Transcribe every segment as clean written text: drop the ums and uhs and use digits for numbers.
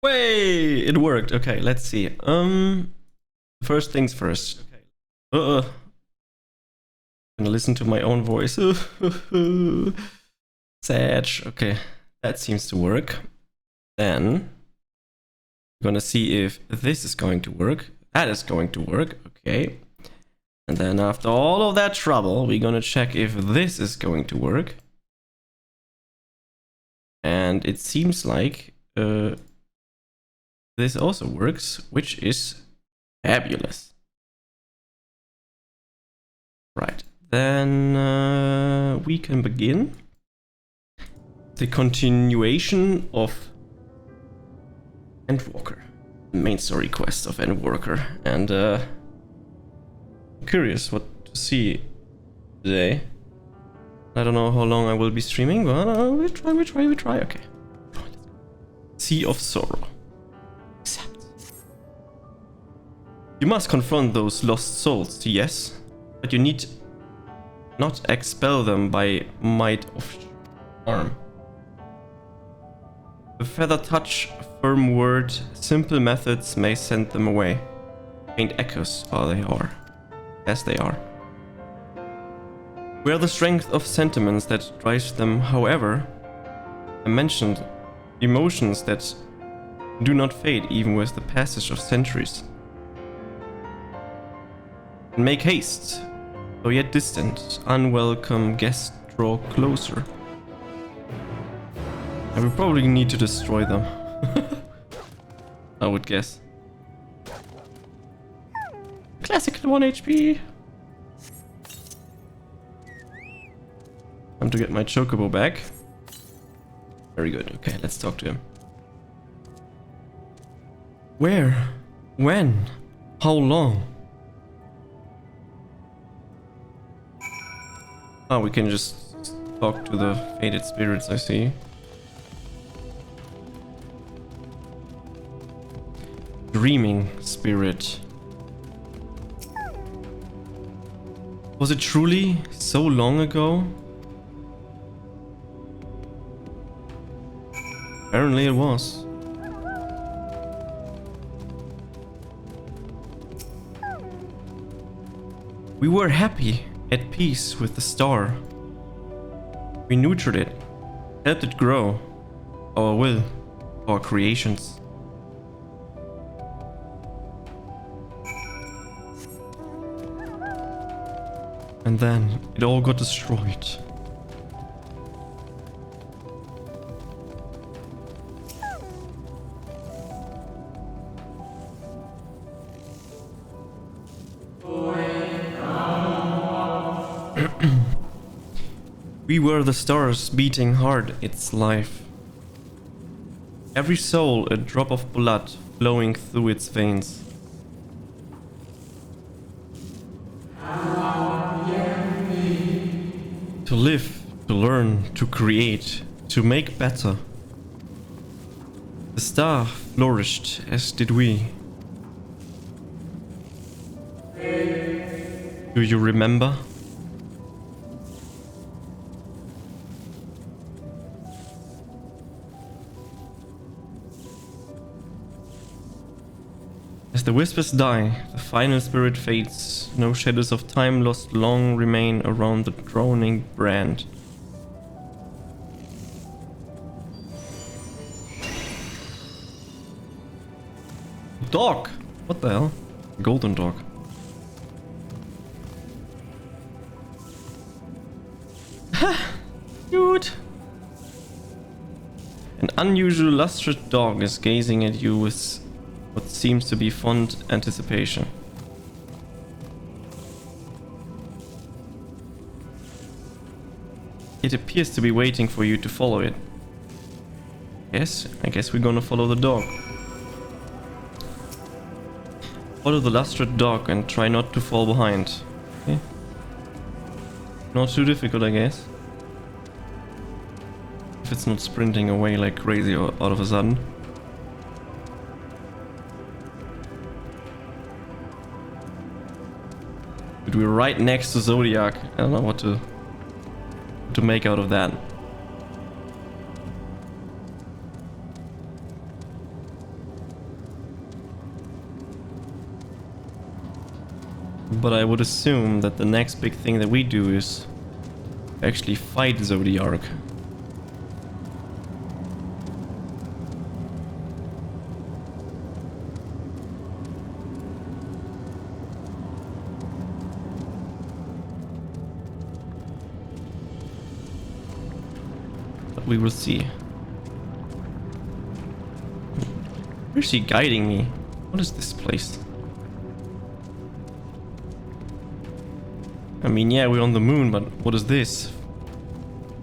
Way! It worked. Okay, let's see. First things first. Gonna listen to my own voice. Sad. Okay, that seems to work. Then we're gonna see if this is going to work. That is going to work. Okay. And then after all of that trouble, we're gonna check if this is going to work. And it seems like this also works, which is fabulous. Right, then we can begin the continuation of Endwalker, the main story quest of Endwalker, and I'm curious what to see today. I don't know how long I will be streaming, but we try. Okay. Sea of Sorrow. Accept. You must confront those lost souls, yes, but you need not expel them by might of arm. A feather touch, a firm word, simple methods may send them away. Faint echoes, they are. As they are. We are the strength of sentiments that drives them, however, I mentioned emotions that do not fade even with the passage of centuries. And make haste, though yet distant, unwelcome guests draw closer. I will probably need to destroy them. I would guess. Classical 1 HP. Time to get my chocobo back. Very good. Okay, let's talk to him. Where? When? How long? Oh, we can just talk to the faded spirits, I see. Dreaming spirit. Was it truly so long ago? Apparently it was. We were happy, at peace with the star. We nurtured it, helped it grow, our will, our creations. And then it all got destroyed. We were the stars beating hard its life. Every soul a drop of blood flowing through its veins. To live, to learn, to create, to make better. The star flourished as did we. Do you remember? As the whispers die, the final spirit fades. No shadows of time lost long remain around the droning brand. Dog! What the hell? Golden dog. Dude! An unusual lustrous dog is gazing at you with what seems to be fond anticipation. It appears to be waiting for you to follow it. Yes, I guess we're gonna follow the dog. Follow the lustrous dog and try not to fall behind. Okay. Not too difficult, I guess. If it's not sprinting away like crazy out of a sudden. But we're right next to Zodiac. I don't know what to make out of that. But I would assume that the next big thing that we do is actually fight Zodiark. But we will see. Where is he guiding me? What is this place? I mean, yeah, we're on the moon, but what is this?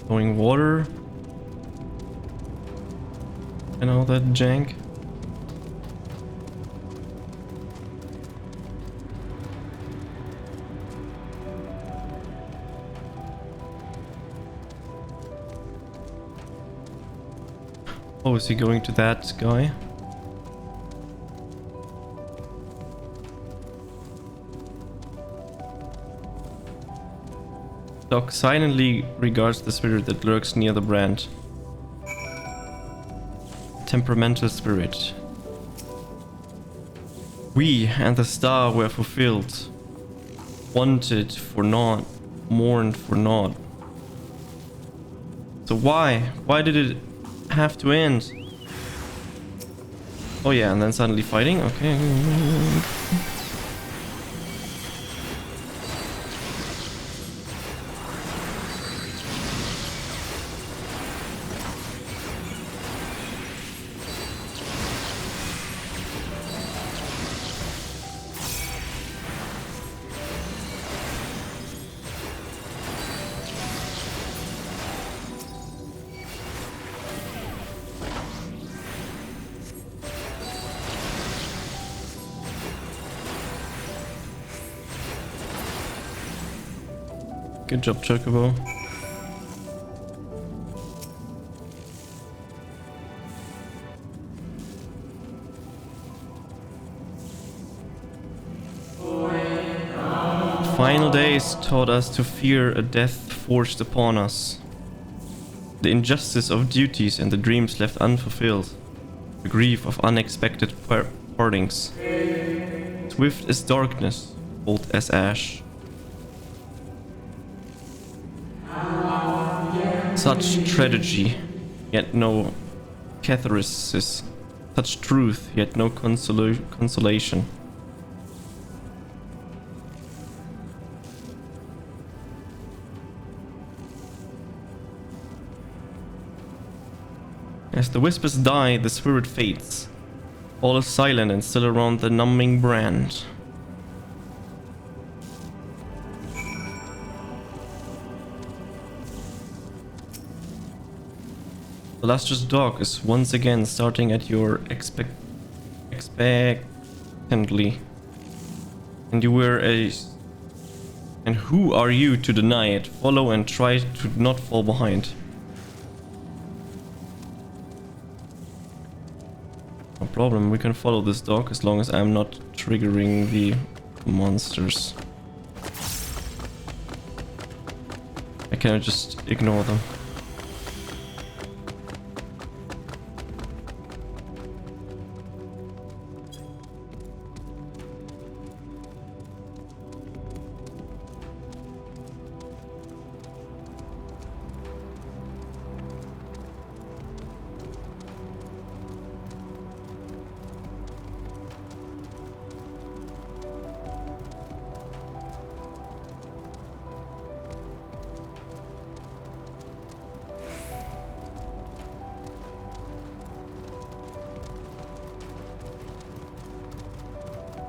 Flowing water? And all that jank? Oh, is he going to that guy? Doc silently regards the spirit that lurks near the brand. Temperamental spirit. We and the star were fulfilled. Wanted for naught, mourned for naught. So why? Why did it have to end? Oh yeah, and then suddenly fighting? Okay. Good job, Chocobo. Final days taught us to fear a death forced upon us. The injustice of duties and the dreams left unfulfilled. The grief of unexpected partings. Swift as darkness, bold as ash. Such tragedy, yet no catharsis. Such truth, yet no consolation. As the whispers die, the spirit fades. All is silent and still around the numbing brand. The lustrous dog is once again starting at your expectantly. And you were a... And who are you to deny it? Follow and try to not fall behind. No problem, we can follow this dog as long as I'm not triggering the monsters. I cannot just ignore them.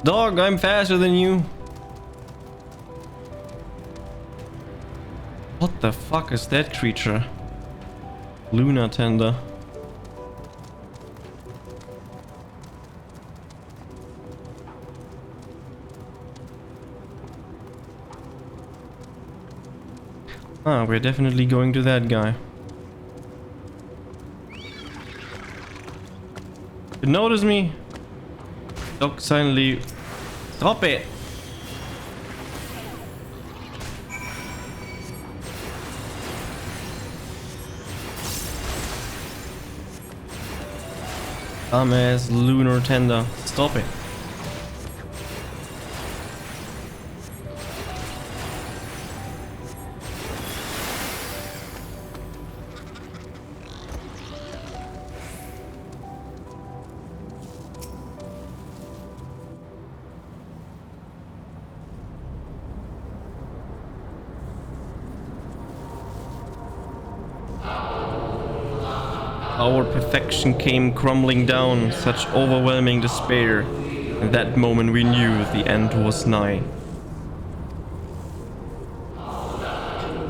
Dog, I'm faster than you. What the fuck is that creature? Lunar tender. Ah, we're definitely going to that guy. You notice me? Dog silently... Stop it! Dumbass lunar tender. Stop it. Our perfection came crumbling down, such overwhelming despair. In that moment we knew the end was nigh.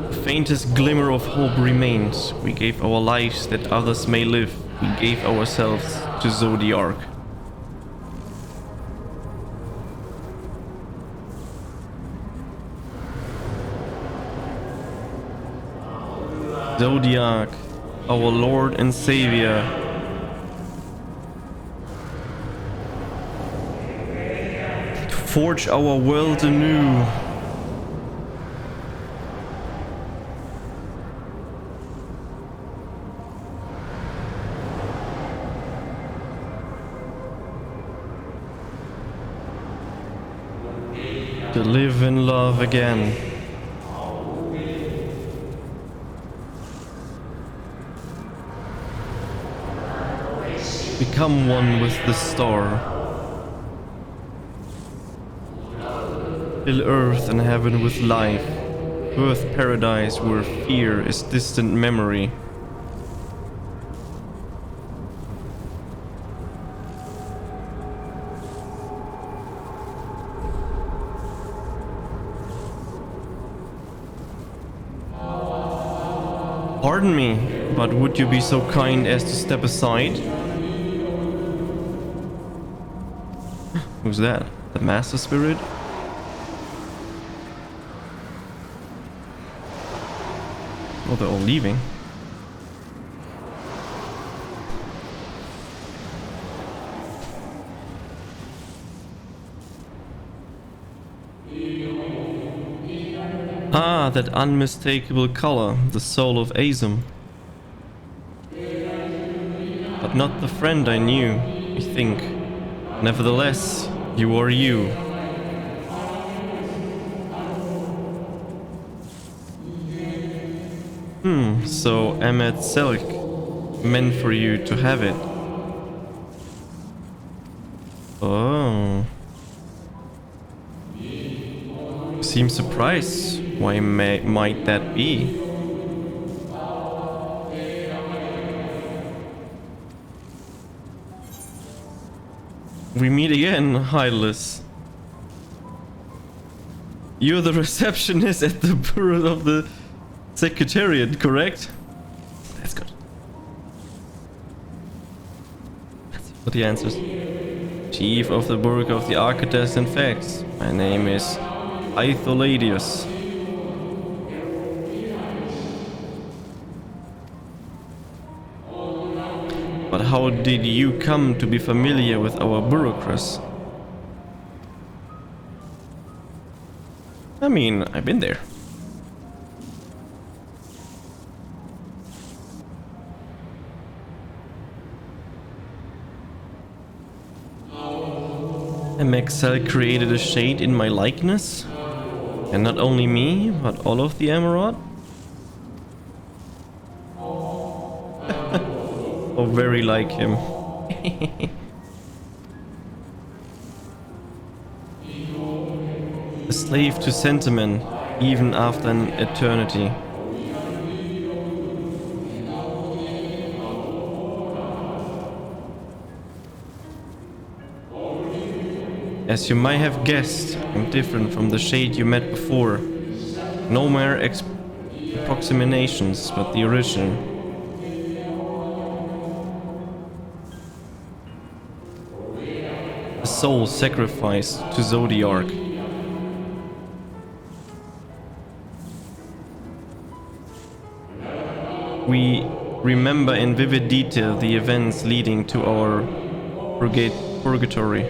The faintest glimmer of hope remained. We gave our lives that others may live. We gave ourselves to Zodiac. Zodiac, our Lord and Savior. To forge our world anew. To live in love again. Become one with the star. Fill earth and heaven with life. Earth paradise where fear is distant memory. Pardon me, but would you be so kind as to step aside? Who's that? The Master Spirit? Oh, they're all leaving. Ah, that unmistakable color, the soul of Azum. But not the friend I knew, I think. Nevertheless, you are you. So Ahmed Selk meant for you to have it. Oh. Seem surprised. Why might that be? We meet again, Hylas. You're the receptionist at the Bureau of the Secretariat, correct? That's good. Let's see what the answers. Chief of the Bureau of the Architects and Facts. My name is Aetholadius. But how did you come to be familiar with our bureaucrats? I mean, I've been there. MXL created a shade in my likeness? And not only me, but all of the Emerald? Oh, very like him. A slave to sentiment, even after an eternity. As you might have guessed, I'm different from the shade you met before. No mere approximations, but the original. A soul sacrificed to Zodiac. We remember in vivid detail the events leading to our purgatory.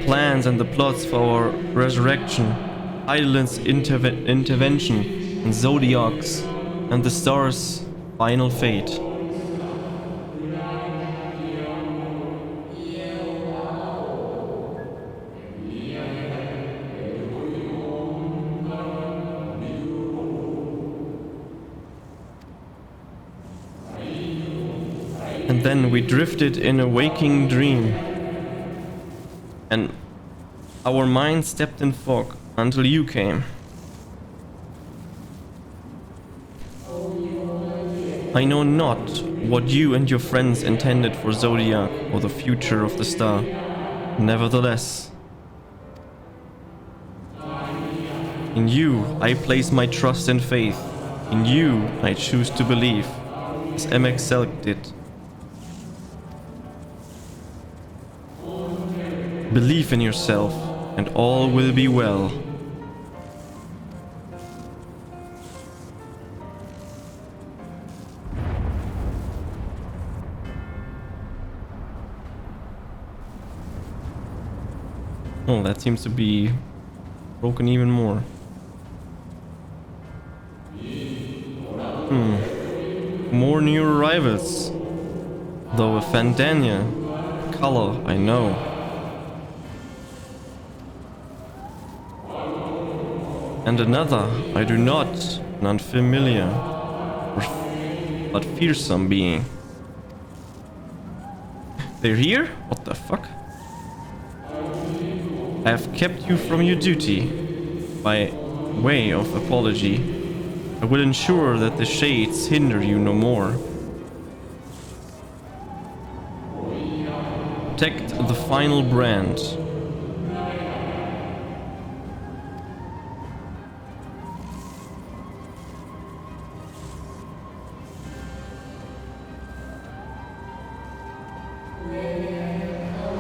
Plans and the plots for our resurrection, Island's intervention, and Zodiac's and the stars' final fate. And then we drifted in a waking dream. And our mind stepped in fog until you came. I know not what you and your friends intended for Zodiac or the future of the star. Nevertheless, in you I place my trust and faith. In you I choose to believe, as MX Selk did. Believe in yourself, and all will be well. Oh, that seems to be broken even more. More new arrivals. Though a Fandania. Color, I know. And another, I do not, an unfamiliar, but fearsome being. They're here? What the fuck? I have kept you from your duty by way of apology. I will ensure that the shades hinder you no more. Protect the final brand.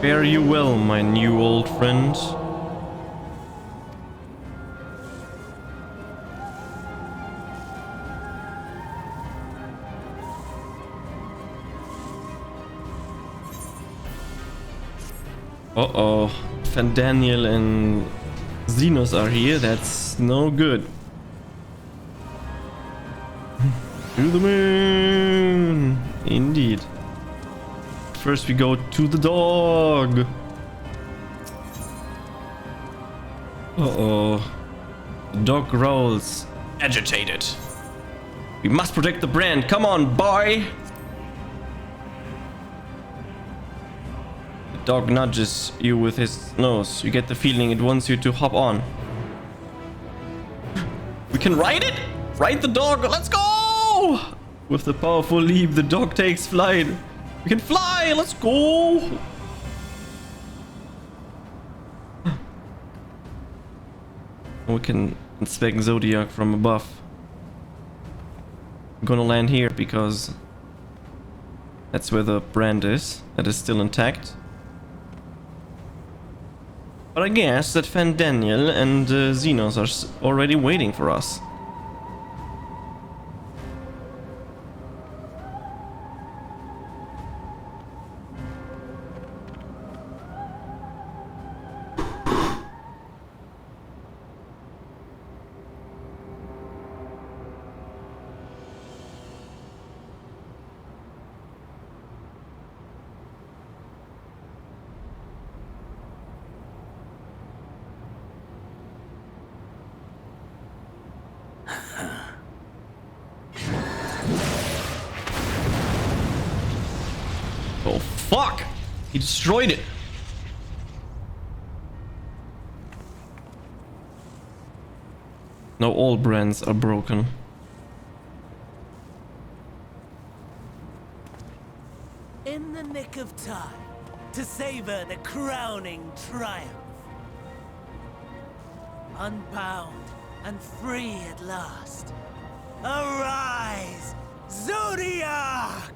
Fare you well, my new old friend. Uh-oh. Fandaniel and Xenos are here. That's no good. To the moon! Indeed. First we go to the dog. Uh-oh. The dog growls. Agitated. We must protect the brand. Come on, boy! The dog nudges you with his nose. You get the feeling it wants you to hop on. We can ride it? Ride the dog. Let's go! With the powerful leap, the dog takes flight. We can fly! Let's go! We can inspect Zodiac from above. I'm gonna land here because that's where the brand is. That is still intact. But I guess that Fandaniel and Xenos are already waiting for us. Oh fuck! He destroyed it! Now all brands are broken. In the nick of time to savor the crowning triumph. Unbound and free at last. Arise, Zodiac!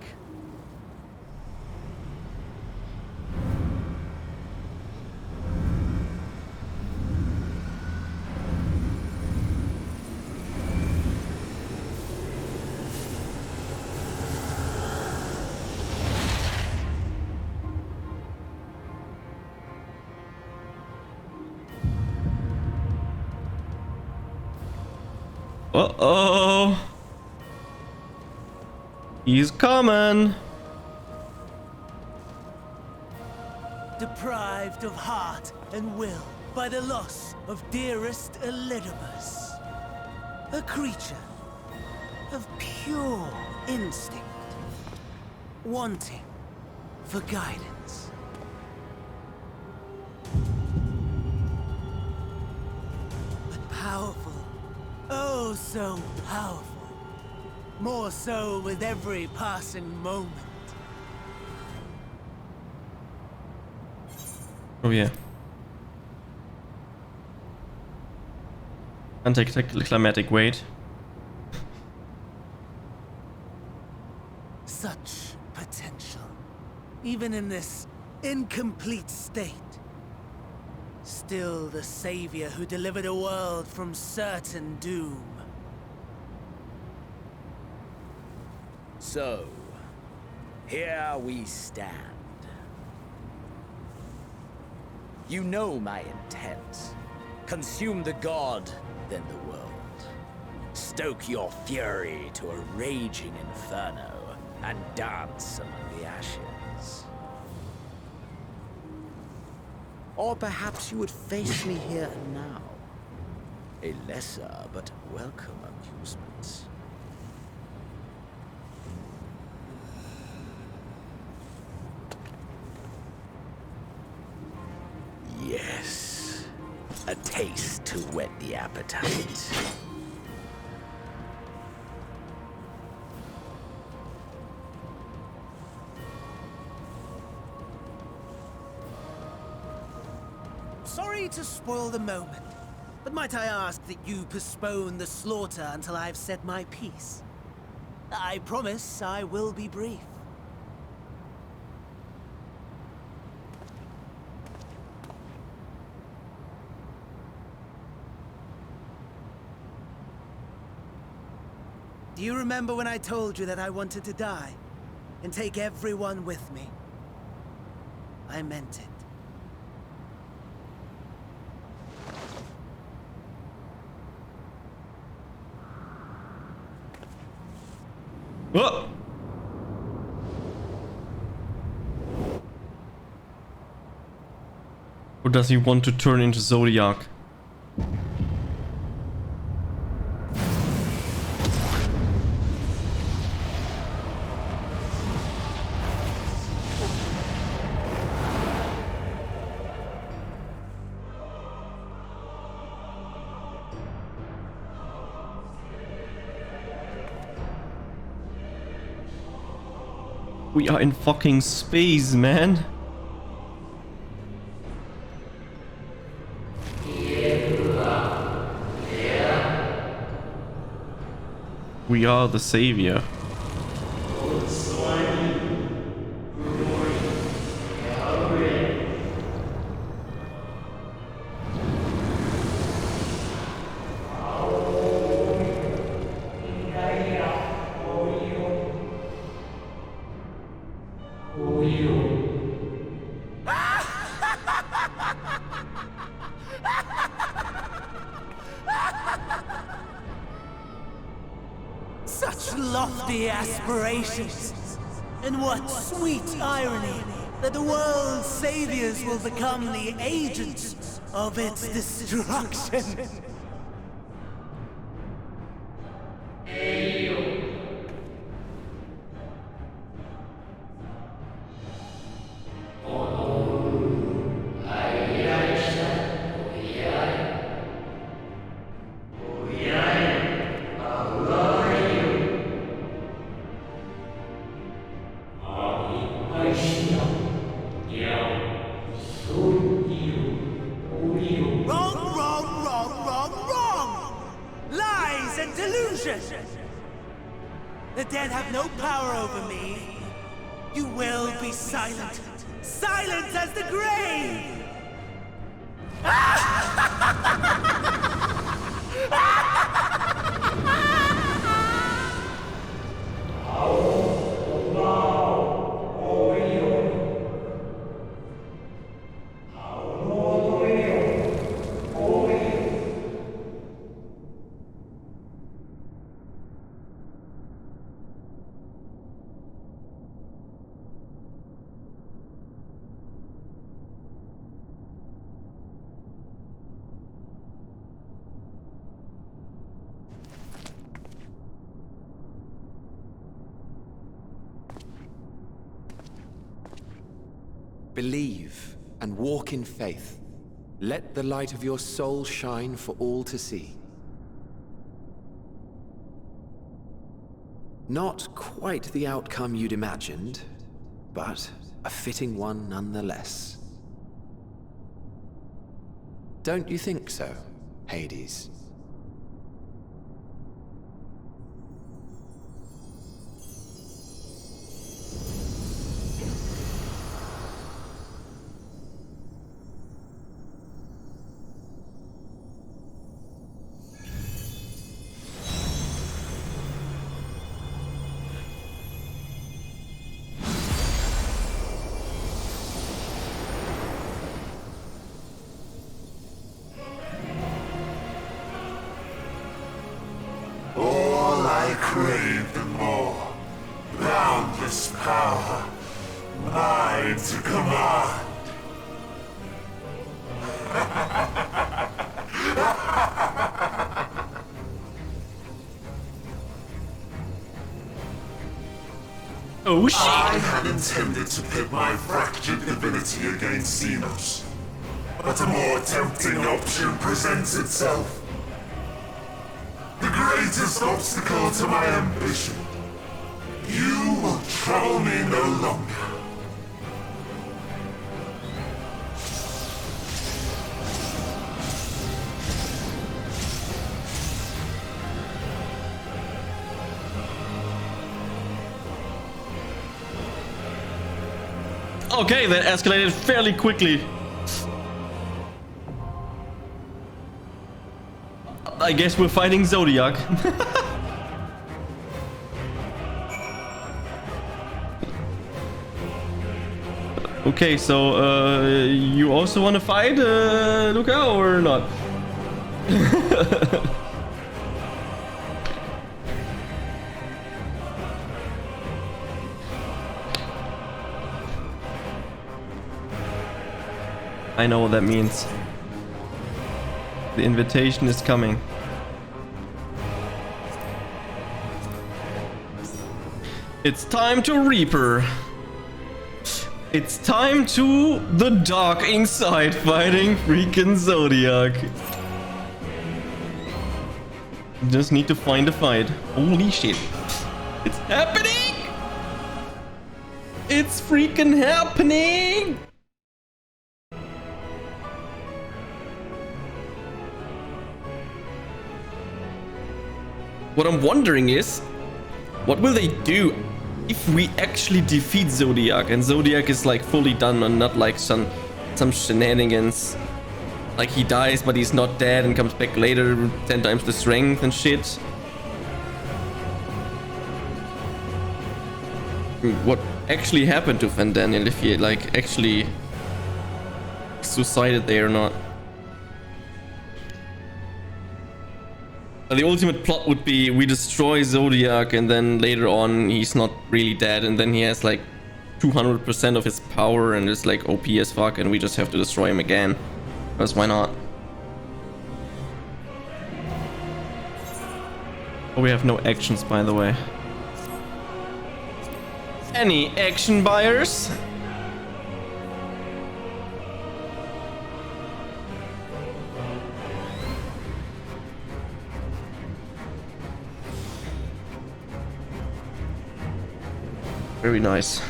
Uh-oh. He's coming. Deprived of heart and will by the loss of dearest Elidibus. A creature of pure instinct, wanting for guidance. But powerful, oh so powerful, more so with every passing moment. Oh yeah. Anticlimactic weight. Such potential, even in this incomplete state. Still the savior who delivered a world from certain doom. So, here we stand. You know my intent. Consume the god, then the world. Stoke your fury to a raging inferno, and dance among the ashes. Or perhaps you would face me here and now. A lesser but welcome amusement. Yes, a taste to whet the appetite. Sorry to spoil the moment, but might I ask that you postpone the slaughter until I've said my piece? I promise I will be brief. Do you remember when I told you that I wanted to die and take everyone with me? I meant it. Oh! Or does he want to turn into Zodiac? We are in fucking space, man. We are the savior. Such lofty aspirations! And what sweet irony that the world's saviors will become the agents of its destruction! Wrong, wrong, wrong, wrong, wrong! Lies and delusion! The dead have no power over me. You will be silent. Silent as the grave! Believe and walk in faith. Let the light of your soul shine for all to see. Not quite the outcome you'd imagined, but a fitting one nonetheless. Don't you think so, Hades? All I craved and more. Boundless power. Mine to command. Oh shit! I had intended to pit my fractured divinity against Xenos. But a more tempting option presents itself. The greatest obstacle to my ambition. You will trouble me no longer. Okay, that escalated fairly quickly. I guess we're fighting Zodiac. Okay, so you also want to fight, Luca, or not? I know what that means. The invitation is coming. It's time to Reaper. It's time to the dark inside fighting freaking Zodiac. Just need to find a fight. Holy shit. It's happening! It's freaking happening! What I'm wondering is, what will they do if we actually defeat Zodiac and Zodiac is like fully done and not like some shenanigans, like he dies but he's not dead and comes back later 10 times the strength and shit. What actually happened to Van Daniel, if he like actually suicided there or not? The ultimate plot would be we destroy Zodiac and then later on he's not really dead and then he has like 200% of his power and is like OP as fuck and we just have to destroy him again. Because why not? Oh, we have no actions, by the way. Any action buyers? Very nice.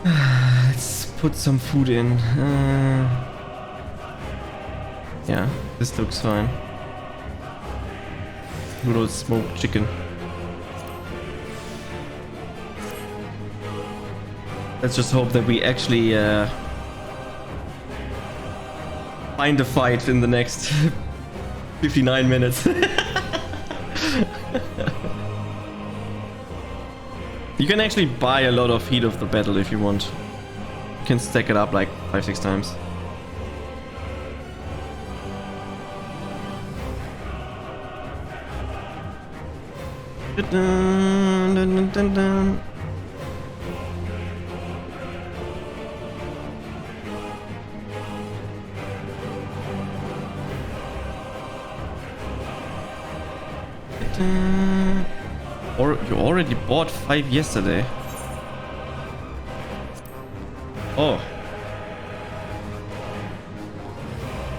Let's put some food in. Yeah, this looks fine. Little smoked chicken. Let's just hope that we actually find a fight in the next 59 minutes. You can actually buy a lot of heat of the battle if you want. You can stack it up like 5-6 times. Dun, dun, dun, dun, dun. Or you already bought 5 yesterday. Oh.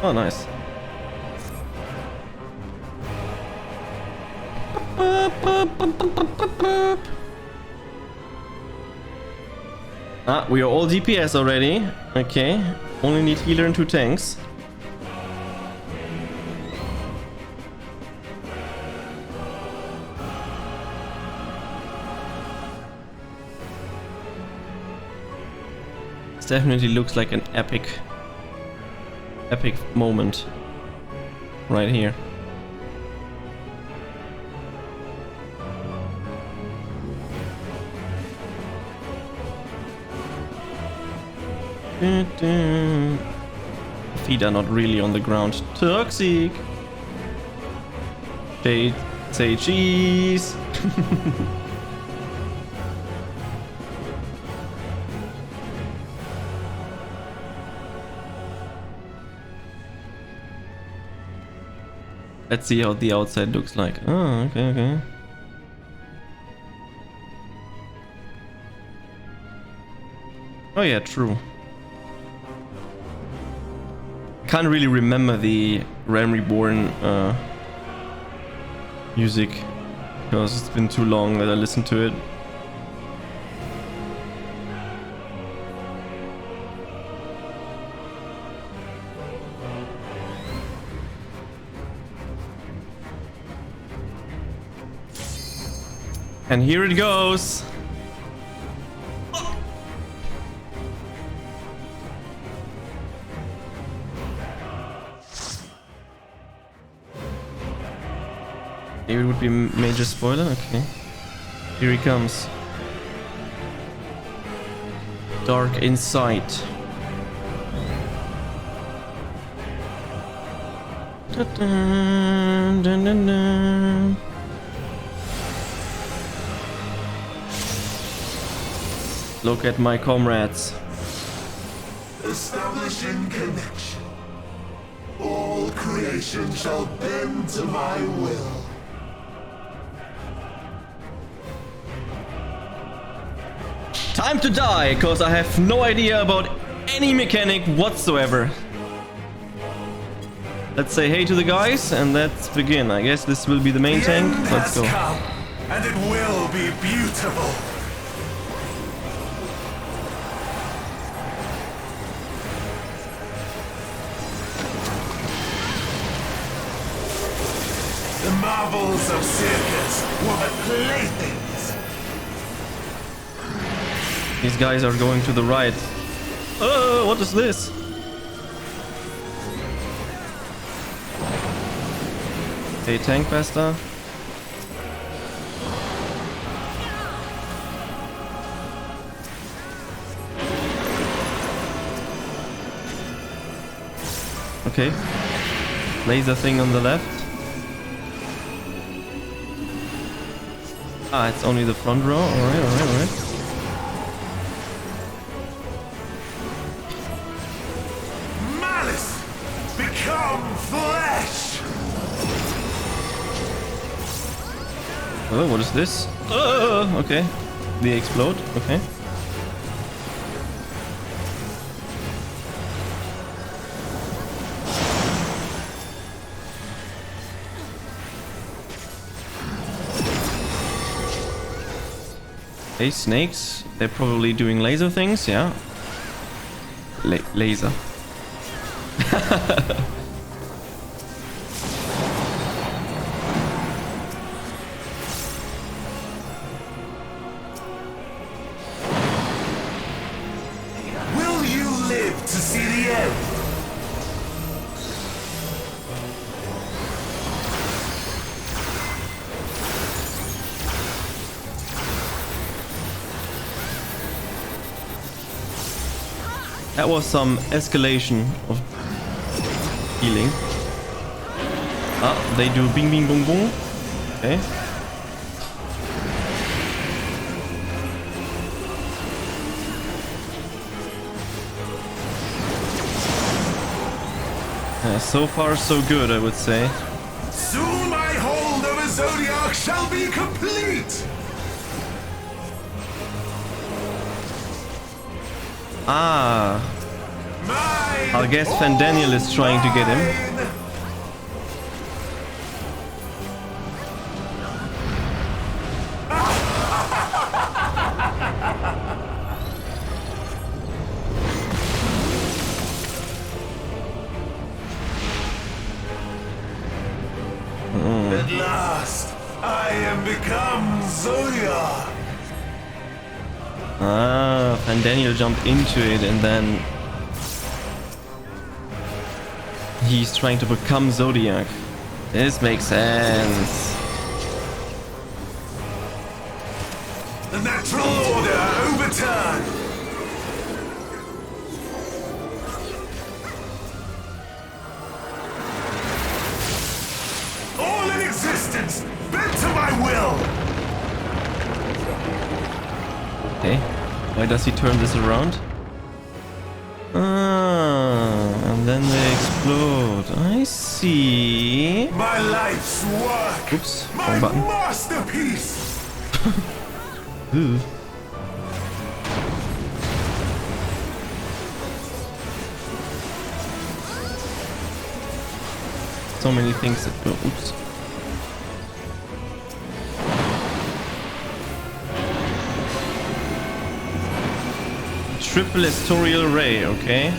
Oh, nice. Ah, we are all DPS already. Okay. Only need healer and 2 tanks. This definitely looks like an epic moment right here. Feet are not really on the ground. Toxic. Say cheese. Let's see how the outside looks like. Oh, okay, okay. Oh yeah, true. Can't really remember the Realm Reborn music because it's been too long that I listened to it. And here it goes. Maybe it would be a major spoiler. Okay. Here he comes. Dark Insight. Dun, dun, dun, dun. Look at my comrades. Establishing connection. All creation shall bend to my will. Time to die, cause I have no idea about any mechanic whatsoever. Let's say hey to the guys and let's begin. I guess this will be the main tank. Let's go. Come, and it will be beautiful. The marvels of circus were but playthings. These guys are going to the right. Oh, what is this? Hey, tank basta. Okay. Laser thing on the left. Ah, it's only the front row. Alright, alright, alright. Malice, become flesh. Oh, what is this? Oh, okay. They explode. Okay. Hey, snakes. They're probably doing laser things, yeah. Laser. Will you live to see the end? That was some escalation of healing. Ah, they do bing bing boom boom. Okay. So far so good, I would say. Soon my hold over Zodiac shall be complete. Ah, Mine, I guess Fandaniel is trying to get him. mine. At last, I am become Zodiac. Ah, and Daniel jumped into it and then he's trying to become Zodiac. This makes sense. The natural order overturned. All in existence, bent to my will. Okay, why does he turn this around? Ah, and then they explode. I see. My life's work. Oops, My wrong button. masterpiece. Ooh. So many things that go. Oops. Triple Astorial Ray, okay.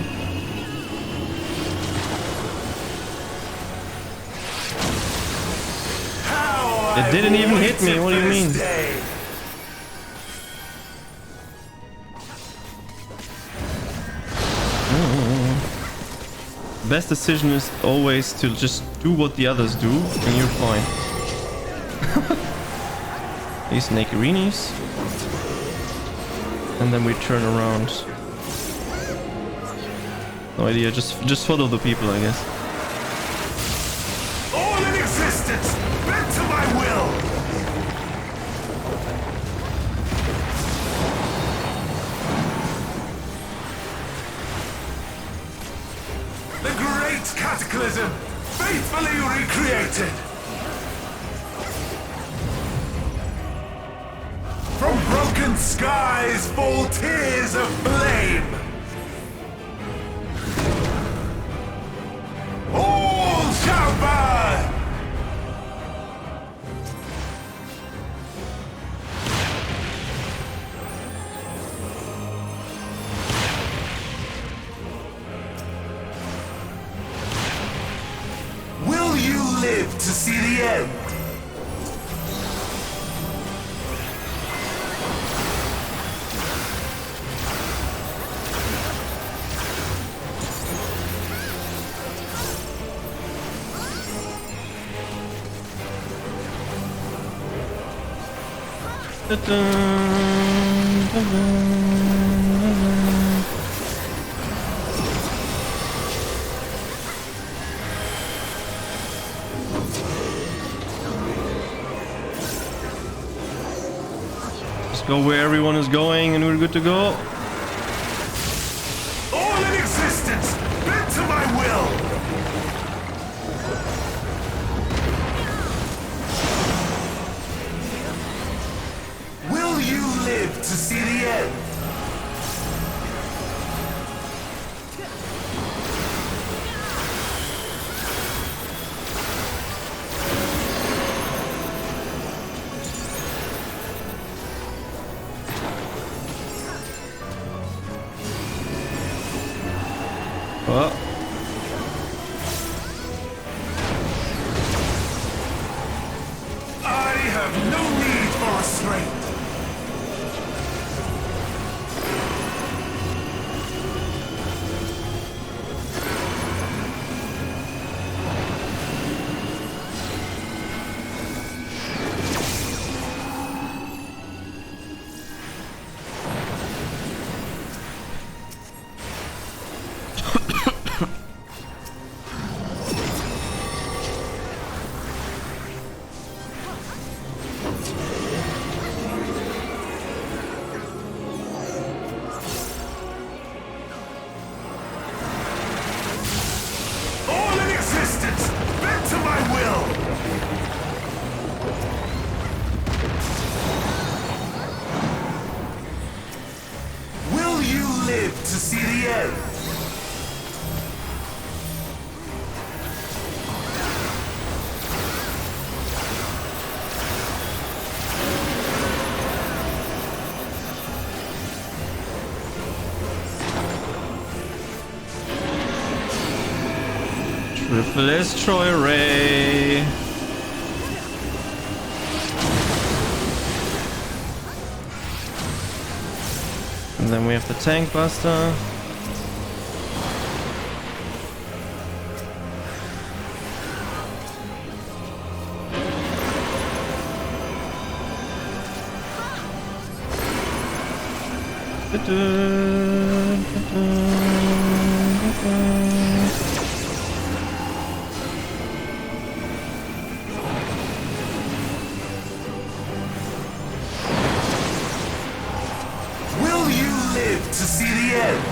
It didn't even hit me, what do you mean? Best decision is always to just do what the others do, and you're fine. These Nakirinis. And then we turn around. No idea, just follow the people, I guess. All in existence, bent to my will. The great cataclysm, faithfully recreated. From broken skies fall tears of flame. All shall burn. Will you live to see the end? Just go where everyone is going and we're good to go. All in existence, bent to my will. Will you live to see the end? Oh. I have no need for restraint. All in existence, bent to my will. Will you live to see the end? Triple Destroy Ray. And then we have the Tank Buster. Will you live to see the end?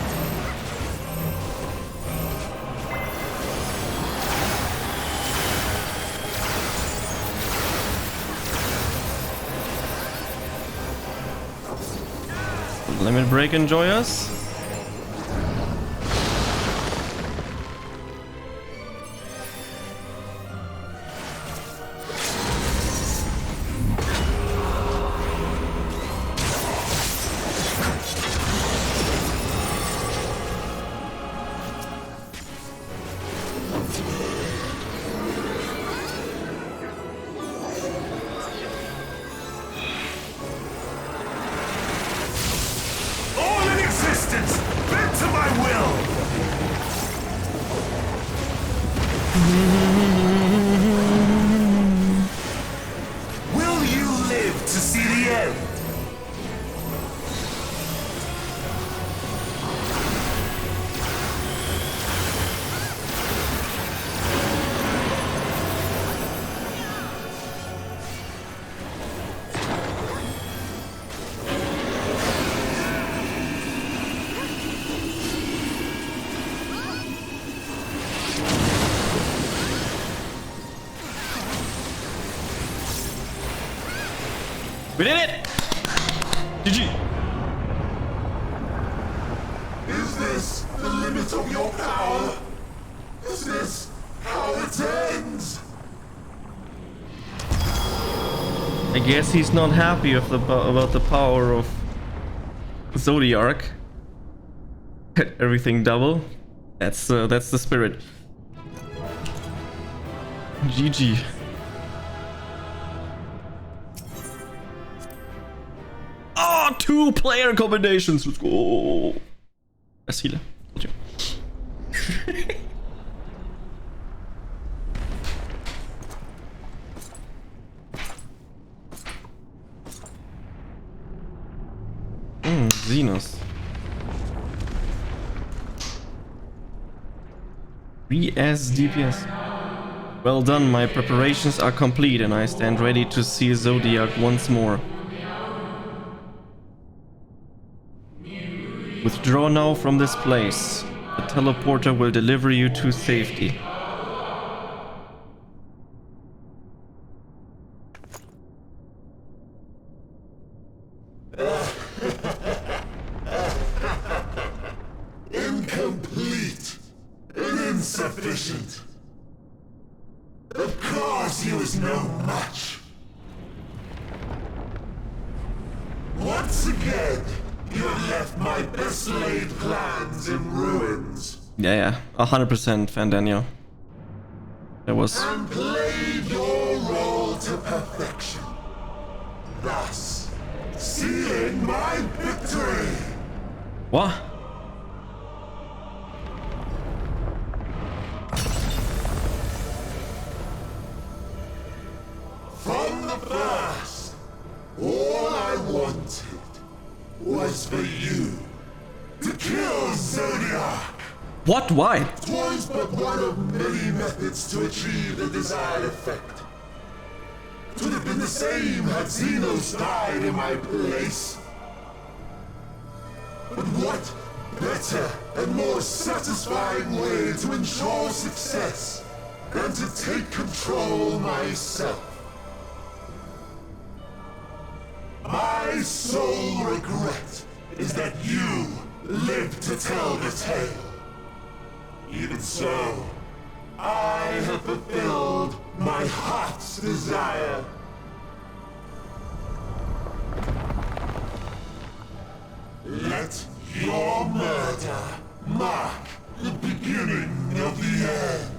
Limit Break enjoy us. All in existence, bent to my will! Will you live to see the end? We did it! GG! Is this the limit of your power? Is this how it ends? I guess he's not happy with about the power of Zodiac. Everything double. That's the spirit. GG. Oh, 2-player combinations. Let's go. Best healer. Told you. Xenos. VS DPS. Well done, my preparations are complete and I stand ready to see Zodiac once more. Withdraw now from this place. The teleporter will deliver you to safety. Incomplete and insufficient. Of course he was no match. Once again, you have left my best laid plans in ruins. Yeah, 100% Fan Daniel. There was... And played your role to perfection. Thus, sealing my victory. What? From the first, all I wanted was for you to kill Zodiac. What? Why? Twas but one of many methods to achieve the desired effect. It would have been the same had Xenos died in my place. But what better and more satisfying way to ensure success than to take control myself? My sole regret is that you lived to tell the tale. Even so, I have fulfilled my heart's desire. Let your murder mark the beginning of the end.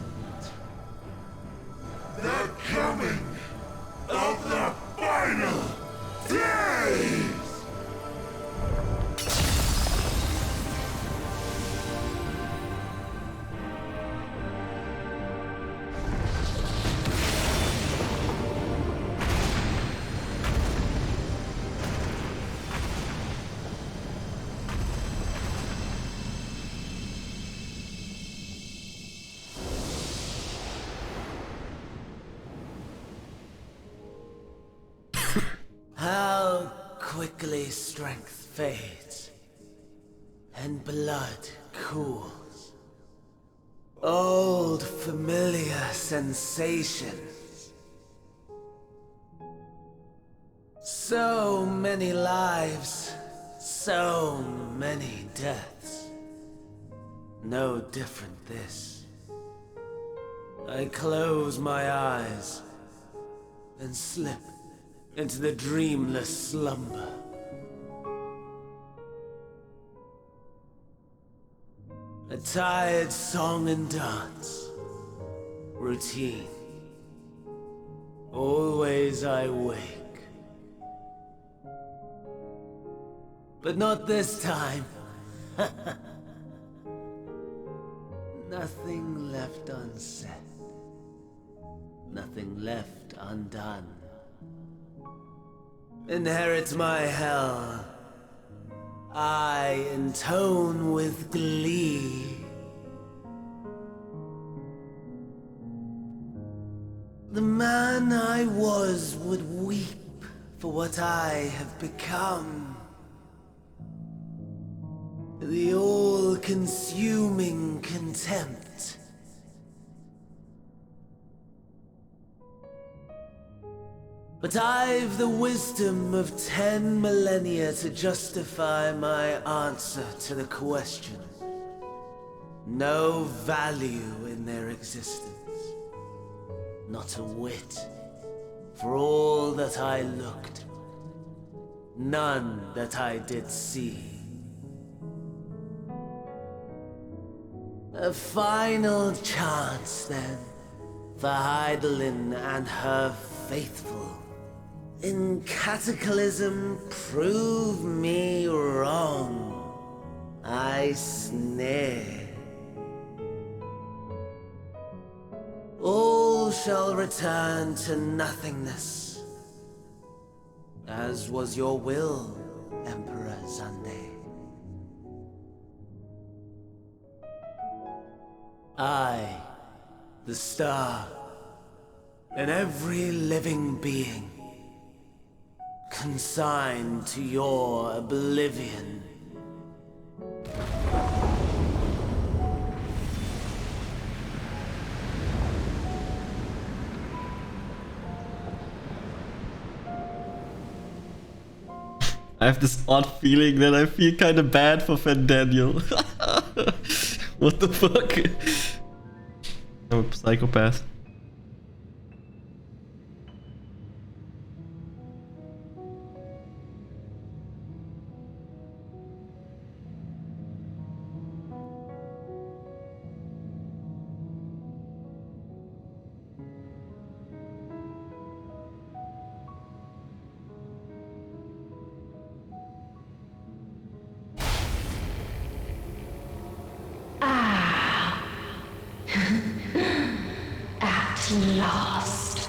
The coming of the final days! how quickly strength fades and blood cools. Old familiar sensations. So many lives, so many deaths. No different this. I close my eyes and slip into the dreamless slumber. A tired song and dance. Routine. Always I wake. But not this time. Nothing left unsaid. Nothing left undone. Inherit my hell. I intone with glee. The man I was would weep for what I have become. The all-consuming contempt. But I've the wisdom of 10 millennia to justify my answer to the question. No value in their existence. Not a whit. For all that I looked. None that I did see. A final chance, then, for Heidelin and her faithful. In Cataclysm, prove me wrong. I sneer. All shall return to nothingness, as was your will, Emperor Zande. I, the star, and every living being, consigned to your oblivion. I have this odd feeling that I feel kind of bad for Fan Daniel. What the fuck? I'm a psychopath. At last.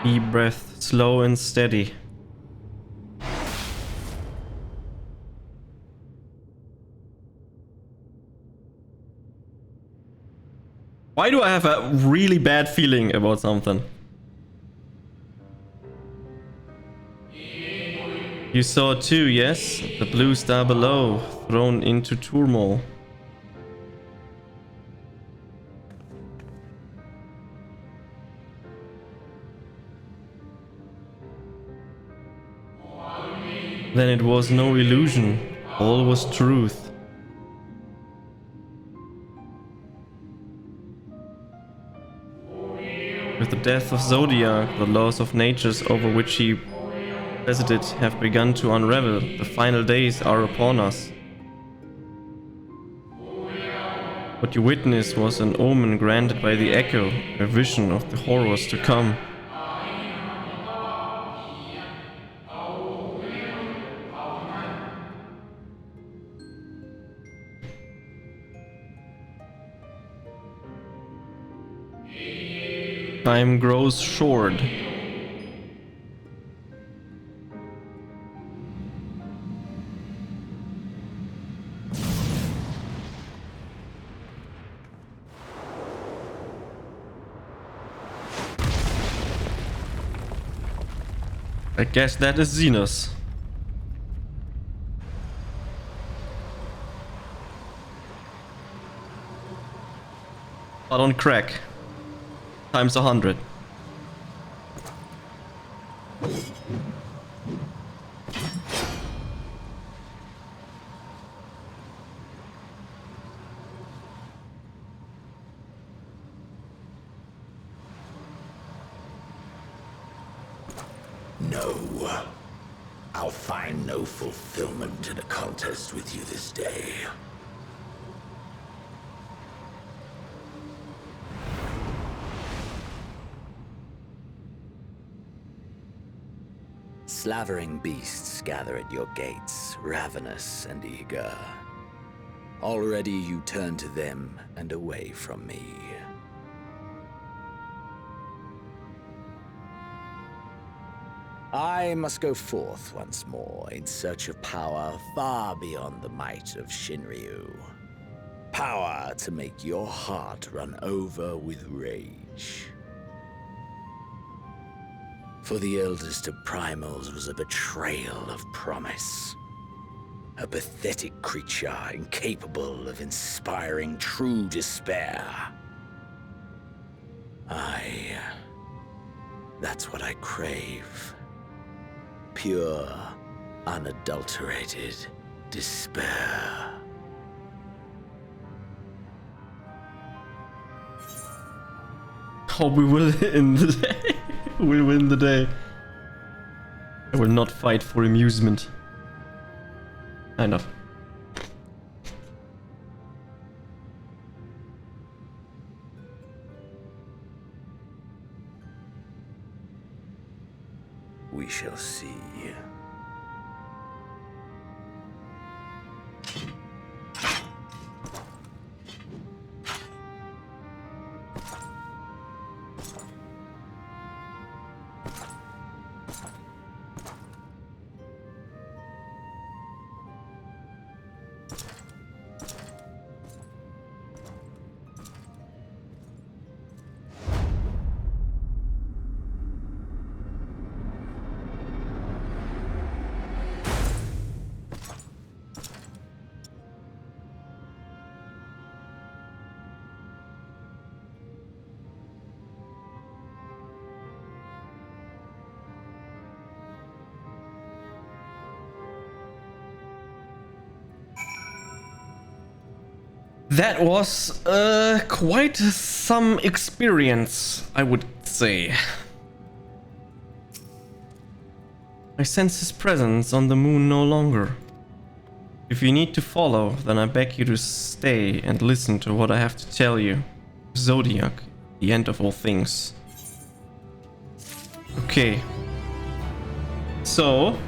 Deep breath, slow and steady. Why do I have a really bad feeling about something? You saw too, yes? The blue star below, thrown into turmoil. Then it was no illusion, all was truth. With the death of Zodiac, the laws of natures over which he presided have begun to unravel. The final days are upon us. What you witnessed was an omen granted by the echo, a vision of the horrors to come. Time grows short. I guess that is Xenos. But on crack. Times 100. No. I'll find no fulfillment in a contest with you this day. Slavering beasts gather at your gates, ravenous and eager. Already you turn to them and away from me. I must go forth once more in search of power far beyond the might of Shinryu. Power to make your heart run over with rage. For the eldest of primals was a betrayal of promise. A pathetic creature incapable of inspiring true despair. That's what I crave. Pure, unadulterated despair. Oh, we will win the day. We'll win the day. I will not fight for amusement. Enough. We shall see. That was quite some experience, I would say. I sense his presence on the moon no longer. If you need to follow, then I beg you to stay and listen to what I have to tell you. Zodiac, the end of all things. Okay. So,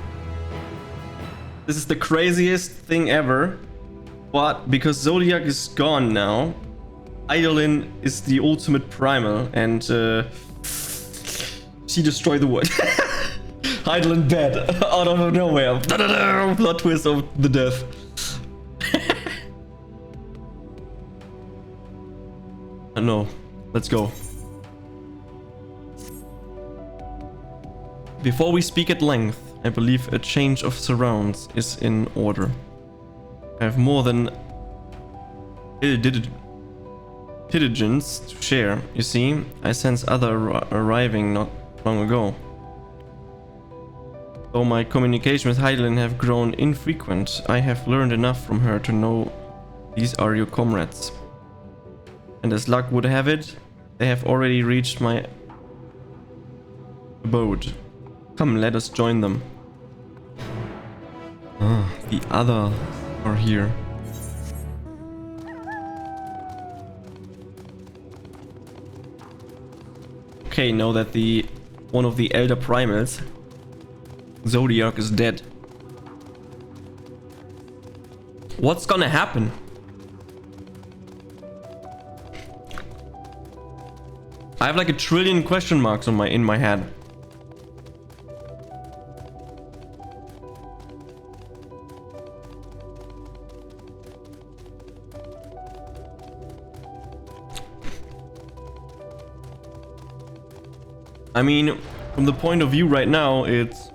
this is the craziest thing ever. But because Zodiac is gone now, Eidolon is the ultimate primal, and she destroyed the wood. Eidolon dead out of nowhere. Plot twist of the death. No, let's go. Before we speak at length, I believe a change of surrounds is in order. I have more than intelligence to share. You see, I sense other arriving not long ago. Though my communication with Eidolon have grown infrequent, I have learned enough from her to know these are your comrades. And as luck would have it, they have already reached my abode. Come, let us join them. Ah, the other are here. Okay, know that one of the elder primals, Zodiac, is dead. What's gonna happen? I have like a trillion question marks on in my head. I mean, from the point of view right now, it's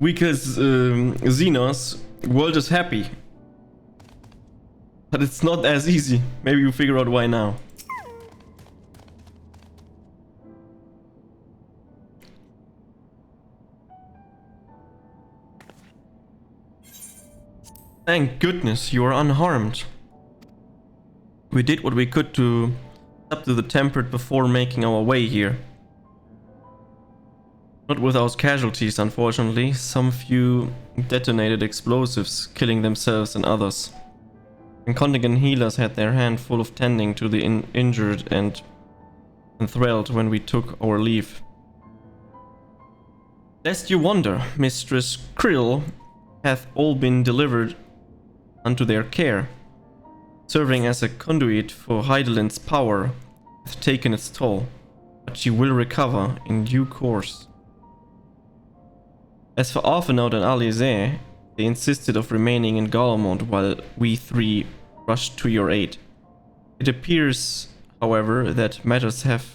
Because Xenos, world is happy. But it's not as easy. Maybe you figure out why now. Thank goodness you are unharmed. We did what we could to subdue the tempered before making our way here. Not without casualties, unfortunately. Some few detonated explosives, killing themselves and others. And contingent healers had their hand full of tending to the injured and enthralled when we took our leave. Lest you wonder, Mistress Krill hath all been delivered unto their care. Serving as a conduit for Heidelin's power hath taken its toll, but she will recover in due course. As for Arfanaut and Alize, they insisted of remaining in Garlemont while we three rushed to your aid. It appears, however, that matters have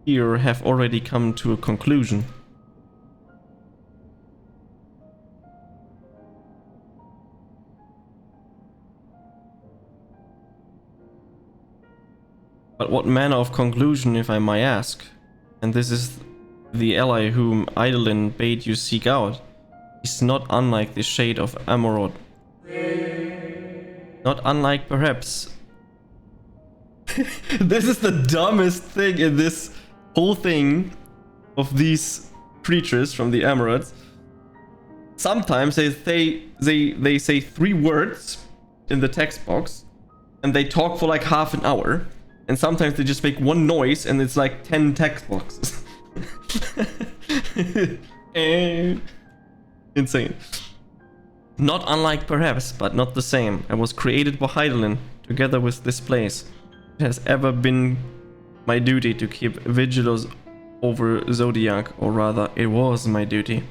already come to a conclusion. But what manner of conclusion, if I may ask? And this is the ally whom Heidelin bade you seek out. He's not unlike the shade of Amorod. Not unlike, perhaps. This is the dumbest thing in this whole thing of these creatures from the Amorods. Sometimes they say 3 words in the text box and they talk for like half an hour. And sometimes they just make one noise and it's like 10 text boxes. Insane. Not unlike perhaps, but not the same. I was created by Heidelin, together with this place. It has ever been my duty to keep vigilance over Zodiac, or rather, it was my duty.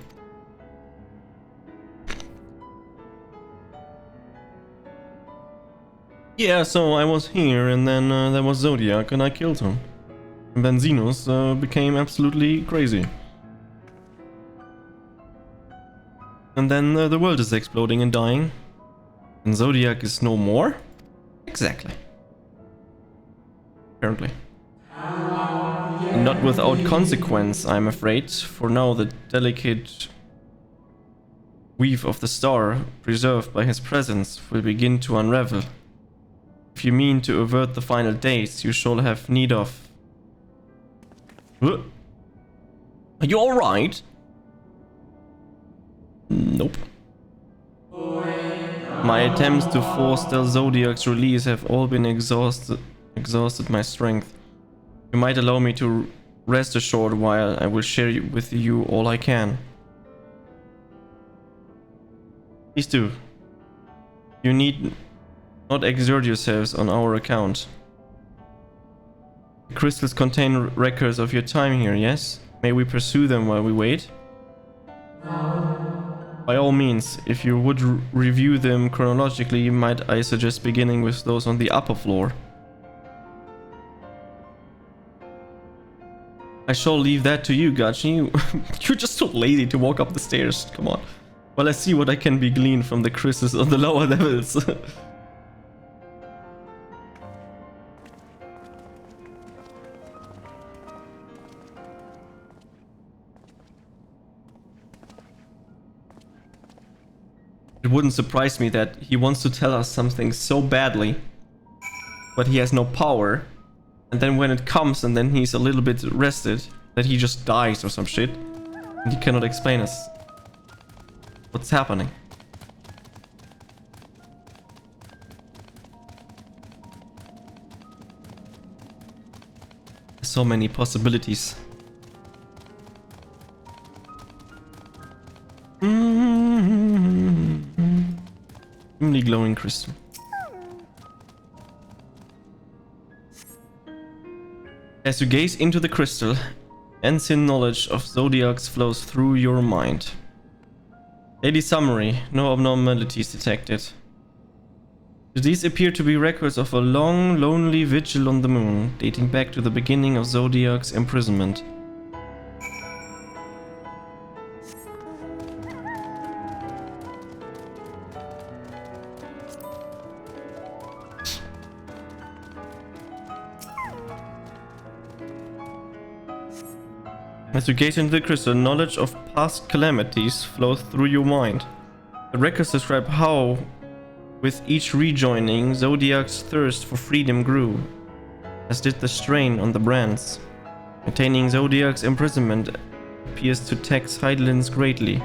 Yeah, so I was here, and then there was Zodiac, and I killed him. And then Xenos became absolutely crazy. And then the world is exploding and dying. And Zodiac is no more? Exactly. Apparently. And not without consequence, I'm afraid. For now, the delicate weave of the star, preserved by his presence, will begin to unravel. If you mean to avert the final days, you shall have need of... Are you alright? Nope. My attempts to forestall Zodiac's release have all been exhausted my strength. You might allow me to rest a short while. I will share with you all I can. Please do. You need not exert yourselves on our account. The crystals contain records of your time here, yes? May we pursue them while we wait? By all means, if you would review them chronologically, might I suggest beginning with those on the upper floor? I shall leave that to you, Gachi. You're just so lazy to walk up the stairs, come on. Well, I see what I can be gleaned from the crystals on the lower levels. It wouldn't surprise me that he wants to tell us something so badly, but he has no power, and then when it comes and then he's a little bit rested, that he just dies or some shit, and he cannot explain us what's happening. So many possibilities. Only glowing crystal. As you gaze into the crystal, ancient knowledge of Zodiacs flows through your mind. Daily summary, no abnormalities detected. These appear to be records of a long, lonely vigil on the moon, dating back to the beginning of Zodiac's imprisonment. As you gaze into the crystal, knowledge of past calamities flows through your mind. The records describe how, with each rejoining, Zodiac's thirst for freedom grew, as did the strain on the brands. Maintaining Zodiac's imprisonment appears to tax Heidelins greatly.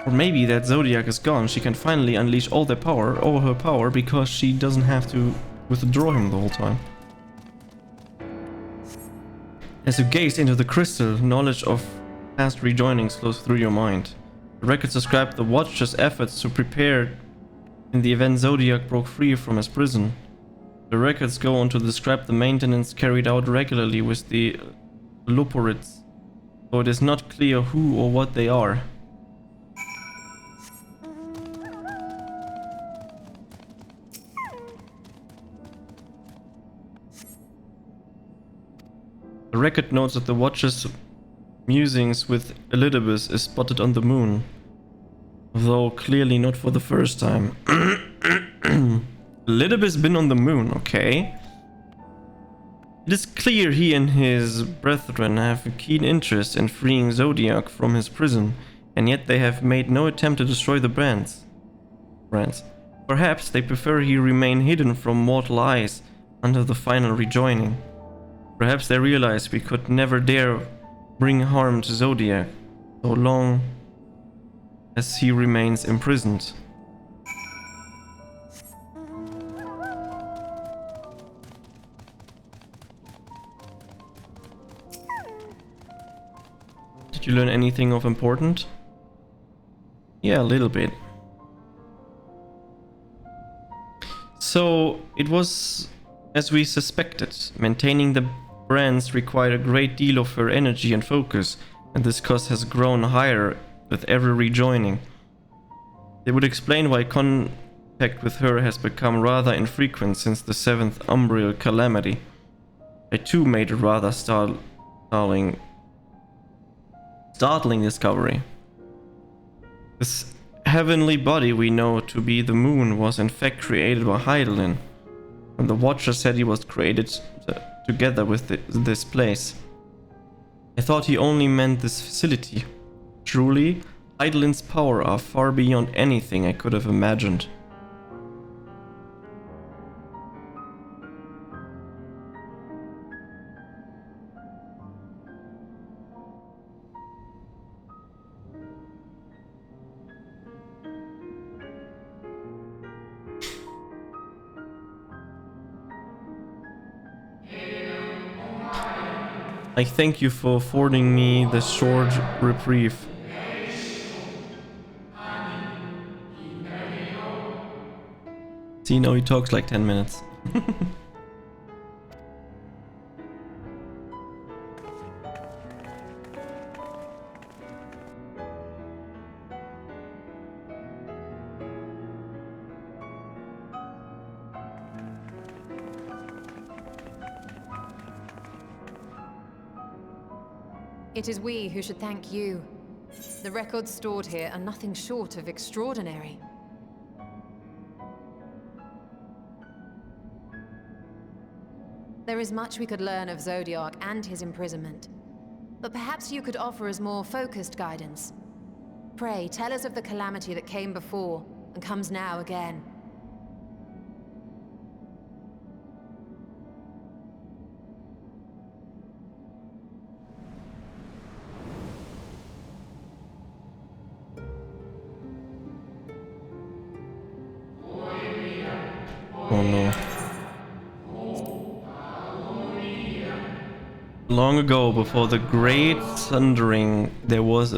Or maybe that Zodiac is gone, she can finally unleash all her power, because she doesn't have to withdraw him the whole time. As you gaze into the crystal, knowledge of past rejoinings flows through your mind. The records describe the Watcher's efforts to prepare in the event Zodiac broke free from his prison. The records go on to describe the maintenance carried out regularly with the Loporids, though it is not clear who or what they are. The record notes that the Watcher's musings with Elidibus is spotted on the moon, though clearly not for the first time. Elidibus been on the moon, okay. It is clear he and his brethren have a keen interest in freeing Zodiac from his prison, and yet they have made no attempt to destroy the brands. Perhaps they prefer he remain hidden from mortal eyes until the final rejoining. Perhaps they realize we could never dare bring harm to Zodiac, so long as he remains imprisoned. Did you learn anything of importance? Yeah, a little bit. So, it was as we suspected. Maintaining the brands required a great deal of her energy and focus, and this cost has grown higher with every rejoining. It would explain why contact with her has become rather infrequent since the 7th Umbral Calamity. I too made a rather startling discovery. This heavenly body we know to be the moon was in fact created by Heidelin, and the Watcher said he was created together with this place. I thought he only meant this facility. Truly, Heidelin's power are far beyond anything I could have imagined. I thank you for affording me this short reprieve. See, now he talks like 10 minutes. It is we who should thank you. The records stored here are nothing short of extraordinary. There is much we could learn of Zodiac and his imprisonment, but perhaps you could offer us more focused guidance. Pray, tell us of the calamity that came before and comes now again. Oh no. Long ago, before the great thundering, there was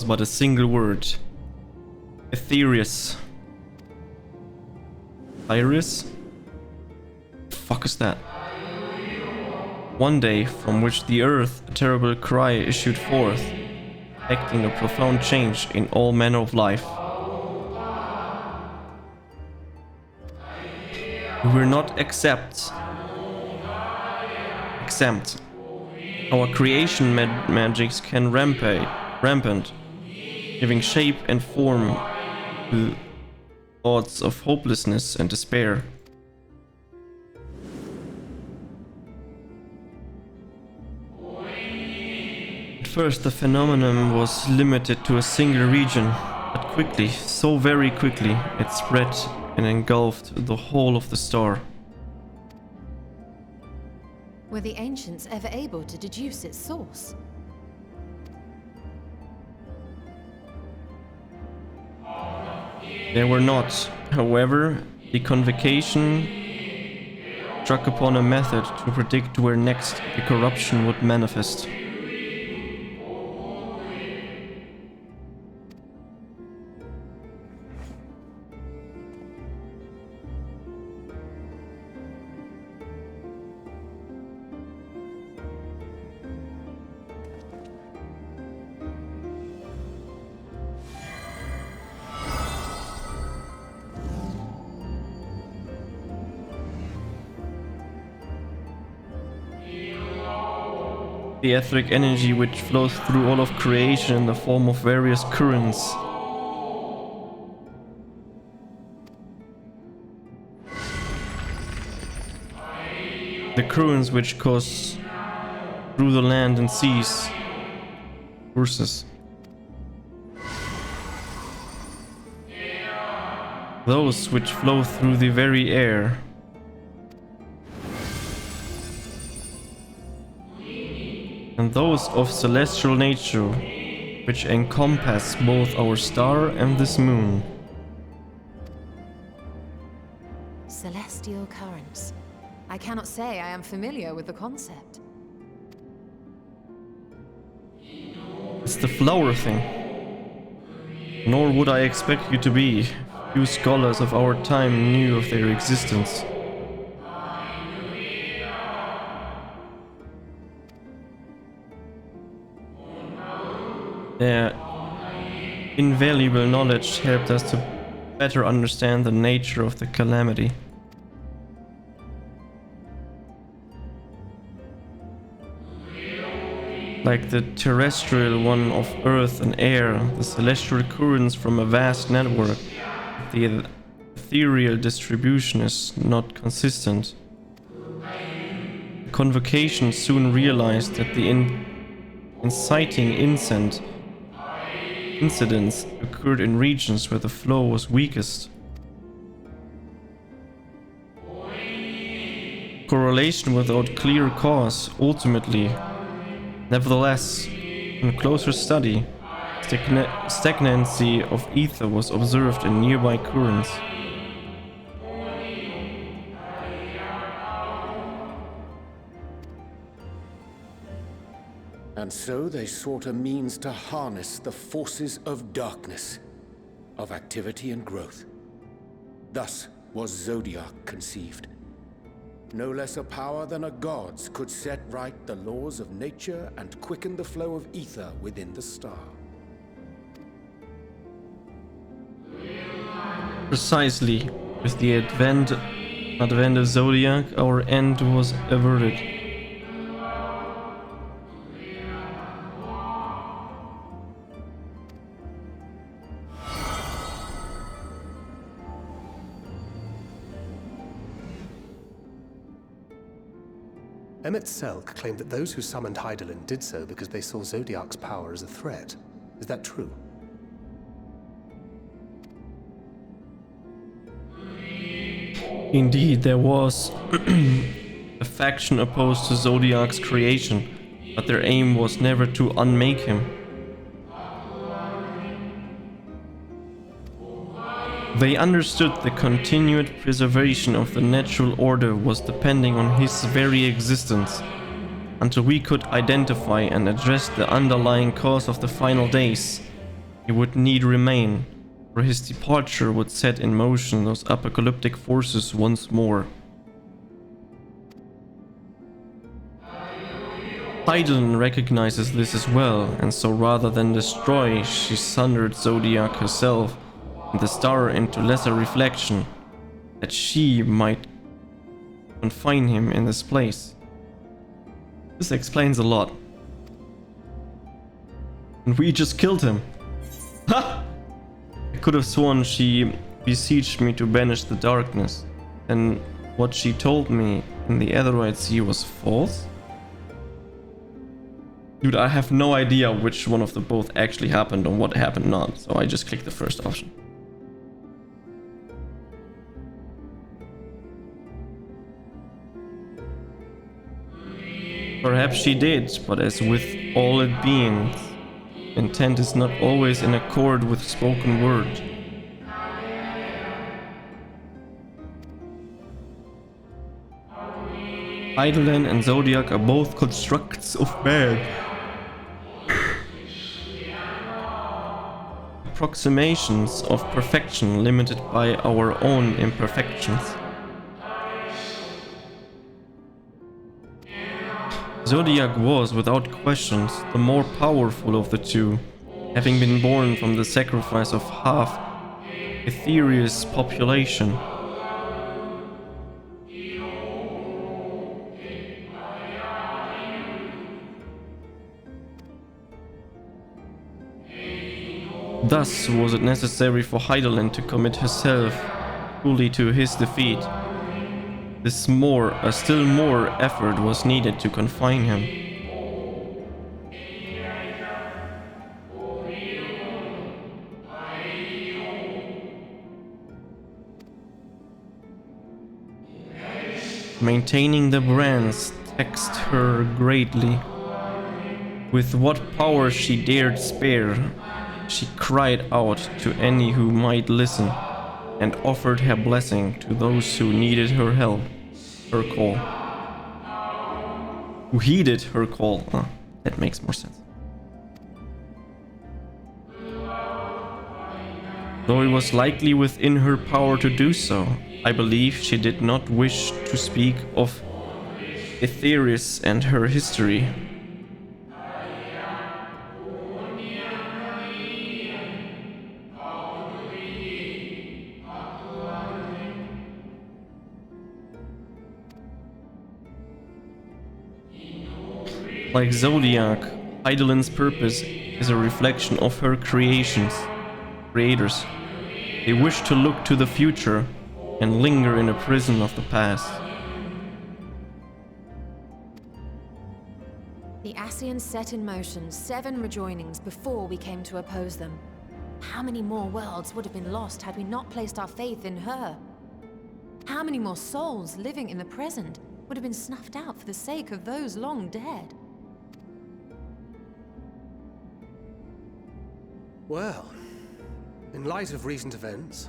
but a single word. Aetherius. Iris? The fuck is that? One day, from which the earth a terrible cry issued forth, acting a profound change in all manner of life. We were not exempt. Our creation magics can rampant, giving shape and form to thoughts of hopelessness and despair. first the phenomenon was limited to a single region, but quickly, so very quickly, it spread and engulfed the whole of the star. Were the ancients ever able to deduce its source? They were not. However, the convocation struck upon a method to predict where next the corruption would manifest. The etheric energy which flows through all of creation in the form of various currents. The currents which course through the land and seas. Courses. Those which flow through the very air. And those of celestial nature, which encompass both our star and this moon. Celestial currents. I cannot say I am familiar with the concept. It's the flower thing. Nor would I expect you to be. Few scholars of our time knew of their existence. Their invaluable knowledge helped us to better understand the nature of the calamity. Like the terrestrial one of earth and air, the celestial currents from a vast network, the ethereal distribution is not consistent. The convocation soon realized that the inciting incidents occurred in regions where the flow was weakest. Correlation without clear cause, ultimately. Nevertheless, in closer study, stagnancy of ether was observed in nearby currents. And so they sought a means to harness the forces of darkness, of activity and growth. Thus was Zodiac conceived. No less a power than a god's could set right the laws of nature and quicken the flow of ether within the star. Precisely, with the advent of Zodiac, our end was averted. Emmett Selk claimed that those who summoned Hydaelyn did so because they saw Zodiac's power as a threat. Is that true? Indeed, there was a faction opposed to Zodiac's creation, but their aim was never to unmake him. They understood the continued preservation of the natural order was depending on his very existence. Until we could identify and address the underlying cause of the final days, he would need remain, for his departure would set in motion those apocalyptic forces once more. Hydaelyn recognizes this as well, and so rather than destroy, she sundered Zodiac herself and the star into lesser reflection, that she might confine him in this place. This explains a lot. And we just killed him. Ha! I could have sworn she beseeched me to banish the darkness, and what she told me in the Aetheroid Sea was false? Dude, I have no idea which one of the both actually happened and what happened not, so I just clicked the first option. Perhaps she did, but as with all it beings, intent is not always in accord with spoken word. Eidolon and Zodiac are both constructs of man. Approximations of perfection limited by our own imperfections. Zodiac was, without questions, the more powerful of the two, having been born from the sacrifice of half Aetherius' population. Thus was it necessary for Eidolon to commit herself fully to his defeat. A still more effort was needed to confine him. Maintaining the brands taxed her greatly. With what power she dared spare, she cried out to any who might listen, and offered her blessing to those who needed her help, her call. Who heeded her call. That makes more sense. Though it was likely within her power to do so, I believe she did not wish to speak of Aetherius and her history. Like Zodiac, Eidolon's purpose is a reflection of her creators. They wish to look to the future and linger in a prison of the past. The Ascians set in motion 7 rejoinings before we came to oppose them. How many more worlds would have been lost had we not placed our faith in her? How many more souls living in the present would have been snuffed out for the sake of those long dead? Well, in light of recent events,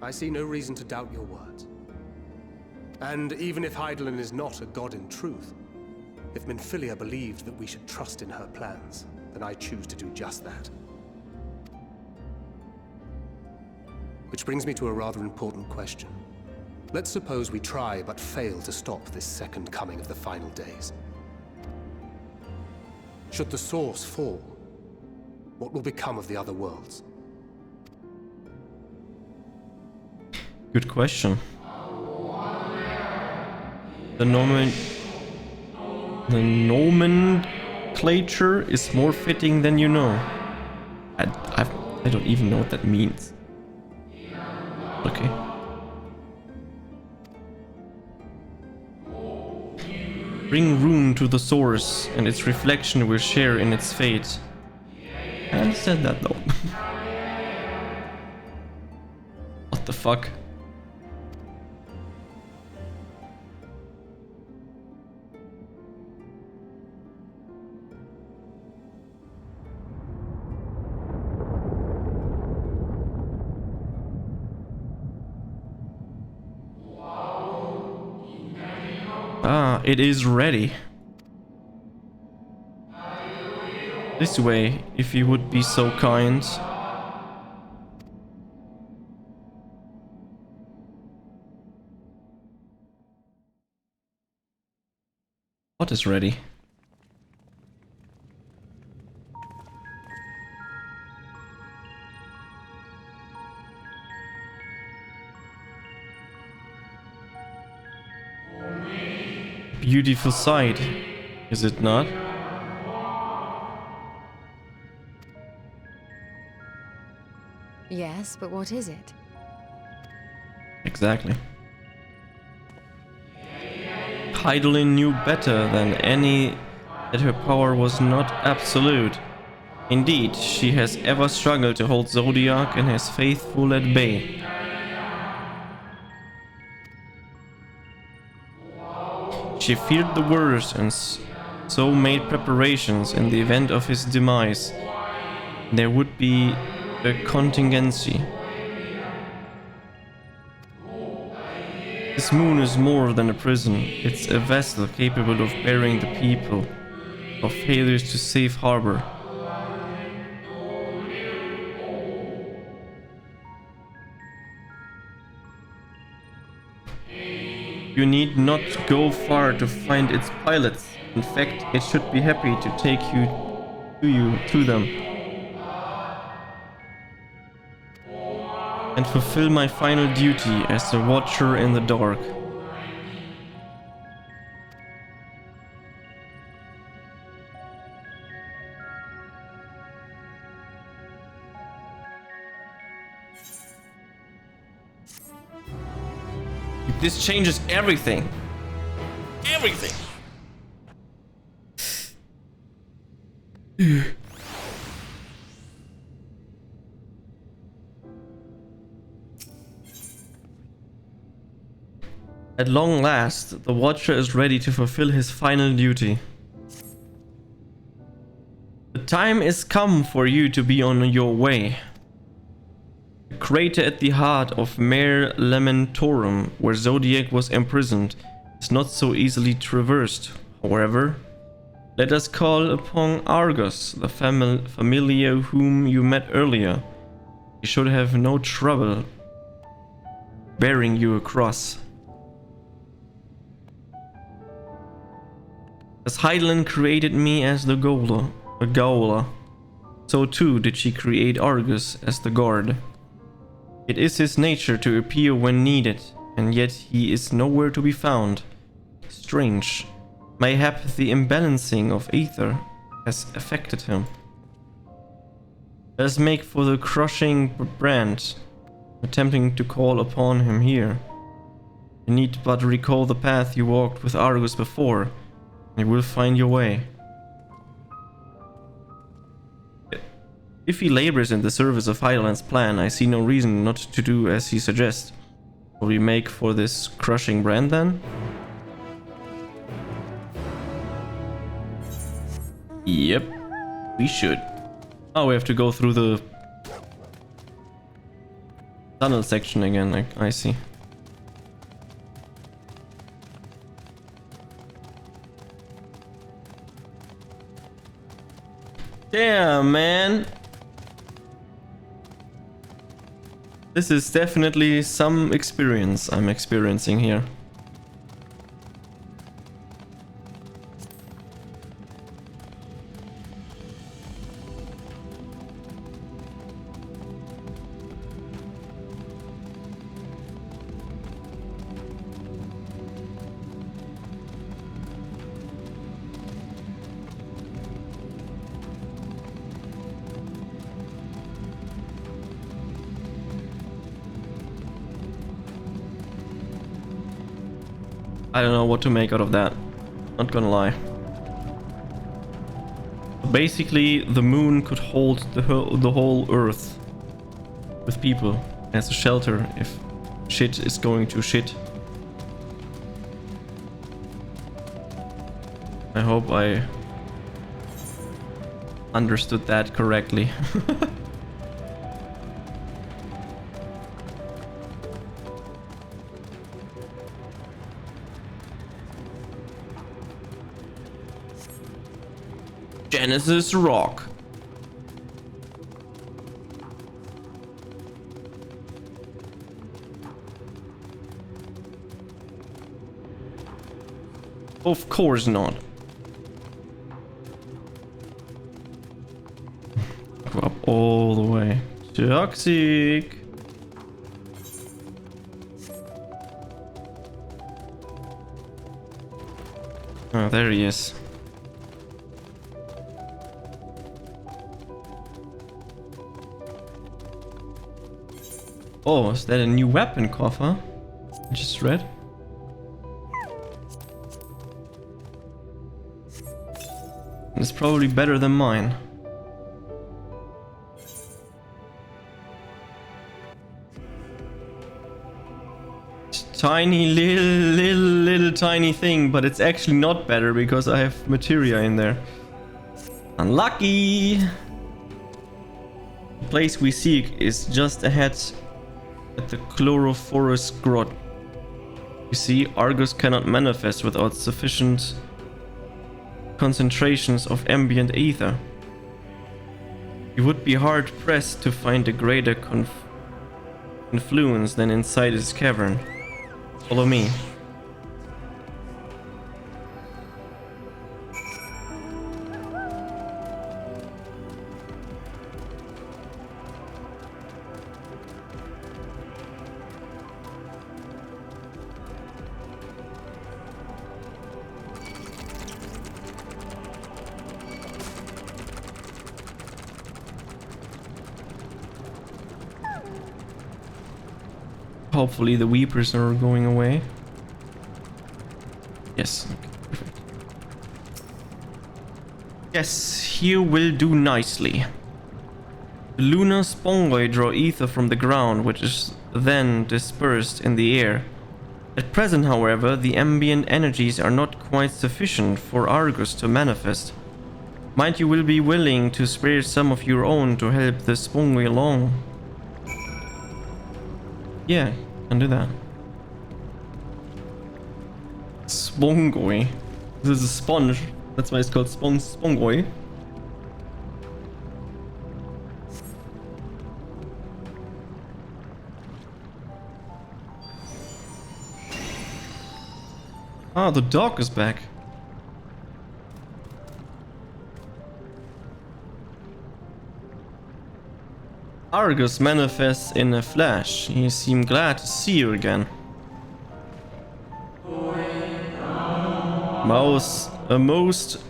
I see no reason to doubt your words. And even if Eidolon is not a god in truth, if Minfilia believed that we should trust in her plans, then I choose to do just that. Which brings me to a rather important question. Let's suppose we try but fail to stop this second coming of the final days. Should the source fall, what will become of the other worlds? Good question. The nomenclature is more fitting than you know. I don't even know what that means. Okay. Bring ruin to the source, and its reflection will share in its fate. I understand that though. What the fuck? Ah, it is ready. This way, if you would be so kind. What is ready? Beautiful sight, is it not? Yes, but what is it? Exactly. Eidolon knew better than any that her power was not absolute. Indeed, she has ever struggled to hold Zodiac and his faithful at bay. She feared the worst and so made preparations in the event of his demise. There would be a contingency. This moon is more than a prison. It's a vessel capable of bearing the people of Helios to safe harbor. You need not go far to find its pilots. In fact, it should be happy to take you to them. And fulfill my final duty as the Watcher in the Dark. This changes everything. Everything. At long last, the Watcher is ready to fulfill his final duty. The time is come for you to be on your way. The crater at the heart of Mare Lamentorum, where Zodiac was imprisoned, is not so easily traversed. However, let us call upon Argus, the familiar whom you met earlier. He should have no trouble bearing you across. As Hydaelyn created me as the Gaola, so too did she create Argus as the guard. It is his nature to appear when needed, and yet he is nowhere to be found. Strange. Mayhap the imbalancing of ether has affected him. Let us make for the crushing brand, attempting to call upon him here. You need but recall the path you walked with Argus before, and you will find your way. If he labors in the service of Hydaelyn's plan, I see no reason not to do as he suggests. Will we make for this crushing brand then? Yep, we should. Oh, we have to go through the tunnel section again, I see. Damn, man. This is definitely some experience I'm experiencing here. I don't know what to make out of that. Not gonna lie. Basically, the moon could hold the whole Earth with people as a shelter if shit is going to shit. I hope I understood that correctly. Genesis Rock. Of course not. Go up all the way. Toxic. Oh, there he is. Oh, is that a new weapon coffer? I just read. It's probably better than mine. Tiny little tiny thing, but it's actually not better because I have materia in there. Unlucky! The place we seek is just ahead at the Chlorophorus Grot. You see, Argus cannot manifest without sufficient concentrations of ambient ether. You would be hard pressed to find a greater influence than inside his cavern. Follow me. Hopefully the Weepers are going away. Yes. Okay, perfect. Yes, here will do nicely. The lunar spongoi draw ether from the ground, which is then dispersed in the air. At present, however, the ambient energies are not quite sufficient for Argus to manifest. Might you will be willing to spare some of your own to help the spongoi along? Yeah, can do that. Spongoi. This is a sponge. That's why it's called spongoi. Ah, the dog is back. Argus manifests in a flash. He seemed glad to see you again. A most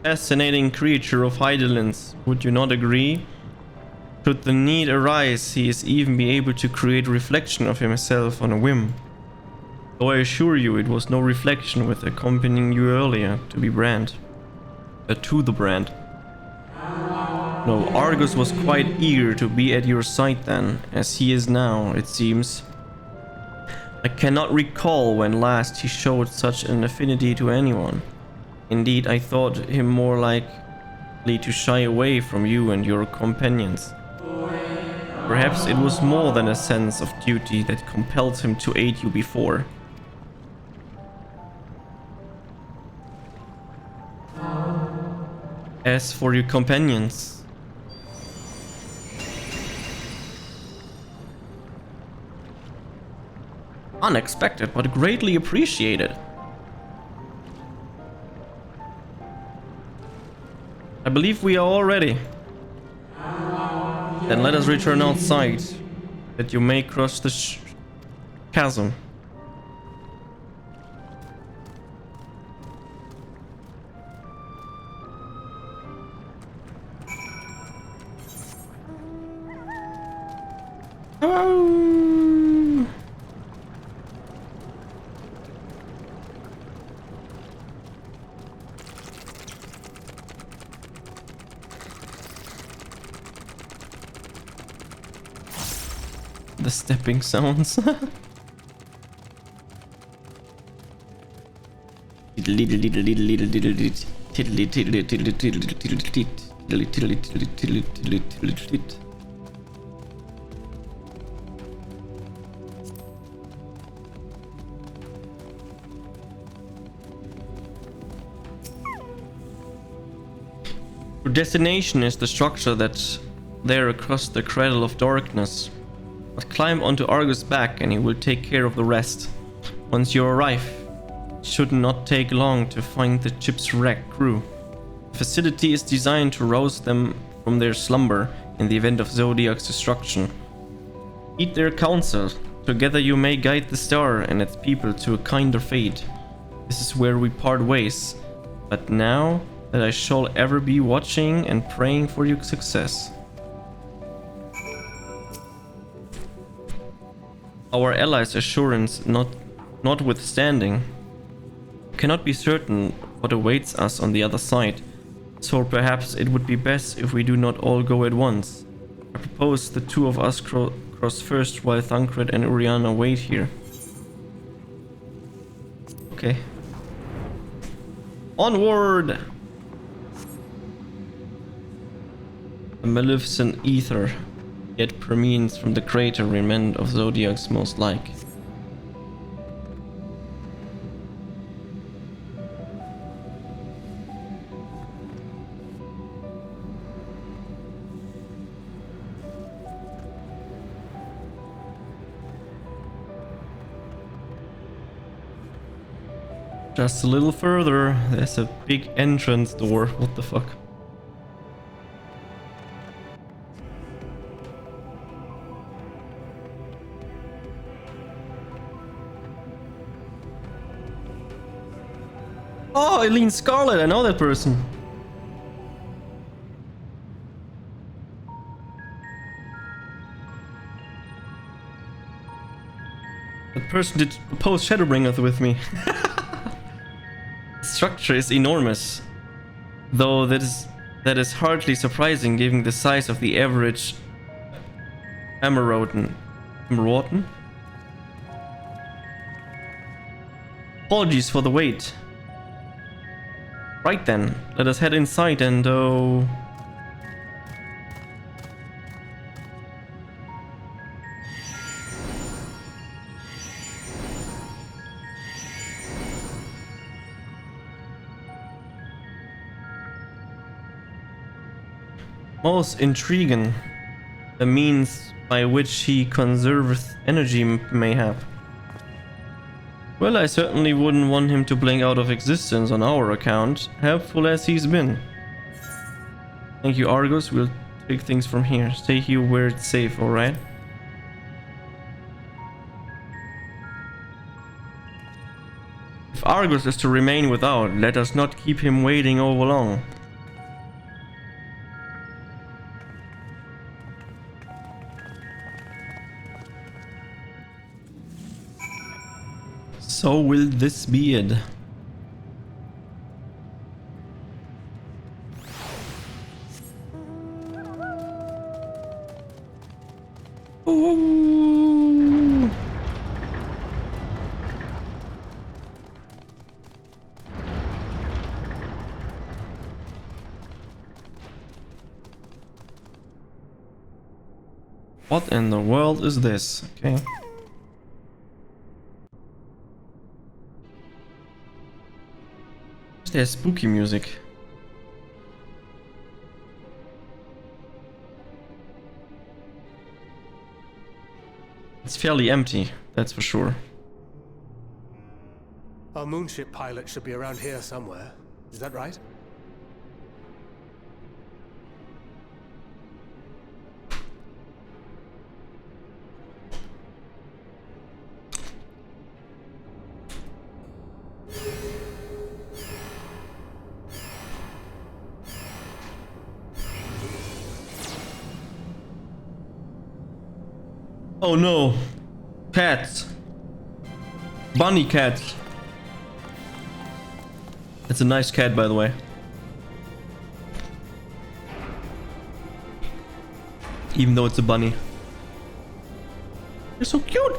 fascinating creature of Hydaelyn's, would you not agree? Should the need arise, he is even be able to create reflection of himself on a whim. Though I assure you it was no reflection with accompanying you earlier to the brand. No, Argus was quite eager to be at your side then, as he is now, it seems. I cannot recall when last he showed such an affinity to anyone. Indeed, I thought him more likely to shy away from you and your companions. Perhaps it was more than a sense of duty that compelled him to aid you before. As for your companions, unexpected, but greatly appreciated. I believe we are all ready. Then let us return outside, that you may cross the chasm. Oh. The stepping sounds. Your destination is the structure that's there across the cradle of darkness. But climb onto Argus' back and he will take care of the rest. Once you arrive, it should not take long to find the ship's wrecked crew. The facility is designed to rouse them from their slumber in the event of Zodiac's destruction. Heed their counsel. Together you may guide the star and its people to a kinder fate. This is where we part ways. But now that I shall ever be watching and praying for your success. Our allies' assurance notwithstanding, cannot be certain what awaits us on the other side. So perhaps it would be best if we do not all go at once. I propose the two of us cross first while Thancred and Oriana wait here. Okay. Onward! A maleficent ether, yet promenes from the greater remnant of Zodiac's most like. Just a little further, there's a big entrance door. What the fuck? Oh, Eileen Scarlet, I know that person. That person did propose Shadowbringers with me. The structure is enormous, though that is hardly surprising given the size of the average Amarotan. Apologies for the wait. Right then, let us head inside and most intriguing, the means by which he conserves energy mayhap. Well, I certainly wouldn't want him to blink out of existence on our account, helpful as he's been. Thank you, Argus. We'll take things from here. Stay here where it's safe, alright? If Argus is to remain without, let us not keep him waiting over long. So will this be it? Ooh. What in the world is this? Okay. There's spooky music. It's fairly empty, that's for sure. Our moonship pilot should be around here somewhere. Is that right? Oh no. Cats. Bunny cats. It's a nice cat, by the way. Even though it's a bunny. They're so cute.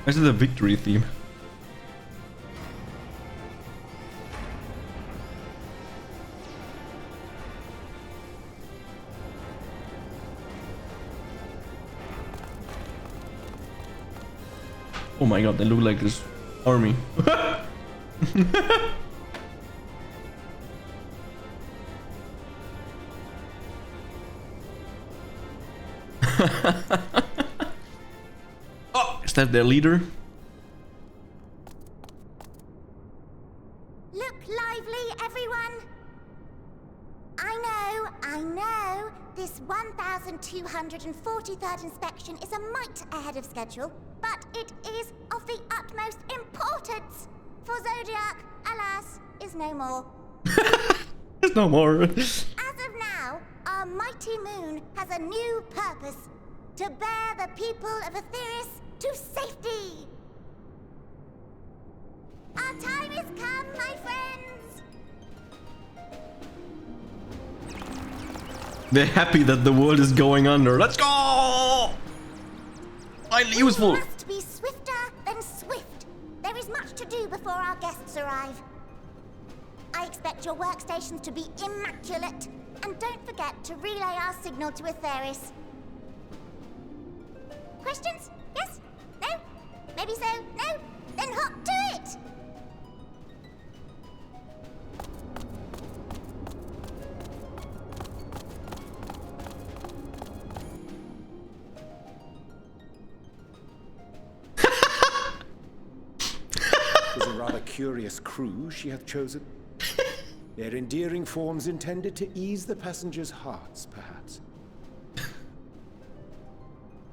This is a victory theme. Oh my god, they look like this army. Oh, is that their leader? Look lively, everyone! I know, this 1243rd inspection is a mite ahead of schedule, but it is of the utmost importance, for Zodiac, alas, is no more. There's no more. As of now, our mighty moon has a new purpose, to bear the people of Aetheris to safety. Our time has come, my friends! They're happy that the world is going under. Let's go! Finally useful. We must be swifter than swift. There is much to do before our guests arrive. I expect your workstations to be immaculate. And don't forget to relay our signal to Aetheris. Questions? Yes? No? Maybe so? No? Then hop to it! It was a rather curious crew she hath chosen. Their endearing forms intended to ease the passengers' hearts, perhaps.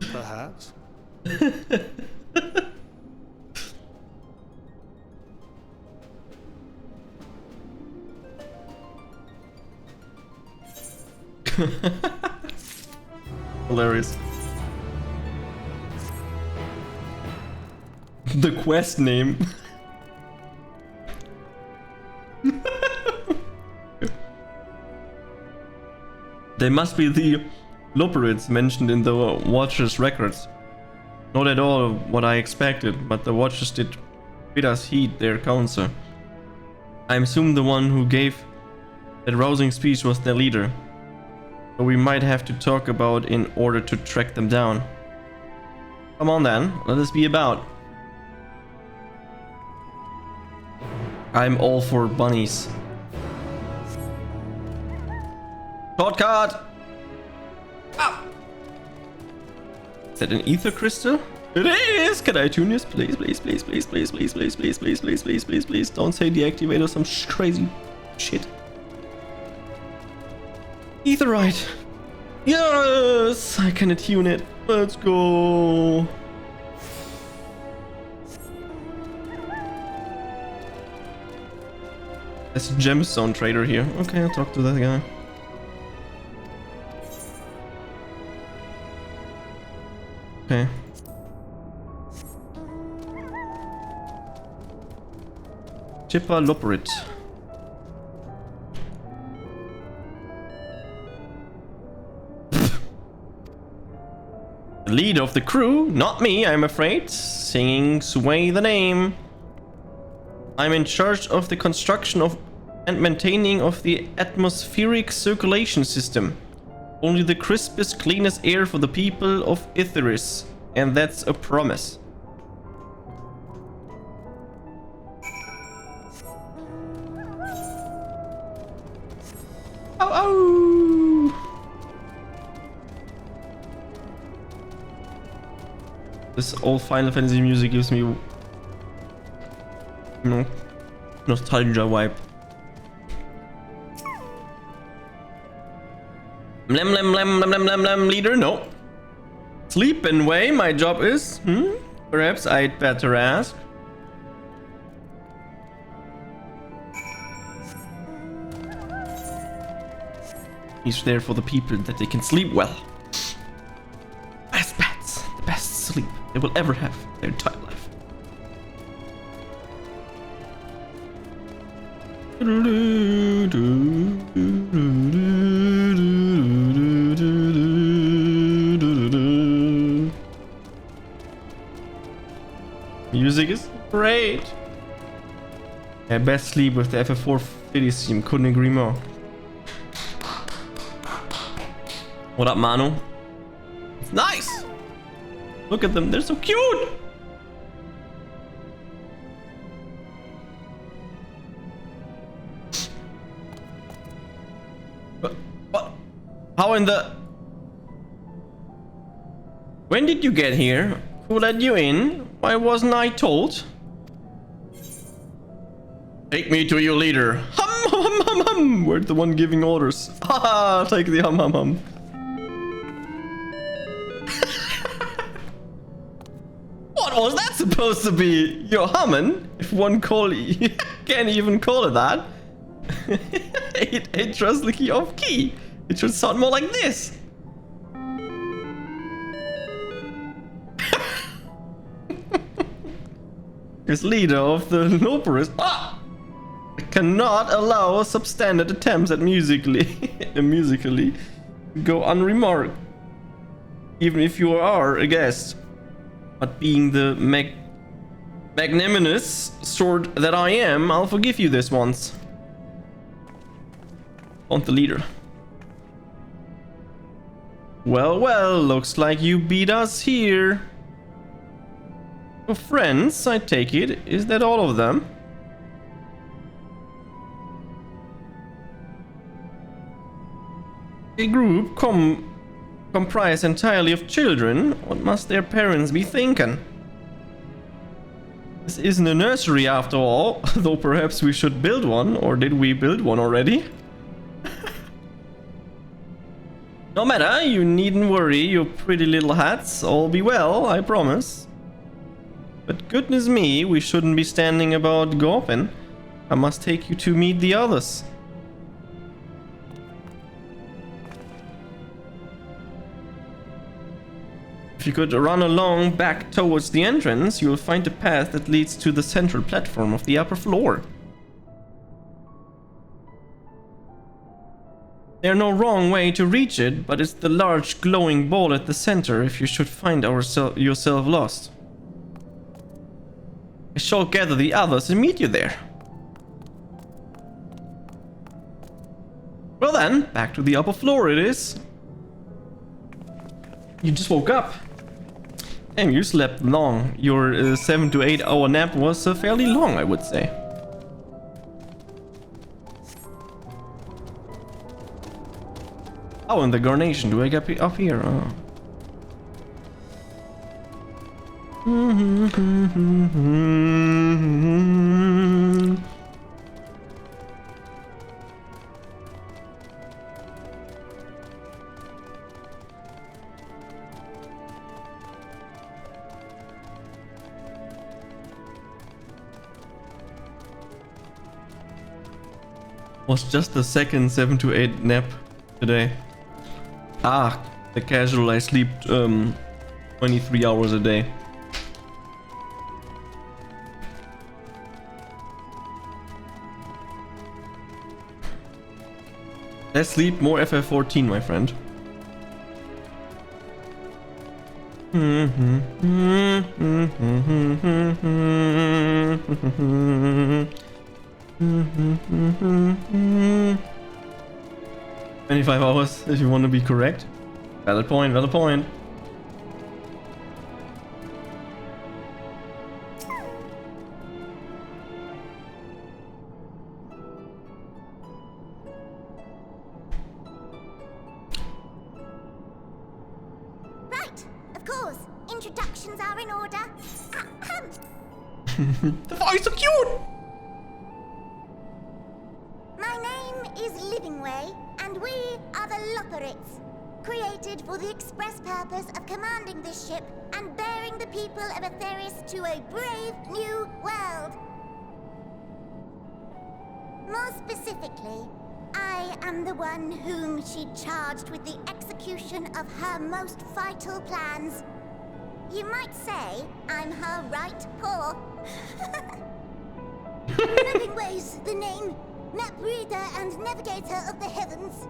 Perhaps. Hilarious. The quest name. They must be the Loperids mentioned in the Watchers' records. Not at all what I expected, but the Watchers did bid us heed their counsel. I assume the one who gave that rousing speech was their leader. So we might have to talk about in order to track them down. Come on then, let us be about. I'm all for bunnies. Shortcut! Ah! Is that an ether crystal? It is! Can I tune this? Please, please, please, please, please, please, please, please, please, please, please, please, please. Don't say deactivate or some crazy shit. Etherite! Yes! I can attune it. Let's go! There's a gemstone trader here. Okay, I'll talk to that guy. Okay. Chipper Loperit. The leader of the crew, not me, I'm afraid. Singing Sway the name. I'm in charge of the construction of and maintaining of the atmospheric circulation system. Only the crispest, cleanest air for the people of Aetheris, and that's a promise. Oh, oh! This old Final Fantasy music gives me, you know, nostalgia vibe. Lem lem lem lem lem lem lem leader, no. Sleep and way, my job is. Perhaps I'd better ask. He's there for the people that they can sleep well. Best bats, the best sleep they will ever have their entire life. Music is great. Yeah, best sleep with the FF4 theme. Couldn't agree more. What up, Manu? It's nice. Look at them, they're so cute. What? How in the... When did you get here? Who let you in? Why wasn't I told? Take me to your leader. Hum hum hum hum. We're the one giving orders. Haha, take the hum hum hum. What was that supposed to be? You're humming? If one call you can't even call it that. It trust the key off key. It should sound more like this. As leader of the Loperus, cannot allow substandard attempts at musically go unremarked, even if you are a guest. But being the magnanimous sort that I am, I'll forgive you this once. On the leader. Well, well, looks like you beat us here. Your friends, I take it. Is that all of them? A group comprised entirely of children. What must their parents be thinking? This isn't a nursery after all, though perhaps we should build one, or did we build one already? No matter, you needn't worry, your pretty little hats. All be well, I promise. But goodness me, we shouldn't be standing about gawping. I must take you to meet the others. If you could run along back towards the entrance, you will find a path that leads to the central platform of the upper floor. There's no wrong way to reach it, but it's the large glowing ball at the center if you should find yourself lost. I shall gather the others and meet you there. Well then, back to the upper floor it is. You just woke up. Damn, you slept long. Your 7 to 8 hour nap was fairly long, I would say. Oh, and the Garnation. Do I get up here? Oh. Was just the second 7 to 8 nap today. The casual, I sleep 23 hours a day. Less sleep, more FF14, my friend. Mm-hmm. 25 hours if you want to be correct. Valid point, valid point. Right, of course. Introductions are in order. The voice so cute! My name is Livingway, and we are the Loperits, created for the express purpose of commanding this ship and bearing the people of Aetheris to a brave new world. More specifically, I am the one whom she charged with the execution of her most vital plans. You might say I'm her right paw. Livingway's the name. Map reader and navigator of the heavens.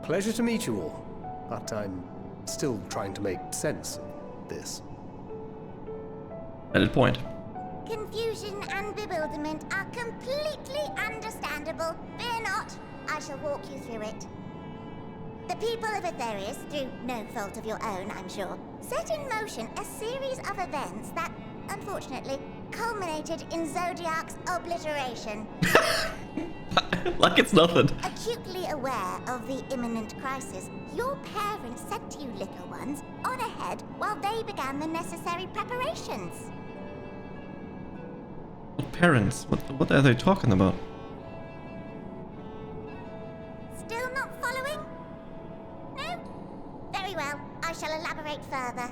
Pleasure to meet you all, but I'm still trying to make sense of this. Valid point. Confusion and bewilderment are completely understandable. Fear not, I shall walk you through it. The people of Aetheris, through no fault of your own, I'm sure, set in motion a series of events that, unfortunately, culminated in Zodiac's obliteration. Like it's nothing. Acutely aware of the imminent crisis, your parents sent you little ones on ahead while they began the necessary preparations. What parents? What are they talking about? Still not following? No? Very well, I shall elaborate further.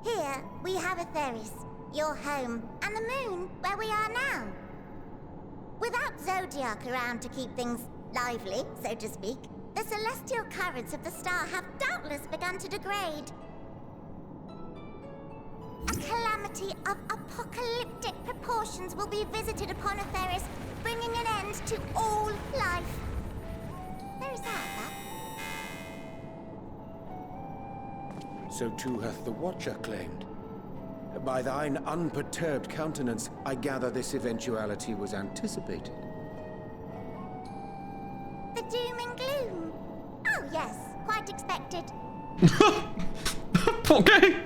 Here, have Atheris, your home, and the moon, where we are now. Without Zodiac around to keep things lively, so to speak, the celestial currents of the star have doubtless begun to degrade. A calamity of apocalyptic proportions will be visited upon Atheris, bringing an end to all life. There is that. So too hath the Watcher claimed. By thine unperturbed countenance, I gather this eventuality was anticipated. The doom and gloom. Oh yes, quite expected. Okay.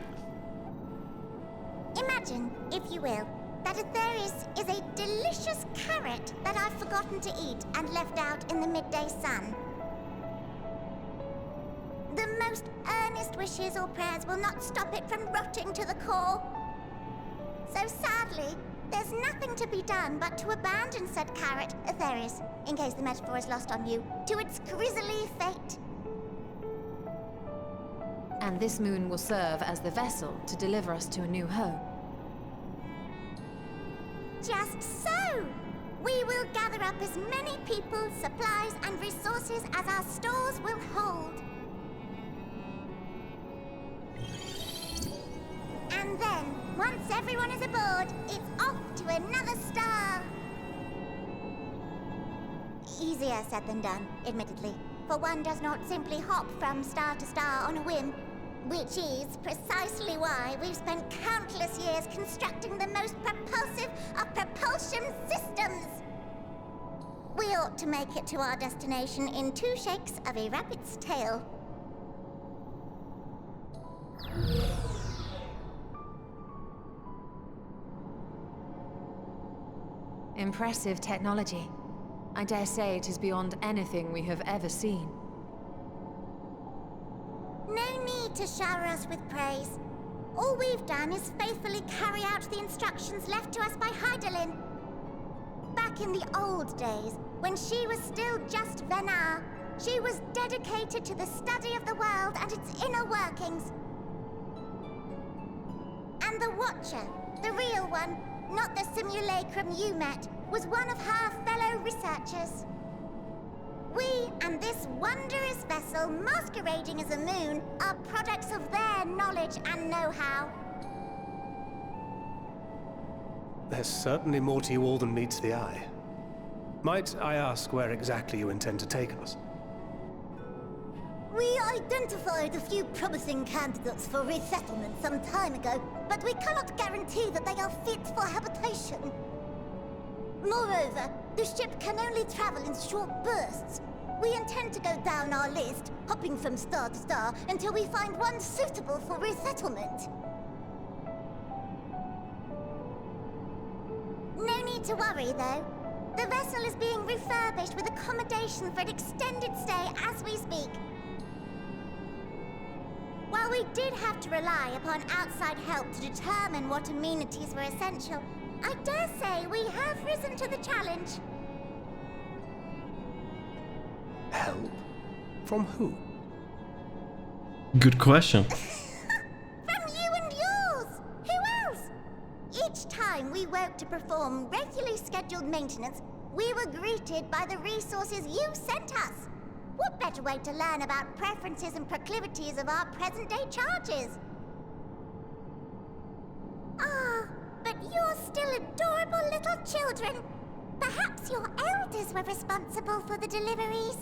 Imagine, if you will, that Atheris is a delicious carrot that I've forgotten to eat and left out in the midday sun. The most earnest wishes or prayers will not stop it from rotting to the core. So sadly, there's nothing to be done but to abandon said carrot, Atheris, in case the metaphor is lost on you, to its grisly fate. And this moon will serve as the vessel to deliver us to a new home. Just so! We will gather up as many people, supplies, and resources as our stores will hold. And then, once everyone is aboard, it's off to another star. Easier said than done, admittedly, for one does not simply hop from star to star on a whim. Which is precisely why we've spent countless years constructing the most propulsive of propulsion systems. We ought to make it to our destination in 2 shakes of a rabbit's tail. Impressive technology. I dare say it is beyond anything we have ever seen. No need to shower us with praise. All we've done is faithfully carry out the instructions left to us by Hydaelyn. Back in the old days, when she was still just Venar, she was dedicated to the study of the world and its inner workings. And the Watcher, the real one, not the simulacrum you met, was one of her fellow researchers. We and this wondrous vessel masquerading as a moon are products of their knowledge and know-how. There's certainly more to you all than meets the eye. Might I ask where exactly you intend to take us? We identified a few promising candidates for resettlement some time ago, but we cannot guarantee that they are fit for habitation. Moreover, the ship can only travel in short bursts. We intend to go down our list, hopping from star to star, until we find one suitable for resettlement. No need to worry, though. The vessel is being refurbished with accommodation for an extended stay as we speak. While we did have to rely upon outside help to determine what amenities were essential, I dare say we have risen to the challenge. Help? From who? Good question. From you and yours! Who else? Each time we woke to perform regularly scheduled maintenance, we were greeted by the resources you sent us. What better way to learn about preferences and proclivities of our present-day charges? Ah, but you're still adorable little children. Perhaps your elders were responsible for the deliveries.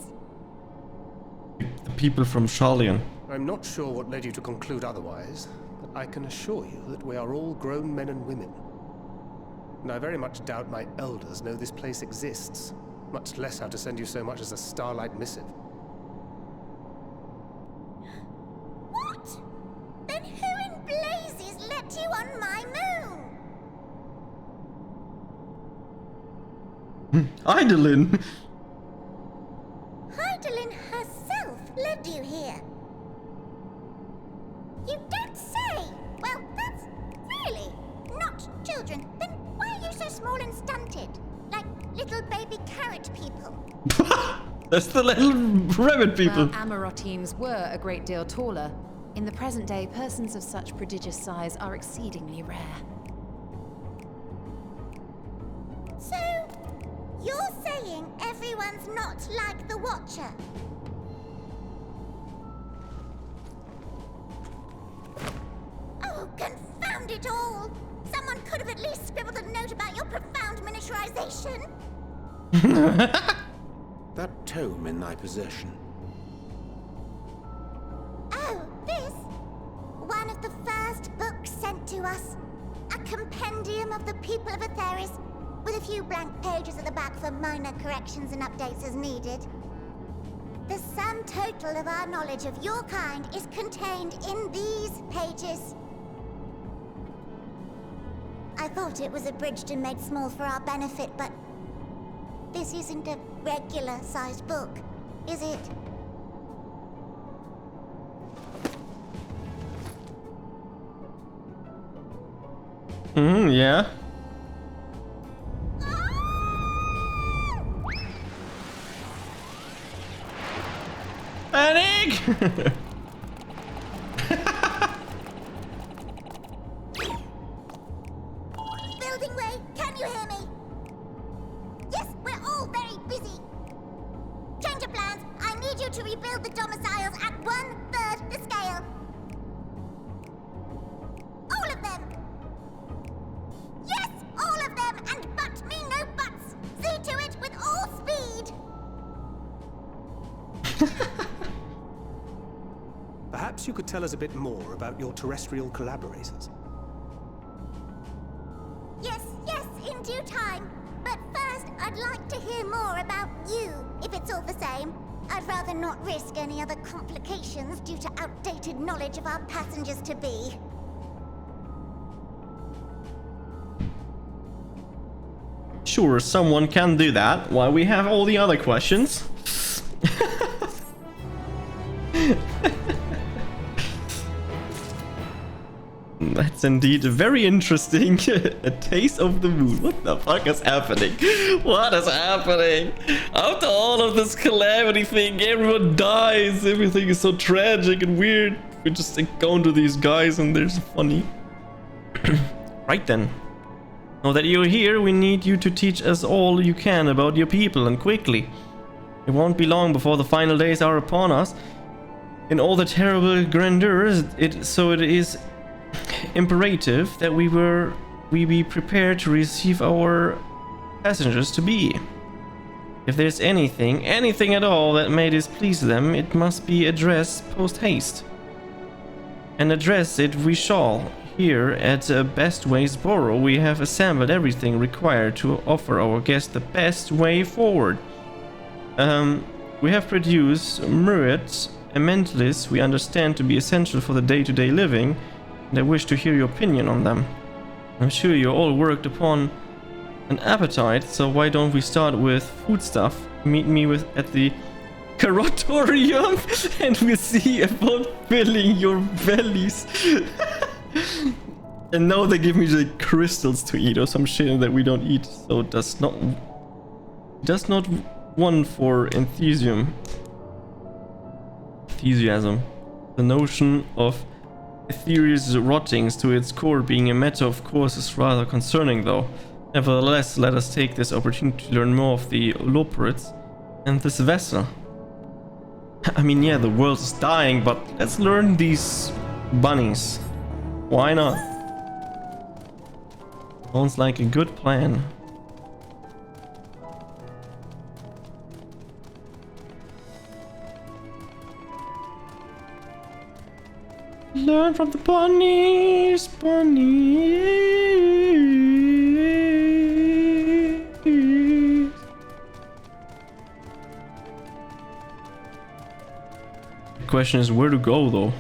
The people from Sharlayan. I'm not sure what led you to conclude otherwise, but I can assure you that we are all grown men and women. And I very much doubt my elders know this place exists, much less how to send you so much as a starlight missive. What? Then who in blazes let you on my moon? Hydaelyn! Hydaelyn herself led you here. You don't say! Well, that's really not children. Then why are you so small and stunted? Like little baby carrot people. That's the little rabbit people. Well, Amarotines were a great deal taller. In the present day, persons of such prodigious size are exceedingly rare. So, you're saying everyone's not like the Watcher? Oh, confound it all! Someone could have at least scribbled a note about your profound miniaturization. That tome in thy possession. Oh, this? One of the first books sent to us. A compendium of the people of Aetheris, with a few blank pages at the back for minor corrections and updates as needed. The sum total of our knowledge of your kind is contained in these pages. I thought it was abridged and made small for our benefit, but this isn't a regular-sized book, is it? Yeah. Panic! Building Way, can you hear me? Yes, we're all very busy. Change of plans. I need you to rebuild the domiciles at 1/3 the scale. All of them. Yes, all of them, and but me no buts. See to it with all speed. Perhaps you could tell us a bit more about your terrestrial collaborators. Yes, in due time. But first, I'd like to hear more about you, if it's all the same. I'd rather not risk any other complications due to outdated knowledge of our passengers-to-be. Sure, someone can do that, while we have all the other questions. That's indeed very interesting. A taste of the moon. What the fuck is happening? What is happening? After all of this calamity thing, everyone dies. Everything is so tragic and weird. We just go into these guys and they're so funny. Right then. Now that you're here, we need you to teach us all you can about your people, and quickly. It won't be long before the final days are upon us. In all the terrible grandeur, so it is imperative that we be prepared to receive our passengers to be. If there's anything at all that may displease them, it must be addressed post haste. And address it we shall. Here at Best Ways Borough, we have assembled everything required to offer our guests the best way forward. We have produced myriad elementals we understand to be essential for the day-to-day living, and I wish to hear your opinion on them. I'm sure you all worked upon an appetite, so why don't we start with food stuff? Meet me at the Carotorium and we'll see about filling your bellies. And now they give me the crystals to eat or some shit that we don't eat, so does not one for enthusiasm. The notion of Aetherius rottings to its core being a matter of course is rather concerning though. Nevertheless, let us take this opportunity to learn more of the Loporits and this vessel. I mean, yeah, the world is dying, but let's learn these bunnies. Why not? Sounds like a good plan. Learn from the bunnies, bunnies. The question is where to go though.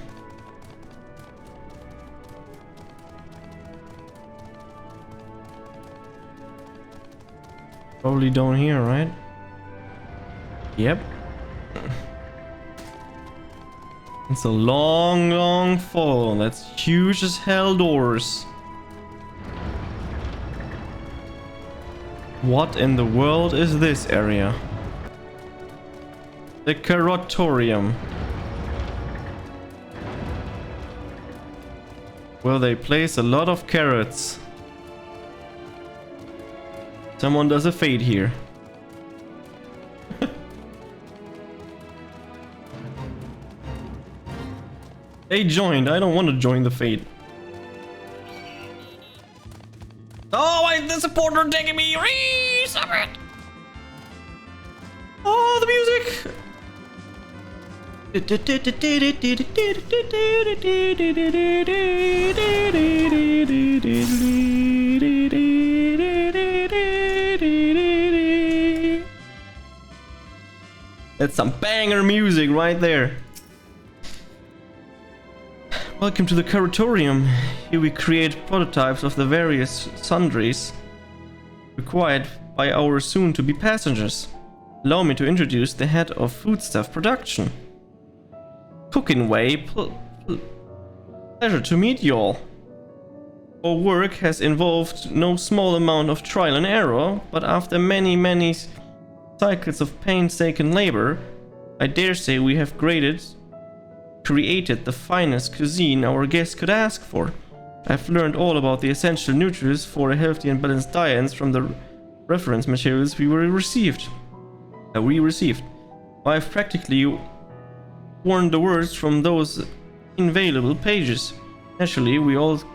Probably down here, right? Yep. It's a long, long fall. That's huge as hell doors. What in the world is this area? The Carotorium. Well, they place a lot of carrots. Someone does a fade here. They joined. I don't want to join the fade. Oh, why the supporter taking me? Stop it! Oh, the music! That's some banger music right there. Welcome to the Curatorium. Here we create prototypes of the various sundries required by our soon-to-be passengers. Allow me to introduce the head of foodstuff production. Cooking Way, pleasure to meet you all. Our work has involved no small amount of trial and error, but after many cycles of painstaking labor, I dare say we have created the finest cuisine our guests could ask for. I've learned all about the essential nutrients for a healthy and balanced diet from the reference materials we received. I've practically worn the words from those invaluable pages. Naturally, we also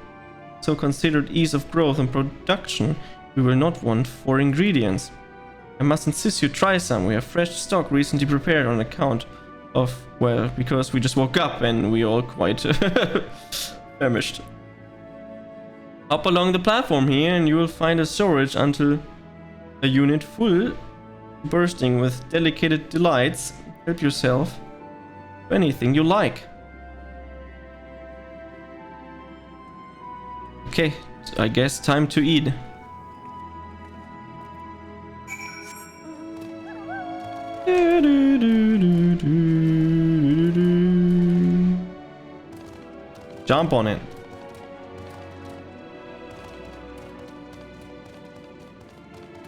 considered ease of growth and production. We will not want for ingredients. I must insist you try some. We have fresh stock recently prepared on account of, well, because we just woke up and we all quite famished. Up along the platform here and you will find a storage until a unit full, bursting with delicate delights. Help yourself to anything you like. Okay, I guess time to eat. Jump on it.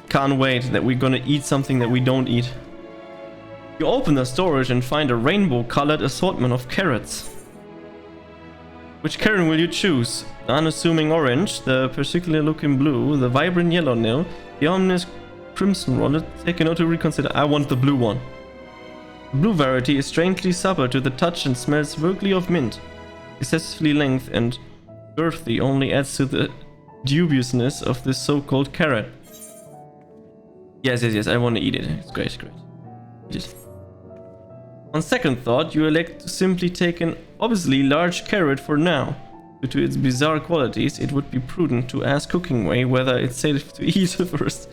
Can't wait that we're gonna eat something that we don't eat. You open the storage and find a rainbow-colored assortment of carrots. Which carrot will you choose? The unassuming orange, the particular-looking blue, the vibrant yellow nil, the ominous crimson one? Take a note to reconsider. I want the blue one. The blue variety is strangely supple to the touch and smells vaguely of mint. Excessively length and girthy only adds to the dubiousness of this so-called carrot. Yes, I want to eat it. It's great. Eat it. On second thought, you elect to simply take an obviously large carrot for now. Due to its bizarre qualities, it would be prudent to ask Cooking Way whether it's safe to eat first.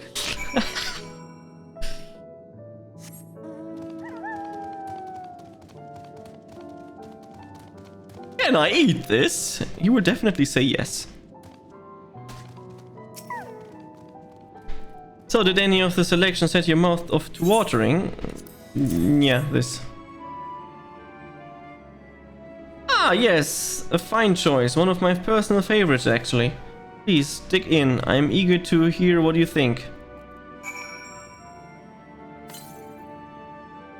Can I eat this? You would definitely say yes. So, did any of the selections set your mouth off to watering? Yeah, this. Ah, yes, a fine choice. One of my personal favorites, actually. Please, dig in. I'm eager to hear what you think.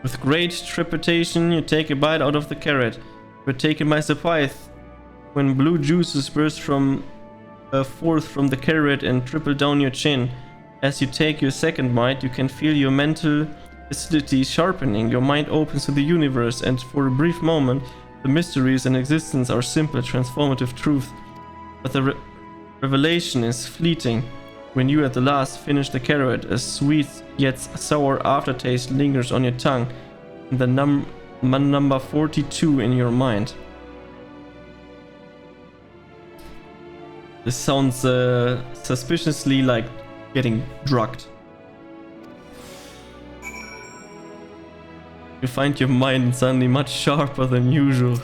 With great trepidation, you take a bite out of the carrot. You're taken by surprise when blue juices burst forth from the carrot and trickle down your chin. As you take your second bite, you can feel your mental acidity sharpening. Your mind opens to the universe, and for a brief moment, the mysteries in existence are simple, transformative truth. But the revelation is fleeting. When you at the last finish the carrot, a sweet yet sour aftertaste lingers on your tongue, and the number 42 in your mind. This sounds suspiciously like getting drugged. You find your mind suddenly much sharper than usual.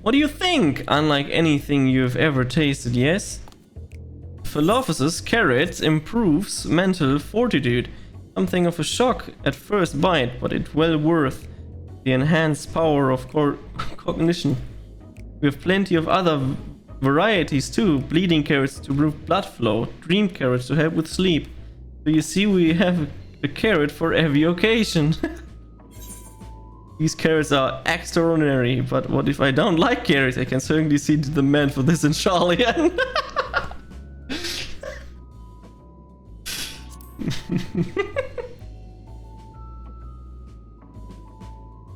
What do you think? Unlike anything you've ever tasted, yes? Philophasis carrot improves mental fortitude. Something of a shock at first bite, but it's well worth the enhanced power of cognition. We have plenty of other varieties too. Bleeding carrots to improve blood flow, dream carrots to help with sleep. So you see, we have a carrot for every occasion. These carrots are extraordinary, but what if I don't like carrots? I can certainly see the demand for this in Charlian.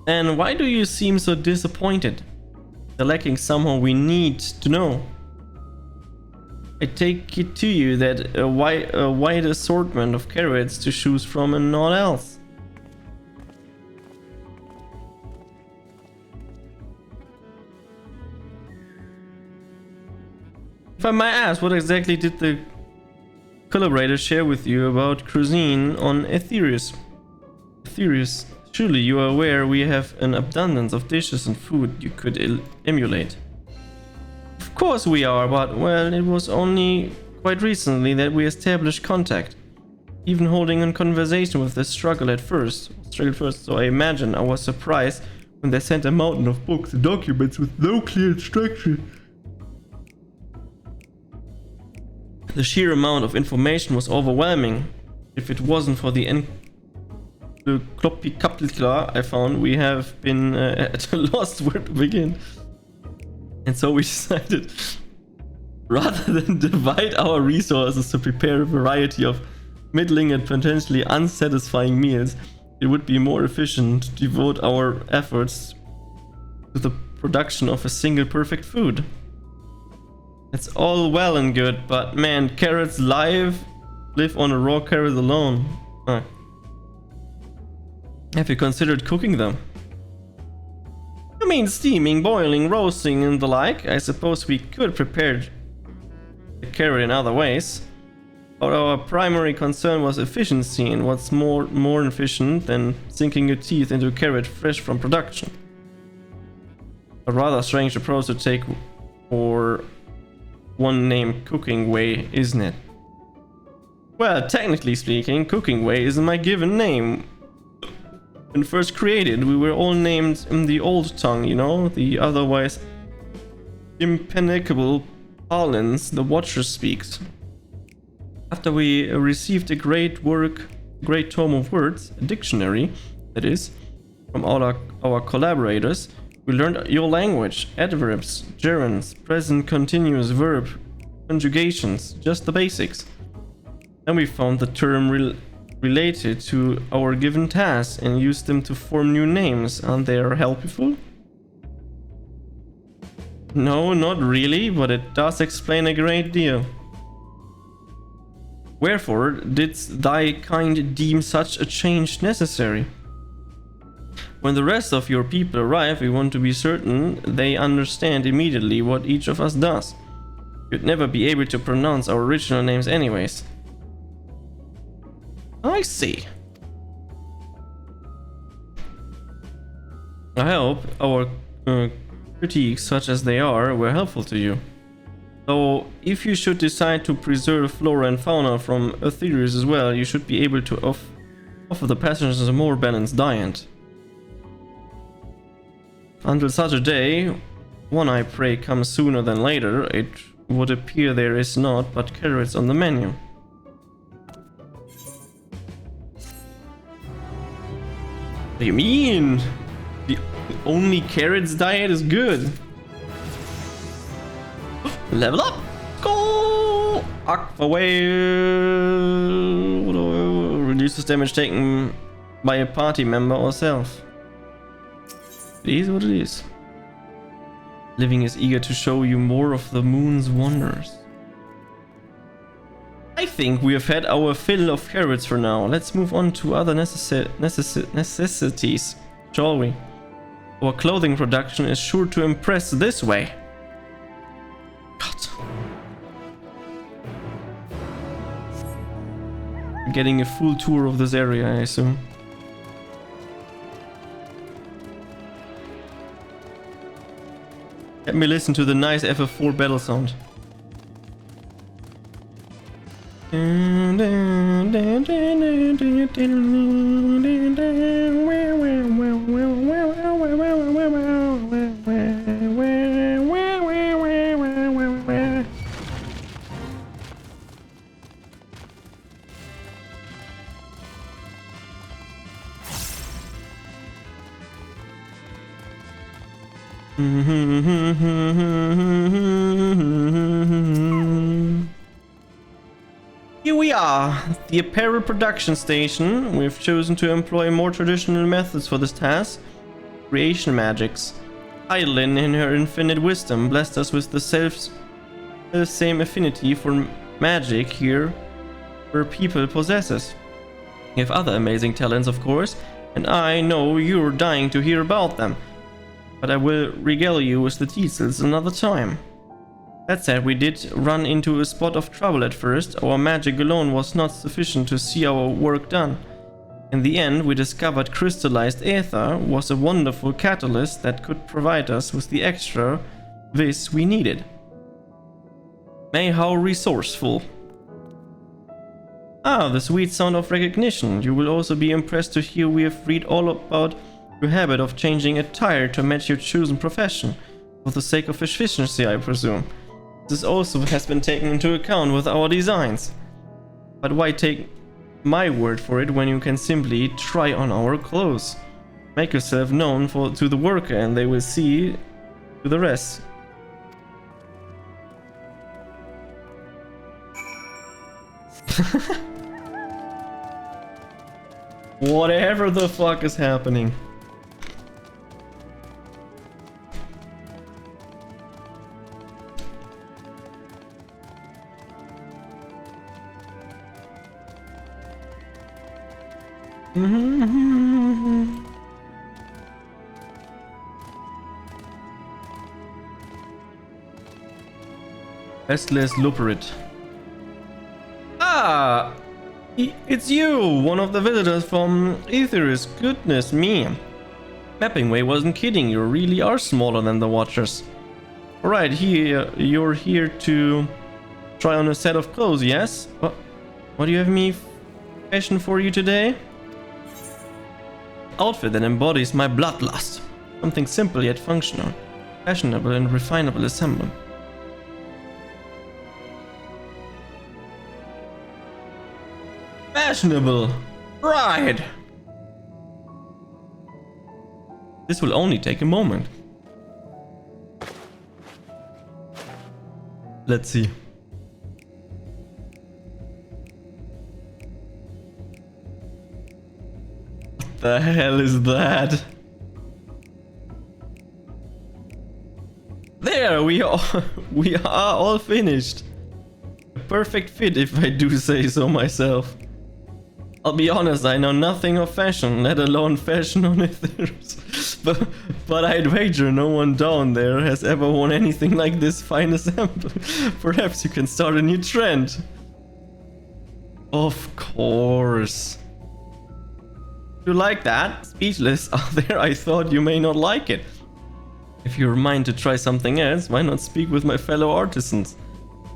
And why do you seem so disappointed? They're lacking someone we need to know. I take it to you that a wide assortment of carrots to choose from and not else. If I might ask, what exactly did the collaborator share with you about cuisine on Aetherius? Aetherius, surely you are aware we have an abundance of dishes and food you could emulate. Of course we are, but well, it was only quite recently that we established contact. Even holding a conversation with the struggled first, so I imagine I was surprised when they sent a mountain of books and documents with no clear instruction. The sheer amount of information was overwhelming. If it wasn't for the encyclopedia I found, we have been at a loss where to begin. And so we decided, rather than divide our resources to prepare a variety of middling and potentially unsatisfying meals, it would be more efficient to devote our efforts to the production of a single perfect food. It's all well and good, but man, carrots live on a raw carrot alone. Have you considered cooking them? You mean steaming, boiling, roasting and the like? I suppose we could prepare the carrot in other ways. But our primary concern was efficiency, and what's more efficient than sinking your teeth into a carrot fresh from production. A rather strange approach to take for one named Cooking Way, isn't it? Well, technically speaking, Cooking Way isn't my given name. When first created, we were all named in the old tongue, you know, the otherwise impenetrable parlance the Watcher speaks. After we received a great tome of words, a dictionary, that is, from all our collaborators, we learned your language, adverbs, gerunds, present continuous verb, conjugations, just the basics. Then we found the term related to our given tasks and used them to form new names. Aren't they helpful? No, not really, but it does explain a great deal. Wherefore didst thy kind deem such a change necessary? When the rest of your people arrive, we want to be certain they understand immediately what each of us does. You'd never be able to pronounce our original names anyways. I see. I hope our critiques, such as they are, were helpful to you. Though, if you should decide to preserve flora and fauna from Aetherius as well, you should be able to offer the passengers a more balanced diet. Until such a day, one I pray comes sooner than later, it would appear there is not but carrots on the menu. What do you mean? The only carrots diet is good. Level up! Go! Aqua Whale! Reduces damage taken by a party member or self. It is what it is. Living is eager to show you more of the moon's wonders. I think we have had our fill of carrots for now. Let's move on to other necessities, shall we? Our clothing production is sure to impress this way. God. Getting a full tour of this area, I assume. Let me listen to the nice FF4 battle sound. Here we are, the apparel production station. We've chosen to employ more traditional methods for this task. Creation magics. Heidelin, in her infinite wisdom, blessed us with the same affinity for magic here where people possesses. We have other amazing talents, of course, and I know you're dying to hear about them. But I will regale you with the details another time. That said, we did run into a spot of trouble at first. Our magic alone was not sufficient to see our work done. In the end, we discovered crystallized aether was a wonderful catalyst that could provide us with the extra vis we needed. May how resourceful. Ah, the sweet sound of recognition. You will also be impressed to hear we have read all about your habit of changing attire to match your chosen profession. For the sake of efficiency, I presume. This also has been taken into account with our designs. But why take my word for it when you can simply try on our clothes? Make yourself known to the worker and they will see to the rest. Whatever the fuck is happening. Restless Luperit. Ah! It's you! One of the visitors from Aetheris. Goodness me. Mapping Way wasn't kidding, you really are smaller than the Watchers. Alright, here you're here to try on a set of clothes, yes? What do you have me fashion for you today? Outfit that embodies my bloodlust. Something simple yet functional. Fashionable and refinable assembly. Fashionable! Right! This will only take a moment. Let's see. What the hell is that? There, we are all finished. A perfect fit, if I do say so myself. I'll be honest, I know nothing of fashion, let alone fashion on Aetheris. But I'd wager no one down there has ever worn anything like this fine assembly. Perhaps you can start a new trend. Of course. You like that? Speechless out there, I thought you may not like it. If you're mind to try something else, why not speak with my fellow artisans?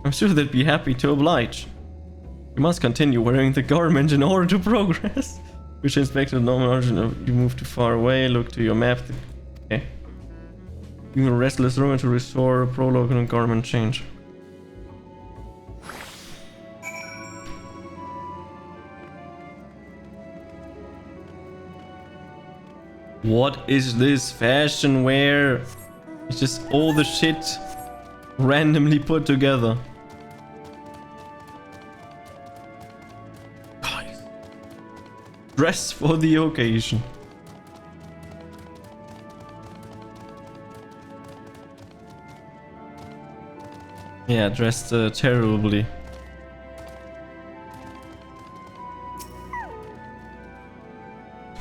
I'm sure they'd be happy to oblige. You must continue wearing the garment in order to progress. Which inspector normal origin you move too far away, look to your map. Okay. Give a restless room to restore a prologue and a garment change. What is this fashion wear? It's just all the shit randomly put together. Guys. Dress for the occasion. Yeah, dressed terribly.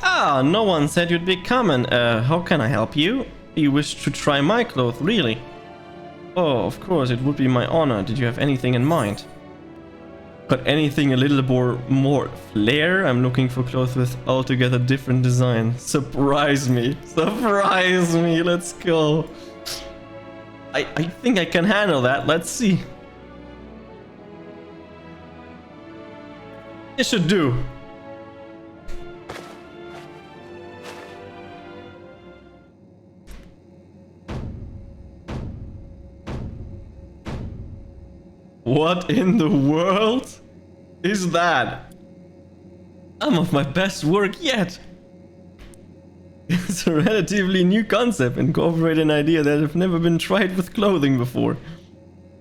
Ah, no one said you'd be coming. How can I help you? You wish to try my clothes, really? Oh, of course, it would be my honor. Did you have anything in mind? Got anything a little more flair? I'm looking for clothes with altogether different design. Surprise me. Surprise me. Let's go. I think I can handle that. Let's see. It should do. What in the world is that? Some of my best work yet. It's a relatively new concept, incorporate an idea that have never been tried with clothing before.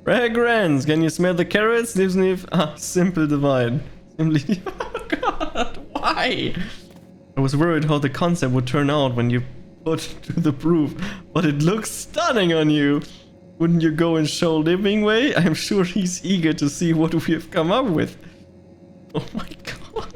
Fragrance, can you smell the carrots? Sniff sniff. Ah, simple divide. Simply. Oh god, why? I was worried how the concept would turn out when you put to the proof, but it looks stunning on you. Wouldn't you go and show living way? I'm sure he's eager to see what we have come up with. Oh my god.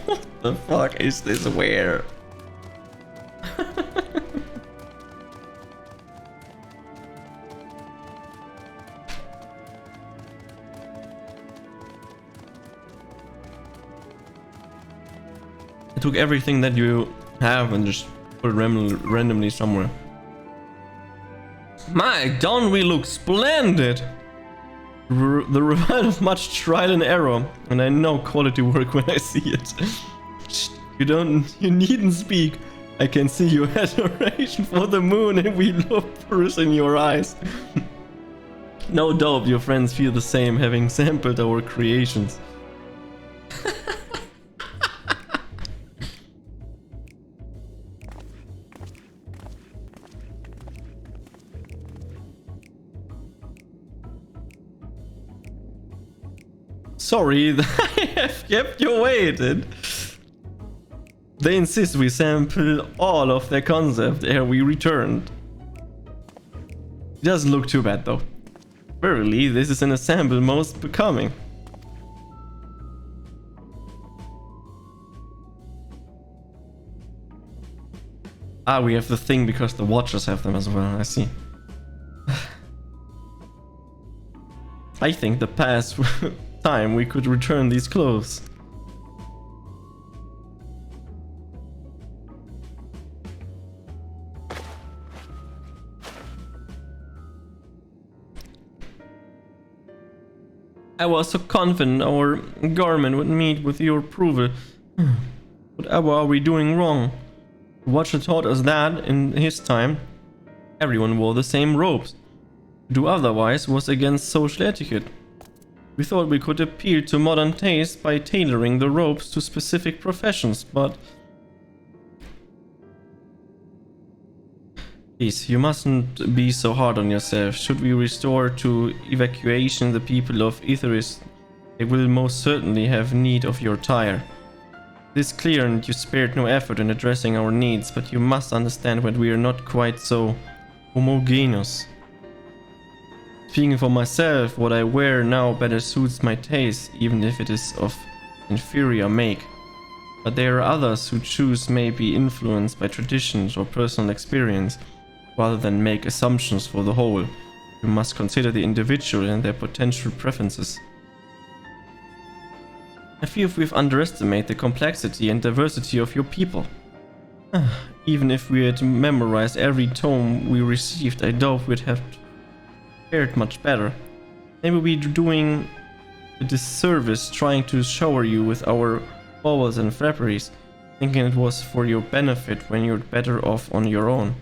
What the fuck is this weird? I took everything that you have and just put it randomly somewhere. My, don't we look splendid? The result of much trial and error, and I know quality work when I see it. You needn't speak. I can see your adoration for the moon and we love Purse in your eyes. No doubt your friends feel the same, having sampled our creations. Sorry, I have kept you waiting. They insist we sample all of their concept ere we returned. It doesn't look too bad though. Verily, this is an ensemble most becoming. Ah, we have the thing because the watchers have them as well, I see. I think the past time we could return these clothes. I was so confident our garment would meet with your approval. Whatever are we doing wrong? The Watcher taught us that in his time everyone wore the same robes. To do otherwise was against social etiquette. We thought we could appeal to modern taste by tailoring the robes to specific professions, but... Please, you mustn't be so hard on yourself. Should we restore to evacuation the people of Etheris, they will most certainly have need of your attire. It is clear and you spared no effort in addressing our needs, but you must understand that we are not quite so homogeneous. Speaking for myself, what I wear now better suits my taste, even if it is of inferior make. But there are others who choose may be influenced by traditions or personal experience, rather than make assumptions for the whole. You must consider the individual and their potential preferences. I fear we've underestimated the complexity and diversity of your people. Even if we had memorized every tome we received, I doubt we'd have fared much better. Maybe we're doing a disservice trying to shower you with our baubles and frapperies, thinking it was for your benefit when you're better off on your own.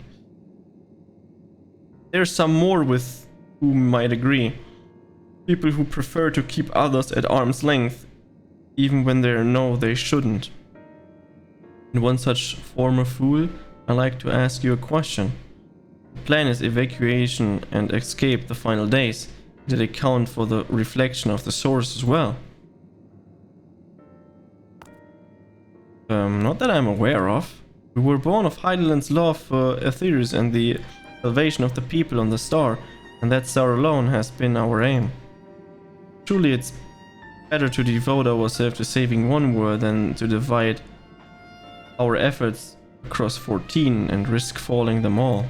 There's some more with whom might agree. People who prefer to keep others at arm's length, even when they know they shouldn't. In one such former fool, I'd like to ask you a question. The plan is evacuation and escape the final days. Did it account for the reflection of the source as well? Not that I'm aware of. We were born of Heideland's love for Etheris and the salvation of the people on the star, and that star alone has been our aim. Truly, it's better to devote ourselves to saving one world than to divide our efforts across 14 and risk failing them all.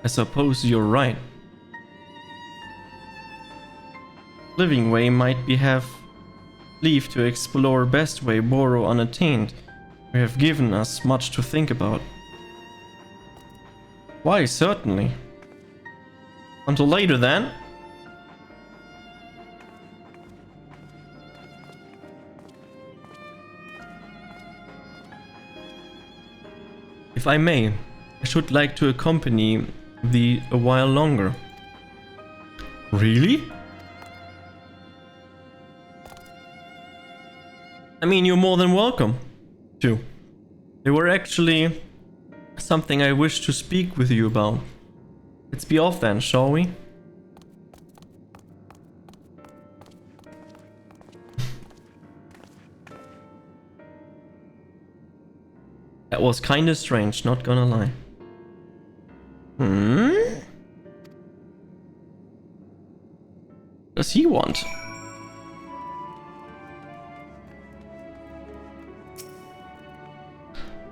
I suppose you're right. Living way might have leave to explore best way borrow unattained. You have given us much to think about. Why, certainly. Until later then. If I may, I should like to accompany thee a while longer. Really? I mean, you're more than welcome to. They were actually something I wish to speak with you about. Let's be off then, shall we? That was kinda strange, not gonna lie. What does he want?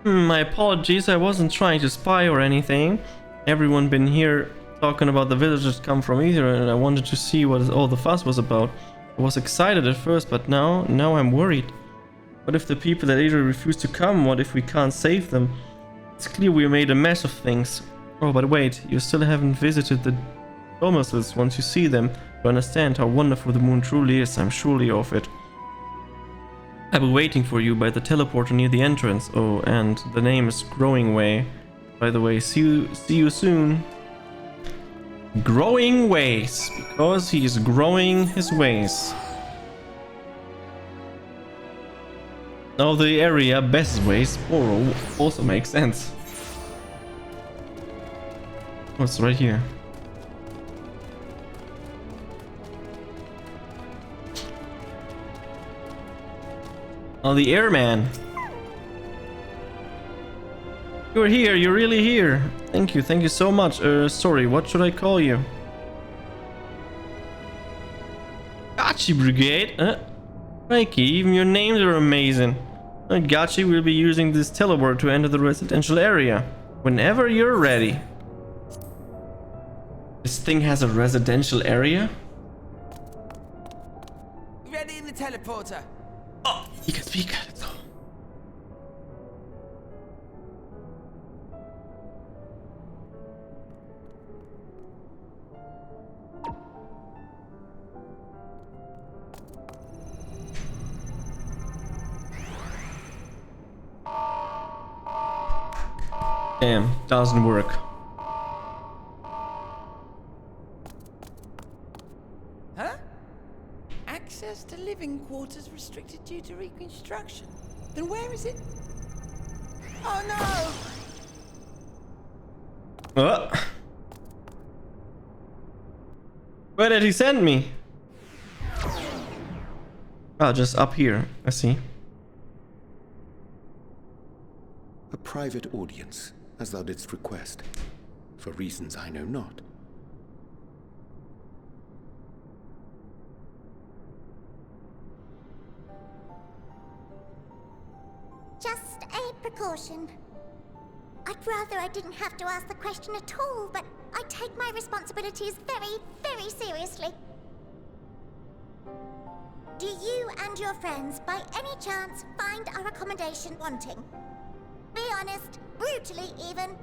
My apologies, I wasn't trying to spy or anything. Everyone been here talking about the villagers come from Ether, and I wanted to see what all the fuss was about. I was excited at first, but now I'm worried. What if the people that Ether refuse to come? What if we can't save them? It's clear we made a mess of things. Oh, but wait, you still haven't visited the domiciles. Once you see them, you understand how wonderful the moon truly is. I'm surely of it. I'll be waiting for you by the teleporter near the entrance. Oh, and the name is Growing Way. By the way, see you soon. Growing Ways, because he is growing his ways. Now the area best ways also makes sense. What's right here? Oh, the airman. You're here, you're really here. Thank you so much. Sorry, what should I call you? Gachi Brigade? Crikey, even your names are amazing. Gachi will be using this teleport to enter the residential area. Whenever you're ready. This thing has a residential area? Ready in the teleporter. Oh, he can speak. Let's go. Damn, doesn't work. Huh? Access to living quarters restricted due to reconstruction. Then where is it? Oh no! Where did he send me? Oh, just up here. I see. A private audience, as thou didst request, for reasons I know not. Just a precaution. I'd rather I didn't have to ask the question at all, but I take my responsibilities very, very seriously. Do you and your friends, by any chance, find our accommodation wanting? Be honest, brutally even.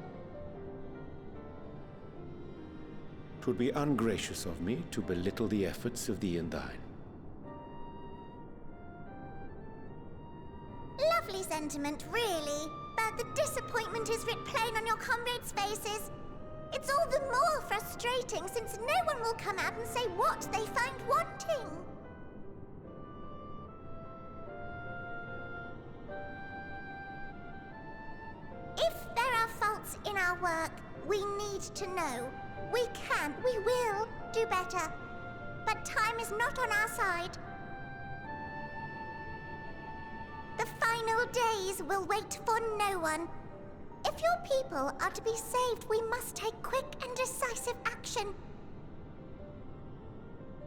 'Twould be ungracious of me to belittle the efforts of thee and thine. Lovely sentiment, really. But the disappointment is writ plain on your comrades' faces. It's all the more frustrating since no one will come out and say what they find wanting. If there are faults in our work, we need to know. We can, we will do better. But time is not on our side. The final days will wait for no one. If your people are to be saved, we must take quick and decisive action.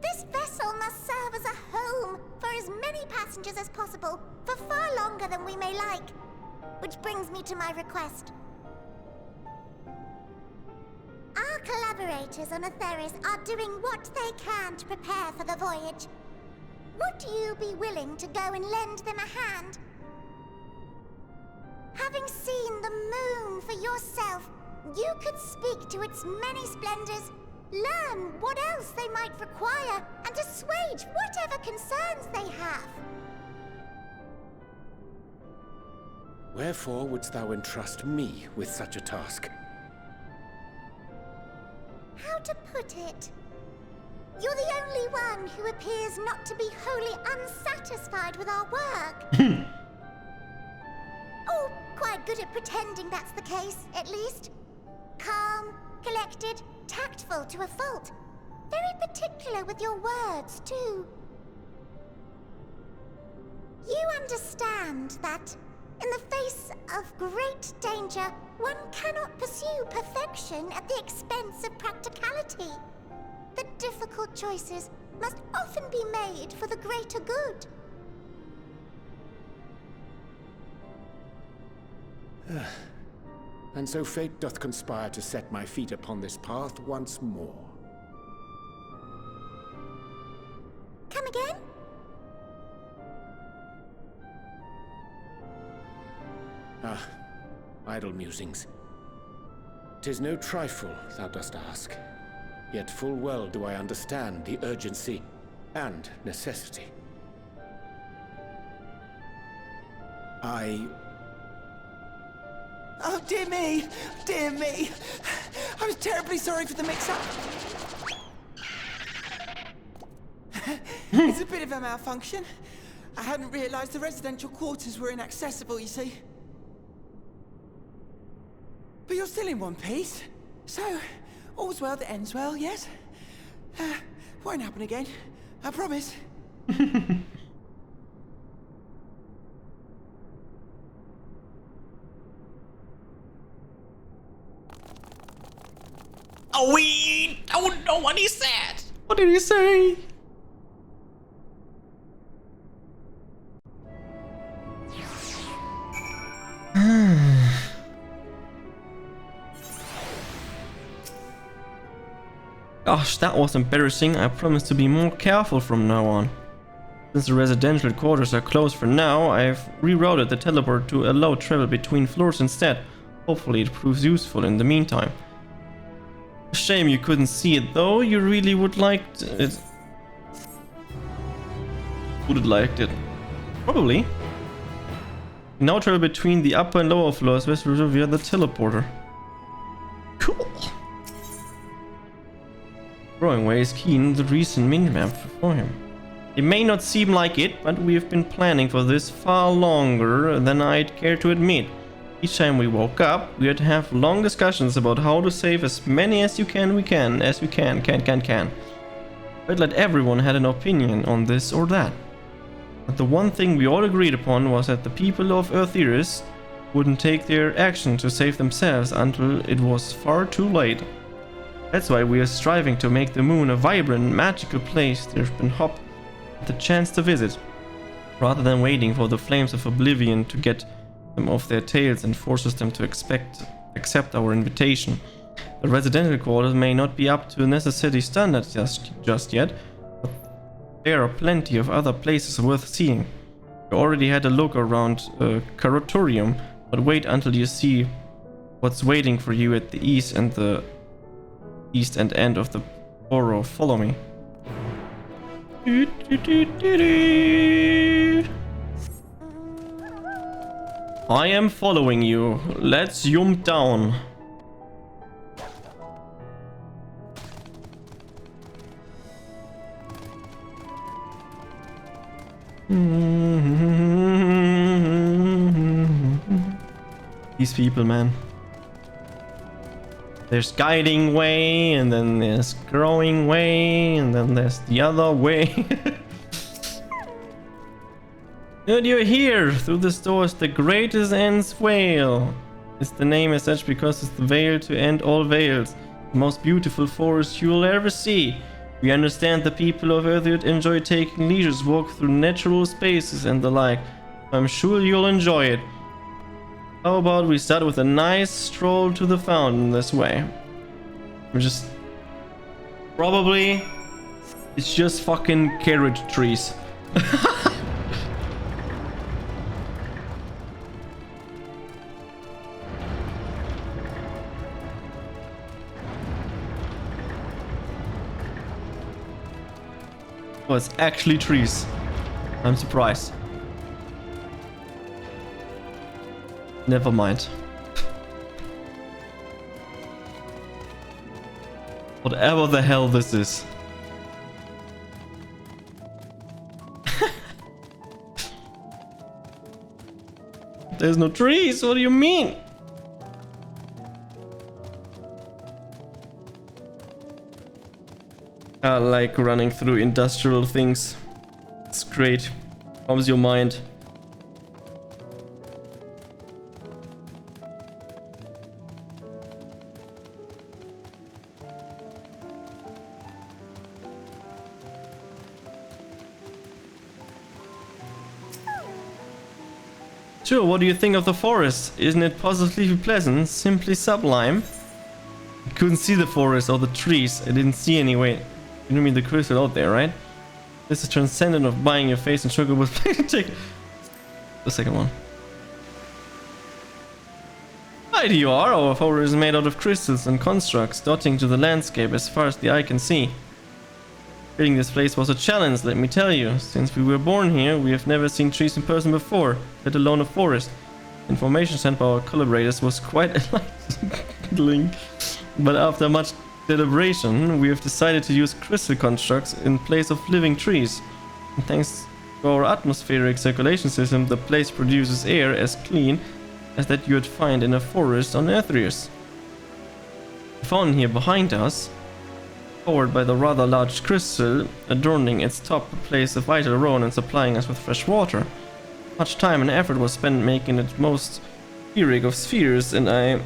This vessel must serve as a home for as many passengers as possible, for far longer than we may like. Which brings me to my request. Our collaborators on Atheris are doing what they can to prepare for the voyage. Would you be willing to go and lend them a hand? Having seen the moon for yourself, you could speak to its many splendors, learn what else they might require, and assuage whatever concerns they have. Wherefore wouldst thou entrust me with such a task? How to put it? You're the only one who appears not to be wholly unsatisfied with our work. Oh, quite good at pretending that's the case, at least. Calm, collected, tactful to a fault. Very particular with your words, too. You understand that, in the face of great danger, one cannot pursue perfection at the expense of practicality. The difficult choices must often be made for the greater good. And so fate doth conspire to set my feet upon this path once more. Come again? Ah, idle musings. 'Tis no trifle, thou dost ask. Yet full well do I understand the urgency and necessity. Oh, dear me! Dear me! I was terribly sorry for the mix-up. It's a bit of a malfunction. I hadn't realized the residential quarters were inaccessible, you see. But you're still in one piece, so all's well that ends well, yes? Won't happen again, I promise. Oh, we don't know what he said. What did he say? Gosh, that was embarrassing. I promise to be more careful from now on. Since the residential quarters are closed for now, I've rerouted the teleport to allow travel between floors instead. Hopefully it proves useful in the meantime. Shame you couldn't see it though. You really would like it. Would have liked it. Probably. Now travel between the upper and lower floors via the teleporter. Cool. Growing way is keen the recent minimap before him. It may not seem like it, but we've been planning for this far longer than I'd care to admit. Each time we woke up, we had to have long discussions about how to save as many as we can. But let everyone had an opinion on this or that. But the one thing we all agreed upon was that the people of Earth wouldn't take their action to save themselves until it was far too late. That's why we are striving to make the moon a vibrant, magical place there's been Hop the chance to visit, rather than waiting for the flames of oblivion to get them off their tails and forces them to accept our invitation. The residential quarters may not be up to necessary standards just yet, but there are plenty of other places worth seeing. You already had a look around Karatorium, but wait until you see what's waiting for you at the east and end of the borough. Follow me. I am following you. Let's jump down. These people, man. There's guiding way, and then there's growing way, and then there's the other way. Good, you're here. Through this door is the greatest end's veil. It's the name as such because it's the veil to end all veils. The most beautiful forest you'll ever see. We understand the people of Earth enjoy taking leisure walks through natural spaces and the like. I'm sure you'll enjoy it. How about we start with a nice stroll to the fountain this way? We're just... Probably... It's just fucking carrot trees. Oh, it's actually trees. I'm surprised. Never mind. Whatever the hell this is. There's no trees. What do you mean? I like running through industrial things. It's great. Calms your mind. Sure, what do you think of the forest? Isn't it positively pleasant? Simply sublime? I couldn't see the forest or the trees. I didn't see any. Wait, you mean the crystal out there, right? This is transcendent of buying your face and sugar with take the second one. Right you are. Our forest is made out of crystals and constructs, dotting to the landscape as far as the eye can see. Building this place was a challenge, let me tell you. Since we were born here, we have never seen trees in person before, let alone a forest. Information sent by our collaborators was quite enlightening. But after much deliberation, we have decided to use crystal constructs in place of living trees. And thanks to our atmospheric circulation system, the place produces air as clean as that you would find in a forest on Earthreus. The fountain here behind us, powered by the rather large crystal adorning its top, plays a vital role in supplying us with fresh water. Much time and effort was spent making it most spheric of spheres, and I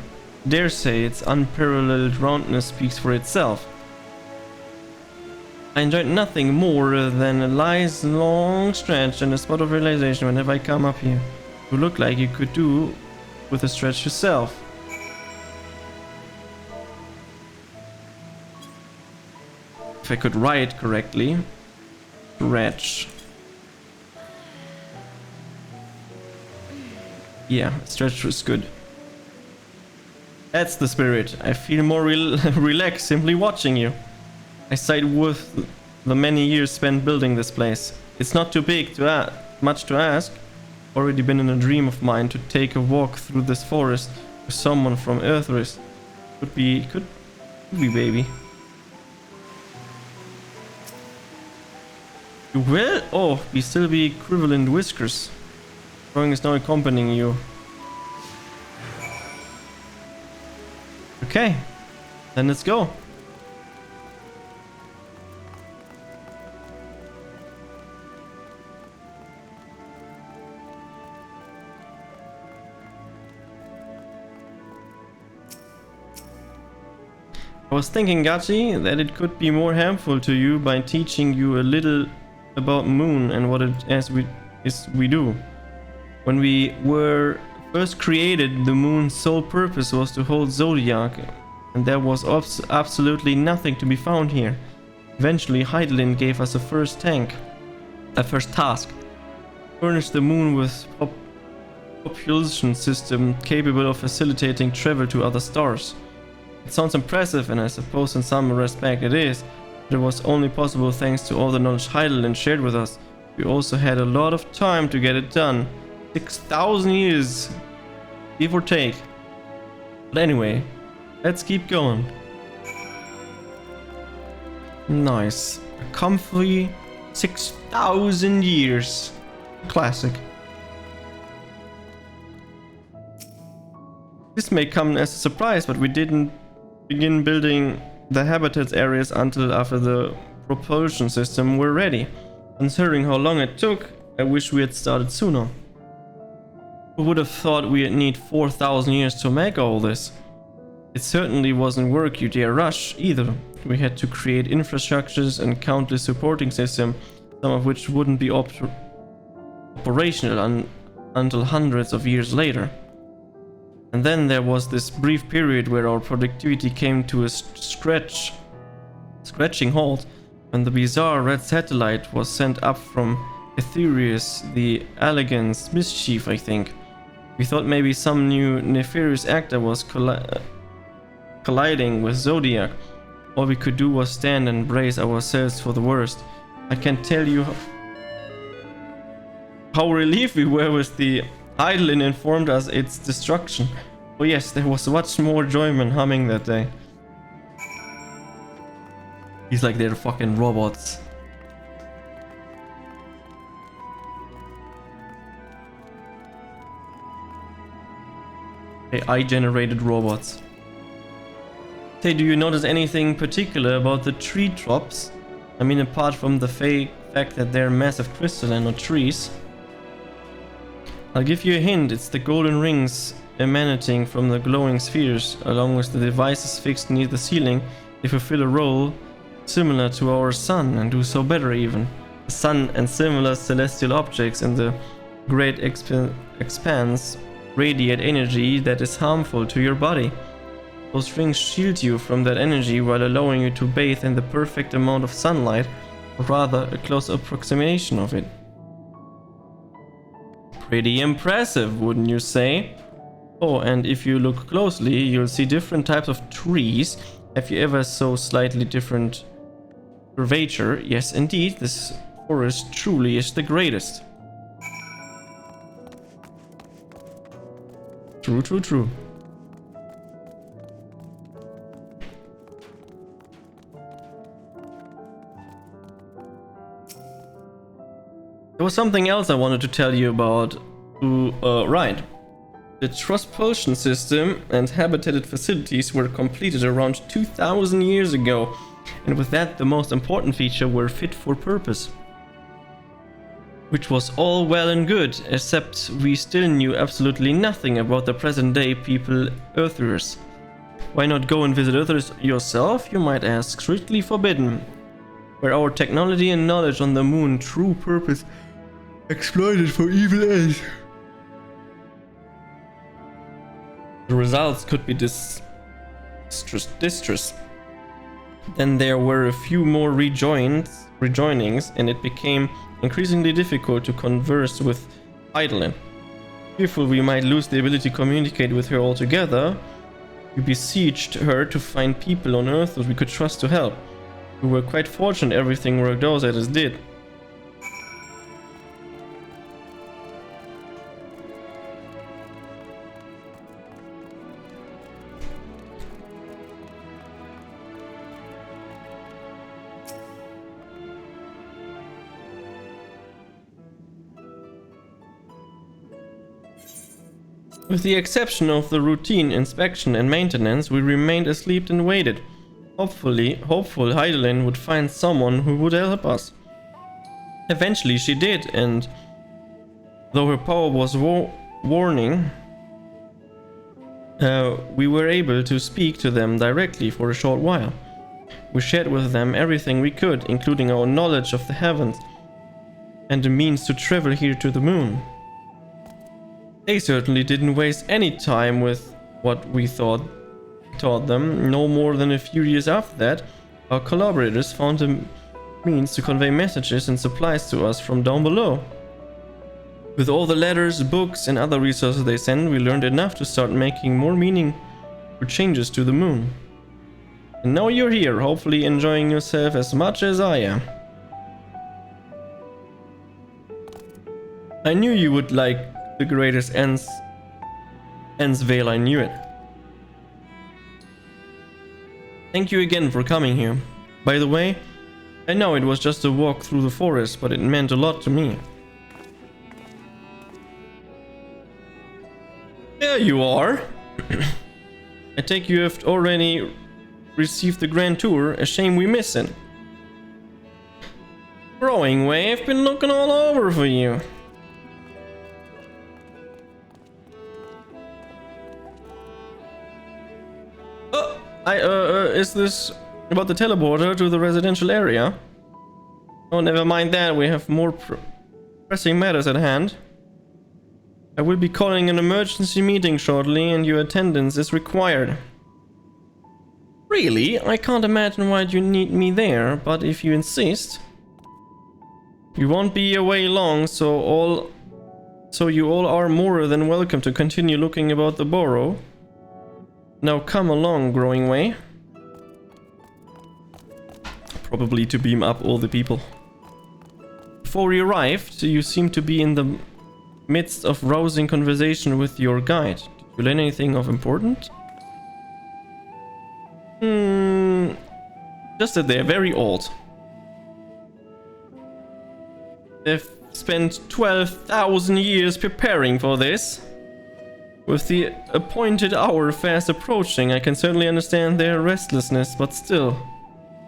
dare say its unparalleled roundness speaks for itself. I enjoyed nothing more than a nice long stretch and a spot of realization whenever I come up here. You look like you could do with a stretch yourself. If I could write correctly, stretch. Yeah, stretch was good. That's the spirit. I feel more relaxed simply watching you. I sighed with the many years spent building this place. It's not too big to much to ask. Already been in a dream of mine to take a walk through this forest with someone from Earthreus. Could be, baby. You will? Oh, we still be equivalent whiskers. Drawing is now accompanying you. Okay, then let's go. I was thinking, Gachi, that it could be more helpful to you by teaching you a little about Moon and what it is we do. When we were first created, the Moon's sole purpose was to hold Zodiac, and there was absolutely nothing to be found here. Eventually, Heidelin gave us a first task. Furnish the Moon with a propulsion system capable of facilitating travel to other stars. It sounds impressive, and I suppose in some respect it is, but it was only possible thanks to all the knowledge Heidelin shared with us. We also had a lot of time to get it done. 6,000 years, give or take. But anyway, let's keep going. Nice. A comfy 6,000 years. Classic. This may come as a surprise, but we didn't begin building the habitat areas until after the propulsion system were ready. Considering how long it took, I wish we had started sooner. Who would have thought we'd need 4,000 years to make all this? It certainly wasn't work you dare rush either. We had to create infrastructures and countless supporting systems, some of which wouldn't be operational until hundreds of years later. And then there was this brief period where our productivity came to a scratching halt when the bizarre red satellite was sent up from Ethereus, the Elegance Mischief, I think. We thought maybe some new nefarious actor was colliding with Zodiac. All we could do was stand and brace ourselves for the worst. I can't tell you how relieved we were with the Heidelin informed us its destruction. Oh yes, there was much more enjoyment humming that day. He's like, they're fucking robots. AI-generated robots. Say, do you notice anything particular about the tree tops? I mean, apart from the fact that they're massive crystalline, not trees. I'll give you a hint, it's the golden rings emanating from the glowing spheres, along with the devices fixed near the ceiling. They fulfill a role similar to our sun, and do so better even. The sun and similar celestial objects in the great expanse radiate energy that is harmful to your body. Those rings shield you from that energy while allowing you to bathe in the perfect amount of sunlight, or rather a close approximation of it. Pretty impressive, wouldn't you say? Oh, and if you look closely, you'll see different types of trees. Have you ever saw slightly different curvature? Yes, indeed, this forest truly is the greatest. True, true, true. There was something else I wanted to tell you about. Right. The trust potion system and habitated facilities were completed around 2000 years ago, and with that the most important feature were fit for purpose. Which was all well and good, except we still knew absolutely nothing about the present day people Earthers. Why not go and visit Earthers yourself, you might ask? Strictly forbidden. Where our technology and knowledge on the moon true purpose exploited for evil ends. The results could be disastrous. Then there were a few more rejoinings, and it became increasingly difficult to converse with Eidolon. Fearful we might lose the ability to communicate with her altogether, we besieged her to find people on Earth that we could trust to help. We were quite fortunate everything worked out as it did. With the exception of the routine inspection and maintenance, we remained asleep and waited. Hopeful Heidelin would find someone who would help us. Eventually she did, and though her power was warning, we were able to speak to them directly for a short while. We shared with them everything we could, including our knowledge of the heavens and the means to travel here to the moon. They certainly didn't waste any time with what we taught them. No more than a few years after that, our collaborators found a means to convey messages and supplies to us from down below. With all the letters, books, and other resources they sent, we learned enough to start making more meaningful changes to the moon. And now you're here, hopefully enjoying yourself as much as I am. I knew you would like the greatest ends Vale, I knew it. Thank you again for coming here. By the way, I know it was just a walk through the forest, but it meant a lot to me. There you are. I take you have already received the grand tour. A shame we miss it. Growing way, I've been looking all over for you. Is this about the teleporter to the residential area? Oh, never mind that. We have more pressing matters at hand. I will be calling an emergency meeting shortly, and your attendance is required. Really? I can't imagine why you need me there, but if you insist. You won't be away long, so you all are more than welcome to continue looking about the borough. Now come along, Growing Way. Probably to beam up all the people. Before we arrived, you seemed to be in the midst of rousing conversation with your guide. Did you learn anything of importance? Just that they're very old. They've spent 12,000 years preparing for this. With the appointed hour fast approaching, I can certainly understand their restlessness, but still,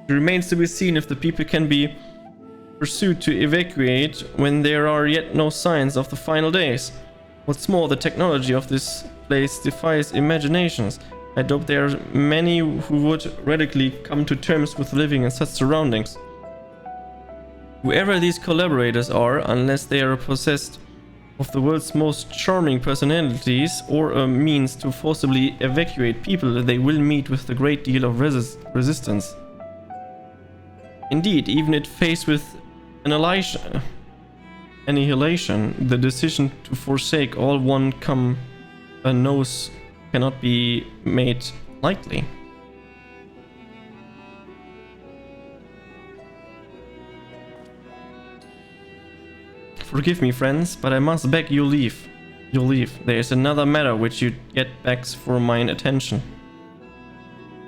it remains to be seen if the people can be pursued to evacuate when there are yet no signs of the final days. What's more, the technology of this place defies imaginations. I doubt there are many who would radically come to terms with living in such surroundings. Whoever these collaborators are, unless they are possessed of the world's most charming personalities or a means to forcibly evacuate people, they will meet with a great deal of resistance. Indeed, even if faced with annihilation, the decision to forsake all one knows cannot be made lightly. Forgive me, friends, but I must beg you leave. You leave. There is another matter which you yet begs for mine attention.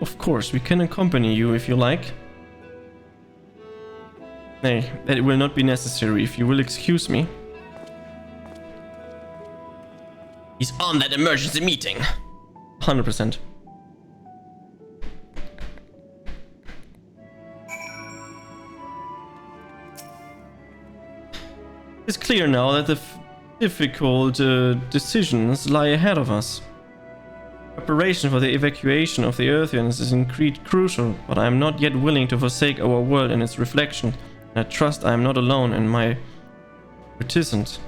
Of course, we can accompany you if you like. Nay, that will not be necessary if you will excuse me. He's on that emergency meeting. 100%. It's clear now that the difficult decisions lie ahead of us. Preparation for the evacuation of the Earthians is indeed crucial, but I am not yet willing to forsake our world and its reflection. I trust I am not alone in my reticence.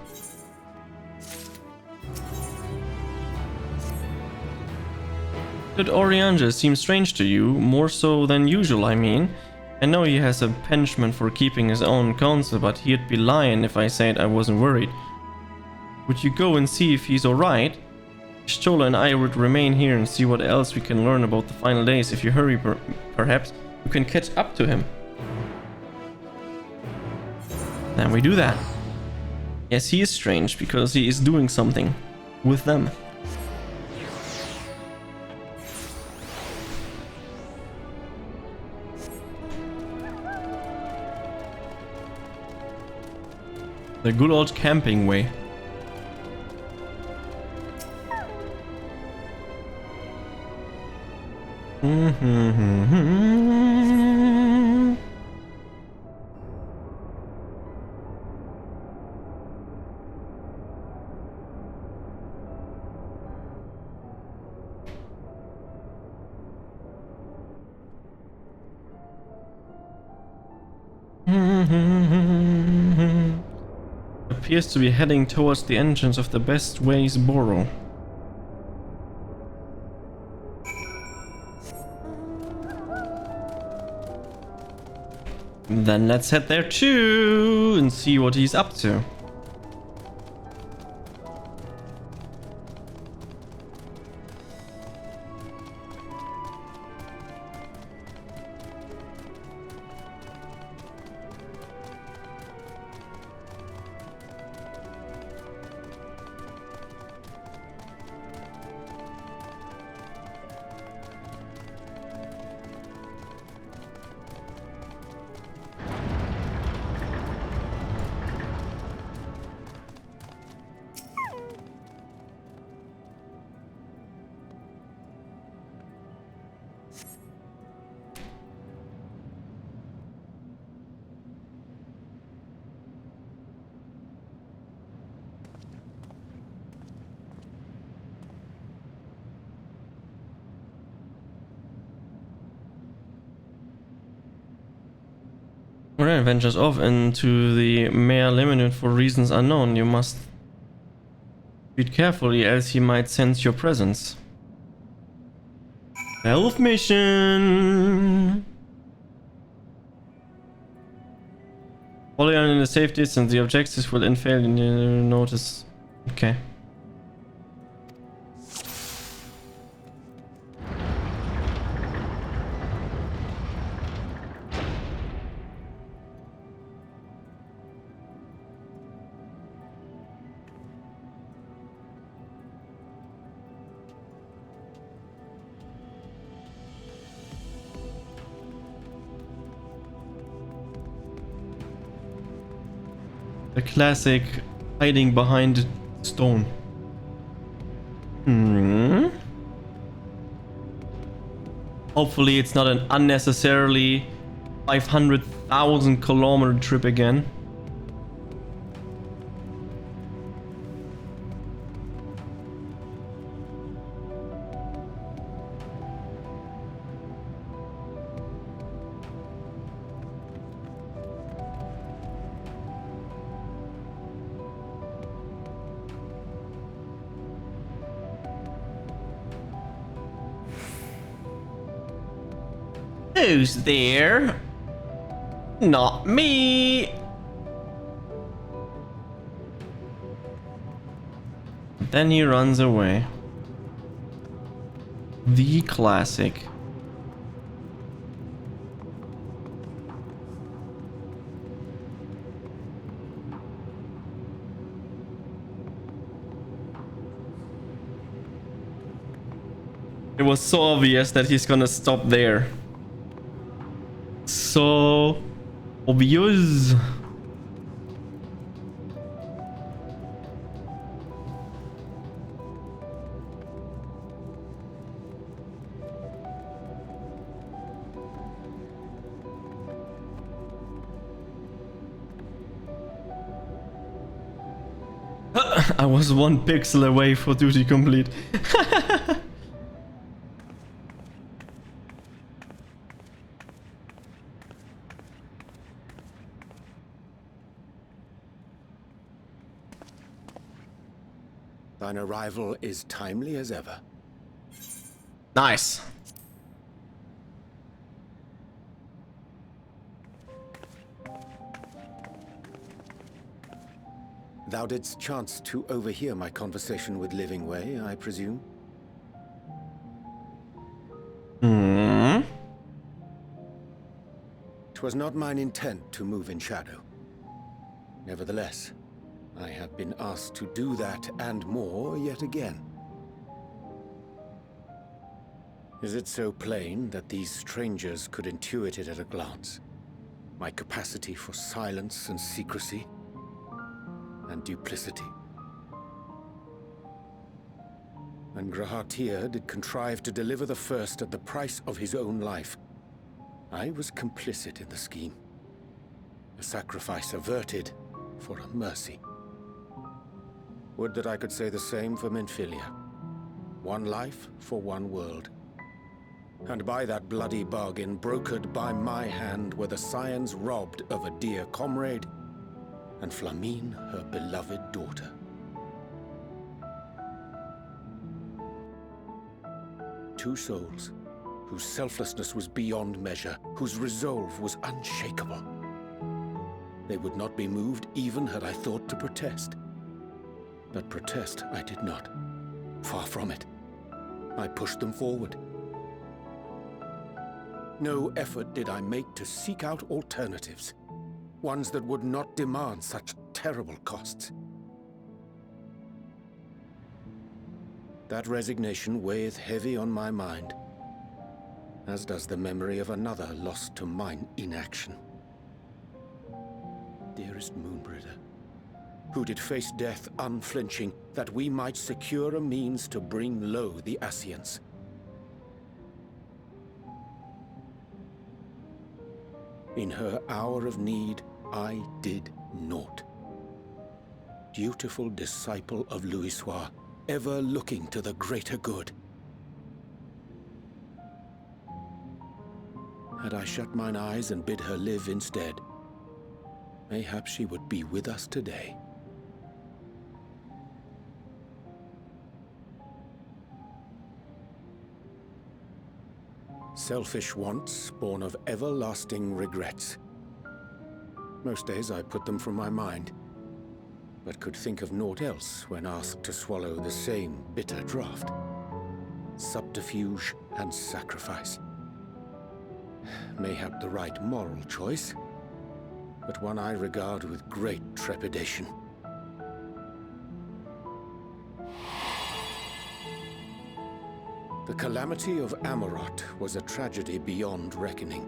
Did Oriander seem strange to you? More so than usual, I mean. I know he has a penchant for keeping his own counsel, but he'd be lying if I said I wasn't worried. Would you go and see if he's alright? Stola and I would remain here and see what else we can learn about the final days. If you hurry, perhaps you can catch up to him. Then we do that. Yes, he is strange because he is doing something with them. The good old camping way. Appears to be heading towards the entrance of the Best Ways Borough. Then let's head there too and see what he's up to. Alright, ventures off into the Mare Limited for reasons unknown. You must tread carefully, else he might sense your presence. Health mission! Following in a safe distance, the objectives will unfail in your notice. Okay. The classic hiding behind stone. Hopefully it's not an unnecessarily 500,000 kilometer trip again. Who's there? Not me. Then he runs away. The classic. It was so obvious that he's gonna stop there. So obvious. I was 1 pixel away for duty complete. Thine arrival is timely as ever. Nice. Thou didst chance to overhear my conversation with Living Way, I presume? Hmm. 'Twas not mine intent to move in shadow. Nevertheless, I have been asked to do that and more yet again. Is it so plain that these strangers could intuit it at a glance? My capacity for silence and secrecy and duplicity. And Grahatir did contrive to deliver the first at the price of his own life. I was complicit in the scheme. A sacrifice averted for a mercy. Would that I could say the same for Menphilia. One life for one world. And by that bloody bargain brokered by my hand were the scions robbed of a dear comrade, and Flamine her beloved daughter. Two souls, whose selflessness was beyond measure, whose resolve was unshakable. They would not be moved even had I thought to protest. But protest I did not. Far from it. I pushed them forward. No effort did I make to seek out alternatives. Ones that would not demand such terrible costs. That resignation weigheth heavy on my mind, as does the memory of another lost to mine inaction. Dearest Moonbringer, who did face death unflinching, that we might secure a means to bring low the Ascians. In her hour of need, I did naught. Dutiful disciple of Louisoix, ever looking to the greater good. Had I shut mine eyes and bid her live instead, mayhap she would be with us today. Selfish wants born of everlasting regrets. Most days I put them from my mind, but could think of naught else when asked to swallow the same bitter draught. Subterfuge and sacrifice. Mayhap the right moral choice, but one I regard with great trepidation. The calamity of Amarot was a tragedy beyond reckoning.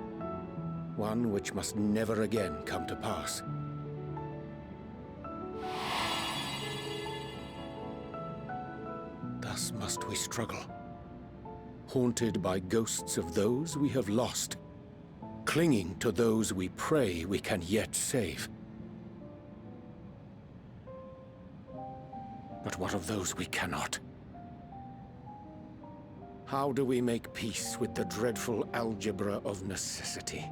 One which must never again come to pass. The thus must we struggle. Haunted by ghosts of those we have lost, clinging to those we pray we can yet save. But what of those we cannot? How do we make peace with the dreadful algebra of necessity?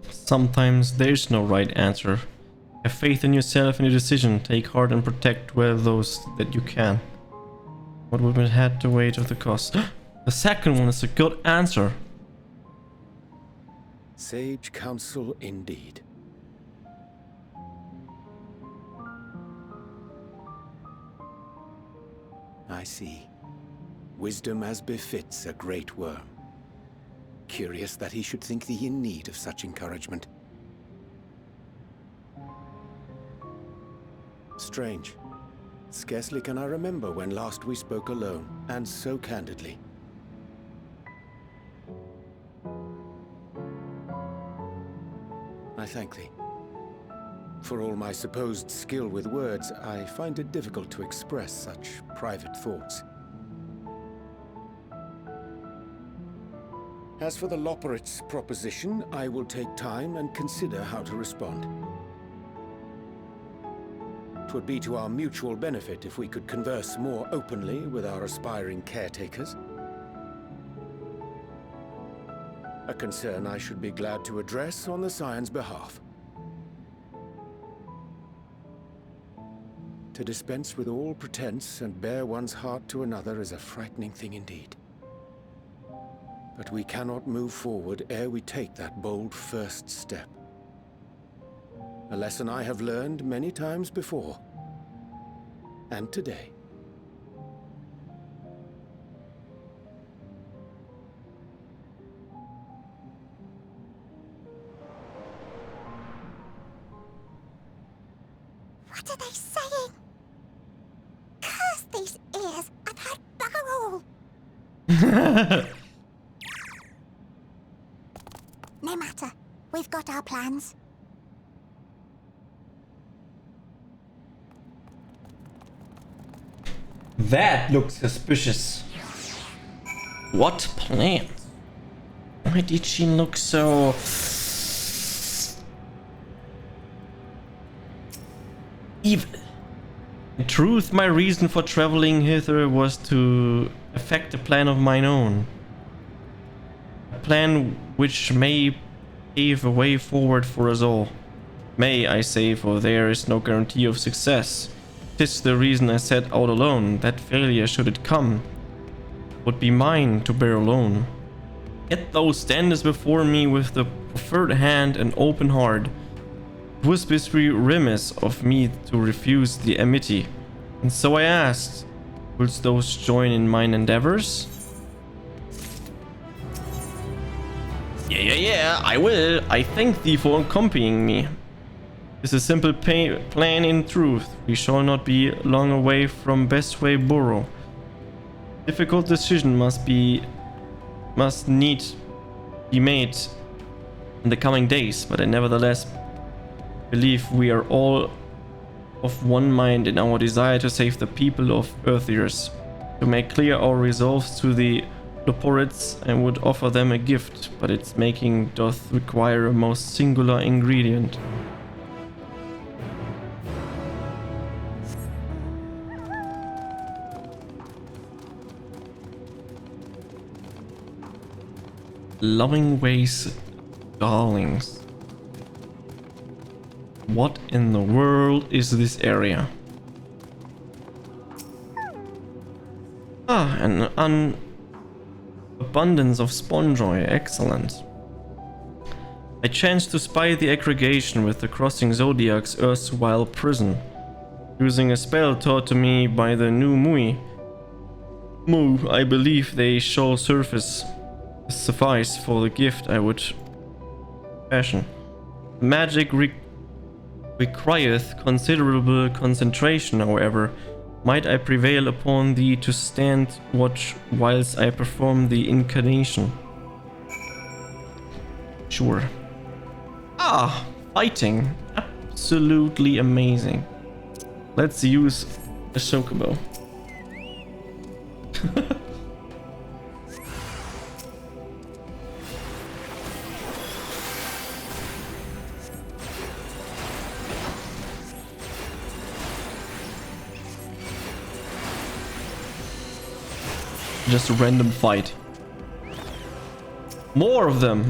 Sometimes there's no right answer. Have faith in yourself and your decision. Take heart and protect well those that you can. What would have had to wait of the cost? The second one is a good answer. Sage counsel indeed. I see. Wisdom as befits a great worm. Curious that he should think thee in need of such encouragement. Strange. Scarcely can I remember when last we spoke alone, and so candidly. I thank thee. For all my supposed skill with words, I find it difficult to express such private thoughts. As for the Loporit's proposition, I will take time and consider how to respond. 'Twould be to our mutual benefit if we could converse more openly with our aspiring caretakers. A concern I should be glad to address on the Scion's behalf. To dispense with all pretense and bare one's heart to another is a frightening thing indeed. But we cannot move forward ere we take that bold first step. A lesson I have learned many times before. And today. What are they saying? Curse these ears! I've heard bugger all! No matter. We've got our plans. That looks suspicious. What plans? Why did she look so... evil? In truth, my reason for traveling hither was to effect a plan of mine own. A plan which may pave a way forward for us all. May, I say, for there is no guarantee of success. 'Tis the reason I set out alone, that failure, should it come, would be mine to bear alone. Yet thou standest before me with the proffered hand and open heart. 'Twas be remiss of me to refuse the amity, and so I asked, wouldst thou join in mine endeavors? Yeah, I will. I thank thee for accompanying me. 'Tis a simple plan in truth. We shall not be long away from Bestway Borough. Difficult decision must need be made in the coming days, but I nevertheless believe we are all of one mind in our desire to save the people of Earthiers. To make clear our resolves to the Loporites, I would offer them a gift, but its making doth require a most singular ingredient. Loving ways, darlings. What in the world is this area? Ah, an abundance of sponjoy, excellent. I chanced to spy the aggregation with the Crossing Zodiac's erstwhile prison. Using a spell taught to me by the new Mu, I believe they shall suffice for the gift I would fashion. Magic requireth considerable concentration, however. Might I prevail upon thee to stand watch whilst I perform the incarnation? Sure. Ah, fighting. Absolutely amazing. Let's use a Chocobo. Just a random fight. More of them.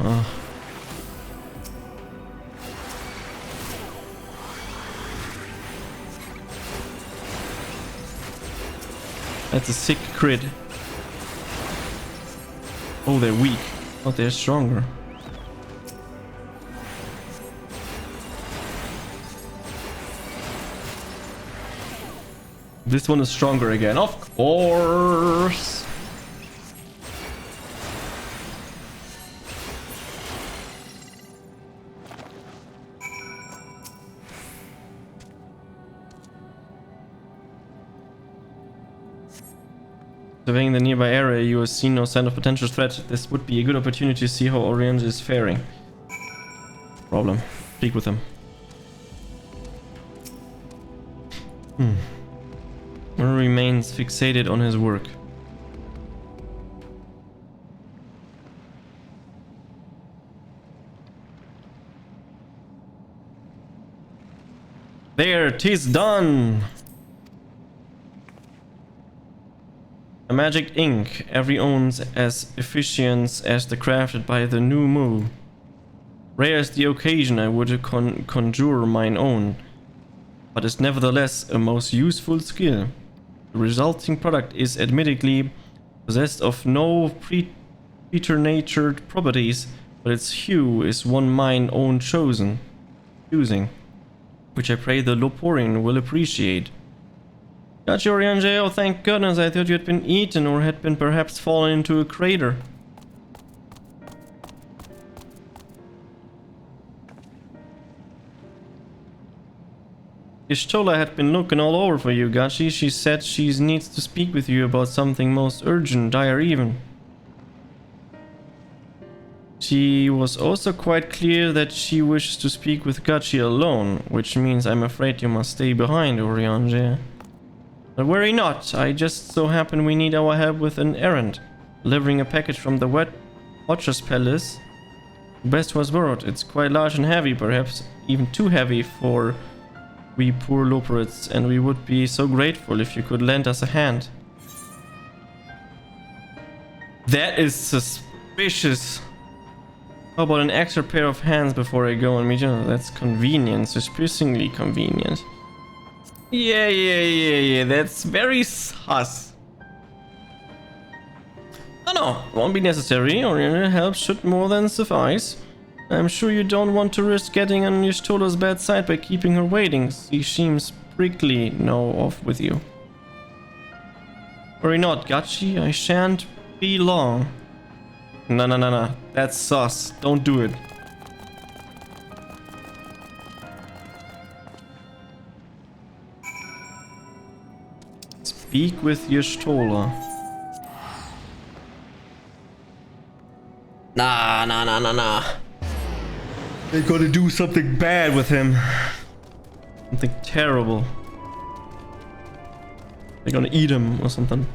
That's a sick crit. Oh, they're weak. Oh, they're stronger. This one is stronger again, of course. Surveying the nearby area, you have seen no sign of potential threat. This would be a good opportunity to see how Orange is faring. Problem. Speak with him. Remains fixated on his work. There, 'tis done! A magic ink, every ounce as efficient as the crafted by the new Mu. Rare is the occasion I would conjure mine own, but is nevertheless a most useful skill. The resulting product is admittedly possessed of no preternatured properties, but its hue is one mine own choosing, which I pray the Loporian will appreciate. Gachi Orange, oh thank goodness, I thought you had been eaten or had been perhaps fallen into a crater. Ishtola had been looking all over for you, Gachi. She said she needs to speak with you about something most urgent, dire even. She was also quite clear that she wishes to speak with Gachi alone, which means I'm afraid you must stay behind, Oriange. But worry not, I just so happen we need our help with an errand. Delivering a package from the Watcher's Palace. Best was borrowed. It's quite large and heavy, perhaps even too heavy for we poor Loporits, and we would be so grateful if you could lend us a hand. That is suspicious. How about an extra pair of hands before I go and meet you? That's convenient, suspiciously convenient. Yeah, that's very sus. No, won't be necessary, or your help should more than suffice. I'm sure you don't want to risk getting on Yshtola's bad side by keeping her waiting. She seems prickly, no off with you. Worry not, Gachi, I shan't be long. No, that's sus, don't do it. Speak with Y'shtola. Nah. They're gonna do something bad with him. Something terrible. They're gonna eat him or something.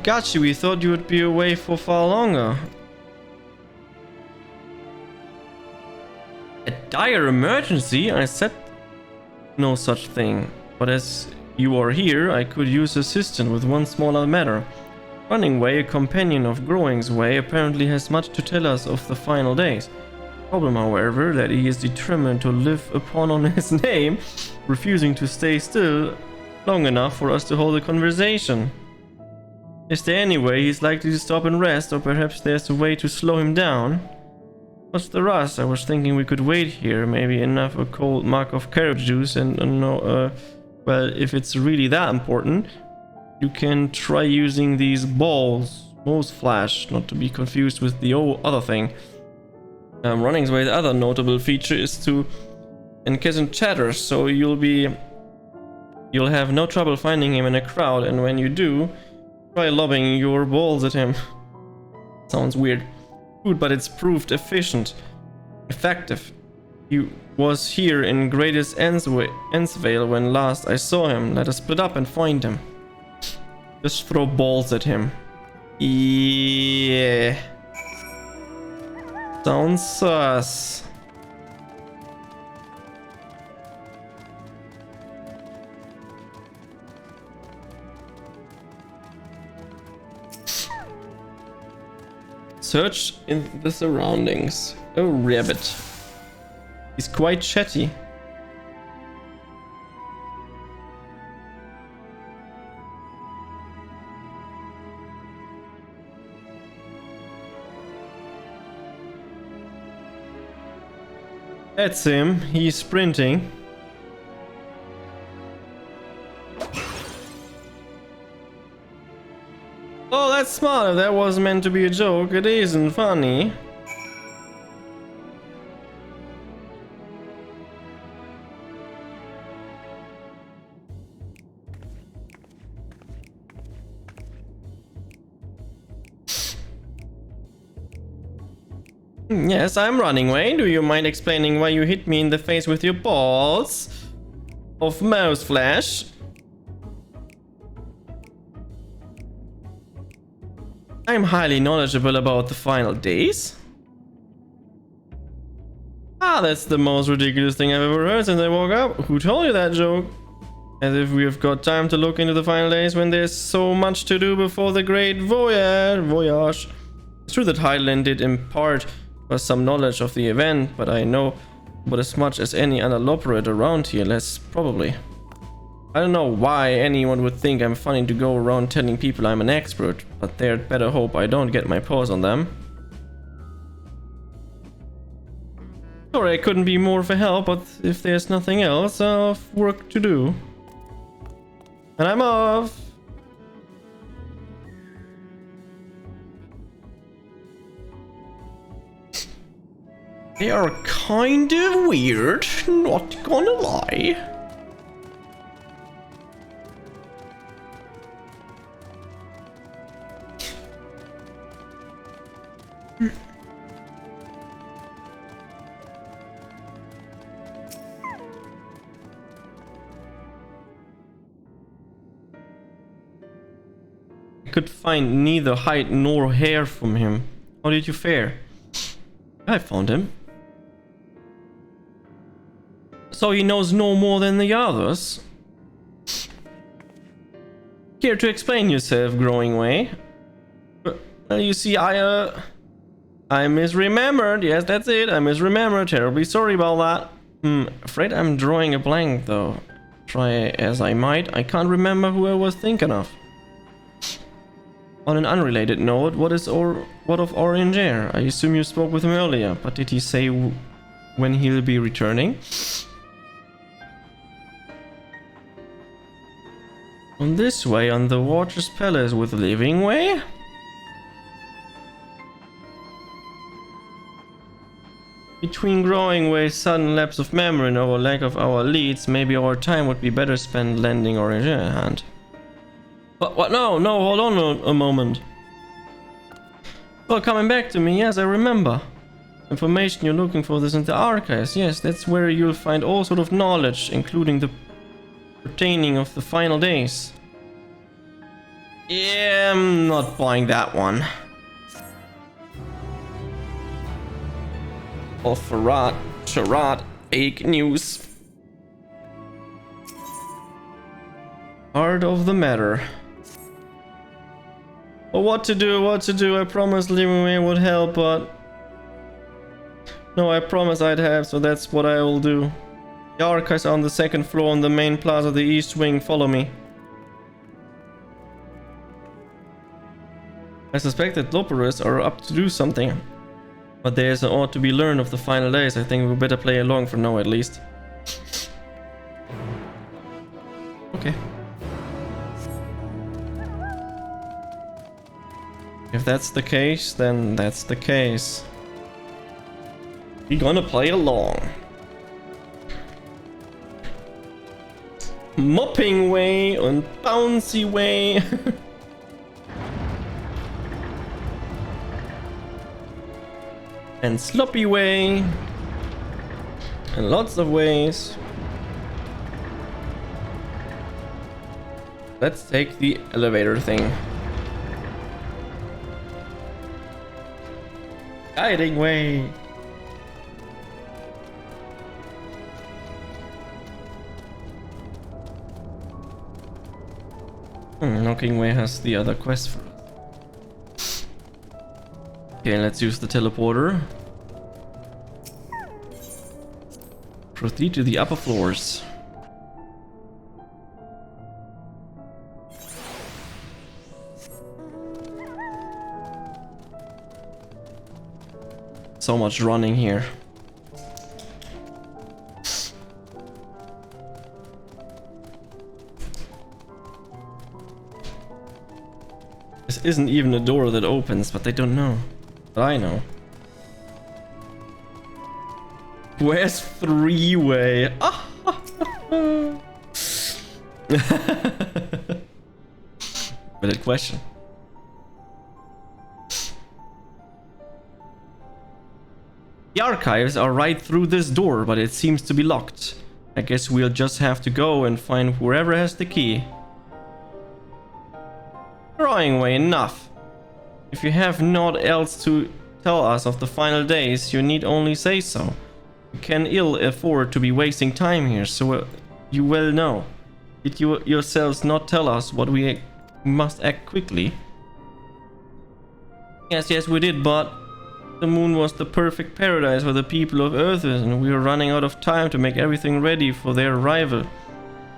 Gachi, we thought you would be away for far longer. A dire emergency? I said no such thing. But as you are here, I could use assistance with one smaller matter. Running Way, a companion of Growing's Way, apparently has much to tell us of the final days. Problem, however, that he is determined to live upon on his name, refusing to stay still long enough for us to hold a conversation. Is there any way he's likely to stop and rest, or perhaps there's a way to slow him down? What's the rush? I was thinking we could wait here, maybe enough a cold mug of carrot juice and well, if it's really that important, you can try using these balls. Most flash, not to be confused with the other thing. Running's way, the other notable feature is to encasion chatter, so you'll have no trouble finding him in a crowd, and when you do, try lobbing your balls at him. Sounds weird. Good, but it's proved effective. He was here in Greatest Ensvale when last I saw him. Let us split up and find him. Just throw balls at him. Yeah. Sounds sus. Search in the surroundings. Oh, rabbit. He's quite chatty. That's him. He's sprinting. Oh, that's smart. If that was meant to be a joke, it isn't funny. Yes, I'm running away. Do you mind explaining why you hit me in the face with your balls of mouse flesh? I'm highly knowledgeable about the final days. Ah, that's the most ridiculous thing I've ever heard since I woke up. Who told you that joke? As if we've got time to look into the final days when there's so much to do before the great voyage. It's true that Heidelin did impart us some knowledge of the event, but I know about as much as any other operator around here, less probably. I don't know why anyone would think I'm funny to go around telling people I'm an expert, but they'd better hope I don't get my paws on them. Sorry I couldn't be more of a help, but if there's nothing else, I've work to do. And I'm off! They are kind of weird, not gonna lie. I could find neither hide nor hair from him. How did you fare? I found him. So he knows no more than the others. Care to explain yourself, growing way? Well, you see, I misremembered. Yes, that's it. I misremembered. Terribly sorry about that. Afraid I'm drawing a blank, though. Try as I might, I can't remember who I was thinking of. On an unrelated note, what of Orange Air? I assume you spoke with him earlier, but did he say when he'll be returning? On this way, on the Watcher's Palace with Living Way? Between growing Way's sudden lapse of memory and our lack of our leads, maybe our time would be better spent lending Orange Air a hand. What? No, hold on a moment. Well, coming back to me, yes, I remember. Information you're looking for is in the archives. Yes, that's where you'll find all sort of knowledge, including the pertaining of the final days. Yeah, I'm not buying that one. Oh, charade, fake news. Heart of the matter. Well, what to do? I promised Living Way would help, but... No, I promised I'd have, so that's what I will do. The archives are on the second floor on the main plaza of the East Wing. Follow me. I suspect that Loperers are up to do something. But there's an ought to be learned of the final days. I think we better play along for now at least. Okay. If that's the case, then that's the case. We're gonna play along. Mopping way und bouncy way. And sloppy way. And lots of ways. Let's take the elevator thing. Guiding way. Knocking way has the other quest for us. Okay, let's use the teleporter. Proceed to the upper floors. So much running here. This isn't even a door that opens, but they don't know. But I know. Where's three-way? Valid question. The archives are right through this door, but it seems to be locked. I guess we'll just have to go and find whoever has the key. Drawing way, enough. If you have naught else to tell us of the final days, you need only say so. You can ill afford to be wasting time here, so you well know. Did you yourselves not tell us what we must act quickly? Yes, we did, but the moon was the perfect paradise for the people of Earth, and we were running out of time to make everything ready for their arrival.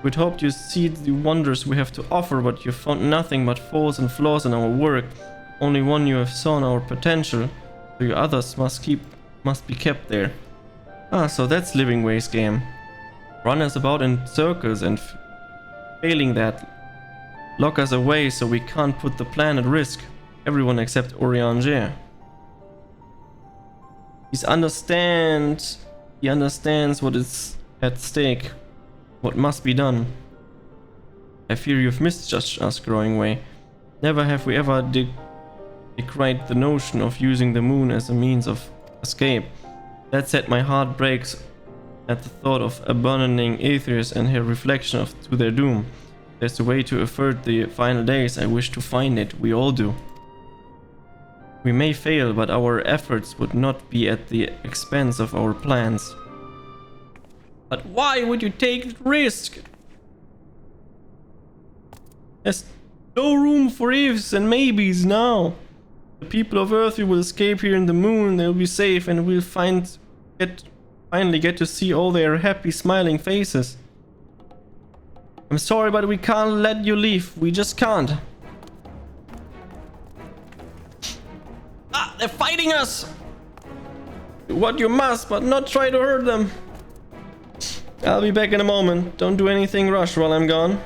We'd hoped you'd see the wonders we have to offer, but you found nothing but faults and flaws in our work. Only one you have saw our potential, so you others must be kept there. So that's Living Ways game. Run us about in circles and failing that, lock us away so we can't put the plan at risk. Everyone except Orianger. He understands what is at stake, what must be done. I fear you've misjudged us, Growing Way. Never have we ever decried the notion of using the moon as a means of escape. That said, my heart breaks at the thought of abandoning Aethers and her reflection to their doom. There's a way to avert the final days. I wish to find it. We all do. We may fail, but our efforts would not be at the expense of our plans. But why would you take the risk? There's no room for ifs and maybes now. The people of Earth will escape here in the moon, they'll be safe, and we'll finally get to see all their happy, smiling faces. I'm sorry, but we can't let you leave. We just can't. They're fighting us! Do what you must, but not try to hurt them. I'll be back in a moment. Don't do anything rush while I'm gone.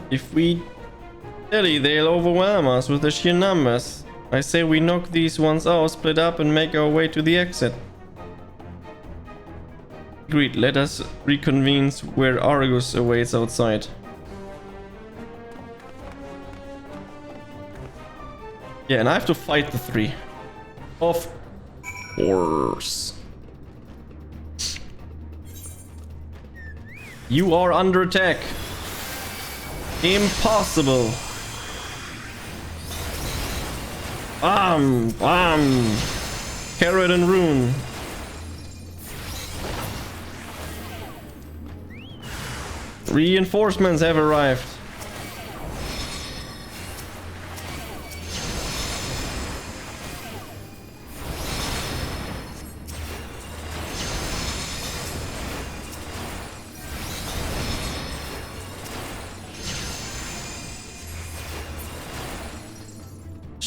If we dilly, they'll overwhelm us with the sheer numbers. I say we knock these ones out, split up, and make our way to the exit. Agreed, let us reconvene where Argus awaits outside. Yeah, and I have to fight the three. Of course. You are under attack. Impossible. Bam! Carrot and Rune. Reinforcements have arrived.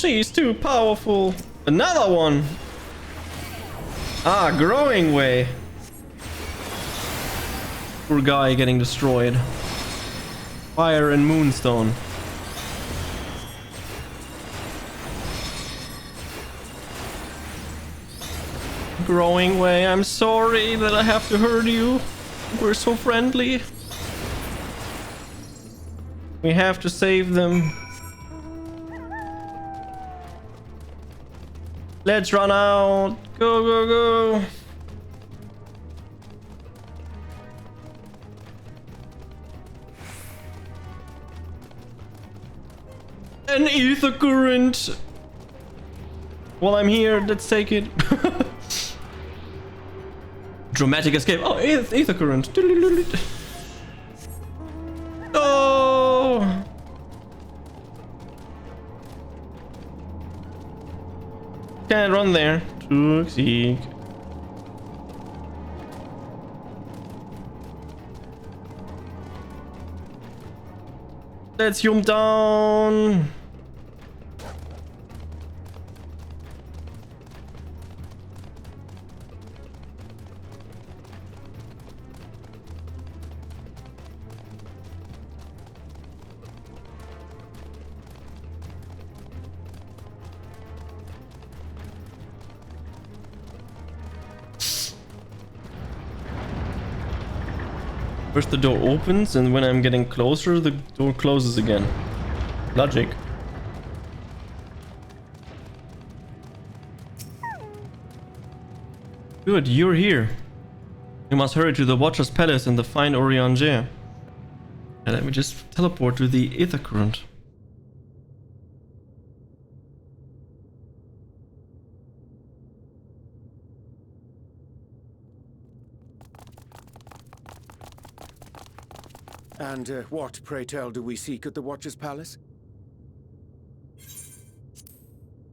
She's too powerful. Another one. Ah, growing way. Poor guy getting destroyed. Fire and moonstone. Growing way, I'm sorry that I have to hurt you. We're so friendly. We have to save them. Let's run out. Go, go, go. An ether current. While I'm here, let's take it. Dramatic escape. Oh, ether current. Oh. Can't run there. Toxic. Let's zoom down. First the door opens, and when I'm getting closer, the door closes again. Logic. Good, you're here. You must hurry to the Watcher's Palace and the fine Orianger. And let me just teleport to the ether current. And what, pray tell, do we seek at the Watcher's Palace?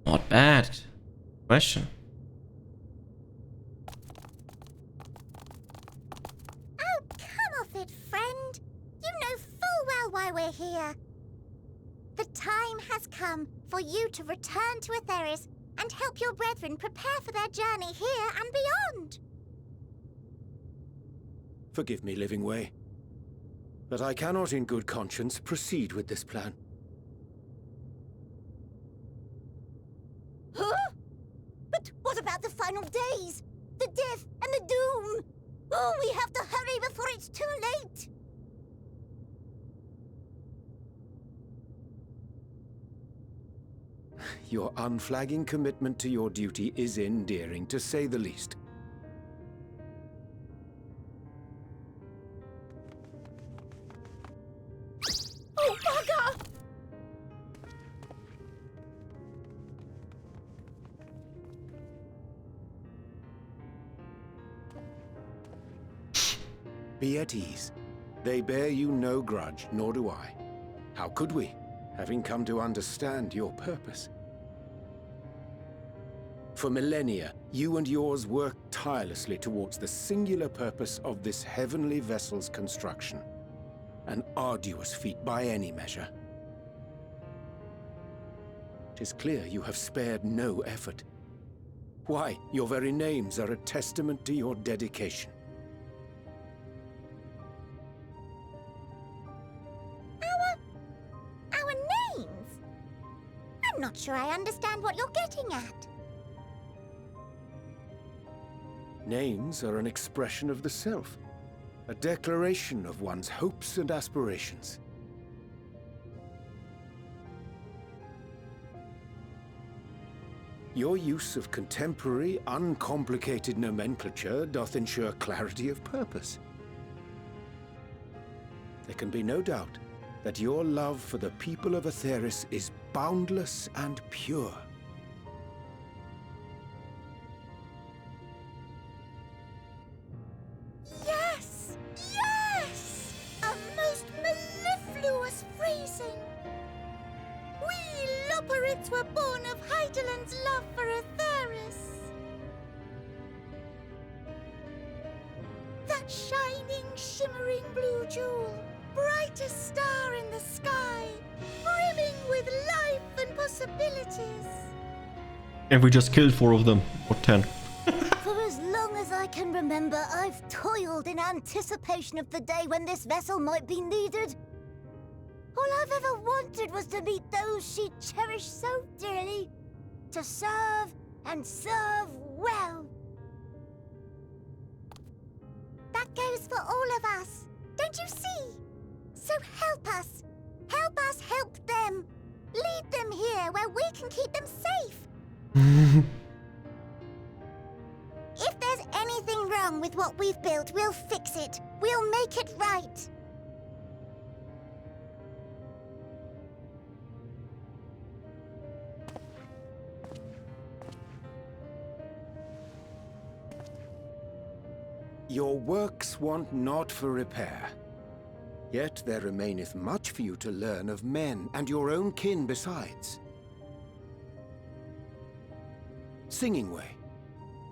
Not bad. Question. Oh, come off it, friend. You know full well why we're here. The time has come for you to return to Aetheris and help your brethren prepare for their journey here and beyond. Forgive me, Living Way, but I cannot in good conscience proceed with this plan. Huh? But what about the final days? The death and the doom? Oh, we have to hurry before it's too late! Your unflagging commitment to your duty is endearing, to say the least. Oh, bugger! Be at ease. They bear you no grudge, nor do I. How could we, having come to understand your purpose? For millennia, you and yours worked tirelessly towards the singular purpose of this heavenly vessel's construction. An arduous feat by any measure. It is clear you have spared no effort. Why, your very names are a testament to your dedication. Our names? I'm not sure I understand what you're getting at. Names are an expression of the self. A declaration of one's hopes and aspirations. Your use of contemporary, uncomplicated nomenclature doth ensure clarity of purpose. There can be no doubt that your love for the people of Aetheris is boundless and pure. Yes! Yes! A most mellifluous phrasing! We Loperids were born of Hydaelyn's love for Aetheris. That shining, shimmering blue jewel, brightest star in the sky, brimming with life and possibilities. And we just killed 4 of them, or 10. For as long as I can remember, I've toiled in anticipation of the day when this vessel might be needed. All I've ever wanted was to meet those she cherished so dearly, to serve and serve well. That goes for all of us, don't you see? So help us help them. Lead them here where we can keep them safe. If there's anything wrong with what we've built, we'll fix it. We'll make it right. Your works want not for repair. Yet there remaineth much for you to learn of men and your own kin besides. Singing Way,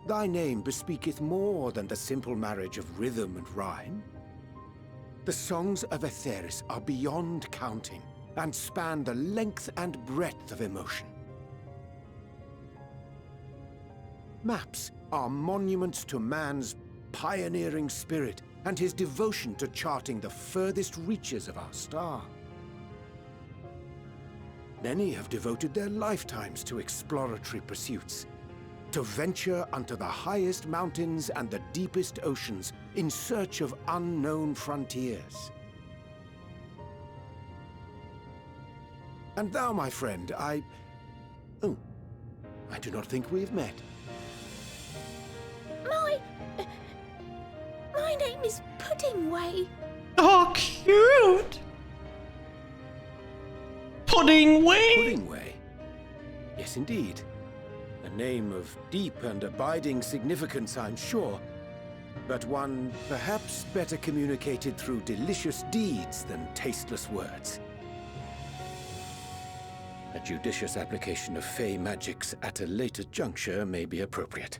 thy name bespeaketh more than the simple marriage of rhythm and rhyme. The songs of Aetheris are beyond counting, and span the length and breadth of emotion. Maps are monuments to man's pioneering spirit and his devotion to charting the furthest reaches of our star. Many have devoted their lifetimes to exploratory pursuits, to venture unto the highest mountains and the deepest oceans in search of unknown frontiers. And thou, my friend, I do not think we've met. My name is Pudding Way. Oh, cute! Pudding Way! Pudding Way? Yes, indeed. A name of deep and abiding significance, I'm sure, but one perhaps better communicated through delicious deeds than tasteless words. A judicious application of fey magics at a later juncture may be appropriate.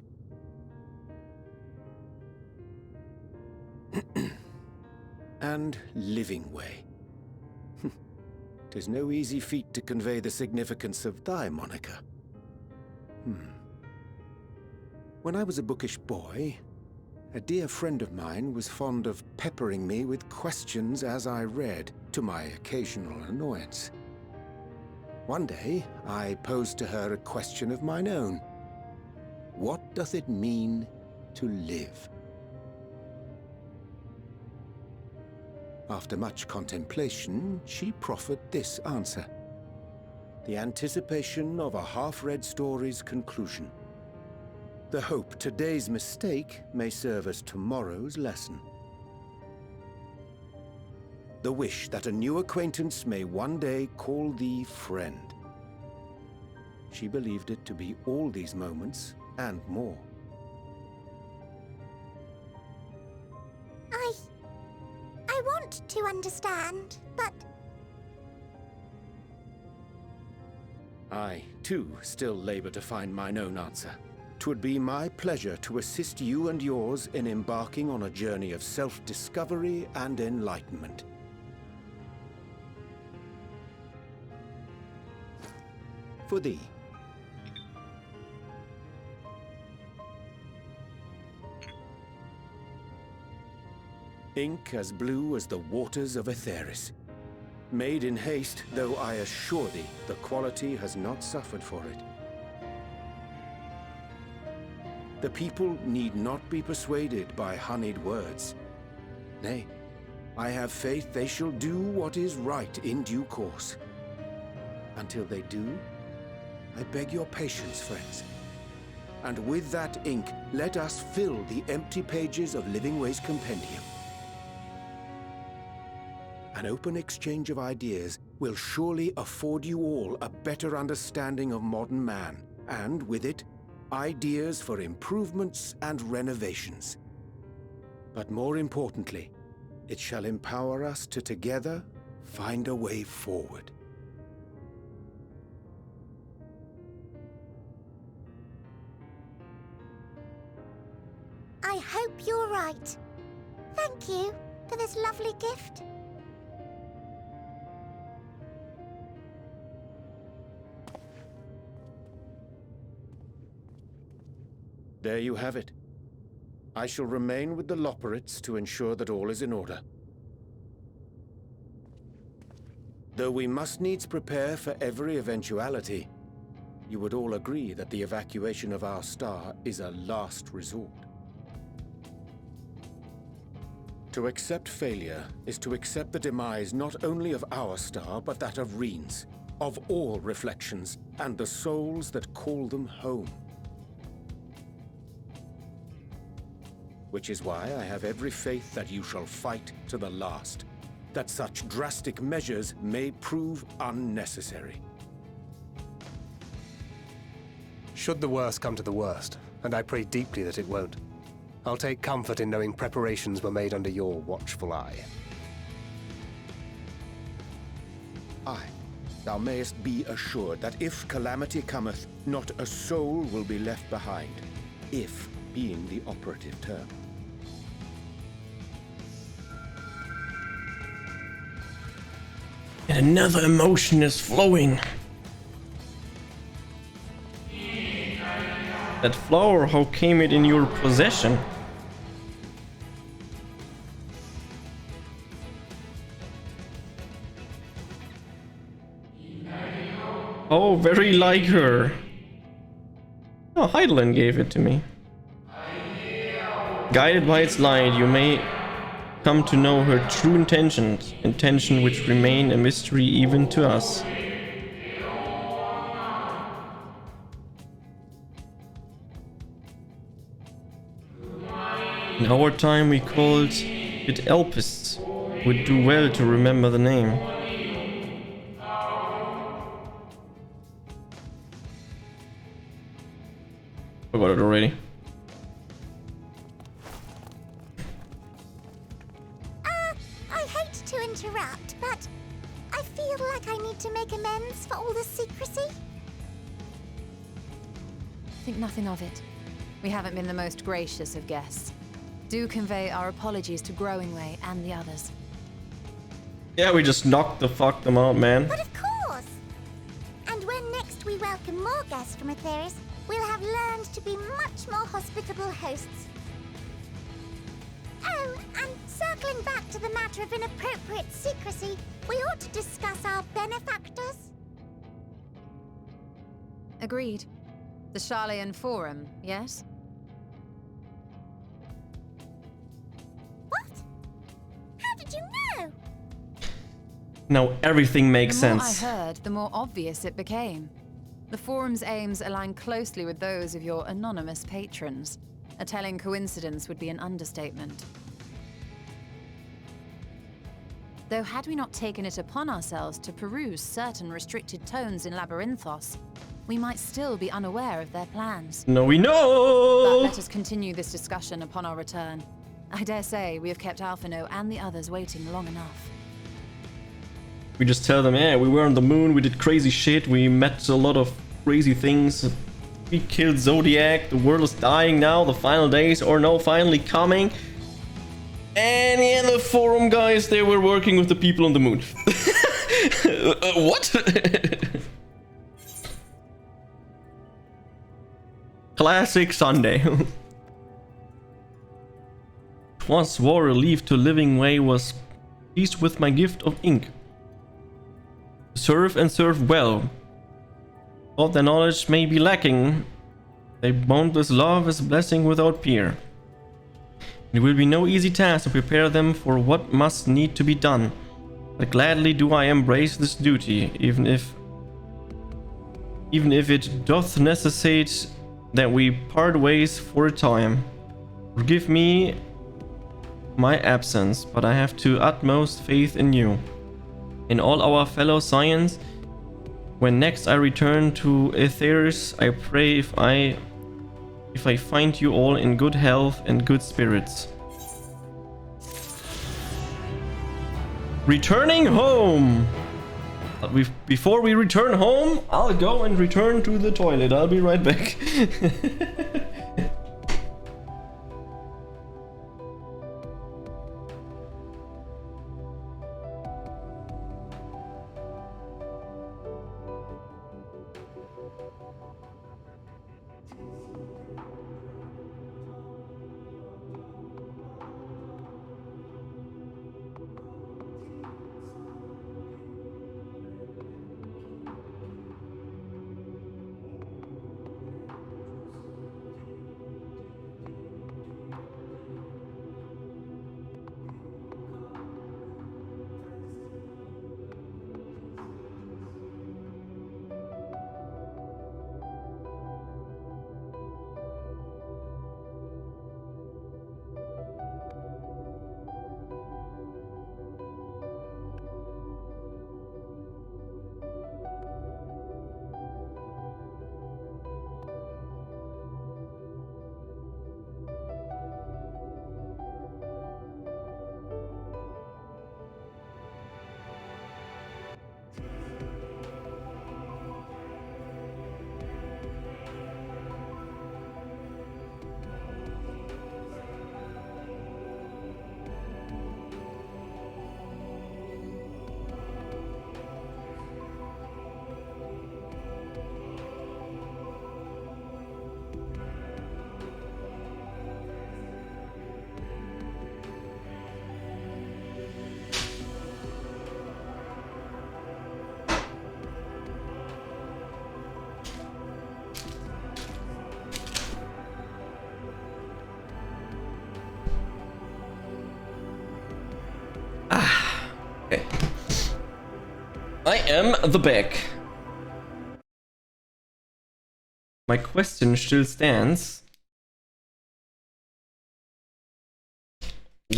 And Living Way. 'Tis no easy feat to convey the significance of thy moniker. When I was a bookish boy, a dear friend of mine was fond of peppering me with questions as I read, to my occasional annoyance. One day, I posed to her a question of mine own. What doth it mean to live? After much contemplation, she proffered this answer. The anticipation of a half-read story's conclusion. The hope today's mistake may serve as tomorrow's lesson. The wish that a new acquaintance may one day call thee friend. She believed it to be all these moments and more. I want to understand, but... I, too, still labor to find mine own answer. 'Twould be my pleasure to assist you and yours in embarking on a journey of self-discovery and enlightenment. For thee. Ink as blue as the waters of Aetheris. Made in haste, though I assure thee, the quality has not suffered for it. The people need not be persuaded by honeyed words. Nay, I have faith they shall do what is right in due course. Until they do, I beg your patience, friends. And with that ink, let us fill the empty pages of Living Way's compendium. An open exchange of ideas will surely afford you all a better understanding of modern man, and with it, ideas for improvements and renovations. But more importantly, it shall empower us to together find a way forward. I hope you're right. Thank you for this lovely gift. There you have it. I shall remain with the Loperites to ensure that all is in order. Though we must needs prepare for every eventuality, you would all agree that the evacuation of our star is a last resort. To accept failure is to accept the demise not only of our star, but that of Reen's, of all reflections, and the souls that call them home. Which is why I have every faith that you shall fight to the last, that such drastic measures may prove unnecessary. Should the worst come to the worst, and I pray deeply that it won't, I'll take comfort in knowing preparations were made under your watchful eye. Aye, thou mayest be assured that if calamity cometh, not a soul will be left behind, if being the operative term. And another emotion is flowing. That flower, how came it in your possession? Oh, very like her. Oh, Heidelin gave it to me. Guided by its light, you may come to know her true intentions, intentions which remain a mystery even to us. In our time we called it Elpists. Would do well to remember the name. Forgot it already. I hate to interrupt, but I feel like I need to make amends for all the secrecy. Think nothing of it. We haven't been the most gracious of guests. Do convey our apologies to Growingway and the others. Yeah, we just knocked the fuck them out, man. But of course! And when next we welcome more guests from Aetheris, we'll have learned to be much more hospitable hosts. Oh, and circling back to the matter of inappropriate secrecy, we ought to discuss our benefactors. Agreed. The Charlayan Forum, yes? What? How did you know? Now everything makes The more sense. I heard, the more obvious it became. The Forum's aims align closely with those of your anonymous patrons. A telling coincidence would be an understatement. Though had we not taken it upon ourselves to peruse certain restricted tones in Labyrinthos, we might still be unaware of their plans. No, we But know! let us continue this discussion upon our return. I dare say we have kept Alphino and the others waiting long enough. We just tell them, yeah, we were on the moon, we did crazy shit, we met a lot of crazy things. We killed Zodiac, the world is dying now, the final days are now finally coming. And yeah, the Forum guys, they were working with the people on the moon. What? Classic Sunday. 'Twas war relief to living way was pleased with my gift of ink. Serve and serve well. Thought their knowledge may be lacking. They boundless love is blessing without peer. It will be no easy task to prepare them for what must need to be done. But gladly do I embrace this duty, even if it doth necessitate that we part ways for a time. Forgive me my absence, but I have to utmost faith in you, in all our fellow science. When next I return to Aetheris, I pray if I find you all in good health and good spirits. Returning home! But before we return home, I'll go and return to the toilet. I'll be right back. Okay. I am the back. My question still stands.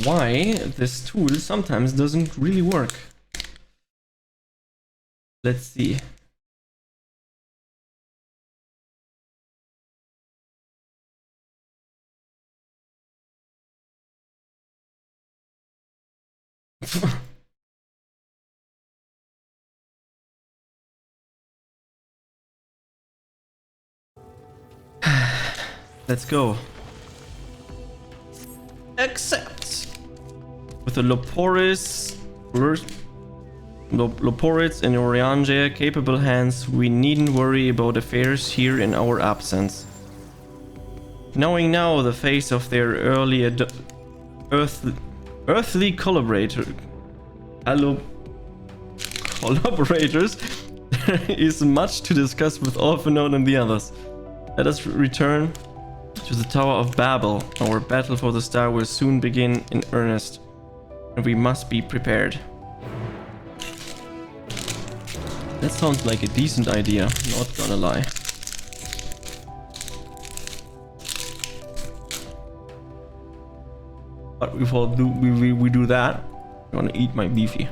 Why this tool sometimes doesn't really work? Let's see. Let's go. Accept. With the Loporis in Oriange capable hands, we needn't worry about affairs here in our absence. Knowing now the face of their earthly collaborators, there is much to discuss with Orphanon and the others. Let us return to the Tower of Babel. Our battle for the star will soon begin in earnest, and we must be prepared. That sounds like a decent idea, not gonna lie. But before we do that, I'm gonna eat my beefy.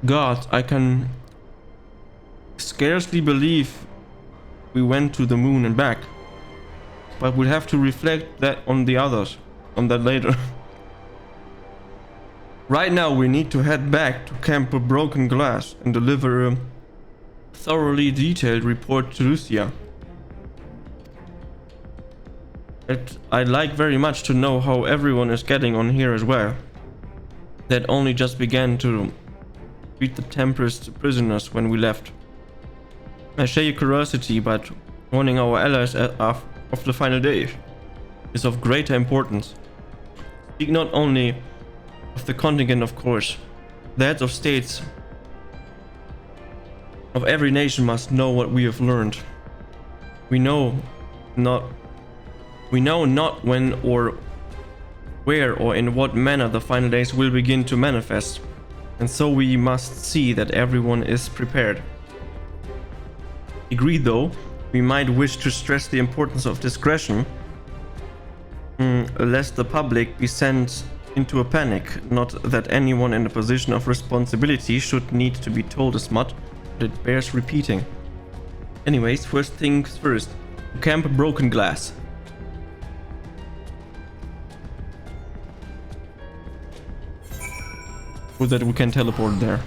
God, I can scarcely believe we went to the moon and back. But we'll have to reflect that on the others, on that later. Right now we need to head back to Camp Broken Glass and deliver a thoroughly detailed report to Lucia. I'd like very much to know how everyone is getting on here as well. That only just began to treat the Tempest prisoners when we left. I share your curiosity, but warning our allies of the final day is of greater importance. Speak not only of the contingent, of course. The heads of states of every nation must know what we have learned. We know not when or where or in what manner the final days will begin to manifest. And so we must see that everyone is prepared. Agreed though, we might wish to stress the importance of discretion, lest the public be sent into a panic. Not that anyone in a position of responsibility should need to be told as much, but it bears repeating. Anyways, first things first. Camp Broken Glass. So that we can teleport there.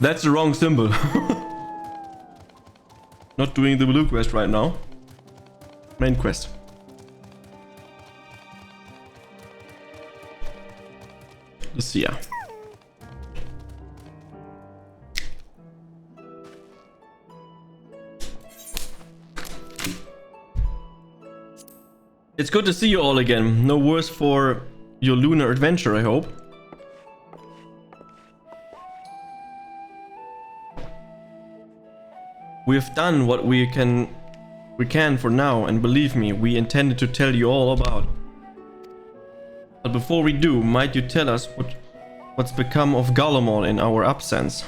That's the wrong symbol. Not doing the blue quest right now. Main quest. Lucia. It's good to see you all again. No worse for your lunar adventure, I hope. We've done what we can for now, and believe me, we intended to tell you all about. But before we do, might you tell us what's become of Galamon in our absence?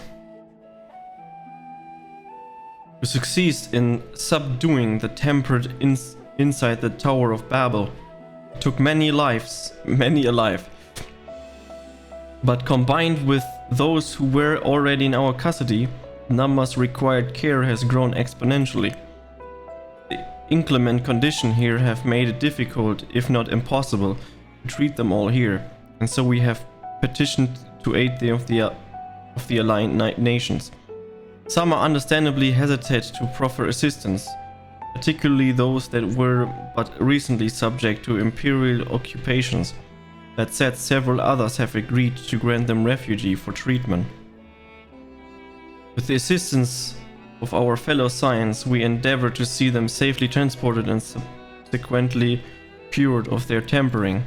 To succeed in subduing the tempered inside the Tower of Babel took many lives, many alive. But combined with those who were already in our custody, numbers required care has grown exponentially. The inclement condition here have made it difficult, if not impossible, to treat them all here, and so we have petitioned to aid of the aligned nations. Some are understandably hesitate to proffer assistance, particularly those that were but recently subject to imperial occupations. That said, several others have agreed to grant them refuge for treatment. With the assistance of our fellow Science, we endeavor to see them safely transported and subsequently cured of their tampering.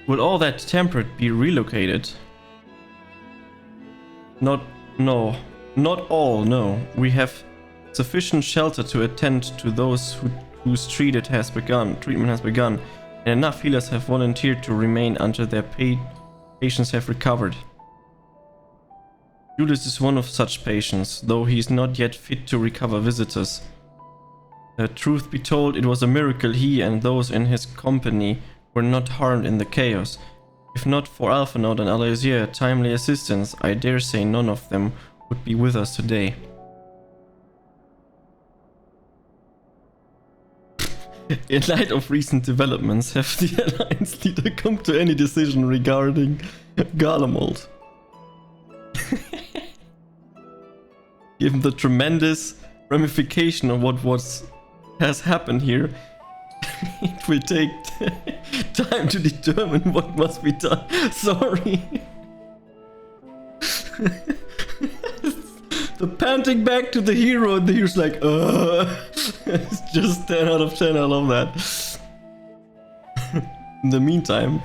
Will all that temperate be relocated? Not all, no. We have sufficient shelter to attend to those whose treatment has begun, and enough healers have volunteered to remain until their patients have recovered. Julius is one of such patients, though he is not yet fit to recover visitors. Truth be told, it was a miracle he and those in his company were not harmed in the chaos. If not for Alphanaut and Alazier timely assistance, I dare say none of them would be with us today. In light of recent developments, have the Alliance leader come to any decision regarding Garlemald? Given the tremendous ramification of what has happened here, it will take time to determine what must be done. Sorry. The panting back to the hero, and the hero's like, It's just 10 out of 10, I love that. In the meantime,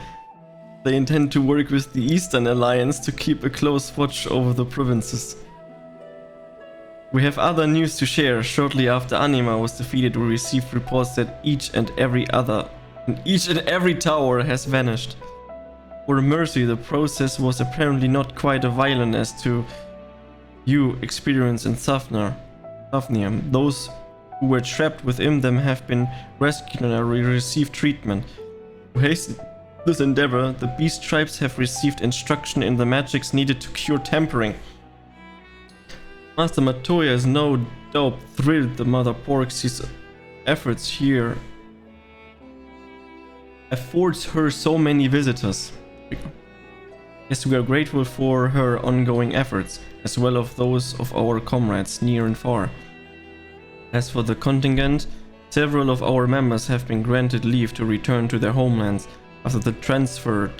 they intend to work with the Eastern Alliance to keep a close watch over the provinces. We have other news to share. Shortly after Anima was defeated, we received reports that each and every tower has vanished. For mercy, the process was apparently not quite as violent as to you experience in Safnium. Those who were trapped within them have been rescued and received treatment. To hasten this endeavor, the beast tribes have received instruction in the magics needed to cure tampering. Master Matoya is no doubt thrilled the Mother Pork's efforts here affords her so many visitors. Yes, we are grateful for her ongoing efforts, as well as those of our comrades near and far. As for the contingent, several of our members have been granted leave to return to their homelands after the transfer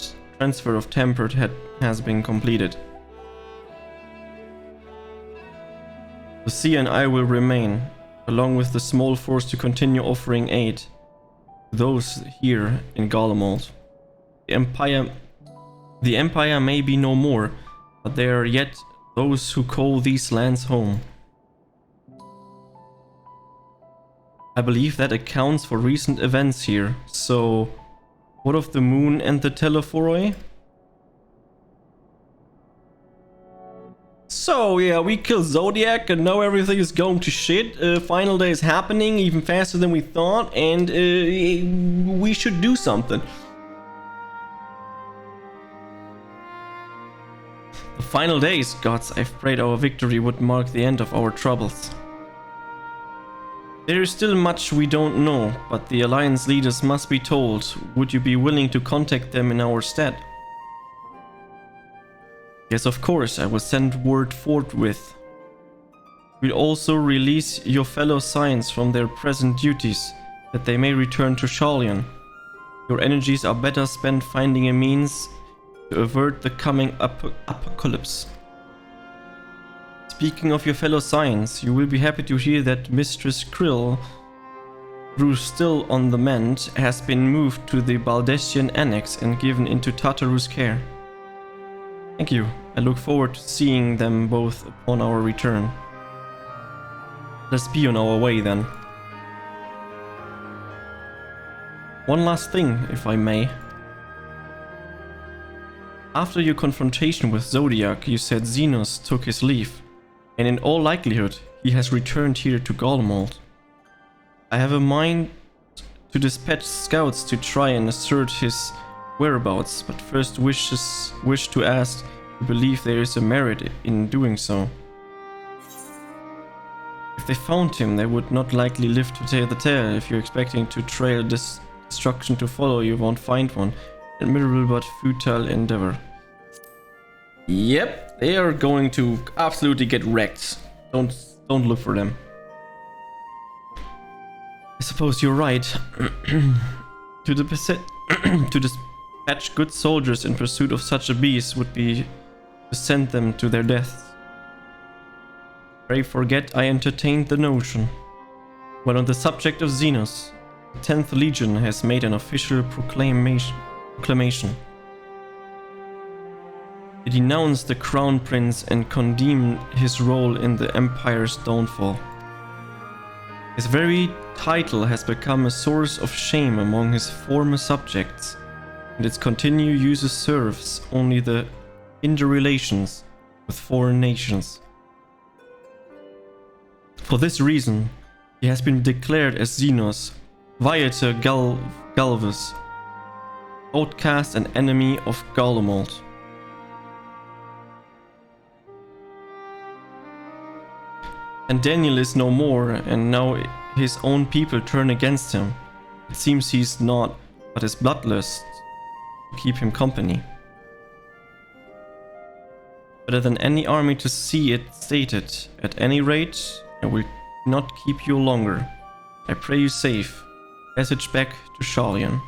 of Tempered has been completed. Lucia and I will remain, along with the small force, to continue offering aid to those here in Garlemald. The Empire may be no more, but there are yet those who call these lands home. I believe that accounts for recent events here, so what of the moon and the Telephoroi? So yeah, we killed Zodiac and now everything is going to shit. Final day is happening even faster than we thought, and we should do something. The final days, gods, I've prayed our victory would mark the end of our troubles. There is still much we don't know, but the Alliance leaders must be told. Would you be willing to contact them in our stead? Yes, of course, I will send word forthwith. We'll also release your fellow Science from their present duties, that they may return to Shalion. Your energies are better spent finding a means to avert the coming apocalypse. Speaking of your fellow Science, you will be happy to hear that Mistress Krill, though still on the mend, has been moved to the Baldestian Annex and given into Tartarus' care. Thank you. I look forward to seeing them both upon our return. Let's be on our way then. One last thing, if I may. After your confrontation with Zodiac, you said Xenos took his leave, and in all likelihood, he has returned here to Garlemald. I have a mind to dispatch scouts to try and assert his whereabouts, but first wish to ask to believe there is a merit in doing so. If they found him, they would not likely live to tell the tale. If you're expecting to trail this destruction to follow, you won't find one. Admirable but futile endeavor. Yep, they are going to absolutely get wrecked. Don't look for them. I suppose you're right. To dispatch good soldiers in pursuit of such a beast would be to send them to their deaths. Pray forget I entertained the notion. When on the subject of Xenos, the 10th Legion has made an official proclamation. It denounced the Crown Prince and condemned his role in the Empire's downfall. His very title has become a source of shame among his former subjects, and its continued use serves only the interrelations with foreign nations. For this reason, he has been declared as Xenos, Viator Galvus, outcast and enemy of Garlemald. And Daniel is no more, and now his own people turn against him. It seems he's not, but his bloodlust to keep him company. Better than any army to see it stated. At any rate, I will not keep you longer. I pray you safe. Passage back to Sharlayan.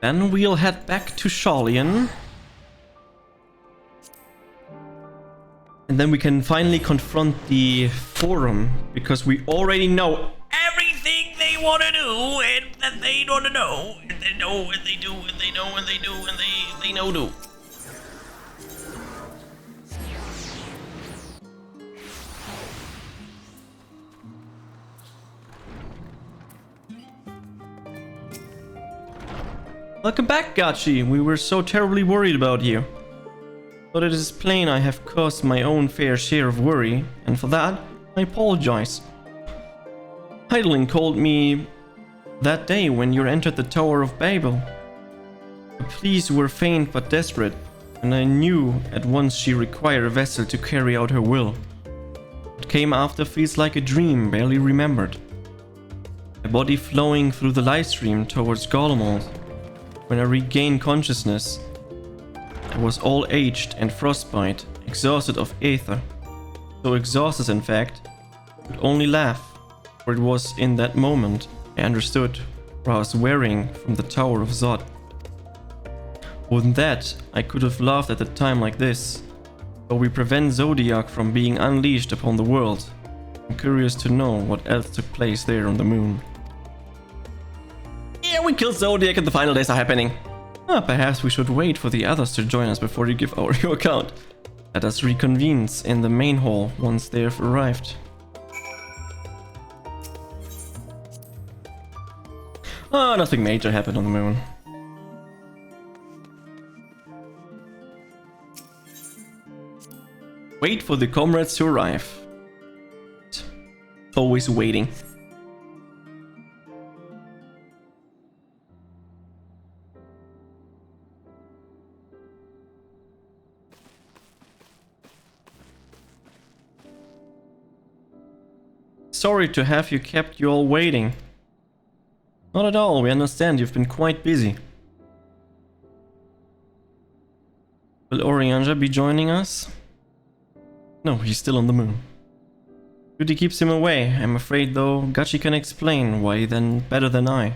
Then we'll head back to Sharlayan. And then we can finally confront the Forum, because we already know everything they want to do, and that they want to know, and they know, and they do, and they know, and they do, and they know do. Welcome back, Gachi. We were so terribly worried about you. But it is plain I have caused my own fair share of worry, and for that, I apologize. Heidelin called me that day when you entered the Tower of Babel. The pleas were faint but desperate, and I knew at once she required a vessel to carry out her will. What came after feels like a dream barely remembered. My body flowing through the live stream towards Garlemald. When I regained consciousness, I was all aged and frostbite, exhausted of aether. So exhausted, in fact, I could only laugh, for it was in that moment I understood what I was wearing from the Tower of Zod. More than that, I could have laughed at a time like this, so we prevent Zodiac from being unleashed upon the world. I'm curious to know what else took place there on the moon. Yeah, we killed Zodiac and the final days are happening. Perhaps we should wait for the others to join us before you give your account. Let us reconvene in the main hall once they have arrived. Nothing major happened on the moon. Wait for the comrades to arrive. Always waiting. Sorry to have you kept you all waiting. Not at all, we understand you've been quite busy. Will Orianja be joining us? No, he's still on the moon. Duty keeps him away. I'm afraid though, Gachi can explain why then better than I.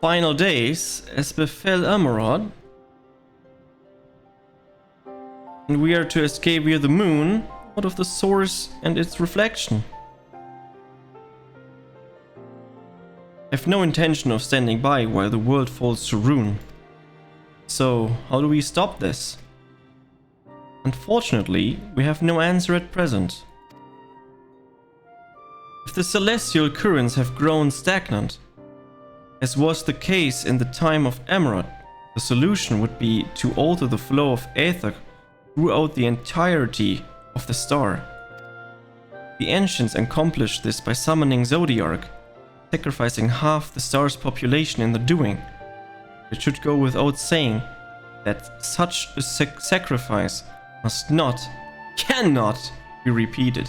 Final days, as befell Amurad, and we are to escape via the moon, out of the source and its reflection. I have no intention of standing by while the world falls to ruin. So, how do we stop this? Unfortunately, we have no answer at present. If the celestial currents have grown stagnant, As was the case in the time of Emerald, the solution would be to alter the flow of aether throughout the entirety of the star. The ancients accomplished this by summoning Zodiark, sacrificing half the star's population in the doing. It should go without saying that such a sacrifice must not, cannot be repeated.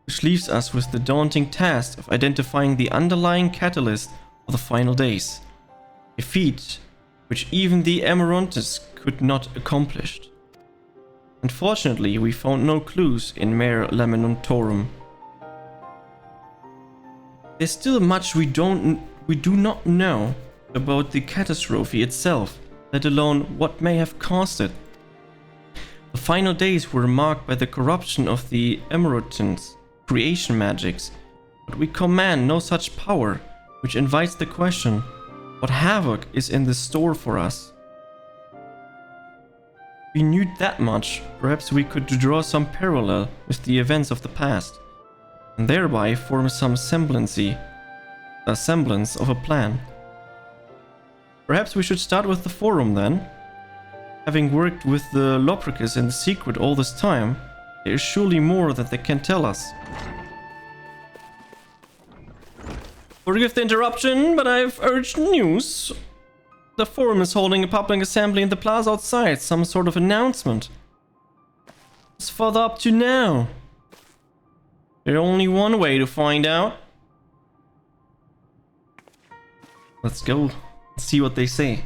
Which leaves us with the daunting task of identifying the underlying catalyst of the final days, a feat which even the Emeraunters could not accomplish. Unfortunately, we found no clues in Mare Laminatorum. There's still much we do not know about the catastrophe itself, let alone what may have caused it. The final days were marked by the corruption of the Emeraunters' creation magics, but we command no such power, which invites the question, what havoc is in the store for us? If we knew that much, perhaps we could draw some parallel with the events of the past, and thereby form a semblance of a plan. Perhaps we should start with the forum then. Having worked with the Lopricus in secret all this time, there is surely more that they can tell us. Forgive the interruption, but I've urgent news. The forum is holding a public assembly in the plaza outside, some sort of announcement. What's further up to now? There's only one way to find out. Let's go and see what they say.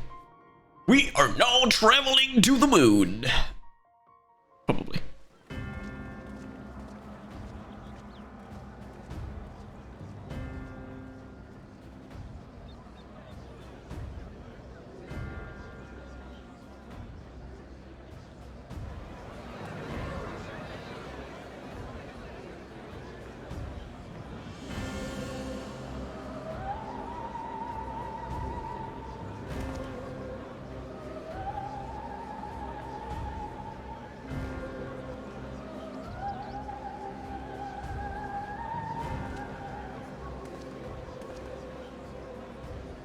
We are now traveling to the moon. Probably.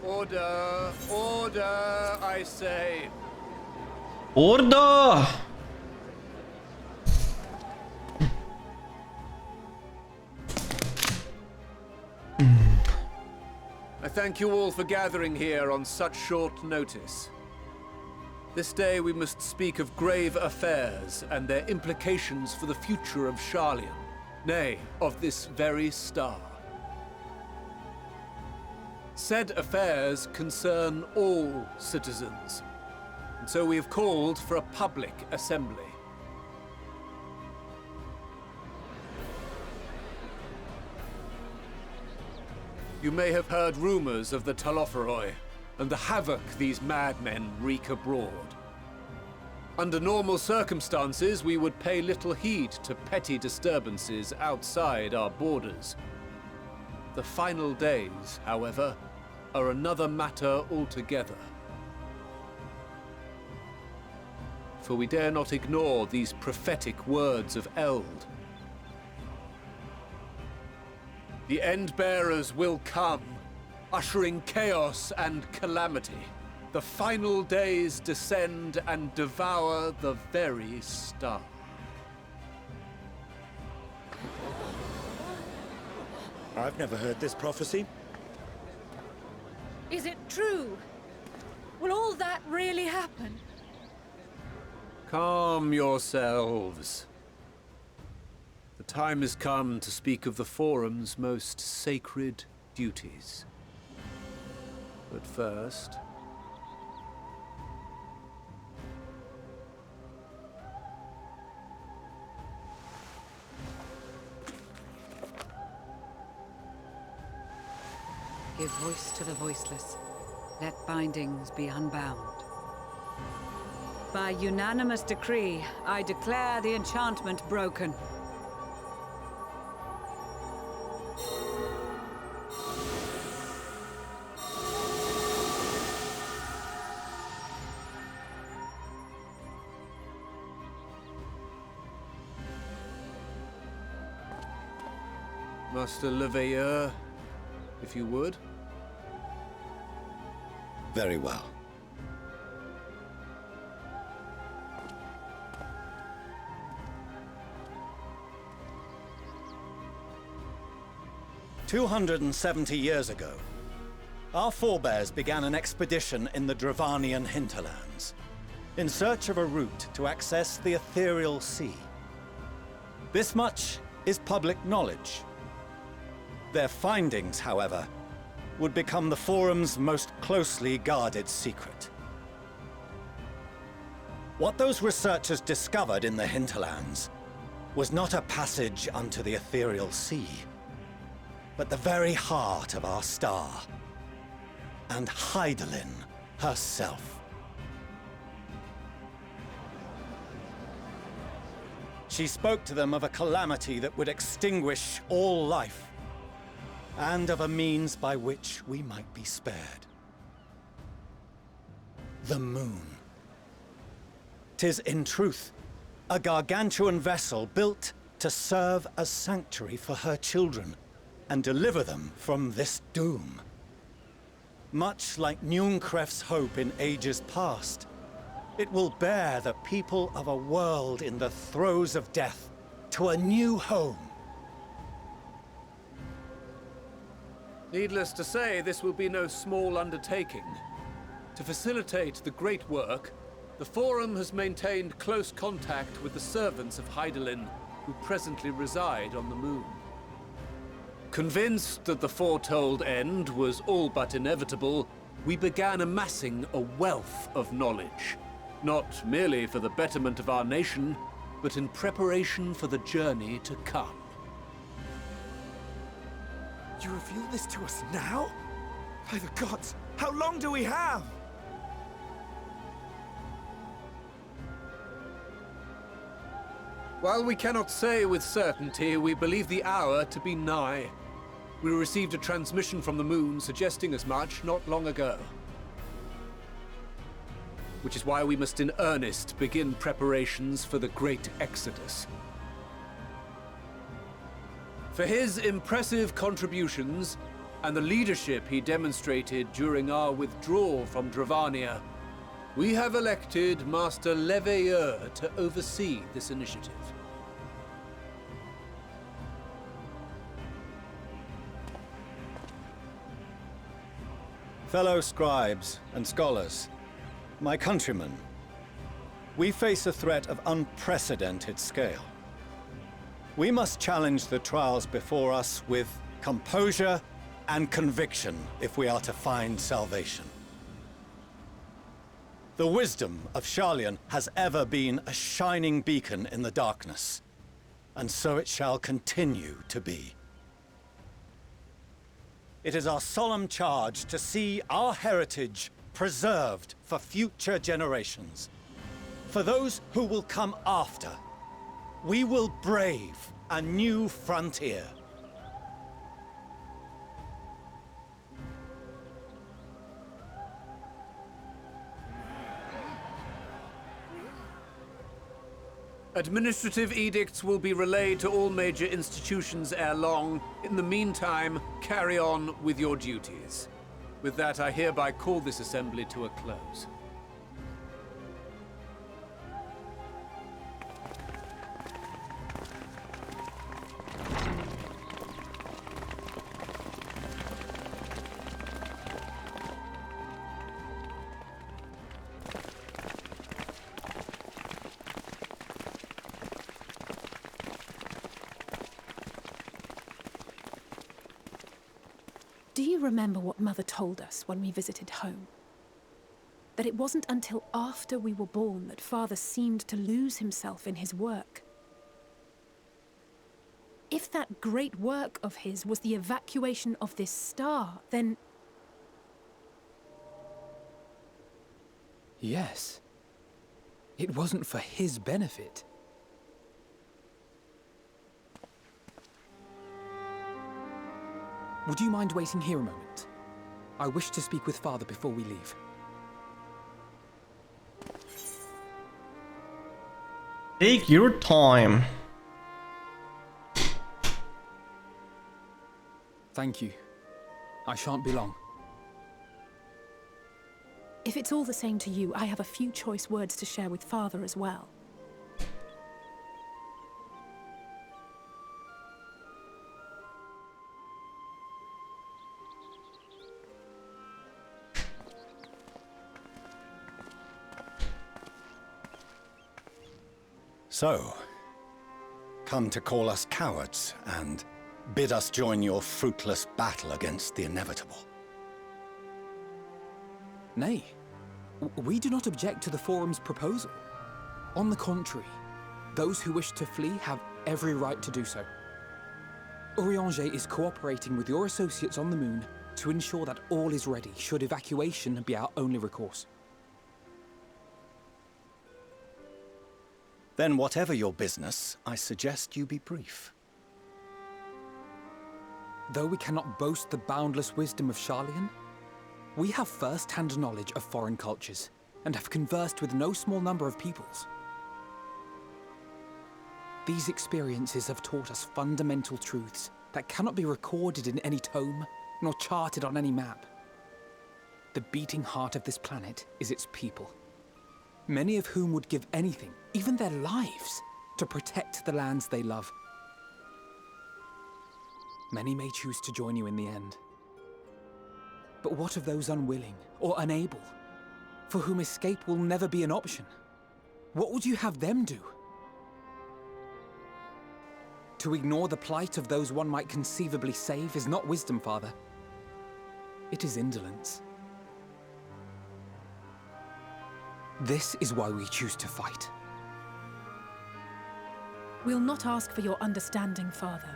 Order! Order, I say! Order! I thank you all for gathering here on such short notice. This day we must speak of grave affairs and their implications for the future of Sharlayan, nay, of this very star. Said affairs concern all citizens, and so we have called for a public assembly. You may have heard rumors of the Telophoroi and the havoc these madmen wreak abroad. Under normal circumstances, we would pay little heed to petty disturbances outside our borders. The final days, however, are another matter altogether. For we dare not ignore these prophetic words of Eld. The Endbearers will come, ushering chaos and calamity. The final days descend and devour the very star. I've never heard this prophecy. Is it true? Will all that really happen? Calm yourselves. The time has come to speak of the Forum's most sacred duties. But first... Give voice to the voiceless. Let bindings be unbound. By unanimous decree, I declare the enchantment broken. Master Leveilleur, if you would. Very well. "270 years ago, our forebears began an expedition in the Dravanian hinterlands, in search of a route to access the ethereal sea. This much is public knowledge. Their findings, however, would become the Forum's most closely guarded secret. What those researchers discovered in the hinterlands was not a passage unto the ethereal sea, but the very heart of our star, and Hydaelyn herself. She spoke to them of a calamity that would extinguish all life, and of a means by which we might be spared. The moon. 'Tis in truth a gargantuan vessel built to serve as sanctuary for her children, and deliver them from this doom. Much like Njunkref's hope in ages past, it will bear the people of a world in the throes of death to a new home. Needless to say, this will be no small undertaking. To facilitate the great work, the Forum has maintained close contact with the servants of Hydaelyn, who presently reside on the moon. Convinced that the foretold end was all but inevitable, we began amassing a wealth of knowledge, not merely for the betterment of our nation, but in preparation for the journey to come. You reveal this to us now? By the gods, how long do we have? While we cannot say with certainty, we believe the hour to be nigh. We received a transmission from the moon suggesting as much not long ago. Which is why we must in earnest begin preparations for the Great Exodus. For his impressive contributions and the leadership he demonstrated during our withdrawal from Dravania, we have elected Master Leveilleur to oversee this initiative. Fellow scribes and scholars, my countrymen, we face a threat of unprecedented scale. We must challenge the trials before us with composure and conviction if we are to find salvation. The wisdom of Sharlayan has ever been a shining beacon in the darkness, and so it shall continue to be. It is our solemn charge to see our heritage preserved for future generations. For those who will come after, we will brave a new frontier. Administrative edicts will be relayed to all major institutions ere long. In the meantime, carry on with your duties. With that, I hereby call this assembly to a close. Do you remember what Mother told us when we visited home? That it wasn't until after we were born that Father seemed to lose himself in his work. If that great work of his was the evacuation of this star, then... Yes. It wasn't for his benefit. Would you mind waiting here a moment? I wish to speak with Father before we leave. Take your time. Thank you. I shan't be long. If it's all the same to you, I have a few choice words to share with Father as well. So, come to call us cowards and bid us join your fruitless battle against the inevitable. Nay, we do not object to the Forum's proposal. On the contrary, those who wish to flee have every right to do so. Urianger is cooperating with your associates on the moon to ensure that all is ready should evacuation be our only recourse. Then whatever your business, I suggest you be brief. Though we cannot boast the boundless wisdom of Sharlayan, we have first-hand knowledge of foreign cultures and have conversed with no small number of peoples. These experiences have taught us fundamental truths that cannot be recorded in any tome nor charted on any map. The beating heart of this planet is its people, many of whom would give anything, even their lives, to protect the lands they love. Many may choose to join you in the end. But what of those unwilling or unable, for whom escape will never be an option? What would you have them do? To ignore the plight of those one might conceivably save is not wisdom, Father. It is indolence. This is why we choose to fight. We'll not ask for your understanding, Father.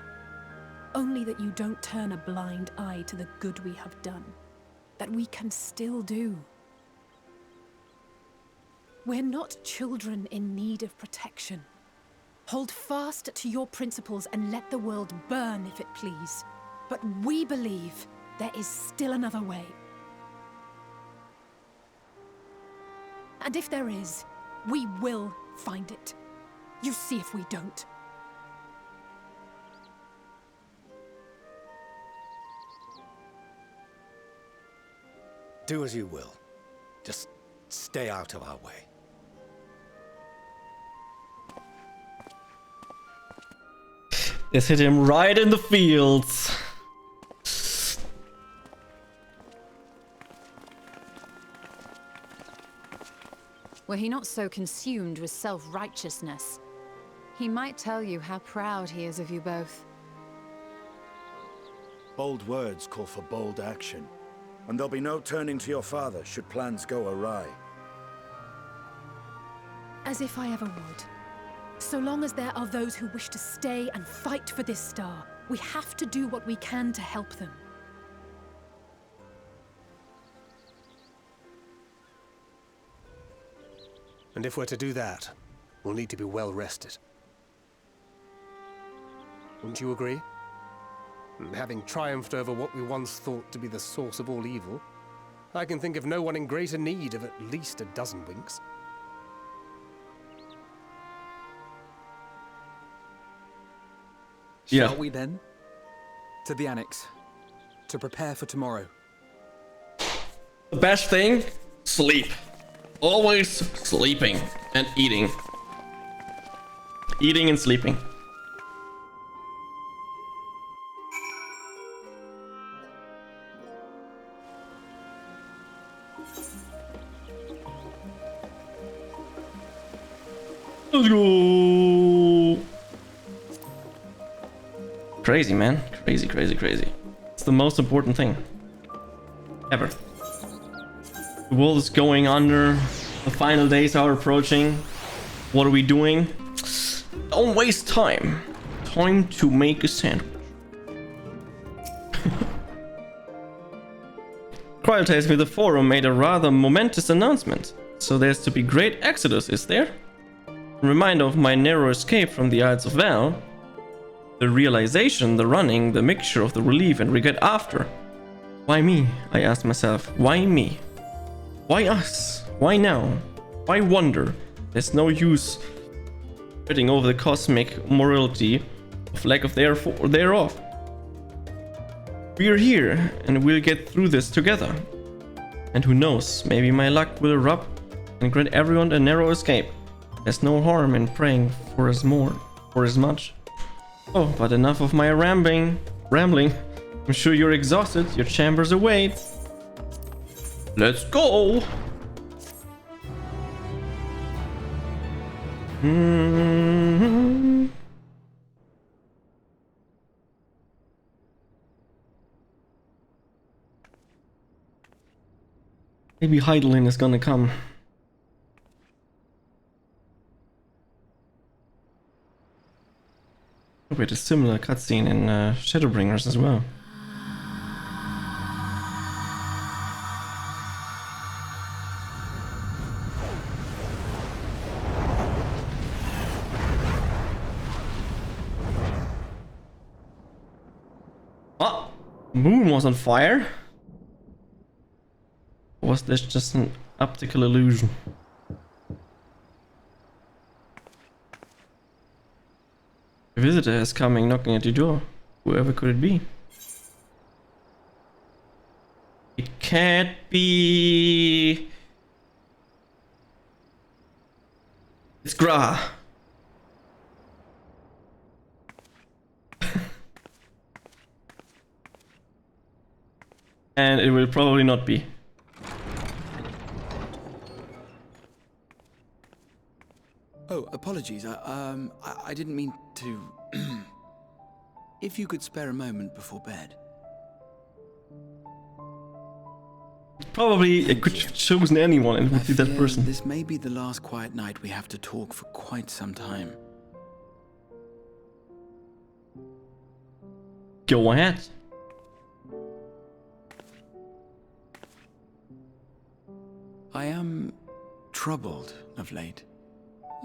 Only that you don't turn a blind eye to the good we have done. That we can still do. We're not children in need of protection. Hold fast to your principles and let the world burn if it please. But we believe there is still another way. And if there is, we will find it. You see if we don't. Do as you will. Just stay out of our way. This hit him right in the fields. Were he not so consumed with self-righteousness, he might tell you how proud he is of you both. Bold words call for bold action, and there'll be no turning to your father should plans go awry. As if I ever would. So long as there are those who wish to stay and fight for this star, we have to do what we can to help them. And if we're to do that, we'll need to be well rested. Wouldn't you agree? And having triumphed over what we once thought to be the source of all evil, I can think of no one in greater need of at least a dozen winks. Yeah. Shall we then? To the Annex. To prepare for tomorrow. The best thing? Sleep. Always sleeping and eating. Eating and sleeping. Let's go. Crazy, man. Crazy, crazy, crazy. It's the most important thing ever. The world is going under. The final days are approaching. What are we doing? Don't waste time. Time to make a sandwich. Cryo tells me the forum made a rather momentous announcement. So there's to be great exodus, is there? A reminder of my narrow escape from the Isles of Val. The realization, the running, the mixture of the relief and regret after. Why me? I asked myself. Why me? Why us? Why now? Why wonder? There's no use spreading over the cosmic morality of lack of thereof. We're here and we'll get through this together. And who knows, maybe my luck will rub and grant everyone a narrow escape. There's no harm in praying for as much. Oh, but enough of my rambling. I'm sure you're exhausted. Your chambers await. Let's go. Maybe Heidelin is gonna come. We had a similar cutscene in Shadowbringers as well. Oh! Moon was on fire? Or was this just an optical illusion? A visitor is coming, knocking at your door. Whoever could it be? It can't be... It's Gra. And it will probably not be. Oh, apologies. I didn't mean to... If you could spare a moment before bed. Probably it could have chosen anyone and it would be that person. This may be the last quiet night we have to talk for quite some time. Go ahead. I am troubled of late.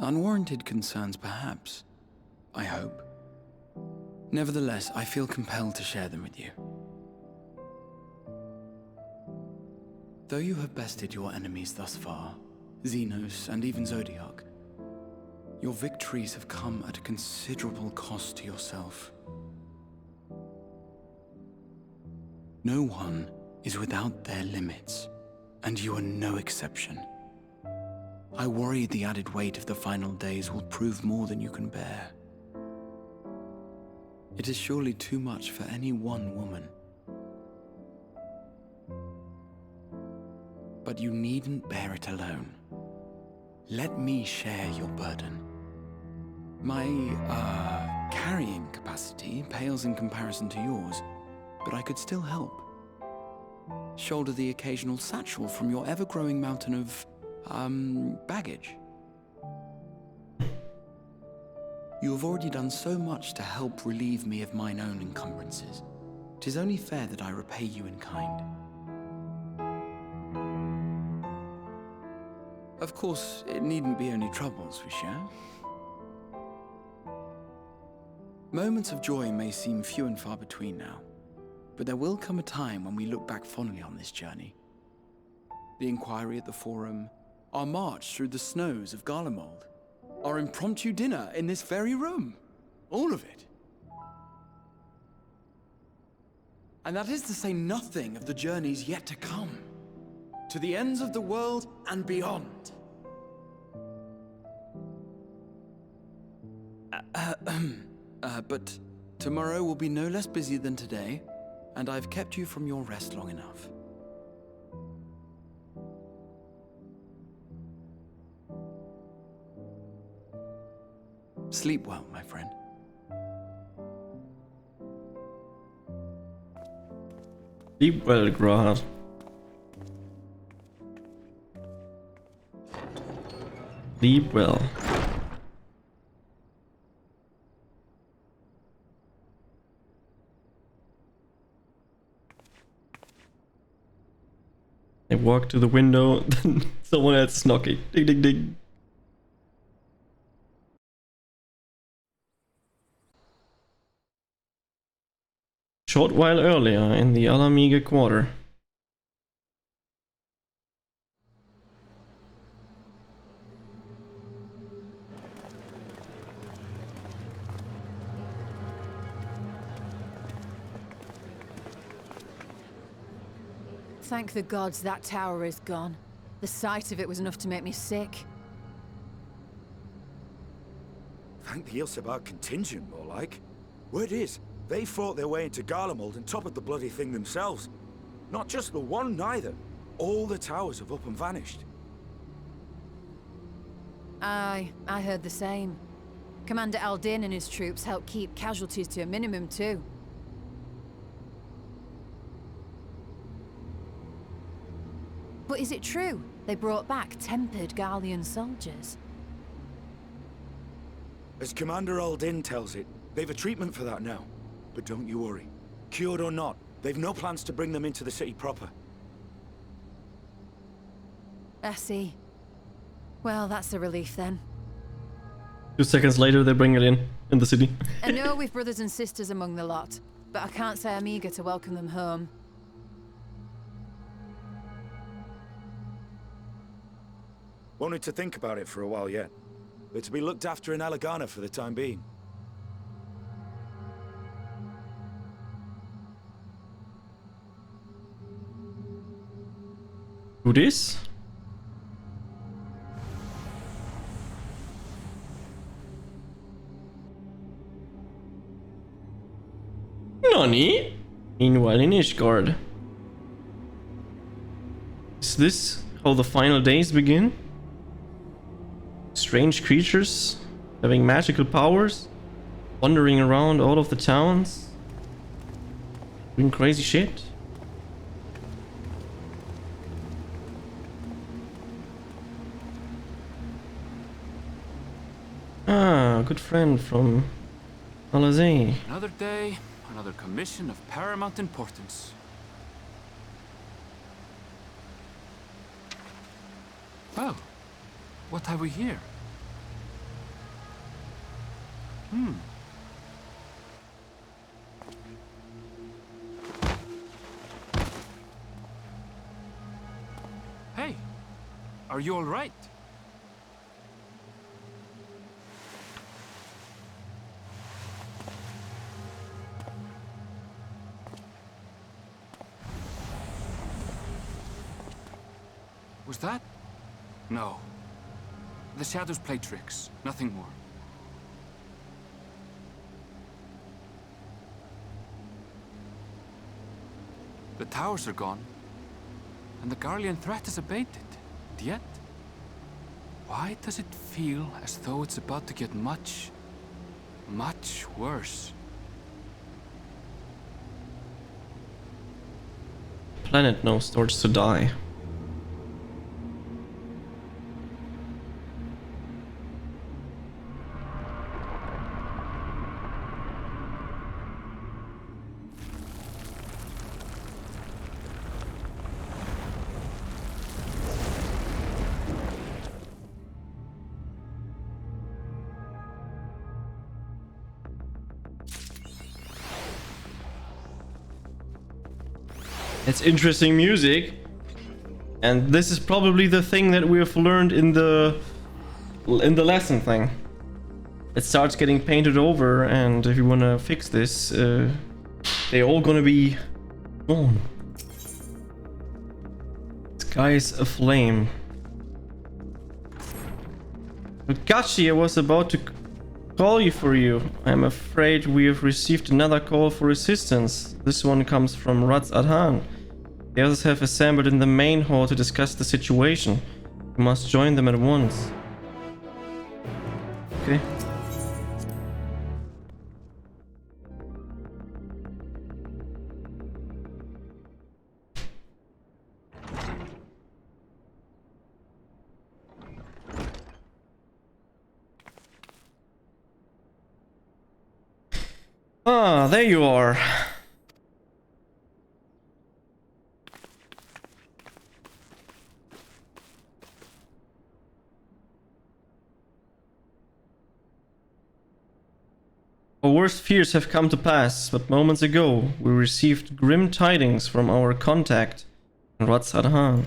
Unwarranted concerns, perhaps. I hope. Nevertheless, I feel compelled to share them with you. Though you have bested your enemies thus far, Xenos and even Zodiac, your victories have come at a considerable cost to yourself. No one is without their limits, and you are no exception. I worry the added weight of the final days will prove more than you can bear. It is surely too much for any one woman. But you needn't bear it alone. Let me share your burden. My, carrying capacity pales in comparison to yours, but I could still help. Shoulder the occasional satchel from your ever-growing mountain of, baggage. You have already done so much to help relieve me of mine own encumbrances. 'Tis only fair that I repay you in kind. Of course, it needn't be only troubles we share. Moments of joy may seem few and far between now, but there will come a time when we look back fondly on this journey. The inquiry at the Forum, our march through the snows of Garlemald, our impromptu dinner in this very room. All of it. And that is to say nothing of the journeys yet to come. To the ends of the world and beyond. But tomorrow will be no less busy than today, and I've kept you from your rest long enough. Sleep well, my friend. Sleep well, Graham. Sleep well. I walk to the window, then someone else is knocking. Ding, ding, ding. Short while earlier in the Alamega Quarter. Thank the gods that tower is gone. The sight of it was enough to make me sick. Thank the Ilsebar contingent, more like. Word is, they fought their way into Garlemald and toppled the bloody thing themselves. Not just the one, neither. All the towers have up and vanished. Aye, I heard the same. Commander Aldin and his troops helped keep casualties to a minimum, too. But is it true? They brought back tempered Garlean soldiers? As Commander Aldin tells it, they've a treatment for that now. But don't you worry. Cured or not, they've no plans to bring them into the city proper. I see. Well, that's a relief then. 2 seconds later, they bring it in the city. I know we've brothers and sisters among the lot, but I can't say I'm eager to welcome them home. Wanted to think about it for a while yet. They're to be looked after in Alagana for the time being. Who this? Nani? Meanwhile in Ishgard. Is this how the final days begin? Strange creatures having magical powers, wandering around all of the towns, doing crazy shit. Ah, good friend from Alazay. Another day, another commission of paramount importance. Oh, what have we here? Hey, are you all right? Was that? No. The shadows play tricks, nothing more. The towers are gone, and the Garlean threat is abated. Yet, why does it feel as though it's about to get much, much worse? Planet now starts to die. It's interesting music, and this is probably the thing that we have learned in the lesson thing. It starts getting painted over, and if you want to fix this, they're all gonna be gone. Sky's aflame. But Gachi, I was about to call you for you. I'm afraid we have received another call for assistance. This one comes from Rats Adhan. The others have assembled in the main hall to discuss the situation. You must join them at once. Okay. Ah, there you are. Our worst fears have come to pass, but moments ago we received grim tidings from our contact in Rats Adhan.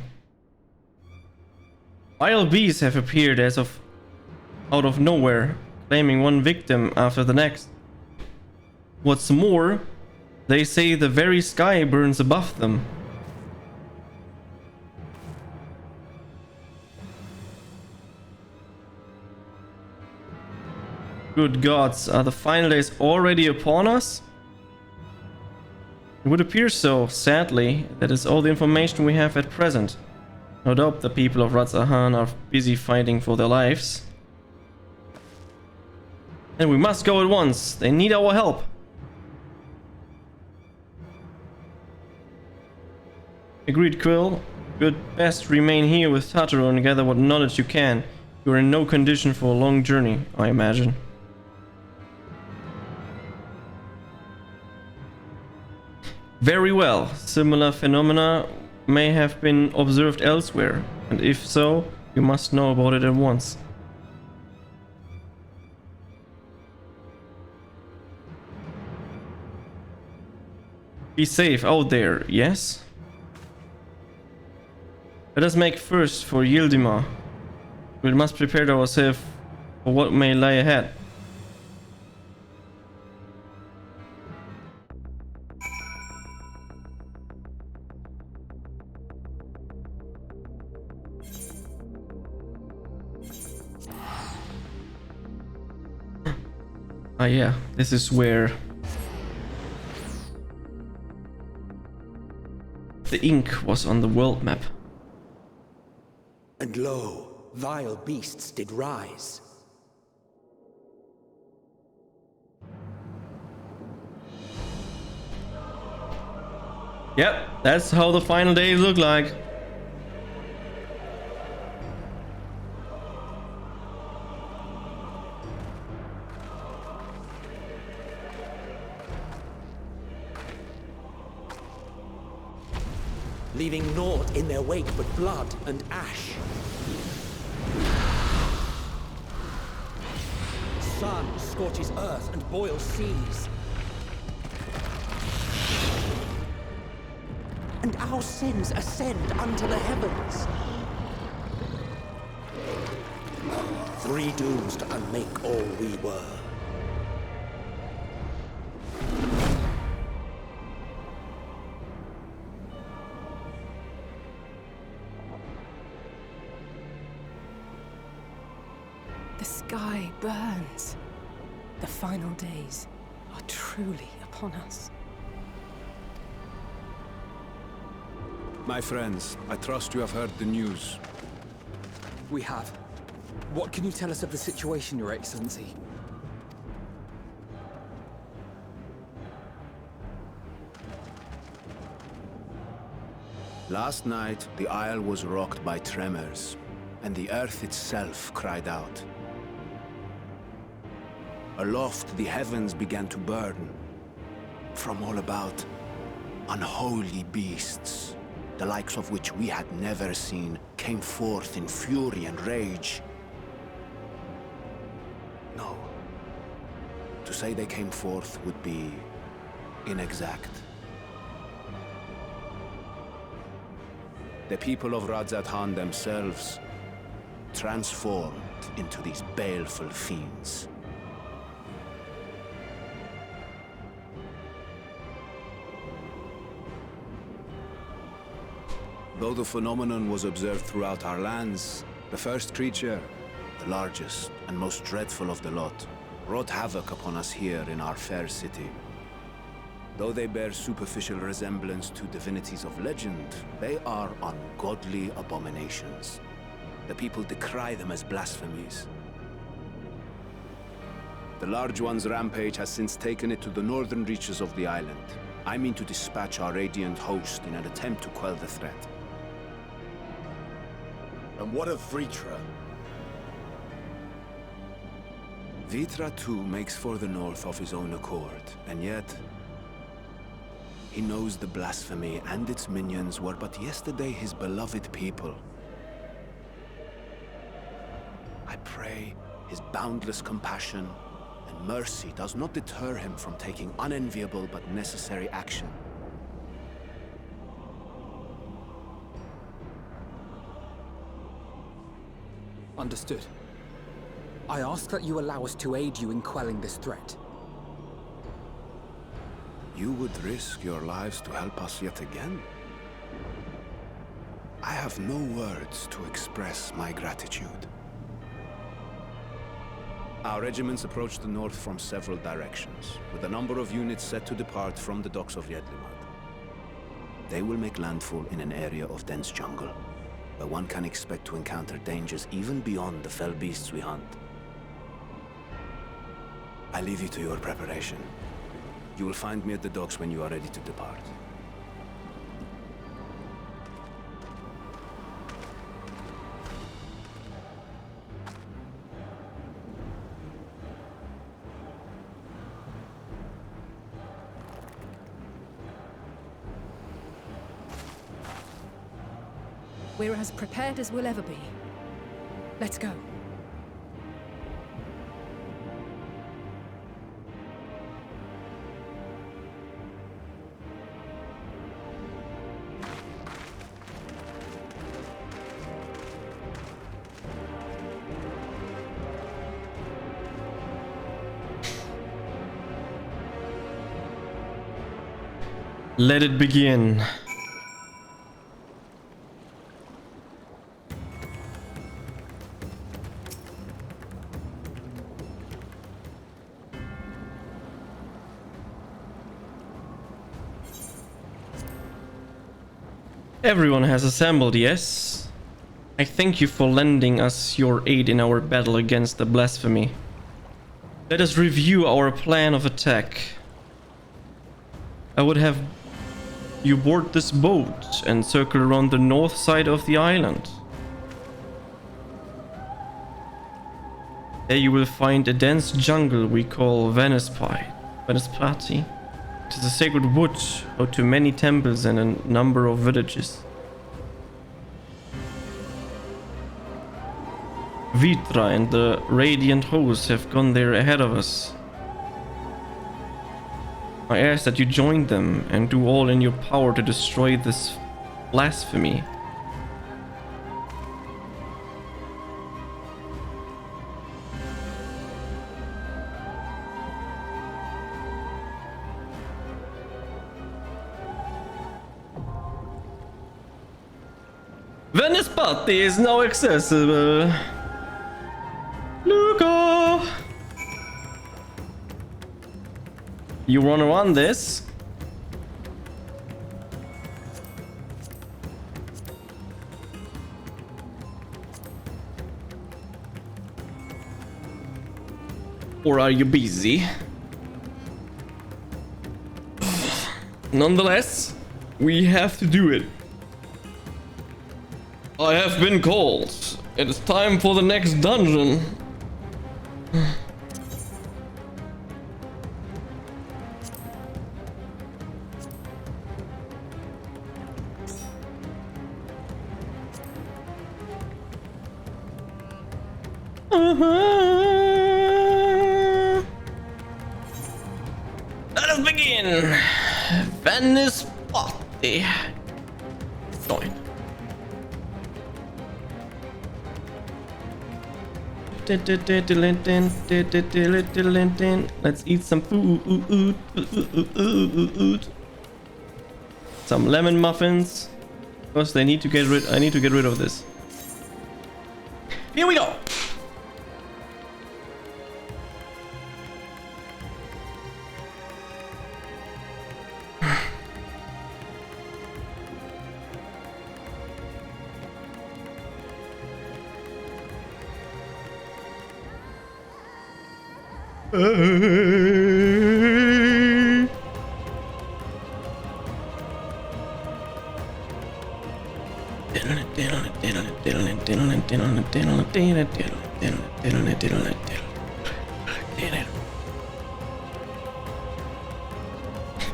Wild beasts have appeared out of nowhere, claiming one victim after the next. What's more, they say the very sky burns above them. Good gods, are the final days already upon us? It would appear so, sadly. That is all the information we have at present. No doubt the people of Radzahan are busy fighting for their lives. And we must go at once. They need our help. Agreed, Quill. You'd best remain here with Tataru and gather what knowledge you can. You're in no condition for a long journey, I imagine. Very well. Similar phenomena may have been observed elsewhere, and if so, you must know about it at once. Be safe out there, yes? Let us make first for Yildimar. We must prepare ourselves for what may lie ahead. Ah yeah, this is where the ink was on the world map. And lo, vile beasts did rise. Yep, that's how the final days look like. Leaving naught in their wake but blood and ash. Sun scorches earth and boils seas. And our sins ascend unto the heavens. Three dooms to unmake all we were. The sky burns. The final days are truly upon us. My friends, I trust you have heard the news. We have. What can you tell us of the situation, Your Excellency? Last night, the Isle was rocked by tremors, and the earth itself cried out. Aloft, the heavens began to burn. From all about, unholy beasts, the likes of which we had never seen, came forth in fury and rage. No. To say they came forth would be inexact. The people of Radzat-Han themselves transformed into these baleful fiends. Though the phenomenon was observed throughout our lands, the first creature, the largest and most dreadful of the lot, wrought havoc upon us here in our fair city. Though they bear superficial resemblance to divinities of legend, they are ungodly abominations. The people decry them as blasphemies. The Large One's rampage has since taken it to the northern reaches of the island. I mean to dispatch our radiant host in an attempt to quell the threat. And what of Vritra? Vritra too makes for the north of his own accord, and yet he knows the blasphemy and its minions were but yesterday his beloved people. I pray his boundless compassion and mercy does not deter him from taking unenviable but necessary action. Understood. I ask that you allow us to aid you in quelling this threat. You would risk your lives to help us yet again? I have no words to express my gratitude. Our regiments approach the north from several directions, with a number of units set to depart from the docks of Jedlimad. They will make landfall in an area of dense jungle, where one can expect to encounter dangers even beyond the fell beasts we hunt. I leave you to your preparation. You will find me at the docks when you are ready to depart. We're as prepared as we'll ever be. Let's go. Let it begin. Everyone has assembled, yes? I thank you for lending us your aid in our battle against the blasphemy. Let us review our plan of attack. I would have you board this boat and circle around the north side of the island. There you will find a dense jungle we call Venispati. It is a sacred wood, home to many temples and a number of villages. Vitra and the Radiant Host have gone there ahead of us. I ask that you join them and do all in your power to destroy this blasphemy. Venispati is now accessible. Luca! You wanna run this? Or are you busy? Nonetheless, we have to do it. I have been called. It is time for the next dungeon. Let us begin. Venispati. Join. Let's eat some food. Some lemon muffins. Because they need to get rid. I need to get rid of this. Here we go.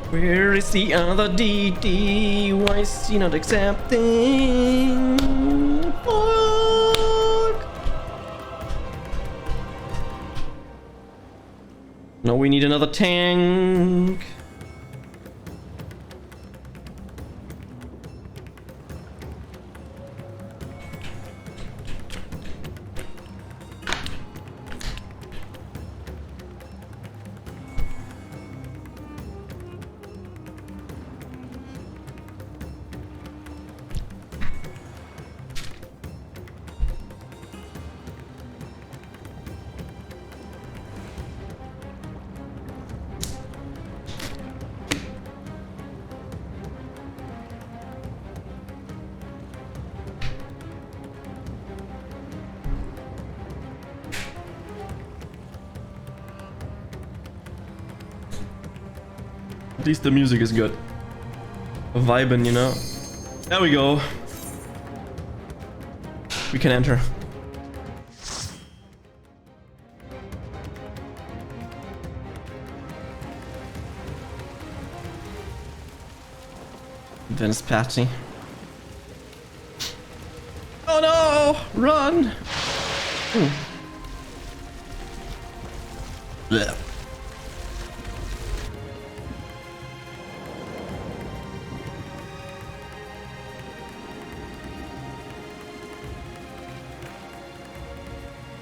Where is the other DD? Why is he not accepting? Fuck. No, we need another tank. least the music is good. Vibing, you know. There we go. We can enter. Vince Patty. Oh no! Run! Ooh. Blech.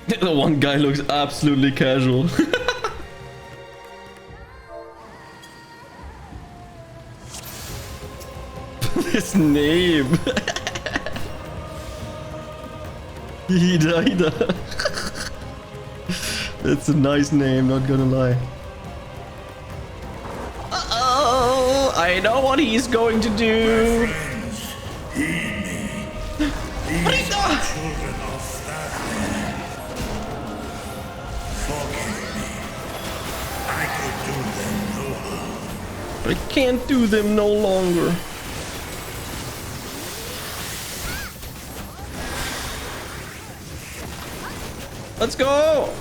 The one guy looks absolutely casual. His name. Hida. That's a nice name, not gonna lie. Uh-oh, I know what he's going to do. I can't do them no longer. Let's go!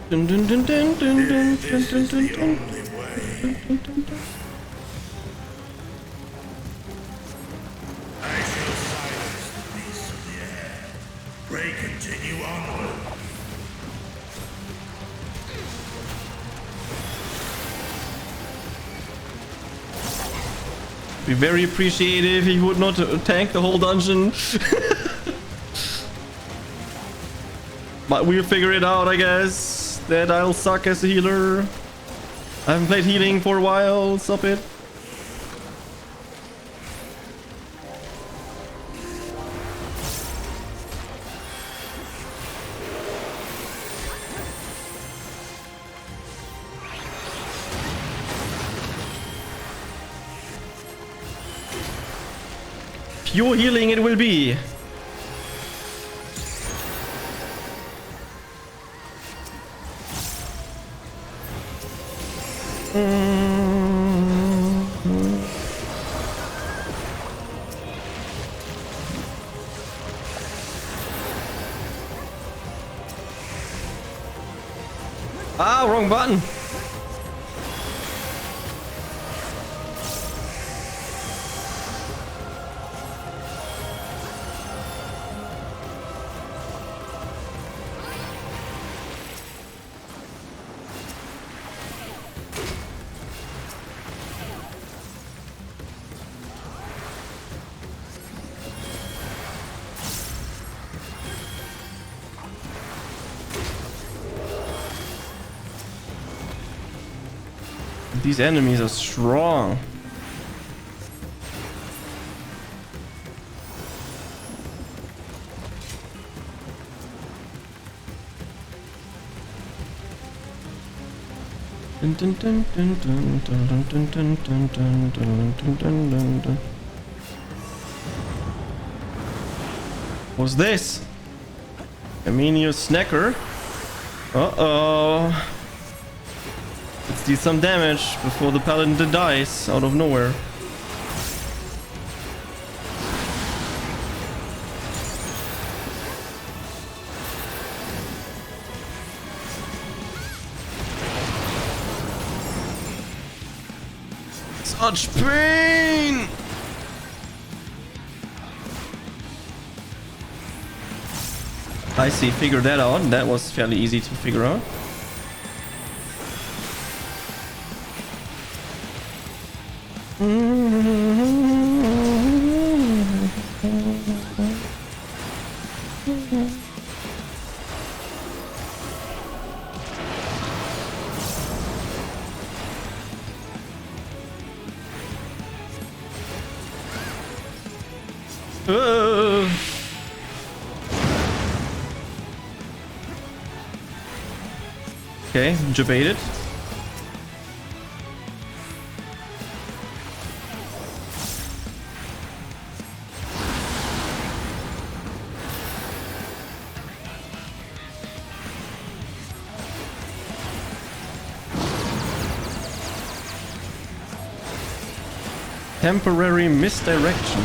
Dun dun dun dun dun dun dun dun dun dun. Pray continue onward. Be very appreciative if he would not tank the whole dungeon. But we'll figure it out, I guess. That I'll suck as a healer. I haven't played healing for a while. Stop it. Pure healing it will be. Ah, wrong button. These enemies are strong. What's this? Amenius Snacker. Uh-oh. Let's do some damage before the paladin dies out of nowhere. Such pain! I see, figure that out. That was fairly easy to figure out. Okay, debated. Temporary misdirection.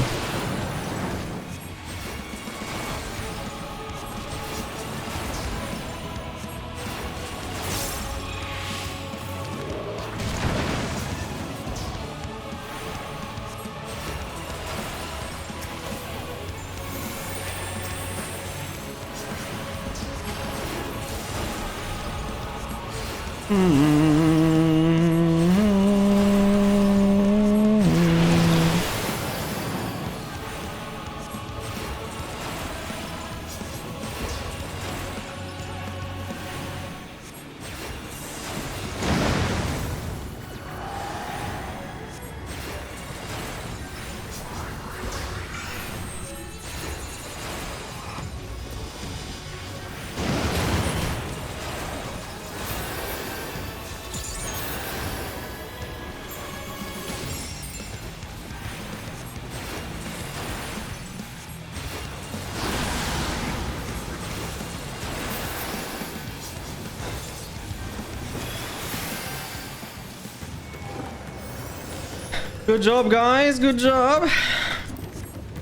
Good job, guys. Good job.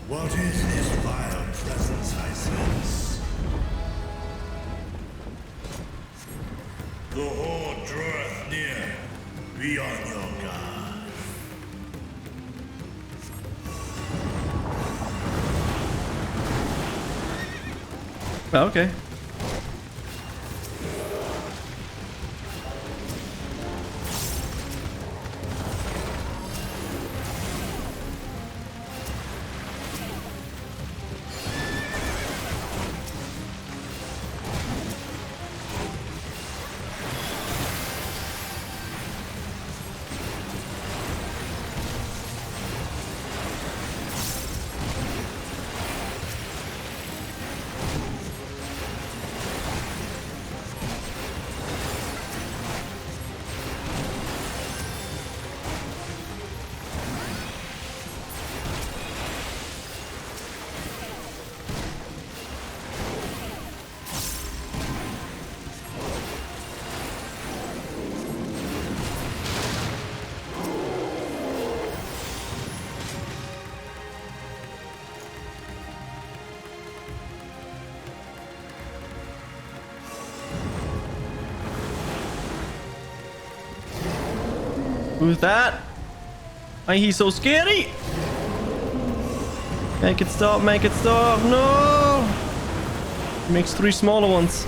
What is this vile presence I sense? The horde draweth near. Be on your guard. Okay. Who's that? Why he's so scary? Make it stop, make it stop. No! Makes 3 smaller ones.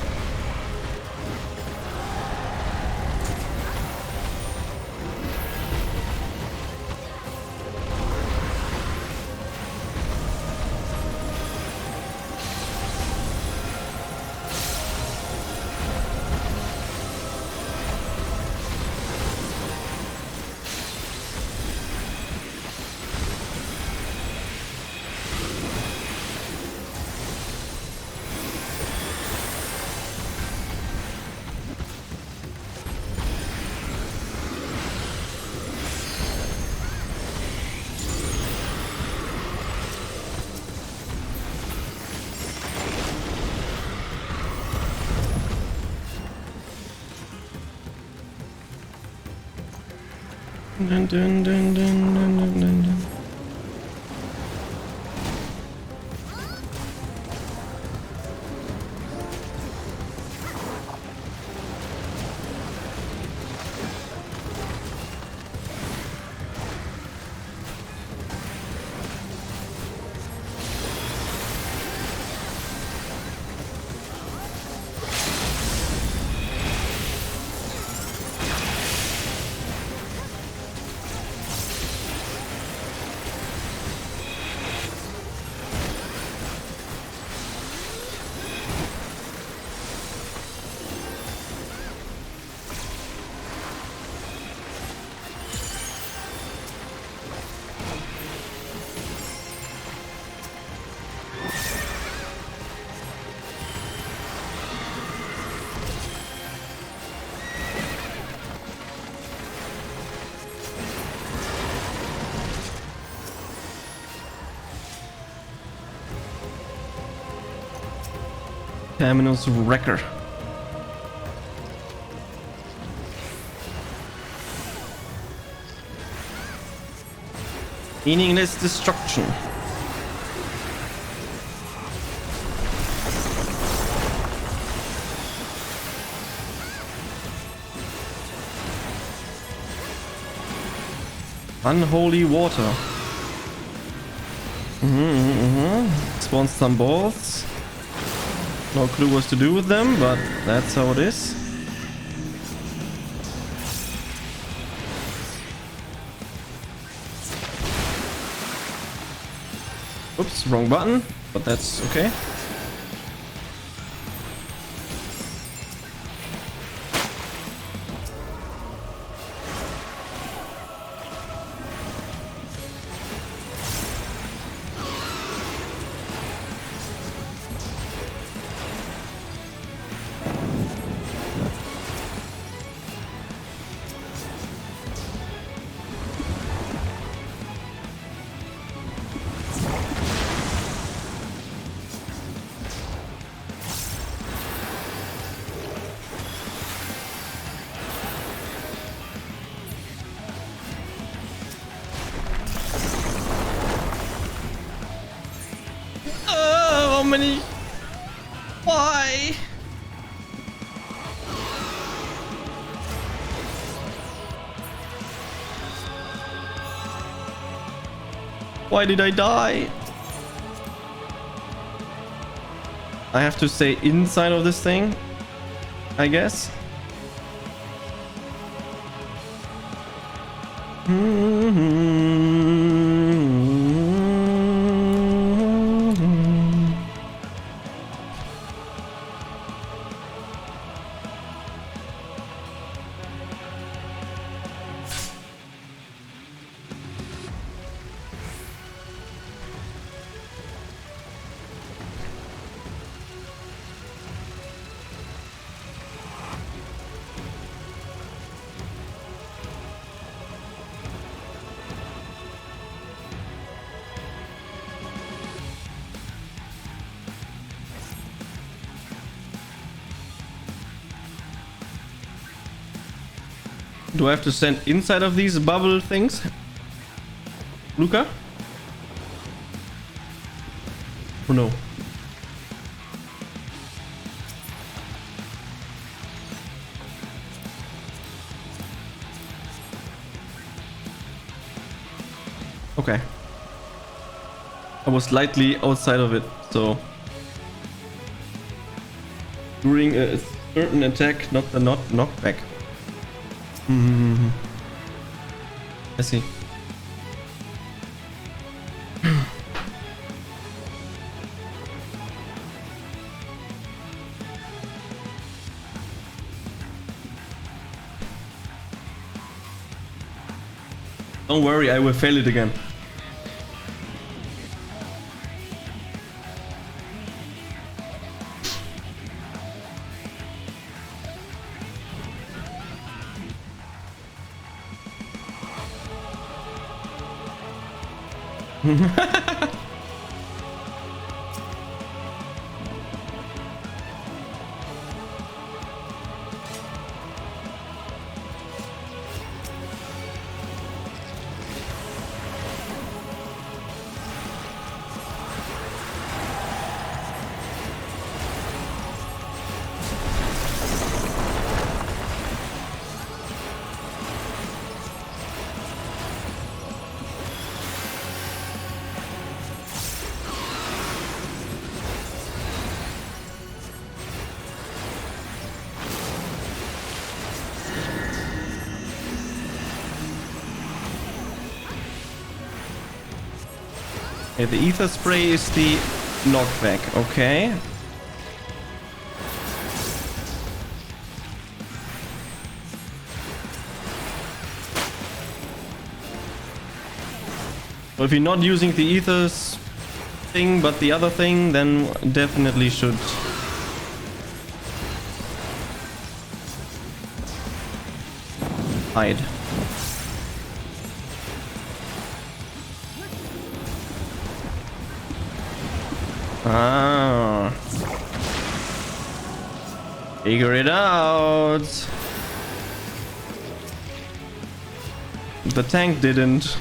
Dun, dun, dun, dun, dun, dun, dun, dun. Terminus Wrecker. Meaningless destruction. Unholy water. Spawns some balls. No clue what to do with them, but that's how it is. Oops, wrong button, but that's okay. How many? Why? Why did I die? I have to stay inside of this thing, I guess. Do I have to stand inside of these bubble things, Luca? Or no? Okay. I was slightly outside of it, so during a certain attack, not the knockback. I see. Don't worry, I will fail it again. Okay, the ether spray is the knockback, okay. So if you're not using the ethers thing but the other thing, then definitely should hide. Ah. Figure it out. The tank didn't.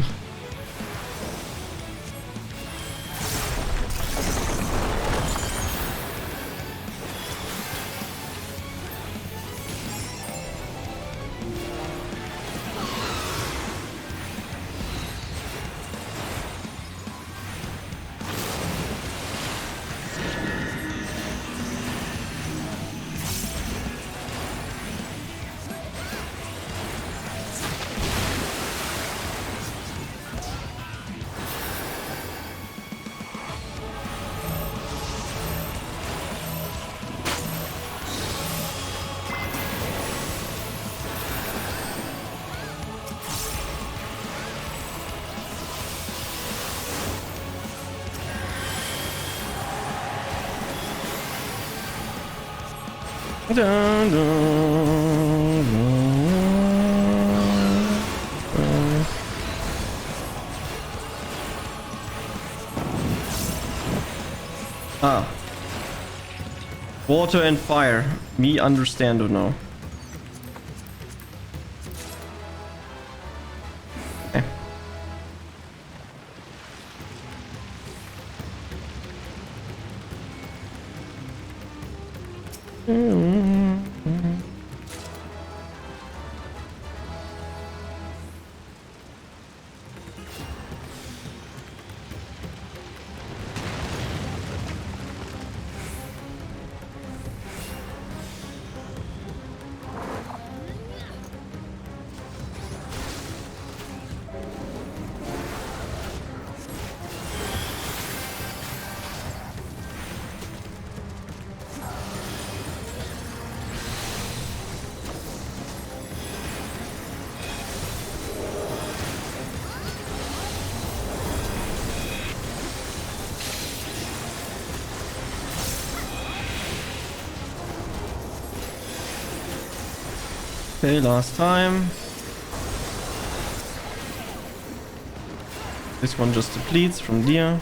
Dun, dun, dun. Ah. Water and fire. Me understand or no? Okay. Okay, last time. This one just depletes from deer.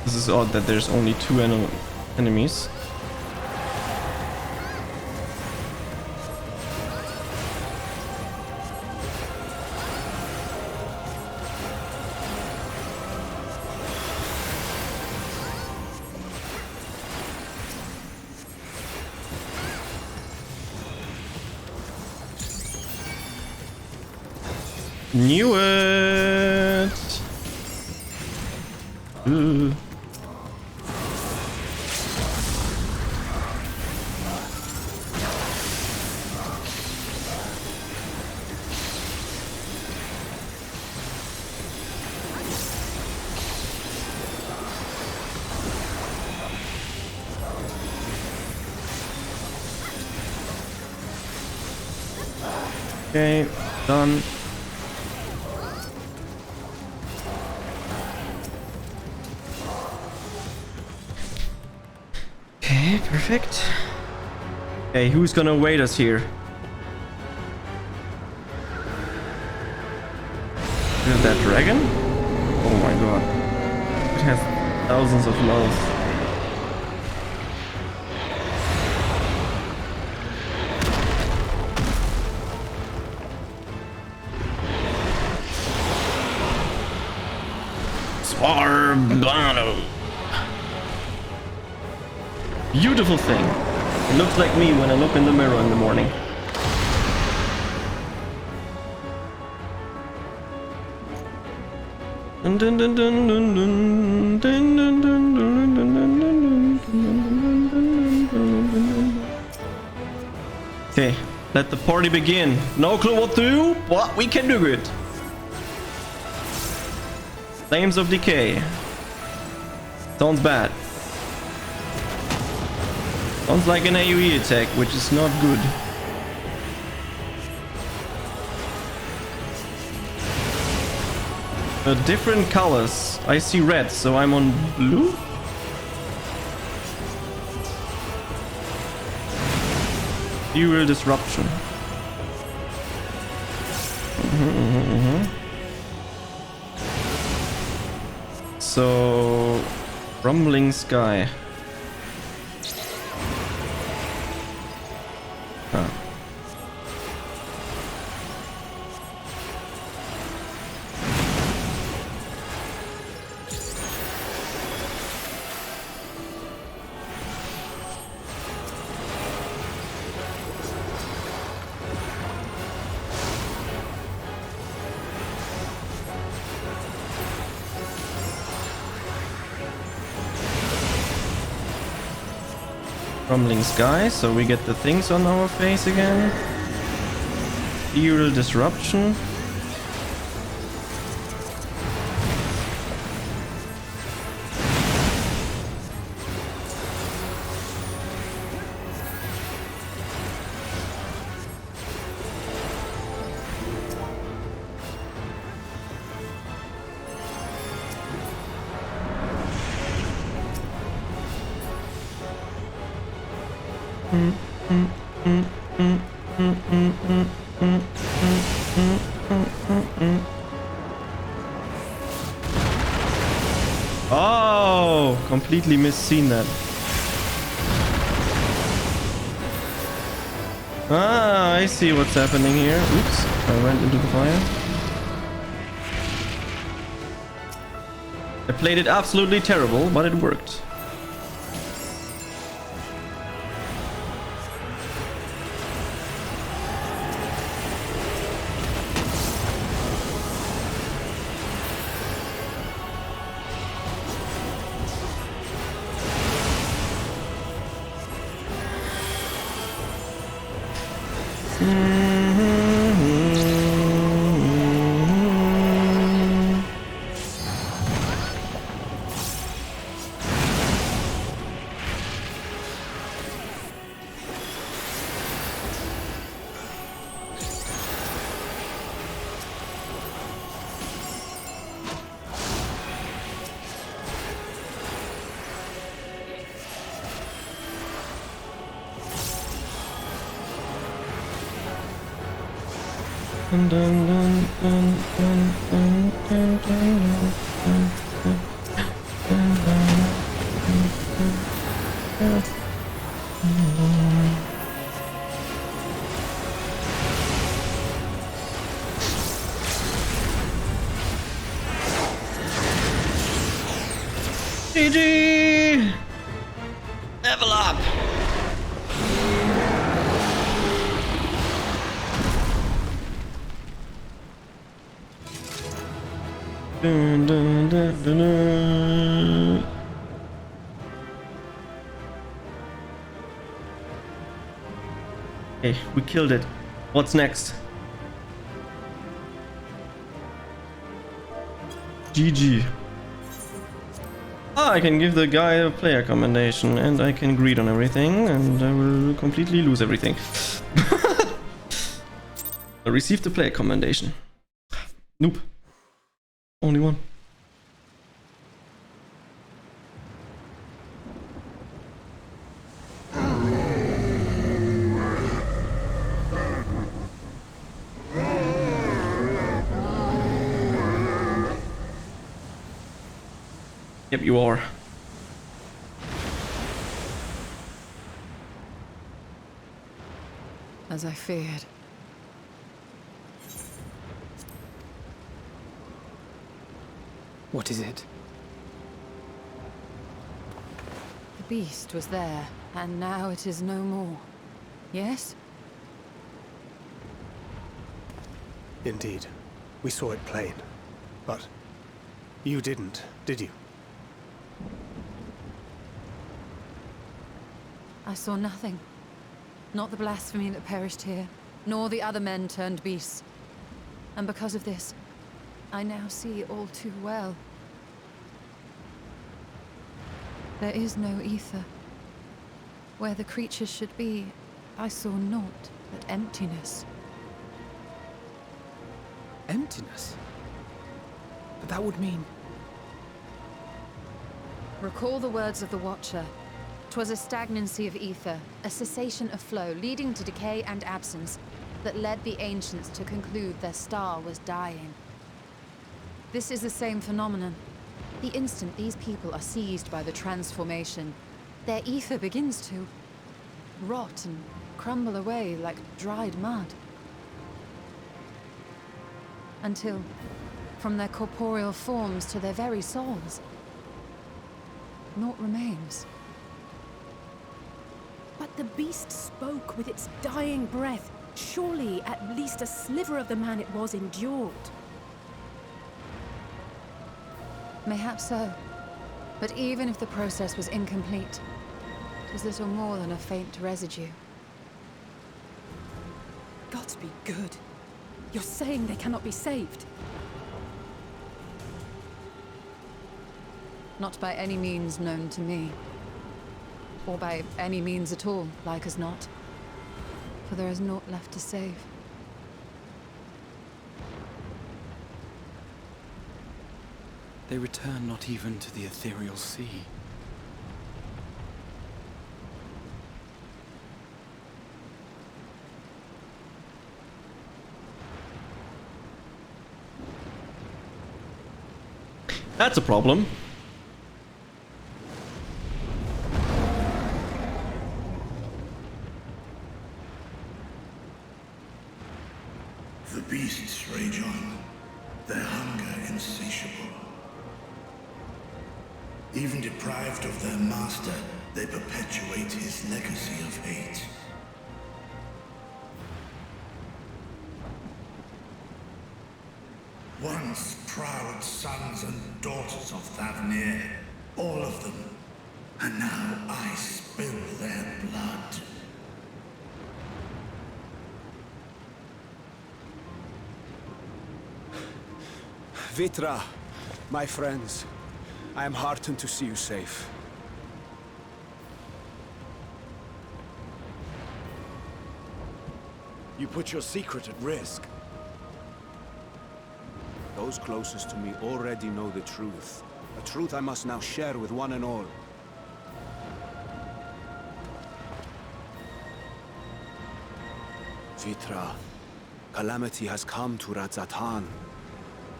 This is odd that there's only two enemies. Knew it! Ooh. Okay, done. Okay, perfect. Okay, who's gonna wait us here? Is it that dragon? Oh my god. It has thousands of mouths. Swarbano. Beautiful thing. It looks like me when I look in the mirror in the morning. Dun, dun, dun, dun, dun, dun, dun, dun, dun, dun, dun, dun, dun. Okay, let the party begin. No clue what to do, but we can do it. Flames of Decay. Sounds bad. Sounds like an AoE attack, which is not good. Different colors. I see red, so I'm on blue? Dual disruption. So, rumbling sky. Huh. Rumbling sky, so we get the things on our face again. Ethereal disruption. Oh, completely misseen that. Ah, I see what's happening here. Oops, I went into the fire. I played it absolutely terrible, but it worked. GG! Level up! Dun, dun, dun, dun, dun. Okay, we killed it. What's next? GG. Ah, I can give the guy a player commendation and I can greed on everything and I will completely lose everything. I received the player commendation. Nope. Only one. Yep, you are. As I feared. What is it? The beast was there, and now it is no more. Yes? Indeed. We saw it plain. But you didn't, did you? I saw nothing. Not the blasphemy that perished here, nor the other men turned beasts. And because of this, I now see all too well. There is no ether. Where the creatures should be, I saw naught but emptiness. Emptiness? But that would mean... Recall the words of the Watcher. 'Twas a stagnancy of ether, a cessation of flow, leading to decay and absence, that led the ancients to conclude their star was dying. This is the same phenomenon. The instant these people are seized by the transformation, their ether begins to rot and crumble away like dried mud. Until, from their corporeal forms to their very souls, naught remains. But the beast spoke with its dying breath. Surely at least a sliver of the man it was endured. Mayhaps so. But even if the process was incomplete, it was little more than a faint residue. Gods be good. You're saying they cannot be saved? Not by any means known to me. Or by any means at all, like as not. For there is naught left to save. They return not even to the ethereal sea. That's a problem. The beasts rage on, their hunger insatiable. Even deprived of their master, they perpetuate his legacy of hate. Once proud sons and daughters of Thavnir, all of them, and now I spill their blood. Vitra, my friends, I am heartened to see you safe. You put your secret at risk. Those closest to me already know the truth. A truth I must now share with one and all. Vitra, calamity has come to Radzatan.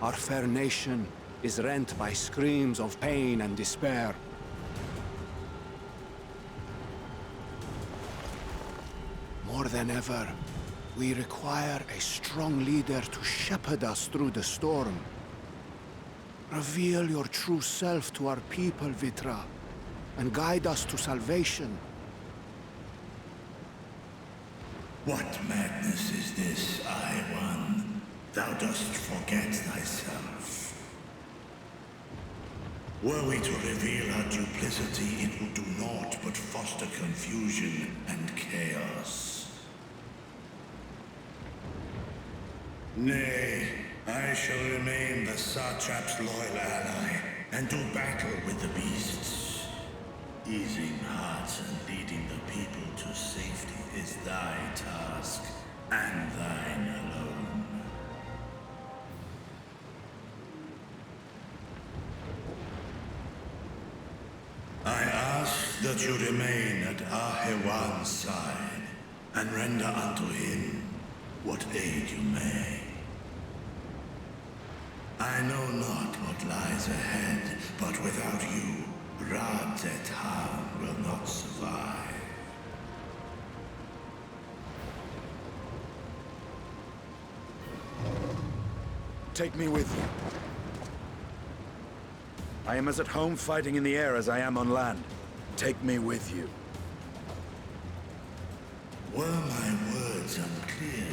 Our fair nation is rent by screams of pain and despair. More than ever, we require a strong leader to shepherd us through the storm. Reveal your true self to our people, Vitra, and guide us to salvation. What madness is this, I-One? Thou dost forget thyself. Were we to reveal our duplicity, it would do naught but foster confusion and chaos. Nay, I shall remain the Satrap's loyal ally, and do battle with the beasts. Easing hearts and leading the people to safety is thy task, and thine alone. I ask that you remain at Ahewan's side, and render unto him what aid you may. I know not what lies ahead, but without you, Radzatan will not survive. Take me with you. I am as at home fighting in the air as I am on land. Take me with you. Were my words unclear?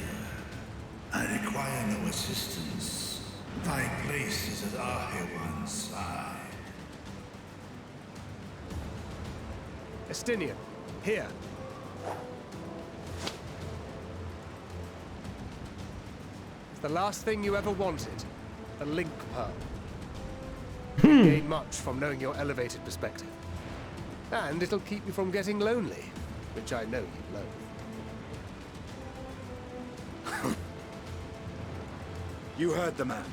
I require no assistance. Thy place is at Ahewan's side. Estinian, here. It's the last thing you ever wanted. A link pearl. You gain much from knowing your elevated perspective. And it'll keep you from getting lonely. which I know you loathe. You heard the man.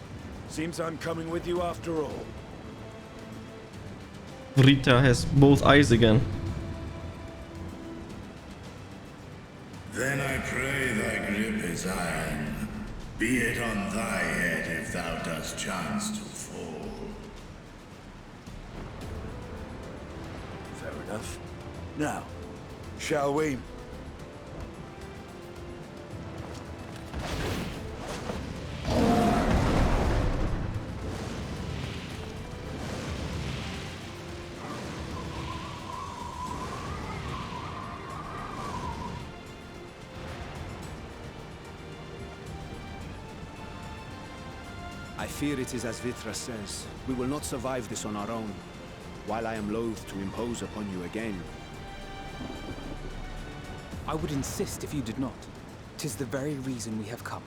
Seems I'm coming with you after all. Rita has both eyes again. Then I pray thy grip is iron. Be it on thy head if thou dost chance to fall. Fair enough. Now, shall we? I fear it is as Vitra says. We will not survive this on our own. While I am loath to impose upon you again. I would insist if you did not. 'Tis the very reason we have come.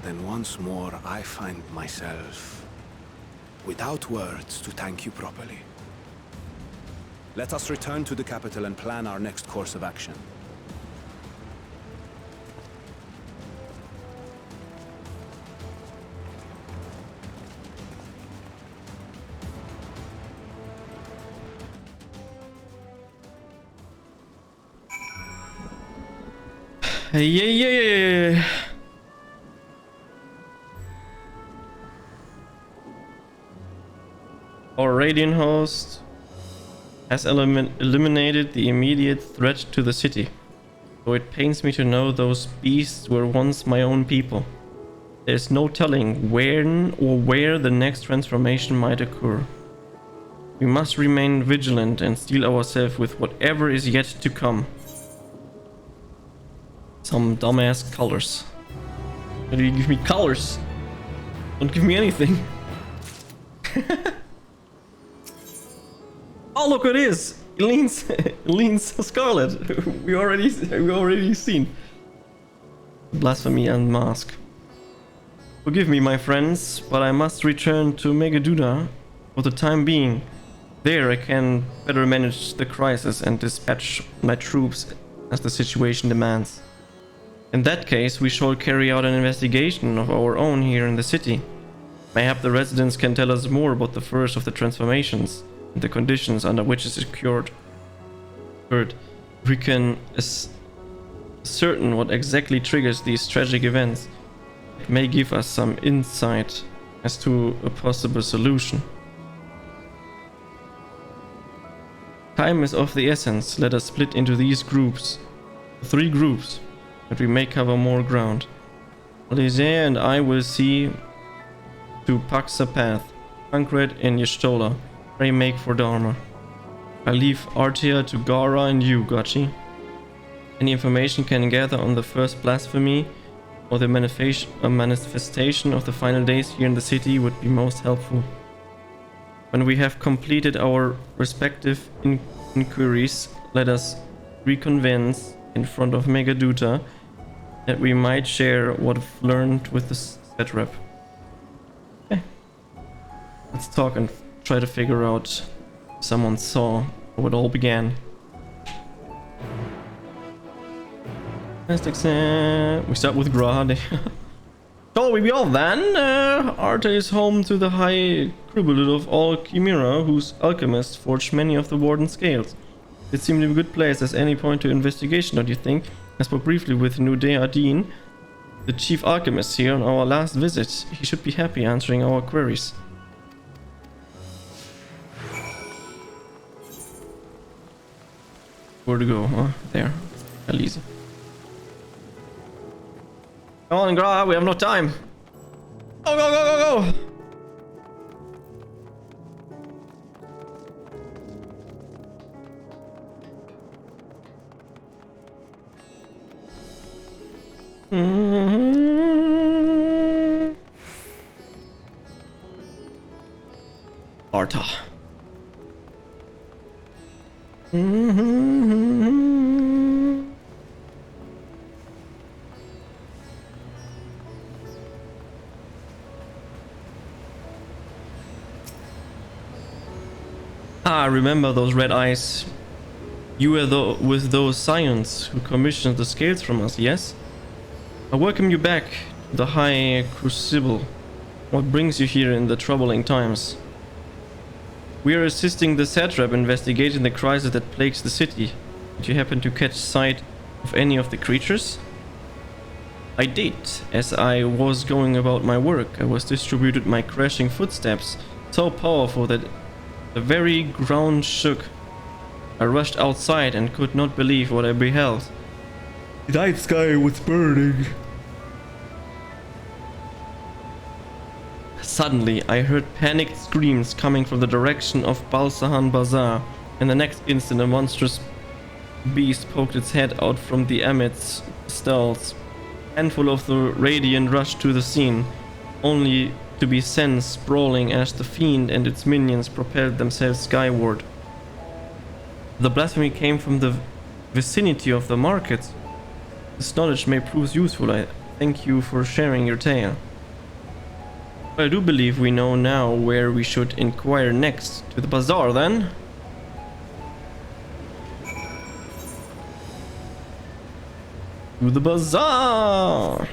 Then once more I find myself without words to thank you properly. Let us return to the capital and plan our next course of action. Yeah. Our Radiant host has eliminated the immediate threat to the city. Though it pains me to know those beasts were once my own people. There's no telling when or where the next transformation might occur. We must remain vigilant and steel ourselves with whatever is yet to come. Some dumbass colors. Why do you give me colors? Don't give me anything. Oh, look what it is! Leans Scarlet. we already seen. Blasphemy Unmasked. Forgive me, my friends, but I must return to Megaduda for the time being. There I can better manage the crisis and dispatch my troops as the situation demands. In that case, we shall carry out an investigation of our own here in the city. Mayhap the residents can tell us more about the first of the transformations and the conditions under which it occurred. Third, we can ascertain what exactly triggers these tragic events. It may give us some insight as to a possible solution. Time is of the essence. Let us split into these groups. 3 groups. But we may cover more ground. Alizair and I will see to Paxa Path, Tancred and Y'shtola. Pray make for Dharma. I leave Artia to Gara and you, Gachi. Any information can gather on the first blasphemy or the manifestation of the final days here in the city would be most helpful. When we have completed our respective inquiries, let us reconvene in front of Megaduta that we might share what we've learned with the Satrap. Okay. Let's talk and try to figure out if someone saw how it all began. Last exam. We start with Grad. Shall we be off then? Arta is home to the high tribute of all Chimera, whose alchemists forged many of the Warden scales. It seemed to be a good place as any point to investigation, don't you think? I spoke briefly with Nudea Dean, the chief alchemist here, on our last visit. He should be happy answering our queries. Where to go? Huh? There. Elise. Come on, Gra, we have no time. Go, go, go, go, go! Arta. Ah, I remember those red eyes. You were with those scions who commissioned the scales from us, yes? I welcome you back to the High Crucible. What brings you here in the troubling times? We are assisting the satrap investigating the crisis that plagues the city. Did you happen to catch sight of any of the creatures? I did. As I was going about my work, I was distributed my crashing footsteps, so powerful that the very ground shook. I rushed outside and could not believe what I beheld. The night sky was burning. Suddenly, I heard panicked screams coming from the direction of Balsahan Bazaar, and the next instant a monstrous beast poked its head out from the Amit's stalls. A handful of the Radiant rushed to the scene, only to be sent sprawling as the fiend and its minions propelled themselves skyward. The blasphemy came from the vicinity of the market. This knowledge may prove useful. I thank you for sharing your tale. I do believe we know now where we should inquire next. To the bazaar, then? To the bazaar!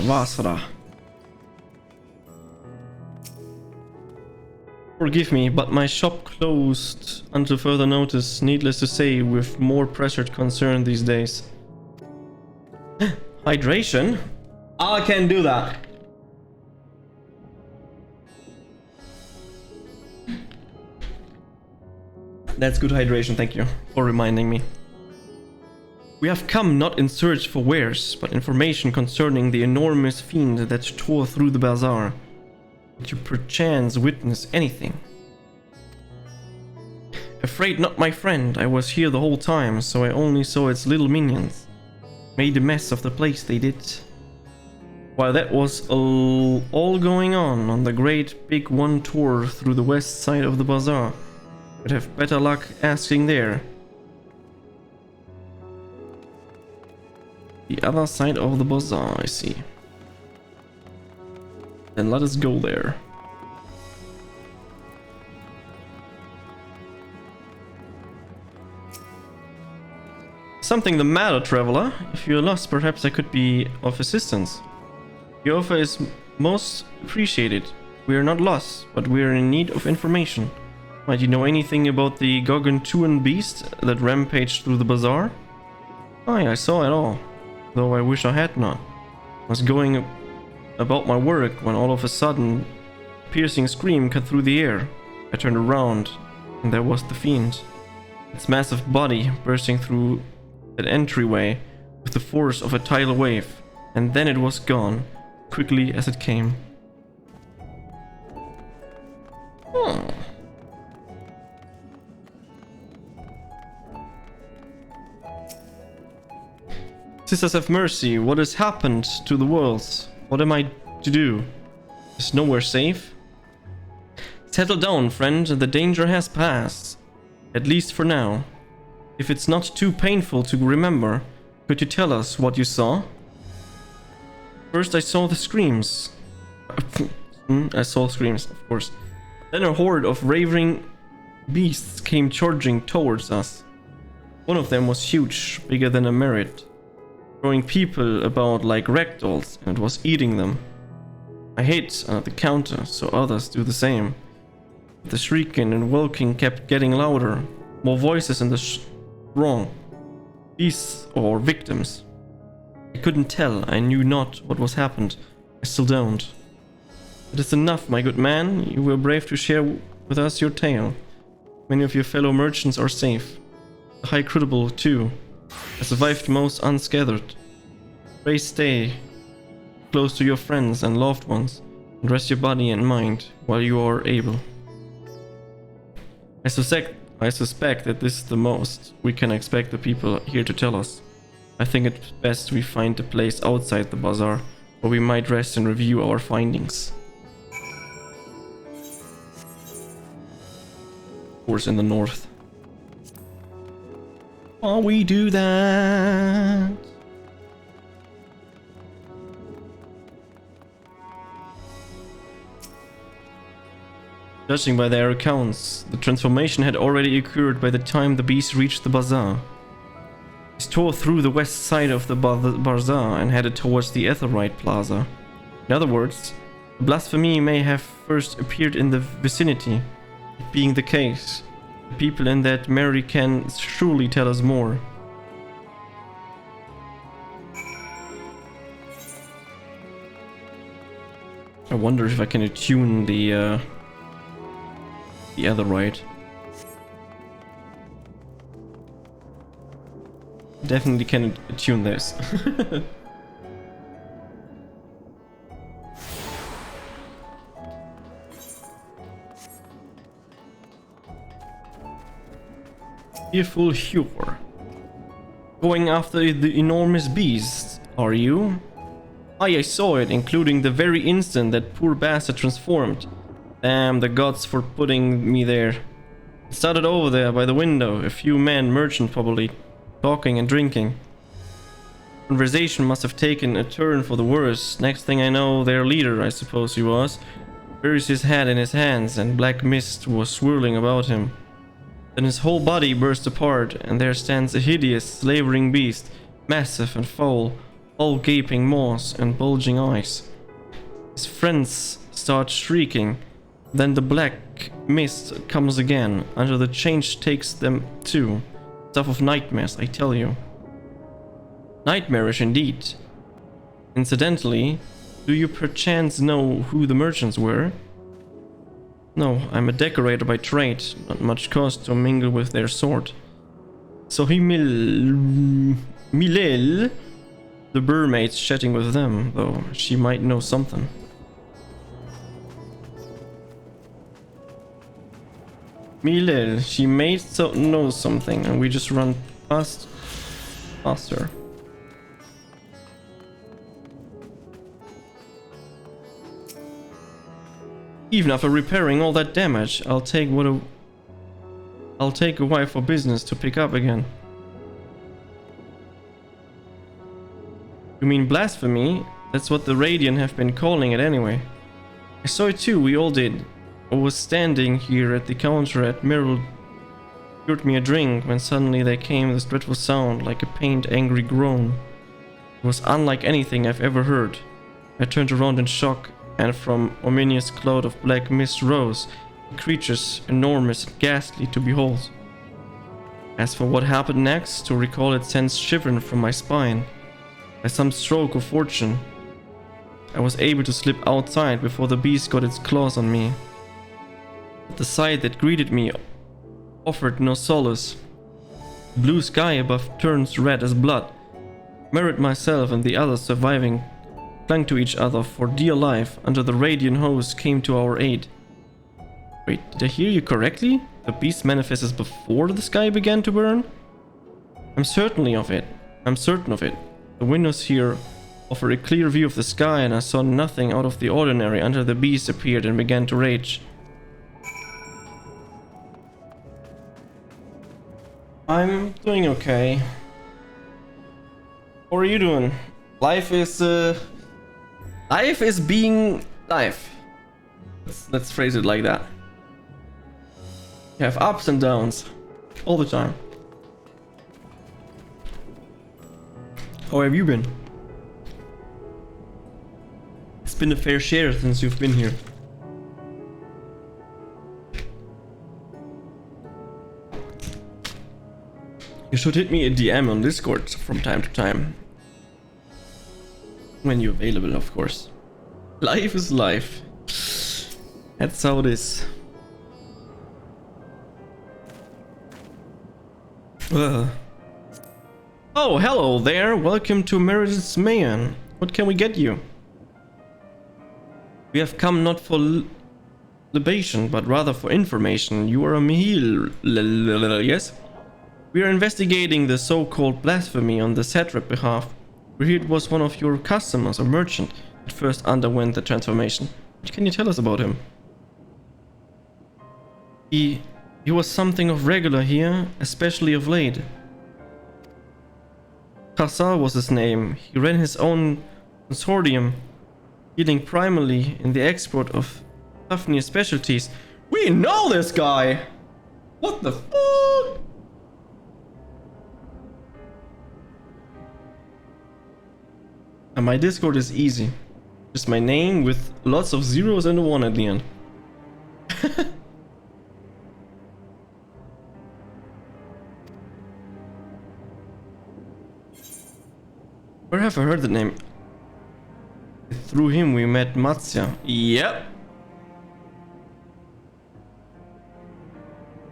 Vasra. Forgive me, but my shop closed until further notice. Needless to say, with more pressured concern these days. Hydration? I can do that. That's good hydration, thank you for reminding me. We have come not in search for wares, but information concerning the enormous fiend that tore through the bazaar. Did you perchance witness anything? Afraid not, my friend. I was here the whole time, so I only saw its little minions. Made a mess of the place, they did. While that was all going on the great big one tore through the west side of the bazaar. Would have better luck asking there. The other side of the bazaar, I see. Then let us go there. Something the matter, traveler? If you're lost, perhaps I could be of assistance. Your offer is most appreciated. We are not lost, but we are in need of information. Might you know anything about the gargantuan beast that rampaged through the bazaar? Aye, I saw it all. Though I wish I had not. I was going about my work when all of a sudden a piercing scream cut through the air. I turned around and there was the fiend. Its massive body bursting through that entryway with the force of a tidal wave, and then it was gone, quickly as it came. Hmm. Sisters have mercy, what has happened to the worlds? What am I to do? Is nowhere safe? Settle down, friend, the danger has passed. At least for now. If it's not too painful to remember, could you tell us what you saw? First I saw the screams. I saw screams, of course. Then a horde of raving beasts came charging towards us. One of them was huge, bigger than a merit. Throwing people about like ragdolls, and was eating them. I hid the counter, so others do the same. The shrieking and welking kept getting louder. More voices in the throng. Beasts or victims. I couldn't tell, I knew not what was happened. I still don't. It is enough, my good man. You were brave to share with us your tale. Many of your fellow merchants are safe. The High Crucible, too, has survived most unscathed. Pray stay close to your friends and loved ones, and rest your body and mind while you are able. I suspect that this is the most we can expect the people here to tell us. I think it's best we find a place outside the bazaar, Or we might rest and review our findings. Of course, in the north. While we do that... Judging by their accounts, the transformation had already occurred by the time the beast reached the bazaar. He tore through the west side of the bazaar and headed towards the Etherite Plaza. In other words, the blasphemy may have first appeared in the vicinity. It being the case, the people in that Mary can surely tell us more. I wonder if I can attune the other right. Definitely can attune this. Fearful Hure. Going after the enormous beast, are you? Aye, I saw it, including the very instant that poor bastard transformed. Damn the gods for putting me there. It started over there by the window, a few men, merchant probably, talking and drinking. Conversation must have taken a turn for the worse. Next thing I know, their leader, I suppose he was, buries his head in his hands and black mist was swirling about him. Then his whole body burst apart and there stands a hideous, slavering beast, massive and foul, all gaping maws and bulging eyes. His friends start shrieking. Then the black mist comes again, until the change takes them too. Stuff of nightmares, I tell you. Nightmarish indeed. Incidentally, do you perchance know who the merchants were? No, I'm a decorator by trade, not much cause to mingle with their sort. So he Milel, the mermaid's chatting with them, though she might know something. Milel, she may know something, and we just run past her. Even after repairing all that damage, I'll take a while for business to pick up again. You mean blasphemy? That's what the Radiant have been calling it anyway. I saw it too, we all did. I was standing here at the counter at Merrill, poured me a drink when suddenly there came this dreadful sound like a pained angry groan. It was unlike anything I've ever heard. I turned around in shock and from ominous cloud of black mist rose creatures enormous and ghastly to behold. As for what happened next, to recall it sends shivering from my spine. By some stroke of fortune, I was able to slip outside before the beast got its claws on me. The sight that greeted me offered no solace. The blue sky above turns red as blood. Merritt, myself, and the others surviving clung to each other for dear life until the Radiant host came to our aid. Wait, did I hear you correctly? The beast manifested before the sky began to burn? I'm certain of it. The windows here offer a clear view of the sky and I saw nothing out of the ordinary until the beast appeared and began to rage. I'm doing okay. How are you doing? Life is being life. Let's phrase it like that. You have ups and downs all the time. How have you been? It's been a fair share since you've been here. You should hit me a DM on Discord from time to time. When you're available, of course. Life is life. That's how it is. Oh, hello there. Welcome to Meredith's Mayan. What can we get you? We have come not for libation, but rather for information. You are a Mihil, yes? We are investigating the so-called blasphemy on the satrap behalf. We heard it was one of your customers, a merchant. at first underwent the transformation. What can you tell us about him? He was something of regular here, especially of late. Kassal was his name. He ran his own consortium, dealing primarily in the export of Daphnia specialties. We know this guy! What the fuck? And my Discord is easy. Just my name with lots of zeros and a 1 at the end. Where have I heard the name? Through him we met Matsya. Yep.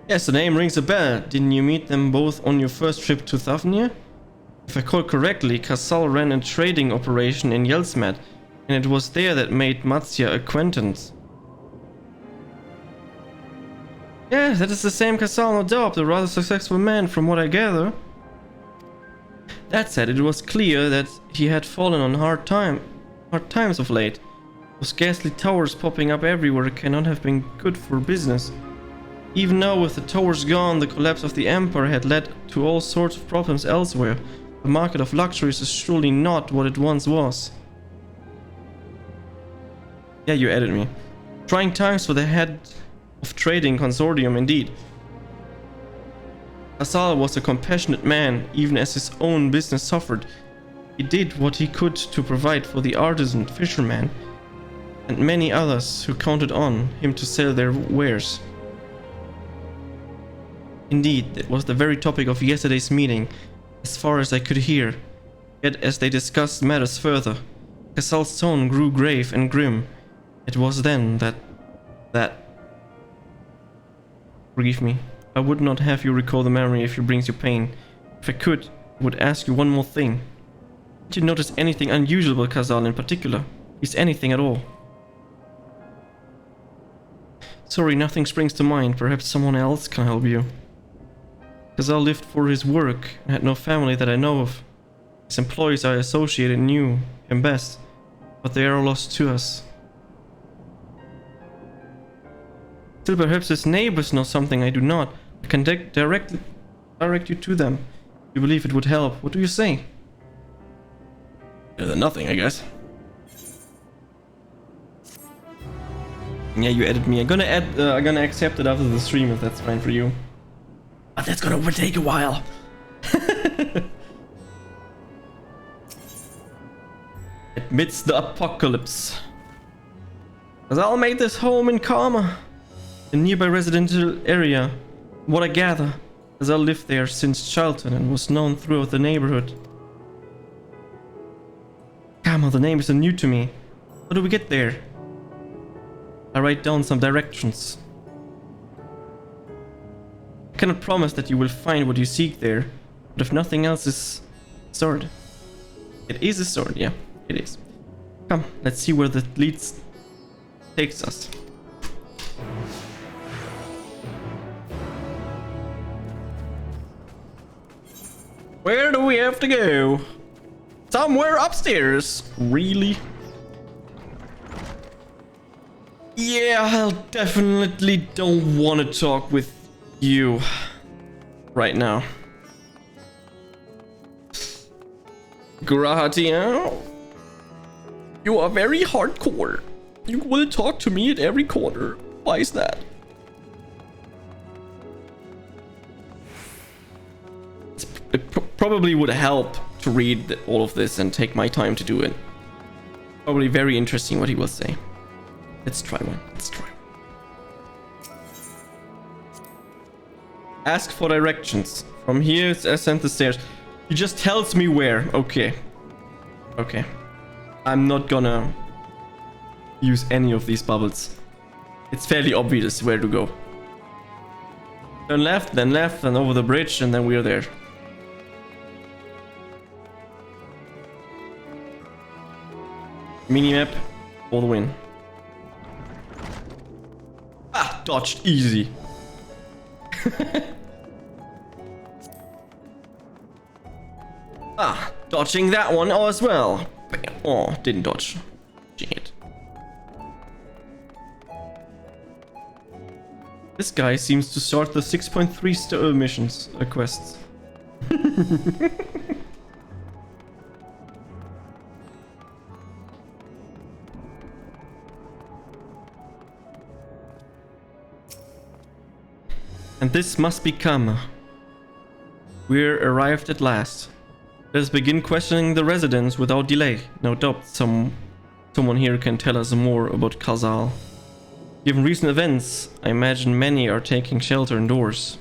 Yes, the name rings a bell. Didn't you meet them both on your first trip to Daphnia? If I recall correctly, Kassal ran a trading operation in Yelsmed, and it was there that made Matsya acquaintance. Yeah, that is the same Kassal, no doubt, a rather successful man from what I gather. That said, it was clear that he had fallen on hard times of late. Those ghastly towers popping up everywhere cannot have been good for business. Even now, with the towers gone, the collapse of the Empire had led to all sorts of problems elsewhere. The market of luxuries is surely not what it once was. Yeah, you added me. Trying times for the head of trading consortium indeed. Kassal was a compassionate man, even as his own business suffered. He did what he could to provide for the artisan, fisherman, and many others who counted on him to sell their wares. Indeed, that was the very topic of yesterday's meeting, as far as I could hear. Yet as they discussed matters further, Kassal's tone grew grave and grim. It was then that... Forgive me. I would not have you recall the memory if it brings you pain. If I could, I would ask you one more thing. Did you notice anything unusual about Kassal in particular? Is anything at all? Sorry, nothing springs to mind. Perhaps someone else can help you. Kassal lived for his work and had no family that I know of. His employees I associated knew him best, but they are lost to us. Still, perhaps his neighbors know something I do not. I can direct you to them. You believe it would help. What do you say? Better than nothing, I guess. Yeah, you added me. I'm gonna accept it after the stream if that's fine for you. But that's gonna take a while. Amidst the apocalypse. Kassal made this home in Karma, a nearby residential area. What I gather, Kassal lived there since childhood and was known throughout the neighborhood. Karma, the name is new to me. How do we get there? I write down some directions. I cannot promise that you will find what you seek there, but if nothing else is sword. It is a sword, yeah, it is. Come, let's see where the leads takes us. Where do we have to go? Somewhere upstairs. Really? Yeah, I definitely don't want to talk with you right now. Grahatian, you are very hardcore. You will talk to me at every corner. Why is that? It probably would help to read all of this and take my time to do it. Probably very interesting what he will say. Let's try one. Let's try one. Ask for directions. From here, it's ascend the stairs. He just tells me where. Okay. Okay. I'm not gonna use any of these bubbles. It's fairly obvious where to go. Turn left, then over the bridge, and then we're there. Minimap for the win. Ah, dodged easy. Ah, dodging that one as well. Oh, didn't dodge. This guy seems to start the 6.3 missions quests. And this must be Kama. We're arrived at last. Let us begin questioning the residents without delay. No doubt someone here can tell us more about Khazal. Given recent events, I imagine many are taking shelter indoors.